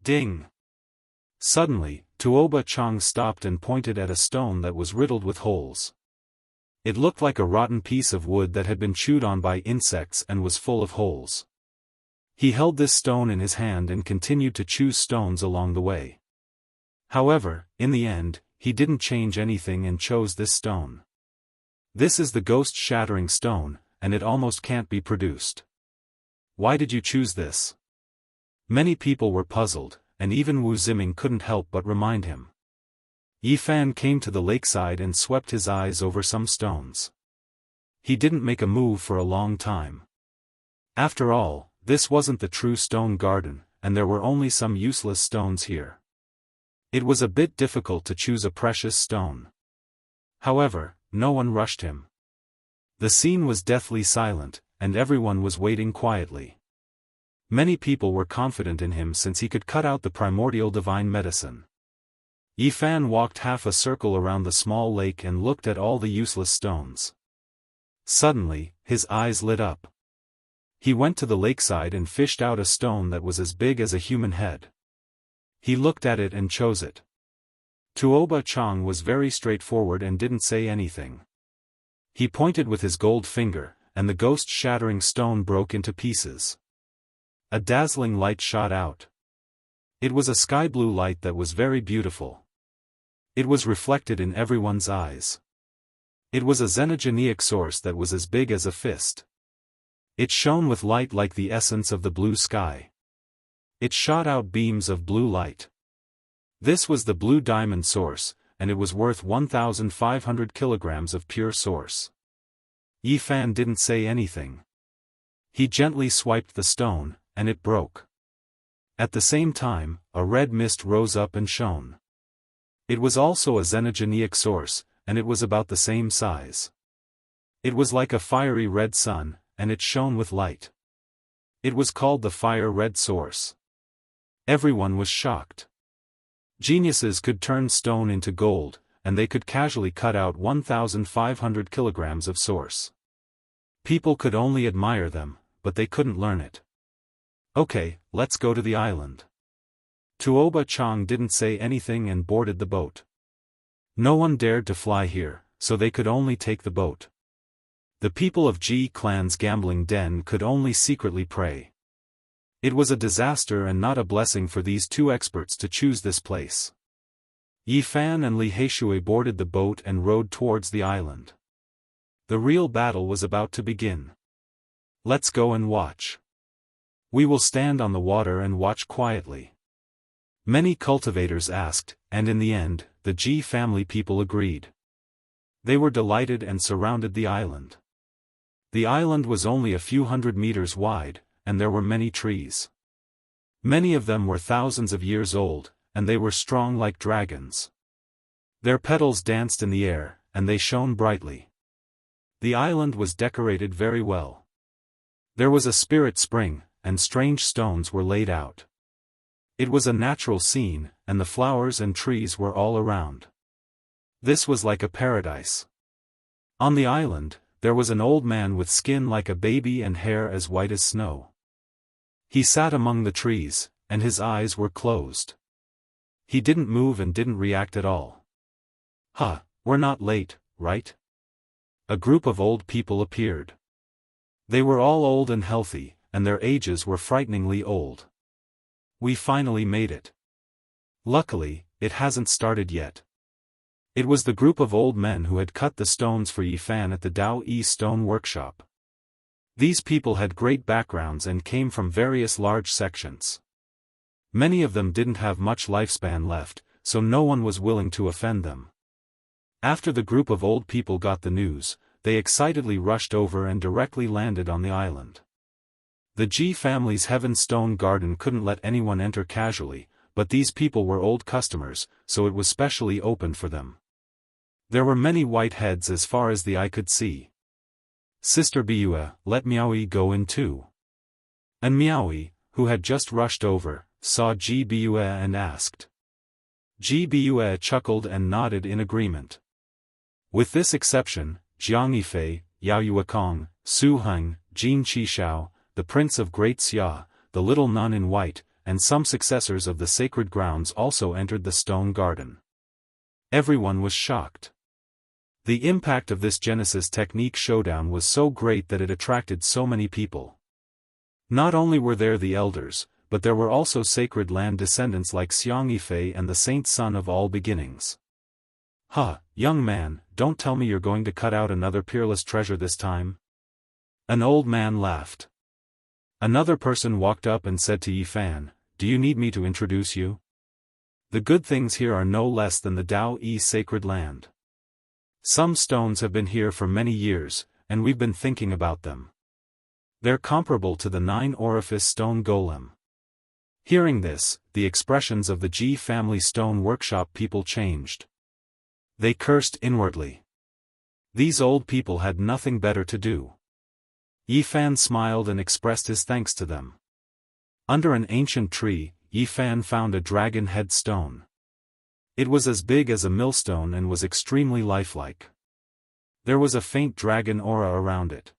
Ding! Suddenly, Tuoba Chang stopped and pointed at a stone that was riddled with holes. It looked like a rotten piece of wood that had been chewed on by insects and was full of holes. He held this stone in his hand and continued to choose stones along the way. However, in the end, he didn't change anything and chose this stone. This is the ghost-shattering stone, and it almost can't be produced. Why did you choose this? Many people were puzzled, and even Wu Ziming couldn't help but remind him. Yi Fan came to the lakeside and swept his eyes over some stones. He didn't make a move for a long time. After all, this wasn't the true stone garden, and there were only some useless stones here. It was a bit difficult to choose a precious stone. However, no one rushed him. The scene was deathly silent, and everyone was waiting quietly. Many people were confident in him since he could cut out the primordial divine medicine. Yi Fan walked half a circle around the small lake and looked at all the useless stones. Suddenly, his eyes lit up. He went to the lakeside and fished out a stone that was as big as a human head. He looked at it and chose it. Tuoba Chang was very straightforward and didn't say anything. He pointed with his gold finger, and the ghost-shattering stone broke into pieces. A dazzling light shot out. It was a sky-blue light that was very beautiful. It was reflected in everyone's eyes. It was a xenogeneic source that was as big as a fist. It shone with light like the essence of the blue sky. It shot out beams of blue light. This was the blue diamond source, and it was worth 1,500 kilograms of pure source. Yi Fan didn't say anything. He gently swiped the stone, and it broke. At the same time, a red mist rose up and shone. It was also a xenogeneic source, and it was about the same size. It was like a fiery red sun, and it shone with light. It was called the Fire Red Source. Everyone was shocked. Geniuses could turn stone into gold, and they could casually cut out 1,500 kilograms of source. People could only admire them, but they couldn't learn it. Okay, let's go to the island. Tuoba Chang didn't say anything and boarded the boat. No one dared to fly here, so they could only take the boat. The people of Ji Clan's gambling den could only secretly pray. It was a disaster and not a blessing for these two experts to choose this place. Yi Fan and Li Heishui boarded the boat and rowed towards the island. The real battle was about to begin. Let's go and watch. We will stand on the water and watch quietly. Many cultivators asked, and in the end, the Ji family people agreed. They were delighted and surrounded the island. The island was only a few hundred meters wide, and there were many trees. Many of them were thousands of years old, and they were strong like dragons. Their petals danced in the air, and they shone brightly. The island was decorated very well. There was a spirit spring, and strange stones were laid out. It was a natural scene, and the flowers and trees were all around. This was like a paradise. On the island, there was an old man with skin like a baby and hair as white as snow. He sat among the trees, and his eyes were closed. He didn't move and didn't react at all. We're not late, right? A group of old people appeared. They were all old and healthy, and their ages were frighteningly old. We finally made it. Luckily, it hasn't started yet. It was the group of old men who had cut the stones for Yi Fan at the Daoist stone workshop. These people had great backgrounds and came from various large sections. Many of them didn't have much lifespan left, so no one was willing to offend them. After the group of old people got the news, they excitedly rushed over and directly landed on the island. The Ji family's Heaven Stone Garden couldn't let anyone enter casually, but these people were old customers, so it was specially opened for them. There were many white heads as far as the eye could see. Sister Biyue, let Miaoyi go in too. And Miaoyi, who had just rushed over, saw Ji Biyue and asked. Ji Biyue chuckled and nodded in agreement. With this exception, Jiang Yifei, Yao Yuekong, Su Heng, Jin Qishao, the Prince of Great Xia, the little nun in white, and some successors of the sacred grounds also entered the stone garden. Everyone was shocked. The impact of this Genesis technique showdown was so great that it attracted so many people. Not only were there the elders, but there were also sacred land descendants like Xiang Yifei and the saint son of all beginnings. "Ha, young man, don't tell me you're going to cut out another peerless treasure this time?" An old man laughed. Another person walked up and said to Yifan, "Do you need me to introduce you? The good things here are no less than the Daoist sacred land. Some stones have been here for many years, and we've been thinking about them. They're comparable to the 9-orifice stone golem." Hearing this, the expressions of the Ji family stone workshop people changed. They cursed inwardly. These old people had nothing better to do. Yifan smiled and expressed his thanks to them. Under an ancient tree, Yifan found a dragon head stone. It was as big as a millstone and was extremely lifelike. There was a faint dragon aura around it.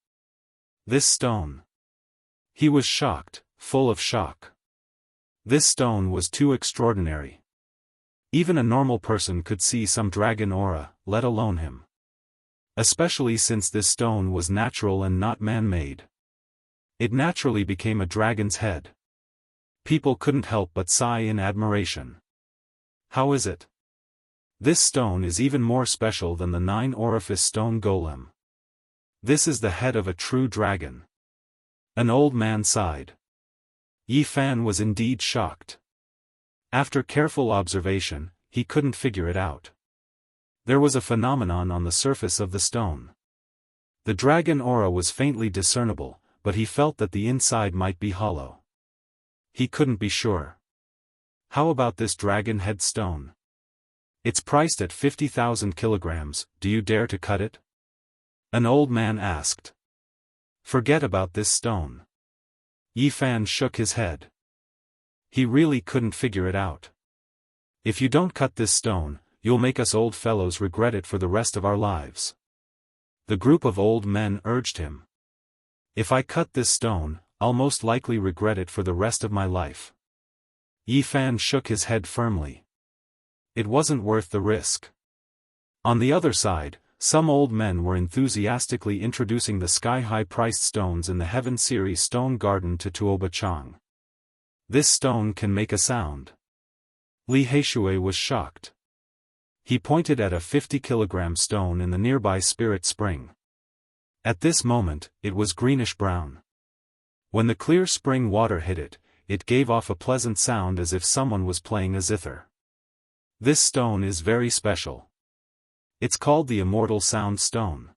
This stone. He was shocked, full of shock. This stone was too extraordinary. Even a normal person could see some dragon aura, let alone him. Especially since this stone was natural and not man-made. It naturally became a dragon's head. People couldn't help but sigh in admiration. How is it? This stone is even more special than the 9-orifice stone golem. This is the head of a true dragon. An old man sighed. Yifan was indeed shocked. After careful observation, he couldn't figure it out. There was a phenomenon on the surface of the stone. The dragon aura was faintly discernible, but he felt that the inside might be hollow. He couldn't be sure. How about this dragon head stone? It's priced at 50,000 kilograms, do you dare to cut it? An old man asked. Forget about this stone. Yifan shook his head. He really couldn't figure it out. If you don't cut this stone, you'll make us old fellows regret it for the rest of our lives. The group of old men urged him. If I cut this stone, I'll most likely regret it for the rest of my life. Yifan shook his head firmly. It wasn't worth the risk. On the other side, some old men were enthusiastically introducing the sky-high priced stones in the Heaven Series stone garden to Tuoba Chang. This stone can make a sound. Li Heishui was shocked. He pointed at a 50-kilogram stone in the nearby spirit spring. At this moment, it was greenish-brown. When the clear spring water hit it, it gave off a pleasant sound as if someone was playing a zither. This stone is very special. It's called the Immortal Sound Stone.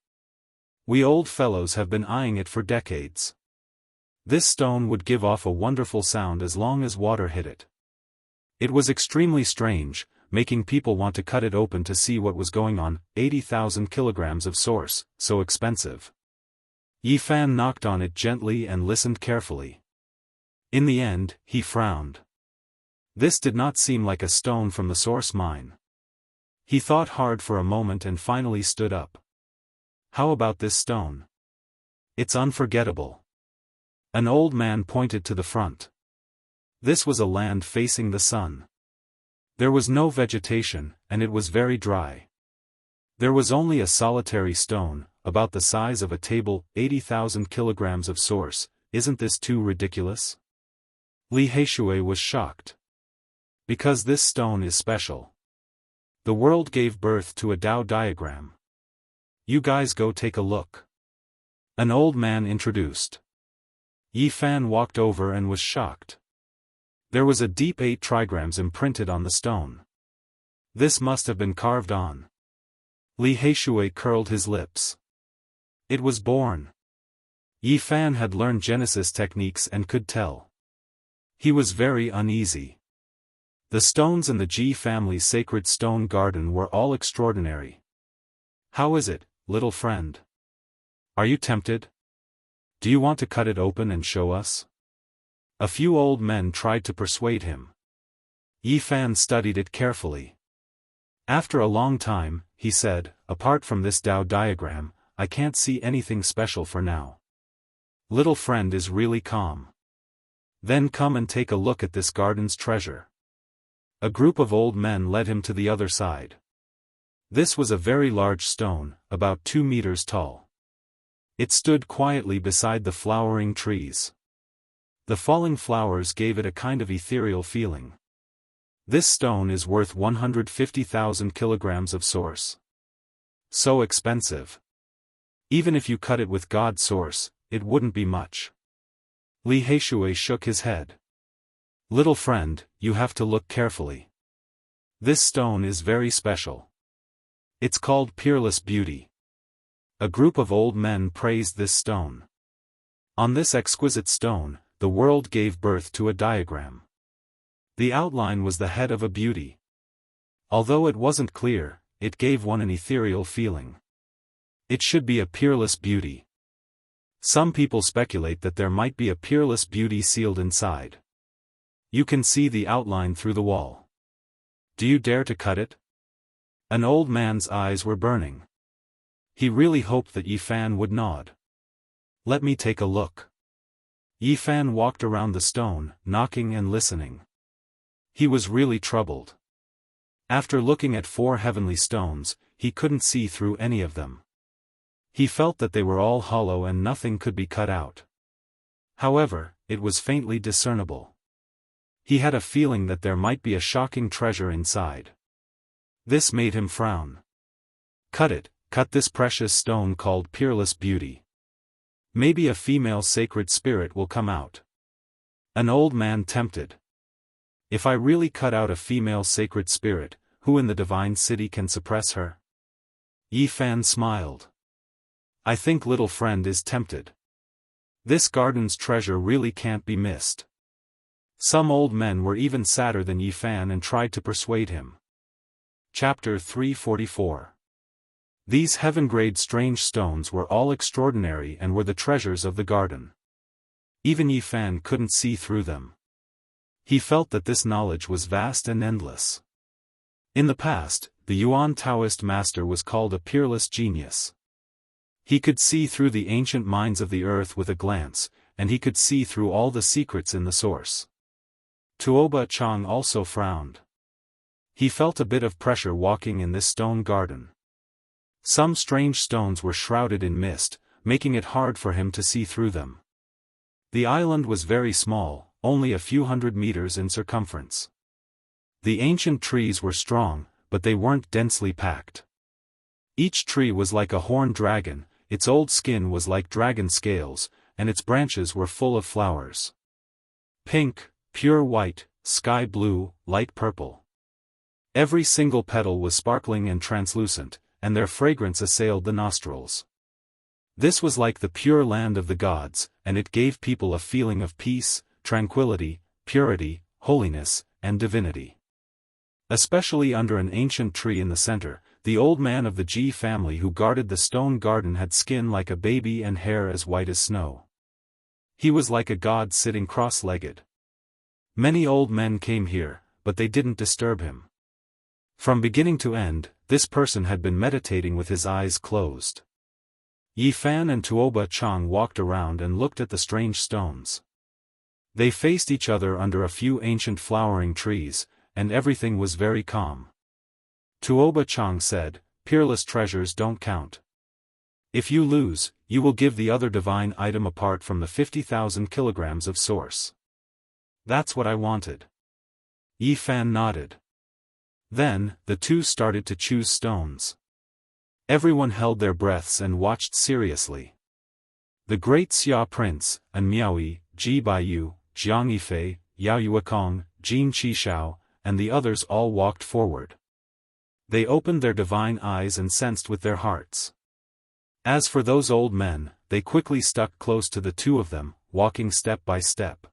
We old fellows have been eyeing it for decades. This stone would give off a wonderful sound as long as water hit it. It was extremely strange, making people want to cut it open to see what was going on. 80,000 kilograms of source, so expensive. Yifan knocked on it gently and listened carefully. In the end, he frowned. This did not seem like a stone from the source mine. He thought hard for a moment and finally stood up. How about this stone? It's unforgettable. An old man pointed to the front. This was a land facing the sun. There was no vegetation, and it was very dry. There was only a solitary stone, about the size of a table. 80,000 kilograms of source. Isn't this too ridiculous? Li Heishui was shocked. Because this stone is special. The world gave birth to a Dao diagram. You guys go take a look. An old man introduced. Yifan walked over and was shocked. There was a deep 8 trigrams imprinted on the stone. This must have been carved on. Li Heishui curled his lips. It was born. Yi Fan had learned Genesis techniques and could tell. He was very uneasy. The stones in the Ji family's sacred stone garden were all extraordinary. How is it, little friend? Are you tempted? Do you want to cut it open and show us? A few old men tried to persuade him. Yi Fan studied it carefully. After a long time, he said, apart from this Tao diagram, I can't see anything special for now. Little friend is really calm. Then come and take a look at this garden's treasure. A group of old men led him to the other side. This was a very large stone, about 2 meters tall. It stood quietly beside the flowering trees. The falling flowers gave it a kind of ethereal feeling. This stone is worth 150,000 kilograms of source. So expensive. Even if you cut it with God's source, it wouldn't be much. Li Heishui shook his head. Little friend, you have to look carefully. This stone is very special. It's called Peerless Beauty. A group of old men praised this stone. On this exquisite stone, the world gave birth to a diagram. The outline was the head of a beauty. Although it wasn't clear, it gave one an ethereal feeling. It should be a peerless beauty. Some people speculate that there might be a peerless beauty sealed inside. You can see the outline through the wall. Do you dare to cut it? An old man's eyes were burning. He really hoped that Yi Fan would nod. Let me take a look. Yi Fan walked around the stone, knocking and listening. He was really troubled. After looking at 4 heavenly stones, he couldn't see through any of them. He felt that they were all hollow and nothing could be cut out. However, it was faintly discernible. He had a feeling that there might be a shocking treasure inside. This made him frown. Cut it, cut this precious stone called Peerless Beauty. Maybe a female sacred spirit will come out. An old man tempted. If I really cut out a female sacred spirit, who in the divine city can suppress her? Yi Fan smiled. I think little friend is tempted. This garden's treasure really can't be missed. Some old men were even sadder than Yi Fan and tried to persuade him. Chapter 344. These heaven-grade strange stones were all extraordinary and were the treasures of the garden. Even Yi Fan couldn't see through them. He felt that this knowledge was vast and endless. In the past, the Yuan Taoist master was called a peerless genius. He could see through the ancient minds of the earth with a glance, and he could see through all the secrets in the source. Tuoba Chang also frowned. He felt a bit of pressure walking in this stone garden. Some strange stones were shrouded in mist, making it hard for him to see through them. The island was very small, only a few hundred meters in circumference. The ancient trees were strong, but they weren't densely packed. Each tree was like a horned dragon, its old skin was like dragon scales, and its branches were full of flowers. Pink, pure white, sky blue, light purple. Every single petal was sparkling and translucent, and their fragrance assailed the nostrils. This was like the pure land of the gods, and it gave people a feeling of peace, tranquility, purity, holiness, and divinity. Especially under an ancient tree in the center, the old man of the Ji family who guarded the stone garden had skin like a baby and hair as white as snow. He was like a god sitting cross-legged. Many old men came here, but they didn't disturb him. From beginning to end, this person had been meditating with his eyes closed. Yi Fan and Tuoba Chang walked around and looked at the strange stones. They faced each other under a few ancient flowering trees, and everything was very calm. Tuoba Chang said, "Peerless treasures don't count. If you lose, you will give the other divine item apart from the 50,000 kilograms of source." That's what I wanted. Yi Fan nodded. Then, the two started to choose stones. Everyone held their breaths and watched seriously. The great Xia Prince, An Miaoyi, Ji Baiyu, Jiang Yifei, Yao Yuekong, Jin Qishao, and the others all walked forward. They opened their divine eyes and sensed with their hearts. As for those old men, they quickly stuck close to the two of them, walking step by step.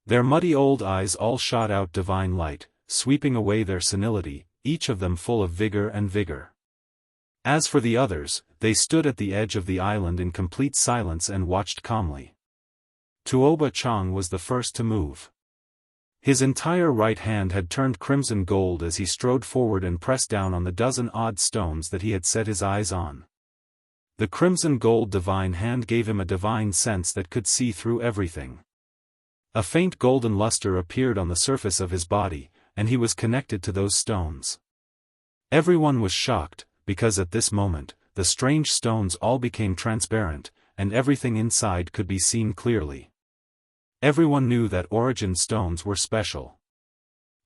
Their muddy old eyes all shot out divine light, sweeping away their senility, each of them full of vigor and vigor. As for the others, they stood at the edge of the island in complete silence and watched calmly. Tuoba Chang was the first to move. His entire right hand had turned crimson gold as he strode forward and pressed down on the dozen odd stones that he had set his eyes on. The crimson gold divine hand gave him a divine sense that could see through everything. A faint golden luster appeared on the surface of his body, and he was connected to those stones. Everyone was shocked, because at this moment, the strange stones all became transparent, and everything inside could be seen clearly. Everyone knew that origin stones were special.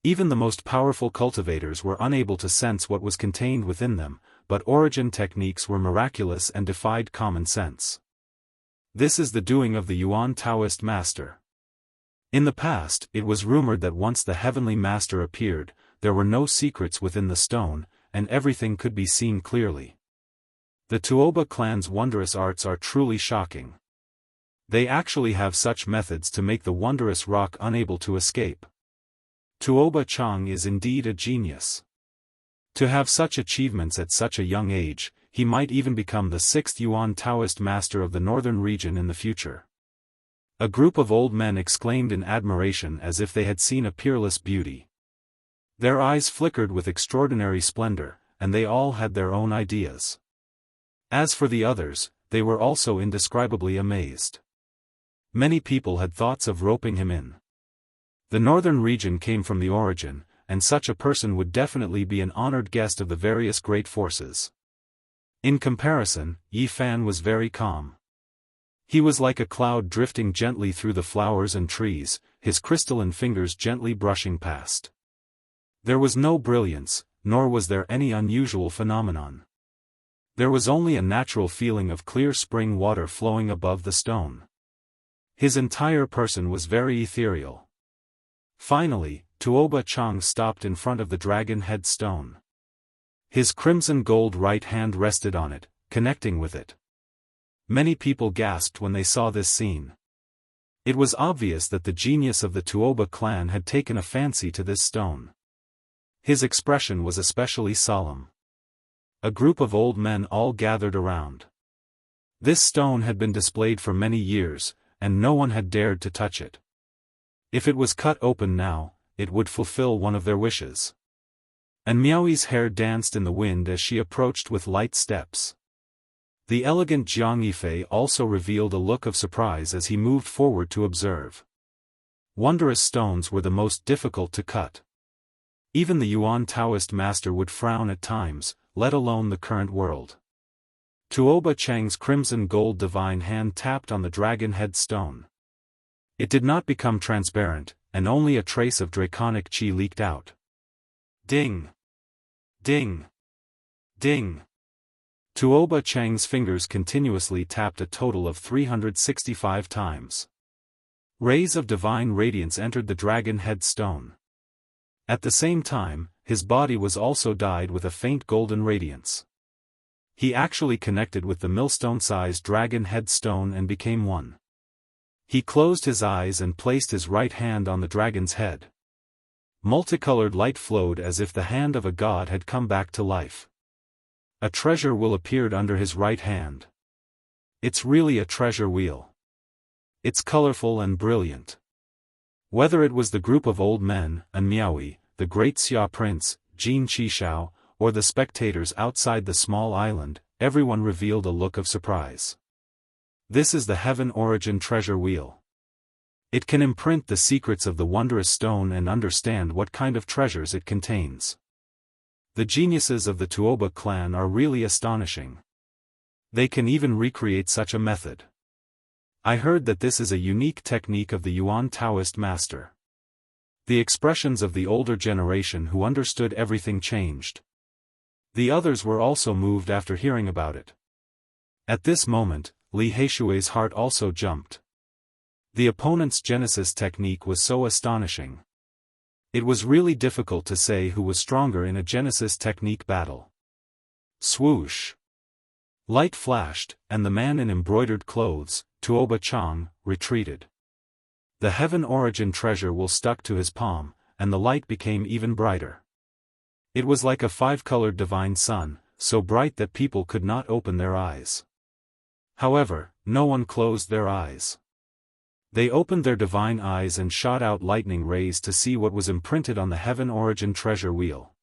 Even the most powerful cultivators were unable to sense what was contained within them, but origin techniques were miraculous and defied common sense. This is the doing of the Yuan Taoist master. In the past, it was rumored that once the heavenly master appeared, there were no secrets within the stone, and everything could be seen clearly. The Tuoba clan's wondrous arts are truly shocking. They actually have such methods to make the wondrous rock unable to escape. Tuoba Chang is indeed a genius. To have such achievements at such a young age, he might even become the 6th Yuan Taoist master of the northern region in the future. A group of old men exclaimed in admiration as if they had seen a peerless beauty. Their eyes flickered with extraordinary splendor, and they all had their own ideas. As for the others, they were also indescribably amazed. Many people had thoughts of roping him in. The northern region came from the origin, and such a person would definitely be an honored guest of the various great forces. In comparison, Yi Fan was very calm. He was like a cloud drifting gently through the flowers and trees, his crystalline fingers gently brushing past. There was no brilliance, nor was there any unusual phenomenon. There was only a natural feeling of clear spring water flowing above the stone. His entire person was very ethereal. Finally, Tuoba Chang stopped in front of the dragon head stone. His crimson gold right hand rested on it, connecting with it. Many people gasped when they saw this scene. It was obvious that the genius of the Tuoba clan had taken a fancy to this stone. His expression was especially solemn. A group of old men all gathered around. This stone had been displayed for many years, and no one had dared to touch it. If it was cut open now, it would fulfill one of their wishes. And Miaoi's hair danced in the wind as she approached with light steps. The elegant Jiang Yifei also revealed a look of surprise as he moved forward to observe. Wondrous stones were the most difficult to cut. Even the Yuan Taoist master would frown at times, let alone the current world. Tuoba Chang's crimson gold divine hand tapped on the dragon head stone. It did not become transparent, and only a trace of draconic qi leaked out. Ding! Ding! Ding! Tuoba Chang's fingers continuously tapped a total of 365 times. Rays of divine radiance entered the dragon head stone. At the same time, his body was also dyed with a faint golden radiance. He actually connected with the millstone-sized dragon head stone and became one. He closed his eyes and placed his right hand on the dragon's head. Multicolored light flowed as if the hand of a god had come back to life. A treasure wheel appeared under his right hand. It's really a treasure wheel. It's colorful and brilliant. Whether it was the group of old men, and Miaoi, the great Xia prince, Jin Qishao, or the spectators outside the small island, everyone revealed a look of surprise. This is the Heaven Origin Treasure Wheel. It can imprint the secrets of the wondrous stone and understand what kind of treasures it contains. The geniuses of the Tuoba clan are really astonishing. They can even recreate such a method. I heard that this is a unique technique of the Yuan Taoist master. The expressions of the older generation who understood everything changed. The others were also moved after hearing about it. At this moment, Li Heishui's heart also jumped. The opponent's Genesis technique was so astonishing. It was really difficult to say who was stronger in a Genesis technique battle. Swoosh! Light flashed, and the man in embroidered clothes, Tuoba Chang, retreated. The heaven origin treasure will stuck to his palm, and the light became even brighter. It was like a five-colored divine sun, so bright that people could not open their eyes. However, no one closed their eyes. They opened their divine eyes and shot out lightning rays to see what was imprinted on the heaven origin treasure wheel.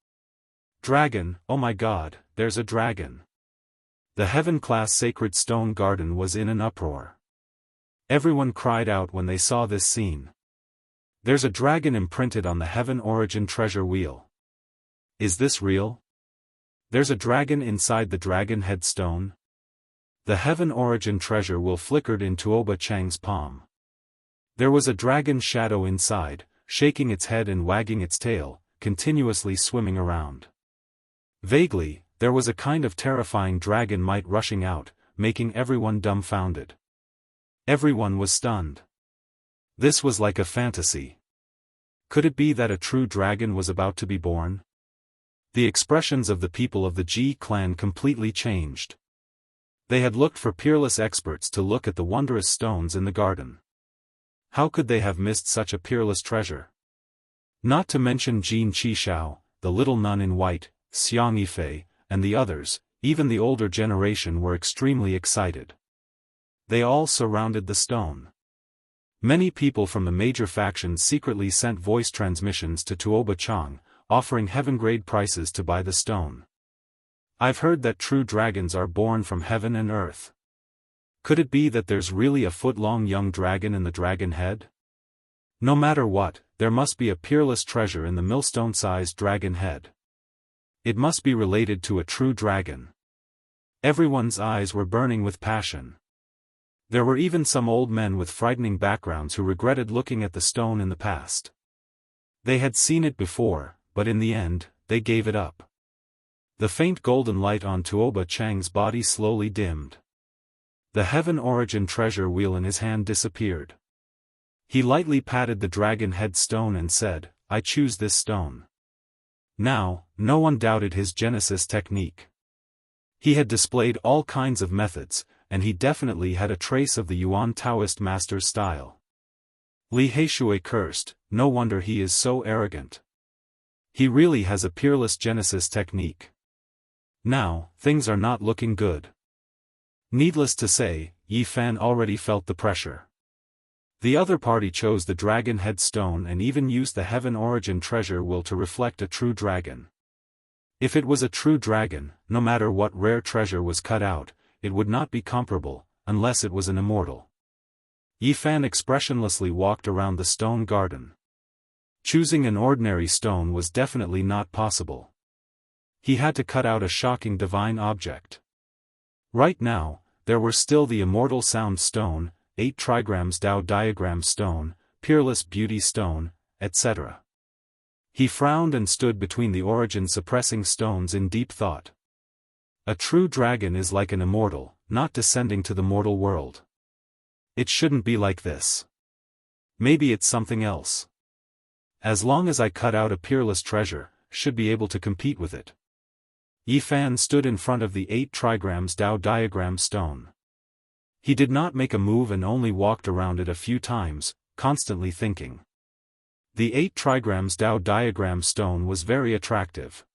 Dragon, oh my God, there's a dragon! The heaven-class sacred stone garden was in an uproar. Everyone cried out when they saw this scene. There's a dragon imprinted on the heaven origin treasure wheel. Is this real? There's a dragon inside the dragon head stone? The heaven origin treasure wheel flickered in Tuoba Chang's palm. There was a dragon shadow inside, shaking its head and wagging its tail, continuously swimming around. Vaguely, there was a kind of terrifying dragon might rushing out, making everyone dumbfounded. Everyone was stunned. This was like a fantasy. Could it be that a true dragon was about to be born? The expressions of the people of the Ji clan completely changed. They had looked for peerless experts to look at the wondrous stones in the garden. How could they have missed such a peerless treasure? Not to mention Jin Qishao, the little nun in white, Xiang Yifei, and the others, even the older generation were extremely excited. They all surrounded the stone. Many people from the major factions secretly sent voice transmissions to Tuoba Chang, offering heaven-grade prices to buy the stone. I've heard that true dragons are born from heaven and earth. Could it be that there's really a foot-long young dragon in the dragon head? No matter what, there must be a peerless treasure in the millstone-sized dragon head. It must be related to a true dragon. Everyone's eyes were burning with passion. There were even some old men with frightening backgrounds who regretted looking at the stone in the past. They had seen it before, but in the end, they gave it up. The faint golden light on Tuoba Chang's body slowly dimmed. The heaven origin treasure wheel in his hand disappeared. He lightly patted the dragon head stone and said, I choose this stone. Now, no one doubted his Genesis technique. He had displayed all kinds of methods, and he definitely had a trace of the Yuan Taoist master's style. Li Heishui cursed, no wonder he is so arrogant. He really has a peerless Genesis technique. Now, things are not looking good. Needless to say, Yi Fan already felt the pressure. The other party chose the dragon head stone and even used the heaven origin treasure wheel to reflect a true dragon. If it was a true dragon, no matter what rare treasure was cut out, it would not be comparable, unless it was an immortal. Yi Fan expressionlessly walked around the stone garden. Choosing an ordinary stone was definitely not possible. He had to cut out a shocking divine object. Right now, there were still the immortal sound stone, 8 trigrams Dao diagram stone, peerless beauty stone, etc. He frowned and stood between the origin-suppressing stones in deep thought. A true dragon is like an immortal, not descending to the mortal world. It shouldn't be like this. Maybe it's something else. As long as I cut out a peerless treasure, should be able to compete with it. Yi Fan stood in front of the 8 trigrams Dao diagram stone. He did not make a move and only walked around it a few times, constantly thinking. The 8 trigrams Dao diagram stone was very attractive.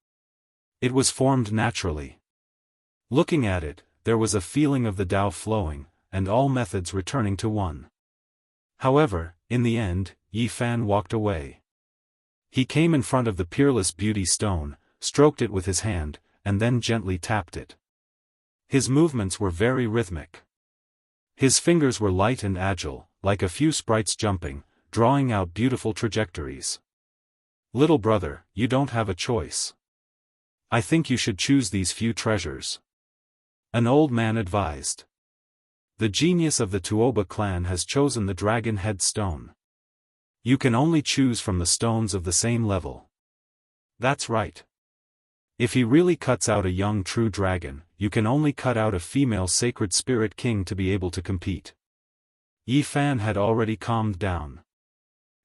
It was formed naturally. Looking at it, there was a feeling of the Dao flowing, and all methods returning to one. However, in the end, Yi Fan walked away. He came in front of the peerless beauty stone, stroked it with his hand, and then gently tapped it. His movements were very rhythmic. His fingers were light and agile, like a few sprites jumping, drawing out beautiful trajectories. Little brother, you don't have a choice. I think you should choose these few treasures. An old man advised. The genius of the Tuoba clan has chosen the dragon head stone. You can only choose from the stones of the same level. That's right. If he really cuts out a young true dragon, you can only cut out a female sacred spirit king to be able to compete. Yi Fan had already calmed down.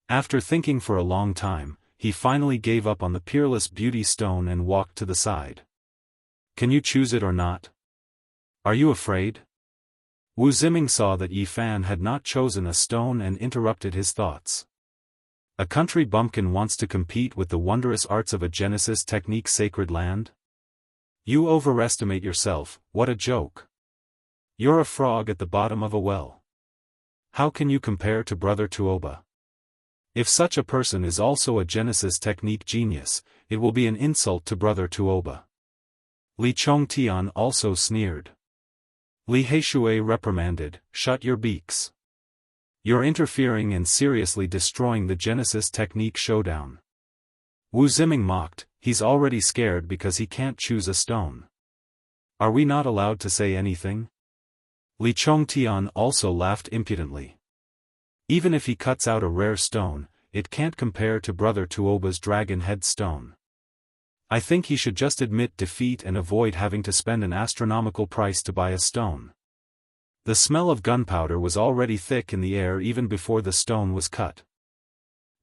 After thinking for a long time, he finally gave up on the peerless beauty stone and walked to the side. Can you choose it or not? Are you afraid? Wu Ziming saw that Yi Fan had not chosen a stone and interrupted his thoughts. A country bumpkin wants to compete with the wondrous arts of a Genesis technique sacred land? You overestimate yourself, what a joke. You're a frog at the bottom of a well. How can you compare to Brother Tuoba? If such a person is also a Genesis technique genius, it will be an insult to Brother Tuoba. Li Chongtian also sneered. Li Heishui reprimanded, shut your beaks. You're interfering and seriously destroying the Genesis technique showdown. Wu Ziming mocked, he's already scared because he can't choose a stone. Are we not allowed to say anything? Li Chongtian also laughed impudently. Even if he cuts out a rare stone, it can't compare to Brother Tuoba's dragon head stone. I think he should just admit defeat and avoid having to spend an astronomical price to buy a stone. The smell of gunpowder was already thick in the air even before the stone was cut.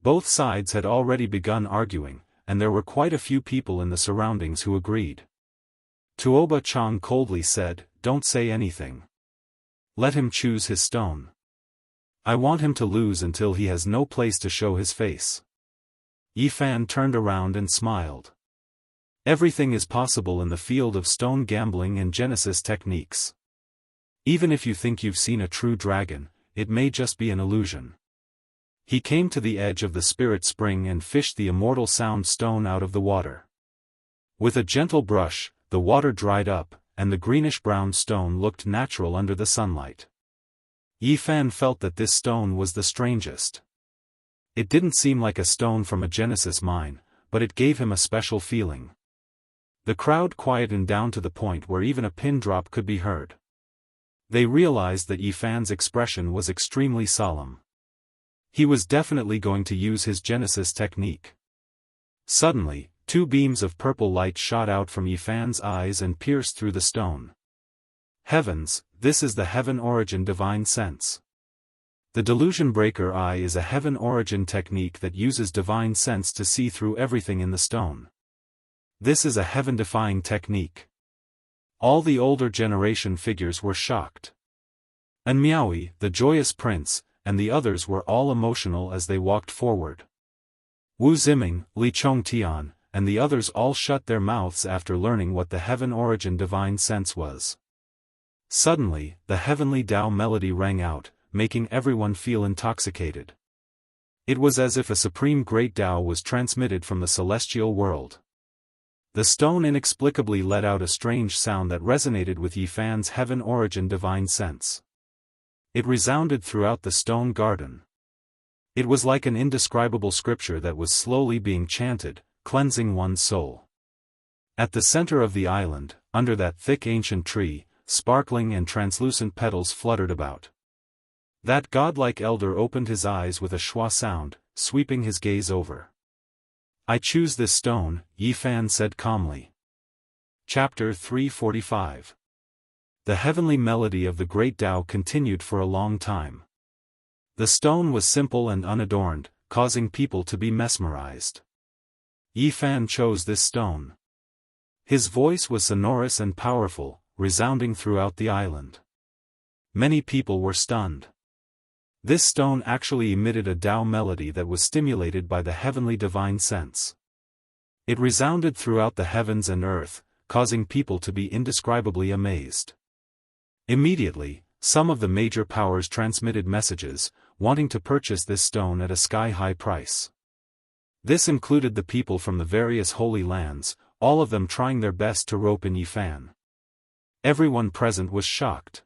Both sides had already begun arguing, and there were quite a few people in the surroundings who agreed. Tuoba Chang coldly said, don't say anything. Let him choose his stone. I want him to lose until he has no place to show his face. Yi Fan turned around and smiled. Everything is possible in the field of stone gambling and Genesis techniques. Even if you think you've seen a true dragon, it may just be an illusion. He came to the edge of the spirit spring and fished the immortal sound stone out of the water. With a gentle brush, the water dried up, and the greenish-brown stone looked natural under the sunlight. Yi Fan felt that this stone was the strangest. It didn't seem like a stone from a Genesis mine, but it gave him a special feeling. The crowd quietened down to the point where even a pin drop could be heard. They realized that Yi Fan's expression was extremely solemn. He was definitely going to use his Genesis technique. Suddenly, two beams of purple light shot out from Yi Fan's eyes and pierced through the stone. Heavens, this is the Heaven Origin Divine Sense. The Delusion Breaker Eye is a Heaven Origin technique that uses divine sense to see through everything in the stone. This is a heaven-defying technique. All the older generation figures were shocked. And Miaoyi, the joyous prince, and the others were all emotional as they walked forward. Wu Ziming, Li Chongtian, and the others all shut their mouths after learning what the Heaven Origin Divine Sense was. Suddenly, the heavenly Tao melody rang out, making everyone feel intoxicated. It was as if a supreme great Tao was transmitted from the celestial world. The stone inexplicably let out a strange sound that resonated with Yi Fan's Heaven Origin Divine Sense. It resounded throughout the stone garden. It was like an indescribable scripture that was slowly being chanted, cleansing one's soul. At the center of the island, under that thick ancient tree, sparkling and translucent petals fluttered about. That godlike elder opened his eyes with a schwa sound, sweeping his gaze over. I choose this stone, Yi Fan said calmly. Chapter 345. The heavenly melody of the great Tao continued for a long time. The stone was simple and unadorned, causing people to be mesmerized. Yi Fan chose this stone. His voice was sonorous and powerful, resounding throughout the island. Many people were stunned. This stone actually emitted a Tao melody that was stimulated by the heavenly divine sense. It resounded throughout the heavens and earth, causing people to be indescribably amazed. Immediately, some of the major powers transmitted messages, wanting to purchase this stone at a sky-high price. This included the people from the various holy lands, all of them trying their best to rope in Yi Fan. Everyone present was shocked.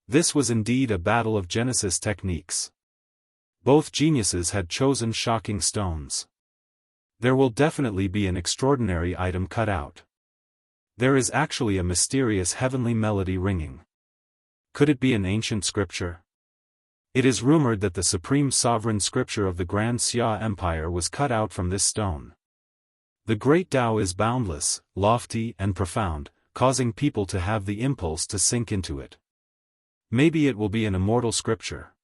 This was indeed a battle of Genesis techniques. Both geniuses had chosen shocking stones. There will definitely be an extraordinary item cut out. There is actually a mysterious heavenly melody ringing. Could it be an ancient scripture? It is rumored that the supreme sovereign scripture of the Grand Xia Empire was cut out from this stone. The great Tao is boundless, lofty and profound, causing people to have the impulse to sink into it. Maybe it will be an immortal scripture.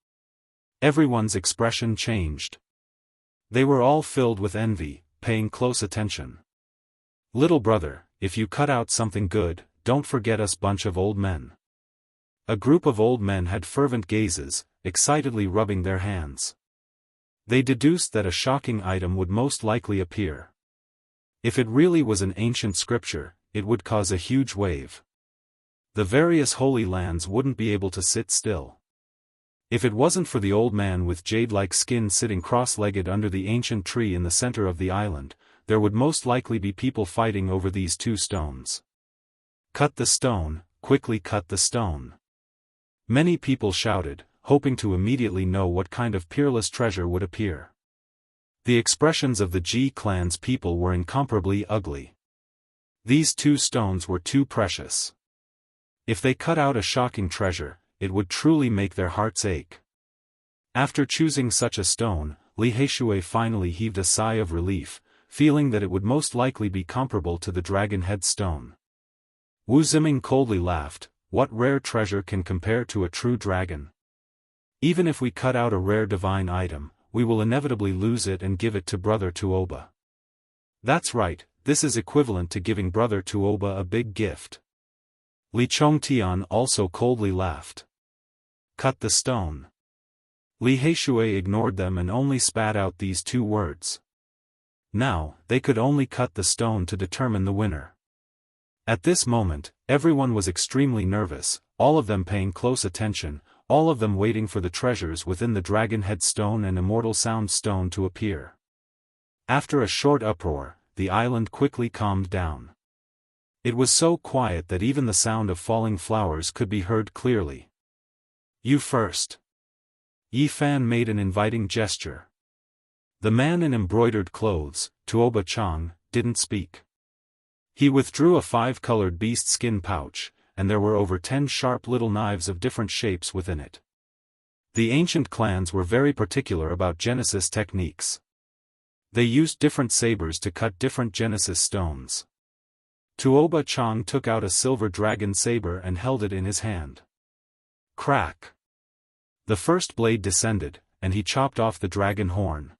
Everyone's expression changed. They were all filled with envy, paying close attention. "Little brother, if you cut out something good, don't forget us bunch of old men." A group of old men had fervent gazes, excitedly rubbing their hands. They deduced that a shocking item would most likely appear. If it really was an ancient scripture, it would cause a huge wave. The various holy lands wouldn't be able to sit still. If it wasn't for the old man with jade-like skin sitting cross-legged under the ancient tree in the center of the island, there would most likely be people fighting over these two stones. "Cut the stone, quickly cut the stone." Many people shouted, hoping to immediately know what kind of peerless treasure would appear. The expressions of the Ji clan's people were incomparably ugly. These two stones were too precious. If they cut out a shocking treasure, it would truly make their hearts ache. After choosing such a stone, Li Heishui finally heaved a sigh of relief, feeling that it would most likely be comparable to the dragon head stone. Wu Ziming coldly laughed, "What rare treasure can compare to a true dragon? Even if we cut out a rare divine item, we will inevitably lose it and give it to Brother Tuoba." "That's right, this is equivalent to giving Brother Tuoba a big gift." Li Chongtian also coldly laughed. "Cut the stone." Li Heishui ignored them and only spat out these two words. Now, they could only cut the stone to determine the winner. At this moment, everyone was extremely nervous, all of them paying close attention, all of them waiting for the treasures within the Dragon Head Stone and Immortal Sound Stone to appear. After a short uproar, the island quickly calmed down. It was so quiet that even the sound of falling flowers could be heard clearly. "You first." Yi Fan made an inviting gesture. The man in embroidered clothes, Tuoba Chang, didn't speak. He withdrew a 5-colored beast skin pouch, and there were over 10 sharp little knives of different shapes within it. The ancient clans were very particular about Genesis techniques. They used different sabers to cut different Genesis stones. Tuoba Chang took out a silver dragon saber and held it in his hand. Crack! The first blade descended, and he chopped off the dragon horn.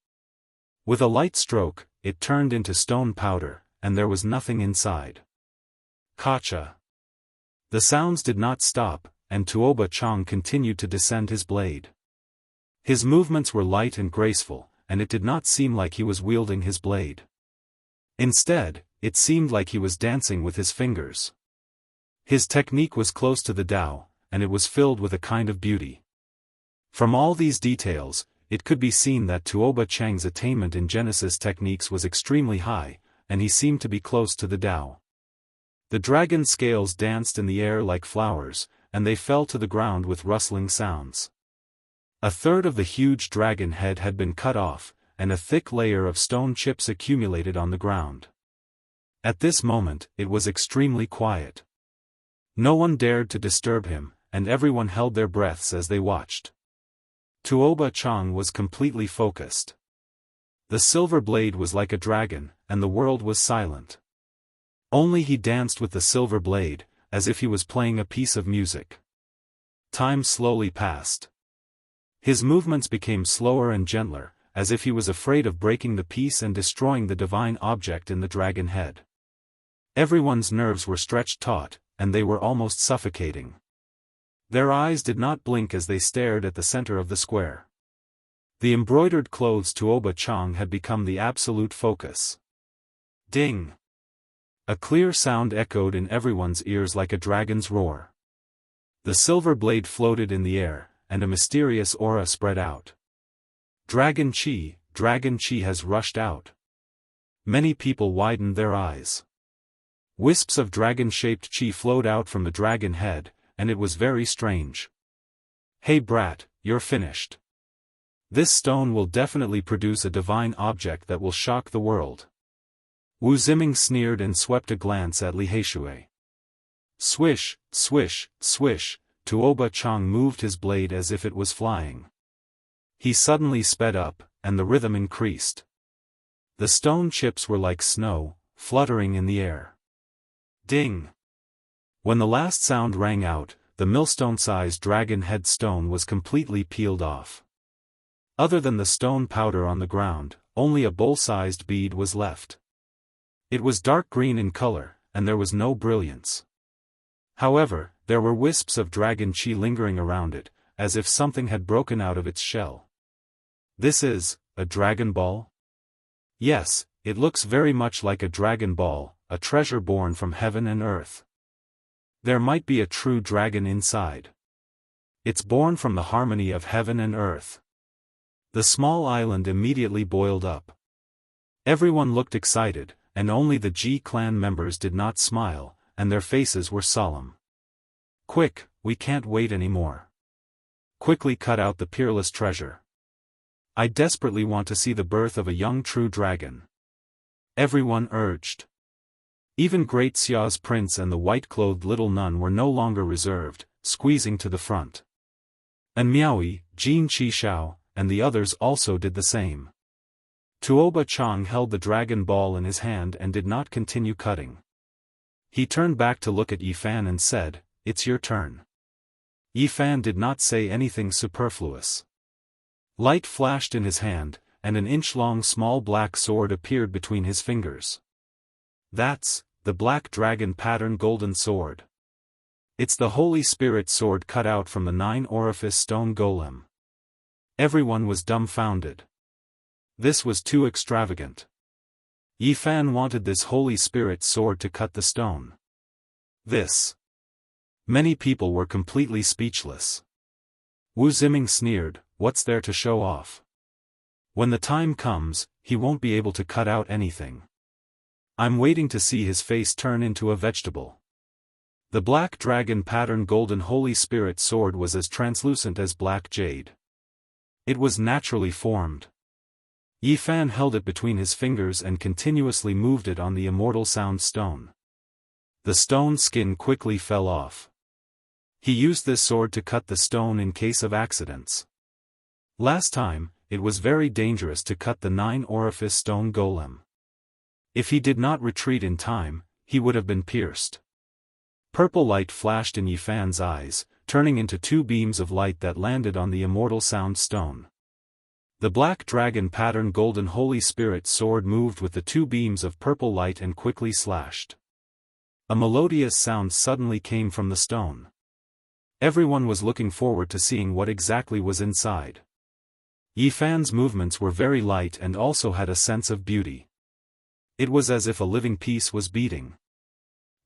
With a light stroke, it turned into stone powder, and there was nothing inside. Kacha! The sounds did not stop, and Tuoba Chang continued to descend his blade. His movements were light and graceful, and it did not seem like he was wielding his blade. Instead, it seemed like he was dancing with his fingers. His technique was close to the Tao, and it was filled with a kind of beauty. From all these details, it could be seen that Tuoba Chang's attainment in Genesis techniques was extremely high, and he seemed to be close to the Tao. The dragon scales danced in the air like flowers, and they fell to the ground with rustling sounds. A third of the huge dragon head had been cut off, and a thick layer of stone chips accumulated on the ground. At this moment, it was extremely quiet. No one dared to disturb him, and everyone held their breaths as they watched. Tuoba Chang was completely focused. The silver blade was like a dragon, and the world was silent. Only he danced with the silver blade, as if he was playing a piece of music. Time slowly passed. His movements became slower and gentler, as if he was afraid of breaking the piece and destroying the divine object in the dragon head. Everyone's nerves were stretched taut, and they were almost suffocating. Their eyes did not blink as they stared at the center of the square. The embroidered clothes Tuoba Chang had become the absolute focus. Ding! A clear sound echoed in everyone's ears like a dragon's roar. The silver blade floated in the air, and a mysterious aura spread out. Dragon Chi has rushed out. Many people widened their eyes. Wisps of dragon-shaped chi flowed out from the dragon head, and it was very strange. "Hey brat, you're finished. This stone will definitely produce a divine object that will shock the world." Wu Ziming sneered and swept a glance at Li Heishui. Swish, swish, swish, Tuoba Chang moved his blade as if it was flying. He suddenly sped up, and the rhythm increased. The stone chips were like snow, fluttering in the air. Ding! When the last sound rang out, the millstone-sized dragon head stone was completely peeled off. Other than the stone powder on the ground, only a bowl-sized bead was left. It was dark green in color, and there was no brilliance. However, there were wisps of dragon chi lingering around it, as if something had broken out of its shell. This is a dragon ball? Yes, it looks very much like a dragon ball, a treasure born from heaven and earth. There might be a true dragon inside. It's born from the harmony of heaven and earth. The small island immediately boiled up. Everyone looked excited, and only the Ji clan members did not smile, and their faces were solemn. Quick, we can't wait anymore. Quickly cut out the peerless treasure. I desperately want to see the birth of a young true dragon. Everyone urged. Even Great Xia's prince and the white-clothed little nun were no longer reserved, squeezing to the front. And Miaoi, Jin Qishao, and the others also did the same. Tuoba Chang held the dragon ball in his hand and did not continue cutting. He turned back to look at Yifan and said, "It's your turn." Yifan did not say anything superfluous. Light flashed in his hand, and an inch-long small black sword appeared between his fingers. That's the black dragon pattern golden sword. It's the Holy Spirit sword cut out from the 9-orifice stone golem. Everyone was dumbfounded. This was too extravagant. Yifan wanted this Holy Spirit sword to cut the stone. This. Many people were completely speechless. Wu Ziming sneered, "What's there to show off? When the time comes, he won't be able to cut out anything. I'm waiting to see his face turn into a vegetable." The black dragon pattern golden Holy Spirit sword was as translucent as black jade. It was naturally formed. Yifan held it between his fingers and continuously moved it on the immortal sound stone. The stone skin quickly fell off. He used this sword to cut the stone in case of accidents. Last time, it was very dangerous to cut the 9-orifice stone golem. If he did not retreat in time, he would have been pierced. Purple light flashed in Yifan's eyes, turning into 2 beams of light that landed on the immortal sound stone. The black dragon pattern golden Holy Spirit sword moved with the 2 beams of purple light and quickly slashed. A melodious sound suddenly came from the stone. Everyone was looking forward to seeing what exactly was inside. Yifan's movements were very light and also had a sense of beauty. It was as if a living piece was beating.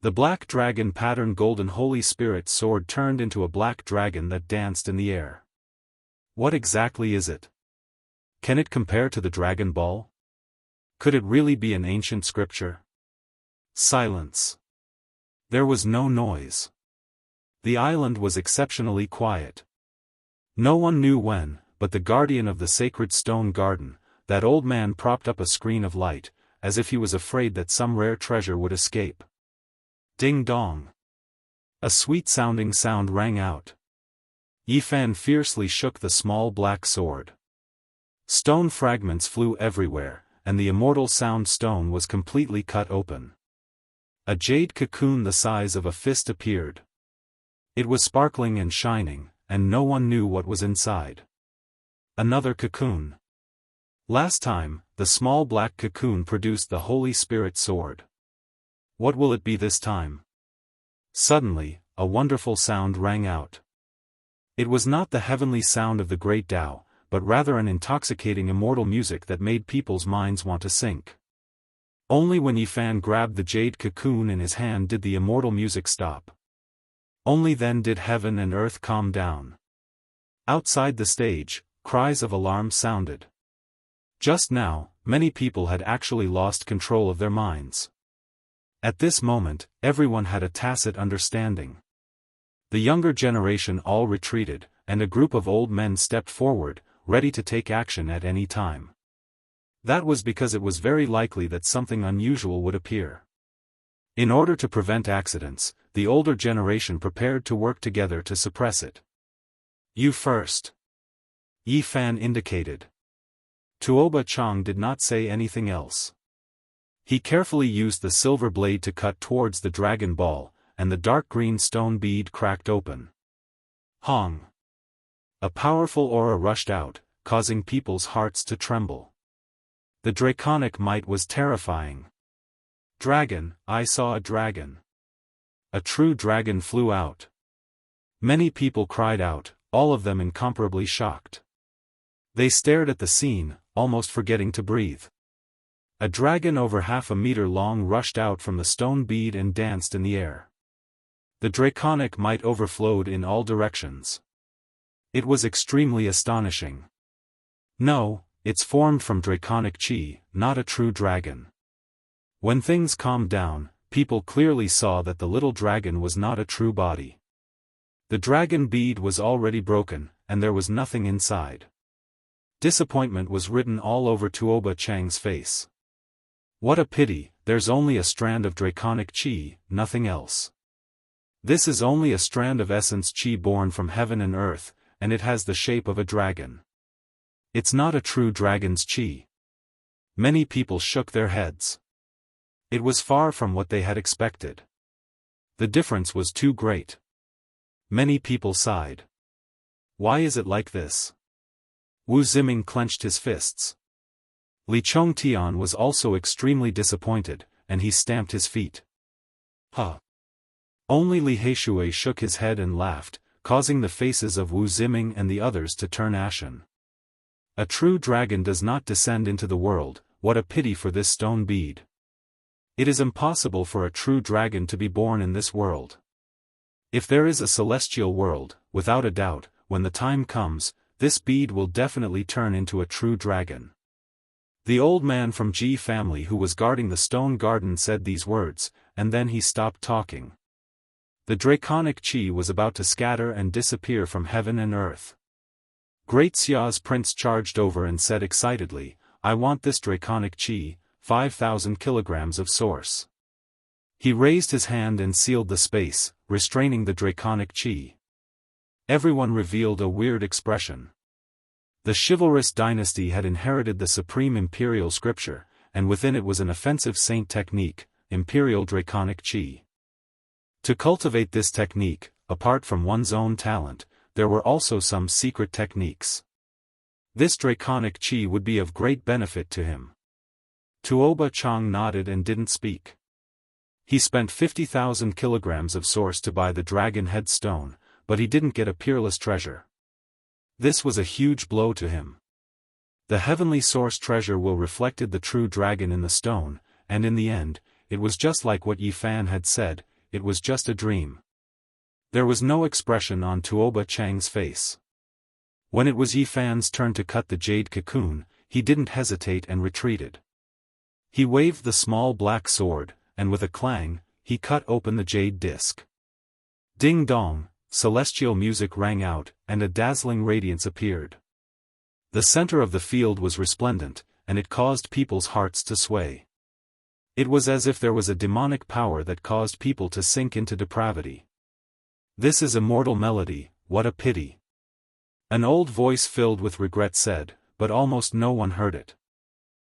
The black dragon pattern golden Holy Spirit sword turned into a black dragon that danced in the air. What exactly is it? Can it compare to the Dragon Ball? Could it really be an ancient scripture? Silence. There was no noise. The island was exceptionally quiet. No one knew when, but the guardian of the sacred stone garden, that old man propped up a screen of light, as if he was afraid that some rare treasure would escape. Ding dong. A sweet-sounding sound rang out. Yifan fiercely shook the small black sword. Stone fragments flew everywhere, and the immortal sound stone was completely cut open. A jade cocoon the size of a fist appeared. It was sparkling and shining, and no one knew what was inside. Another cocoon. Last time, the small black cocoon produced the Holy Spirit sword. What will it be this time? Suddenly, a wonderful sound rang out. It was not the heavenly sound of the great Tao, but rather an intoxicating immortal music that made people's minds want to sink. Only when Yifan grabbed the jade cocoon in his hand did the immortal music stop. Only then did heaven and earth calm down. Outside the stage, cries of alarm sounded. Just now, many people had actually lost control of their minds. At this moment, everyone had a tacit understanding. The younger generation all retreated, and a group of old men stepped forward, ready to take action at any time. That was because it was very likely that something unusual would appear. In order to prevent accidents, the older generation prepared to work together to suppress it. You first. Yifan indicated. Tuoba Chang did not say anything else. He carefully used the silver blade to cut towards the dragon ball, and the dark green stone bead cracked open. Hong! A powerful aura rushed out, causing people's hearts to tremble. The draconic might was terrifying. Dragon, I saw a dragon. A true dragon flew out. Many people cried out, all of them incomparably shocked. They stared at the scene, almost forgetting to breathe. A dragon over 1/2 meter long rushed out from the stone bead and danced in the air. The draconic might overflowed in all directions. It was extremely astonishing. No, it's formed from draconic chi, not a true dragon. When things calmed down, people clearly saw that the little dragon was not a true body. The dragon bead was already broken, and there was nothing inside. Disappointment was written all over Tuoba Chang's face. What a pity, there's only a strand of draconic chi, nothing else. This is only a strand of essence chi born from heaven and earth, and it has the shape of a dragon. It's not a true dragon's chi. Many people shook their heads. It was far from what they had expected. The difference was too great. Many people sighed. Why is it like this? Wu Ziming clenched his fists. Li Chongtian was also extremely disappointed, and he stamped his feet. Huh. Only Li Heishui shook his head and laughed, causing the faces of Wu Ziming and the others to turn ashen. A true dragon does not descend into the world, what a pity for this stone bead. It is impossible for a true dragon to be born in this world. If there is a celestial world, without a doubt, when the time comes, this bead will definitely turn into a true dragon. The old man from Ji family who was guarding the stone garden said these words, and then he stopped talking. The draconic chi was about to scatter and disappear from heaven and earth. Great Xia's prince charged over and said excitedly, I want this draconic chi, 5,000 kilograms of source. He raised his hand and sealed the space, restraining the draconic chi. Everyone revealed a weird expression. The chivalrous dynasty had inherited the supreme imperial scripture, and within it was an offensive saint technique, imperial draconic chi. To cultivate this technique, apart from one's own talent, there were also some secret techniques. This draconic chi would be of great benefit to him. Tuoba Chang nodded and didn't speak. He spent 50,000 kilograms of source to buy the dragon head stone, but he didn't get a peerless treasure. This was a huge blow to him. The heavenly source treasure will reflected the true dragon in the stone, and in the end, it was just like what Yi Fan had said, it was just a dream. There was no expression on Tuoba Chang's face. When it was Yi Fan's turn to cut the jade cocoon, he didn't hesitate and retreated. He waved the small black sword, and with a clang, he cut open the jade disc. Ding dong, celestial music rang out, and a dazzling radiance appeared. The center of the field was resplendent, and it caused people's hearts to sway. It was as if there was a demonic power that caused people to sink into depravity. This is immortal melody, what a pity. An old voice filled with regret said, but almost no one heard it.